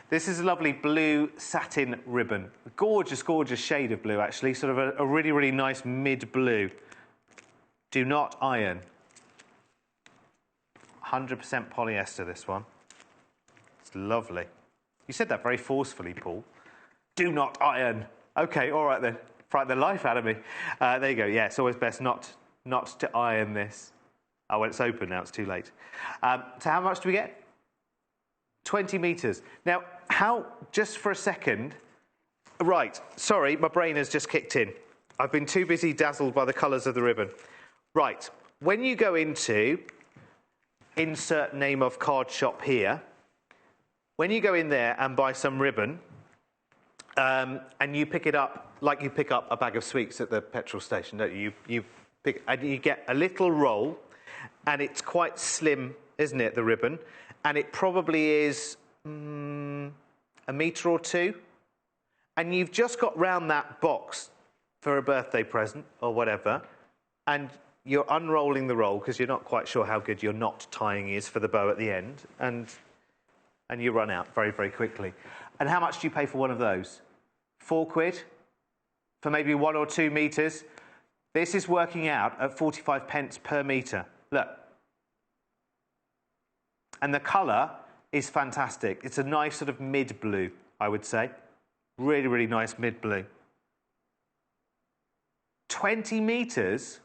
This is a lovely blue satin ribbon. Gorgeous, gorgeous shade of blue, actually. Sort of a really, really nice mid-blue. Do not iron. 100% polyester, this one. It's lovely. You said that very forcefully, Paul. Do not iron. OK, all right then. Frighten the life out of me. There you go. Yeah, it's always best not to iron this. Oh, well, it's open now. It's too late. So how much do we get? 20 metres. Now, just for a second... Right, sorry, my brain has just kicked in. I've been too busy dazzled by the colours of the ribbon. Right, when you go into insert name of card shop here, when you go in there and buy some ribbon, and you pick it up like you pick up a bag of sweets at the petrol station, don't you? You get a little roll, and it's quite slim, isn't it, the ribbon? And it probably is a metre or two. And you've just got round that box for a birthday present or whatever, and you're unrolling the roll because you're not quite sure how good your knot tying is for the bow at the end, and you run out very, very quickly. And how much do you pay for one of those? £4 for maybe 1 or 2 metres. This is working out at 45 pence per metre. Look. And the colour is fantastic. It's a nice sort of mid-blue, I would say. Really, really nice mid-blue. 20 metres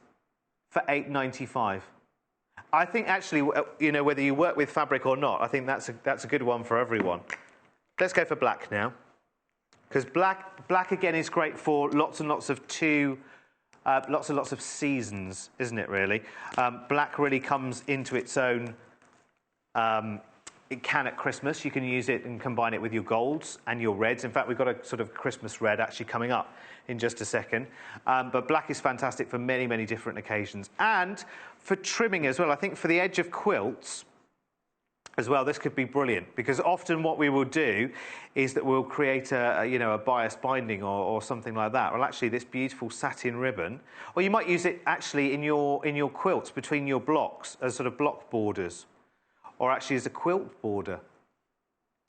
for £8.95. I think actually, you know, whether you work with fabric or not, I think that's a good one for everyone. Let's go for black now. Because black again is great for lots and lots of lots of seasons, isn't it, really? Black really comes into its own. It can at Christmas. You can use it and combine it with your golds and your reds. In fact, we've got a sort of Christmas red actually coming up in just a second. But black is fantastic for many, many different occasions. And for trimming as well. I think for the edge of quilts as well, this could be brilliant. Because often what we will do is that we'll create a bias binding or something like that. Well, actually, this beautiful satin ribbon, or you might use it actually in your quilts between your blocks as sort of block borders. Or actually as a quilt border.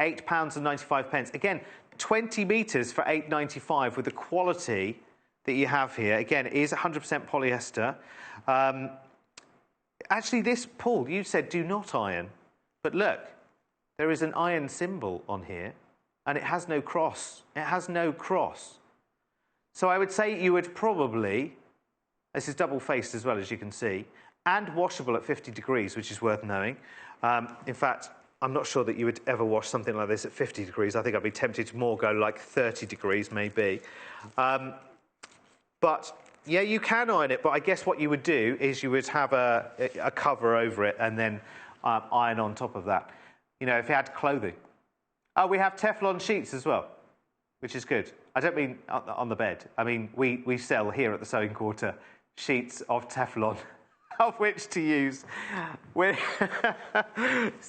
£8.95. Again, 20 metres for £8.95 with the quality that you have here. Again, it is 100% polyester. Actually, this, Paul, you said do not iron. But look, there is an iron symbol on here, and it has no cross. It has no cross. So I would say you would probably, this is double-faced as well, as you can see, and washable at 50 degrees, which is worth knowing. In fact, I'm not sure that you would ever wash something like this at 50 degrees. I think I'd be tempted to more go like 30 degrees, maybe. But, yeah, you can iron it, but I guess what you would do is you would have a cover over it and then iron on top of that. You know, if you had clothing. Oh, we have Teflon sheets as well, which is good. I don't mean on the bed. I mean, we sell here at the Sewing Quarter sheets of Teflon. Of which to use. Is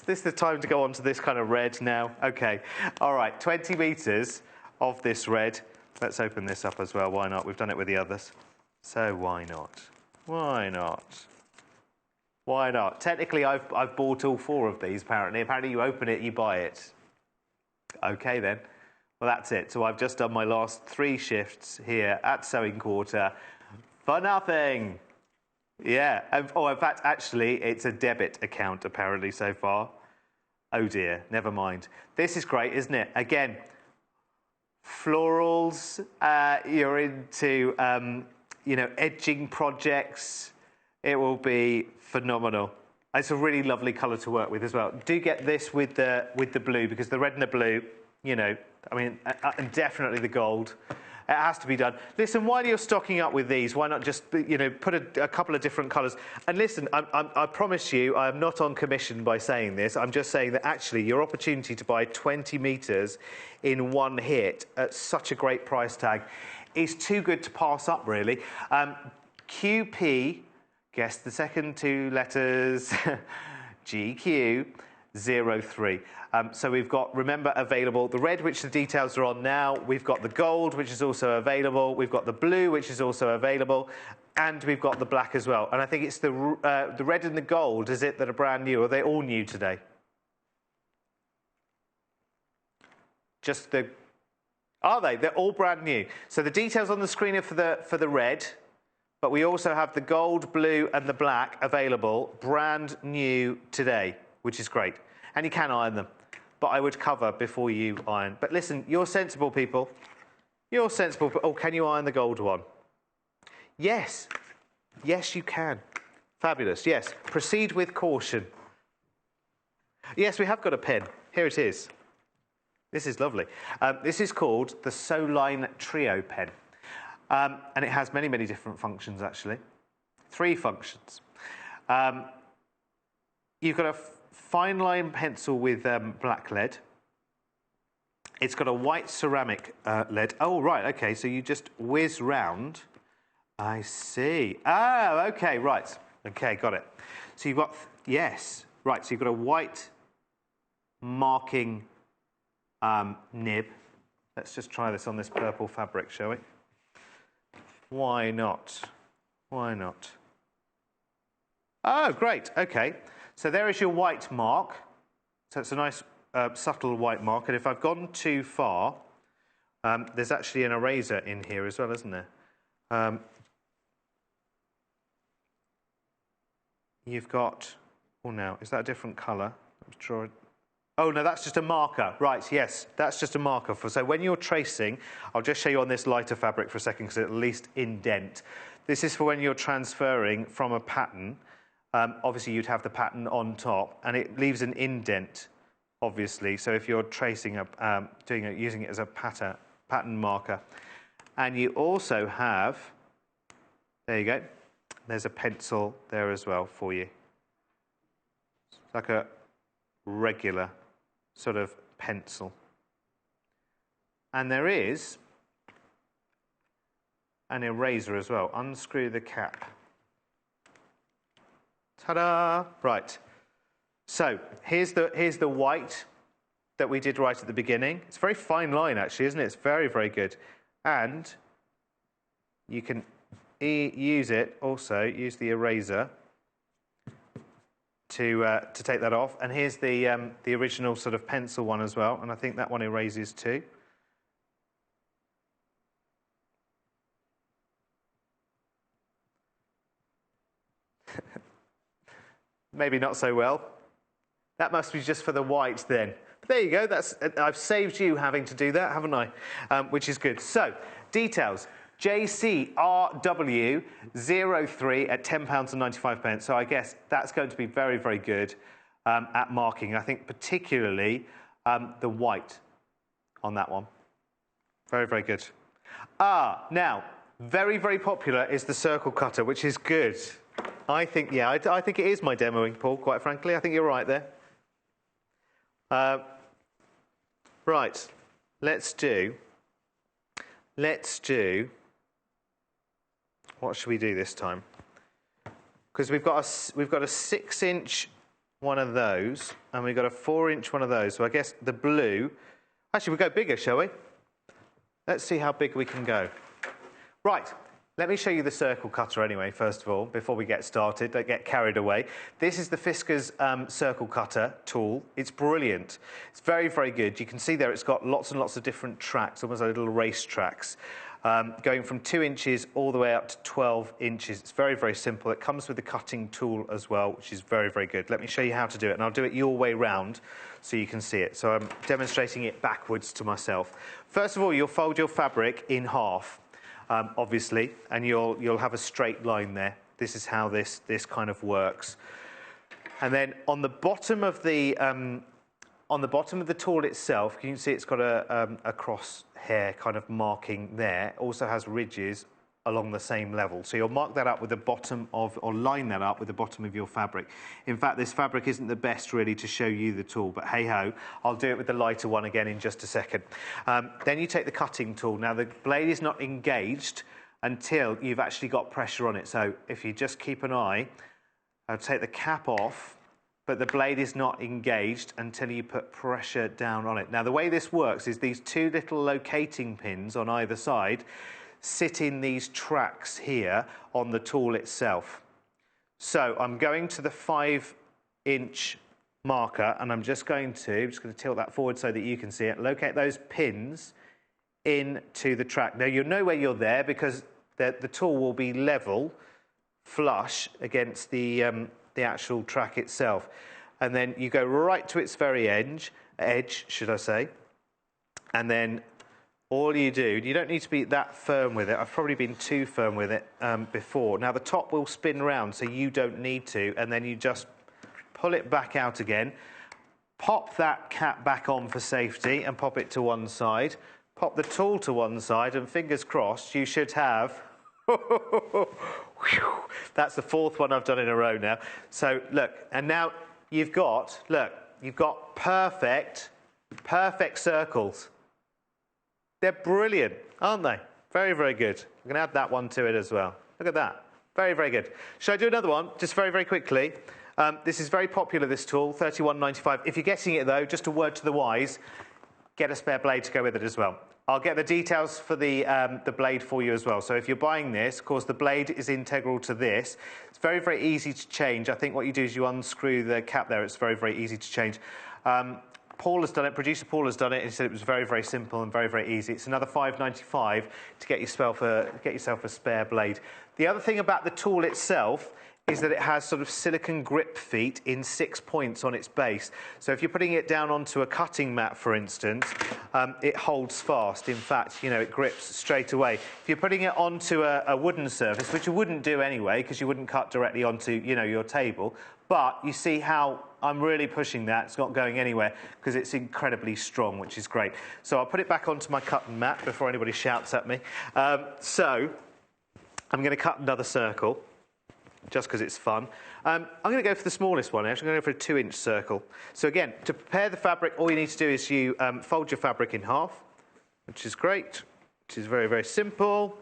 this the time to go on to this kind of red now? OK. All right, 20 metres of this red. Let's open this up as well. Why not? We've done it with the others. So why not? Why not? Why not? Technically, I've bought all 4 of these, apparently. Apparently, you open it, you buy it. OK, then. Well, that's it. So I've just done my last 3 shifts here at Sewing Quarter for nothing. Yeah. In fact, actually, it's a debit account, apparently, so far. Oh, dear. Never mind. This is great, isn't it? Again, florals. You're into, edging projects. It will be phenomenal. It's a really lovely colour to work with as well. Do get this with the blue, because the red and the blue, and definitely the gold. It has to be done. Listen, while you're stocking up with these, why not just, put a couple of different colours? And listen, I promise you, I am not on commission by saying this. I'm just saying that actually your opportunity to buy 20 metres in one hit at such a great price tag is too good to pass up, really. QP, guess the second 2 letters, GQ. 03. So we've got, remember, available the red, which the details are on now. We've got the gold, which is also available. We've got the blue, which is also available. And we've got the black as well. And I think it's the red and the gold, is it, that are brand new? Or are they all new today? Just the... Are they? They're all brand new. So the details on the screen are for the red. But we also have the gold, blue and the black available, brand new today, which is great. And you can iron them. But I would cover before you iron. But listen, you're sensible people. You're sensible. Oh, can you iron the gold one? Yes. Yes, you can. Fabulous. Yes. Proceed with caution. Yes, we have got a pen. Here it is. This is lovely. This is called the Soline Trio pen. And it has many, many different functions, actually. 3 functions. You've got a fine line pencil with black lead. It's got a white ceramic lead. Oh, right, OK, so you just whiz round. I see. Oh, OK, right. OK, got it. So you've got, yes, right, so you've got a white marking nib. Let's just try this on this purple fabric, shall we? Why not? Why not? Oh, great. OK. So there is your white mark. So it's a nice subtle white mark. And if I've gone too far, there's actually an eraser in here as well, isn't there? You've got... Oh, no. Is that a different colour? Let's draw it. Oh, no, that's just a marker. Right, yes, that's just a marker. So when you're tracing, I'll just show you on this lighter fabric for a second because it'll at least indent. This is for when you're transferring from a pattern. Obviously, you'd have the pattern on top, and it leaves an indent, obviously. So if you're tracing, using it as a pattern marker. And you also have, there you go, there's a pencil there as well for you. It's like a regular sort of pencil. And there is an eraser as well. Unscrew the cap. Ta-da! Right. So here's the white that we did right at the beginning. It's a very fine line, actually, isn't it? It's very, very good. And you can use it also, use the eraser to take that off. And here's the original sort of pencil one as well. And I think that one erases too. Maybe not so well. That must be just for the white then. But there you go. I've saved you having to do that, haven't I? Which is good. So, details. JCRW 03 at £10.95. So I guess that's going to be very, very good at marking. I think particularly the white on that one. Very, very good. Now, very, very popular is the circle cutter, which is good. I think, yeah, I think it is my demoing, Paul, quite frankly. I think you're right there. Right, let's do, what should we do this time? Because we've got a 6-inch one of those, and we've got a 4-inch one of those. So I guess the blue, actually we'll go bigger, shall we? Let's see how big we can go. Right. Let me show you the circle cutter anyway, first of all, before we get started. Don't get carried away. This is the Fiskars circle cutter tool. It's brilliant. It's very, very good. You can see there it's got lots and lots of different tracks, almost like little race tracks, going from 2 inches all the way up to 12 inches. It's very, very simple. It comes with the cutting tool as well, which is very, very good. Let me show you how to do it, and I'll do it your way round so you can see it. So I'm demonstrating it backwards to myself. First of all, you'll fold your fabric in half. Obviously, and you'll have a straight line there. This is how this kind of works. And then on the bottom of the tool itself, you can see it's got a cross hair kind of marking there. It also has ridges along the same level. So you'll mark that up with the bottom of, or line that up with the bottom of your fabric. In fact, this fabric isn't the best really to show you the tool, but hey-ho, I'll do it with the lighter one again in just a second. Then you take the cutting tool. Now, the blade is not engaged until you've actually got pressure on it. So if you just keep an eye, I'll take the cap off, but the blade is not engaged until you put pressure down on it. Now, the way this works is these two little locating pins on either side sit in these tracks here on the tool itself. So I'm going to the 5-inch marker, and I'm just going to tilt that forward so that you can see it. Locate those pins into the track. Now, you'll know where you're there because the tool will be level, flush against the actual track itself. And then you go right to its very edge, should I say, and then all you do, you don't need to be that firm with it. I've probably been too firm with it before. Now, the top will spin round, so you don't need to, and then you just pull it back out again, pop that cap back on for safety and pop it to one side, pop the tool to one side, and fingers crossed, you should have... That's the 4th one I've done in a row now. So, look, and now you've got perfect circles. They're brilliant, aren't they? Very, very good. I'm going to add that one to it as well. Look at that. Very, very good. Shall I do another one, just very, very quickly? This is very popular, this tool, $31.95. If you're getting it, though, just a word to the wise, get a spare blade to go with it as well. I'll get the details for the blade for you as well. So if you're buying this, of course, the blade is integral to this. It's very, very easy to change. I think what you do is you unscrew the cap there. It's very, very easy to change. Paul has done it. Producer Paul has done it. He said it was very, very simple and very, very easy. It's another $5.95 to get yourself a spare blade. The other thing about the tool itself is that it has sort of silicone grip feet in 6 points on its base. So if you're putting it down onto a cutting mat, for instance, it holds fast. In fact, you know, it grips straight away. If you're putting it onto a wooden surface, which you wouldn't do anyway, because you wouldn't cut directly onto, you know, your table, but you see how I'm really pushing that. It's not going anywhere because it's incredibly strong, which is great. So I'll put it back onto my cutting mat before anybody shouts at me. So I'm going to cut another circle, just because it's fun. I'm going to go for the smallest one. Actually, I'm going to go for a 2-inch circle. So again, to prepare the fabric, all you need to do is you fold your fabric in half, which is great, which is very, very simple.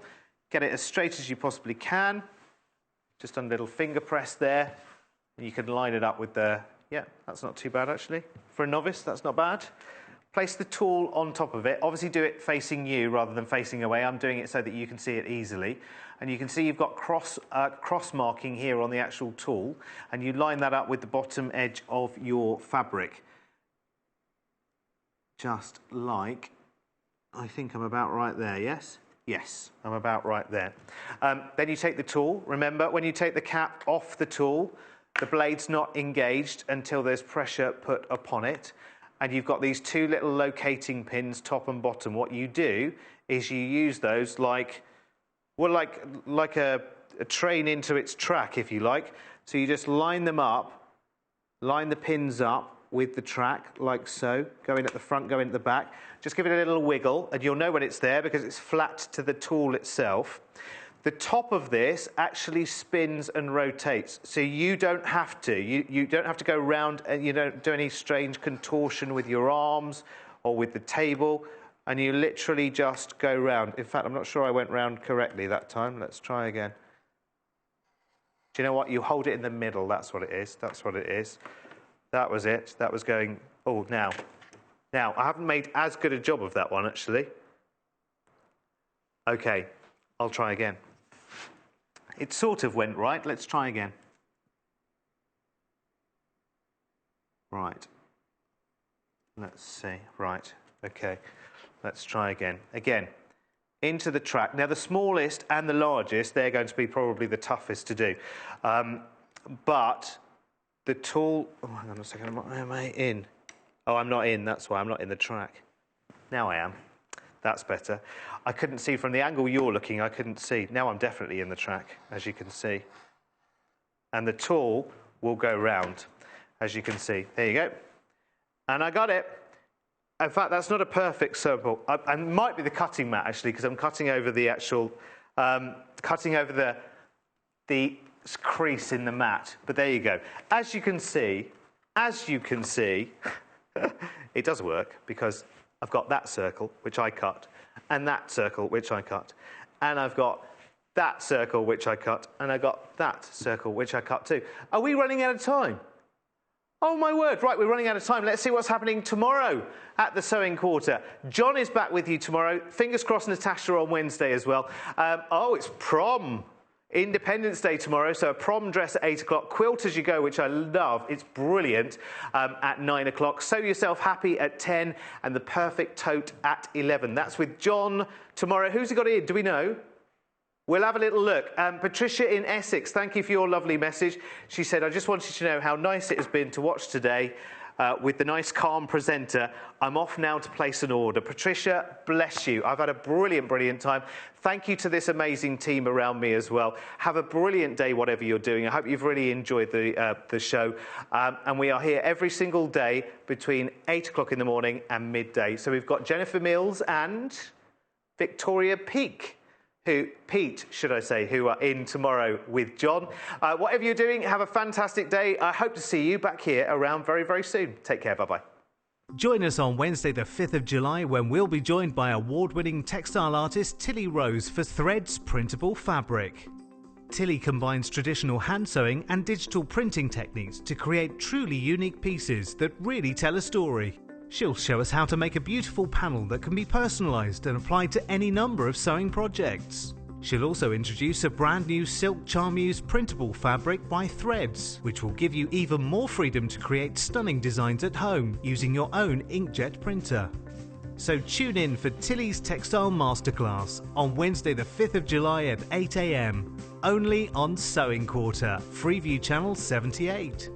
Get it as straight as you possibly can. Just a little finger press there. And you can line it up with the... Yeah, that's not too bad, actually. For a novice, that's not bad. Place the tool on top of it. Obviously, do it facing you rather than facing away. I'm doing it so that you can see it easily. And you can see you've got cross marking here on the actual tool. And you line that up with the bottom edge of your fabric. Just like, I think I'm about right there, yes? Yes, I'm about right there. Then you take the tool. Remember, when you take the cap off the tool, the blade's not engaged until there's pressure put upon it. And you've got these two little locating pins, top and bottom. What you do is you use those like a train into its track, if you like. So you just line them up, line the pins up with the track, like so. Go in at the front, go in at the back. Just give it a little wiggle, and you'll know when it's there because it's flat to the tool itself. The top of this actually spins and rotates, so you don't have to. You don't have to go round, and you don't do any strange contortion with your arms or with the table, and you literally just go round. In fact, I'm not sure I went round correctly that time. Let's try again. Do you know what? You hold it in the middle. That's what it is. That's what it is. That was it. That was going... Oh, now. Now, I haven't made as good a job of that one, actually. OK, I'll try again. It sort of went right. Let's try again. Right. Let's see. Right. OK. Let's try again. Again, into the track. Now, the smallest and the largest, they're going to be probably the toughest to do. But the tool... Oh, hang on a second. Am I in? Oh, I'm not in. That's why I'm not in the track. Now I am. That's better. I couldn't see from the angle you're looking, I couldn't see. Now I'm definitely in the track, as you can see. And the tool will go round, as you can see. There you go. And I got it. In fact, that's not a perfect circle. I might be the cutting mat, actually, because I'm cutting over the actual... cutting over the crease in the mat. But there you go. As you can see, it does work, because I've got that circle, which I cut, and that circle, which I cut. And I've got that circle, which I cut, and I've got that circle, which I cut too. Are we running out of time? Oh my word, right, we're running out of time. Let's see what's happening tomorrow at the Sewing Quarter. John is back with you tomorrow. Fingers crossed Natasha on Wednesday as well. It's prom. Independence Day tomorrow, so a prom dress at 8 o'clock, quilt as you go, which I love, it's brilliant, at 9 o'clock, sew yourself happy at 10, and the perfect tote at 11. That's with John tomorrow. Who's he got in? Do we know? We'll have a little look. Patricia in Essex, thank you for your lovely message. She said, I just wanted to know how nice it has been to watch today with the nice, calm presenter. I'm off now to place an order. Patricia, bless you. I've had a brilliant, brilliant time. Thank you to this amazing team around me as well. Have a brilliant day, whatever you're doing. I hope you've really enjoyed the show. And we are here every single day between 8 o'clock in the morning and midday. So we've got Jennifer Mills and Victoria Pete, who are in tomorrow with John. Whatever you're doing, have a fantastic day. I hope to see you back here around very, very soon. Take care. Bye-bye. Join us on Wednesday the 5th of July when we'll be joined by award-winning textile artist Tilly Rose for Threads printable fabric. Tilly combines traditional hand sewing and digital printing techniques to create truly unique pieces that really tell a story. She'll show us how to make a beautiful panel that can be personalised and applied to any number of sewing projects. She'll also introduce a brand new silk charmeuse printable fabric by Threads, which will give you even more freedom to create stunning designs at home using your own inkjet printer. So tune in for Tilly's Textile Masterclass on Wednesday the 5th of July at 8 AM, only on Sewing Quarter, Freeview Channel 78.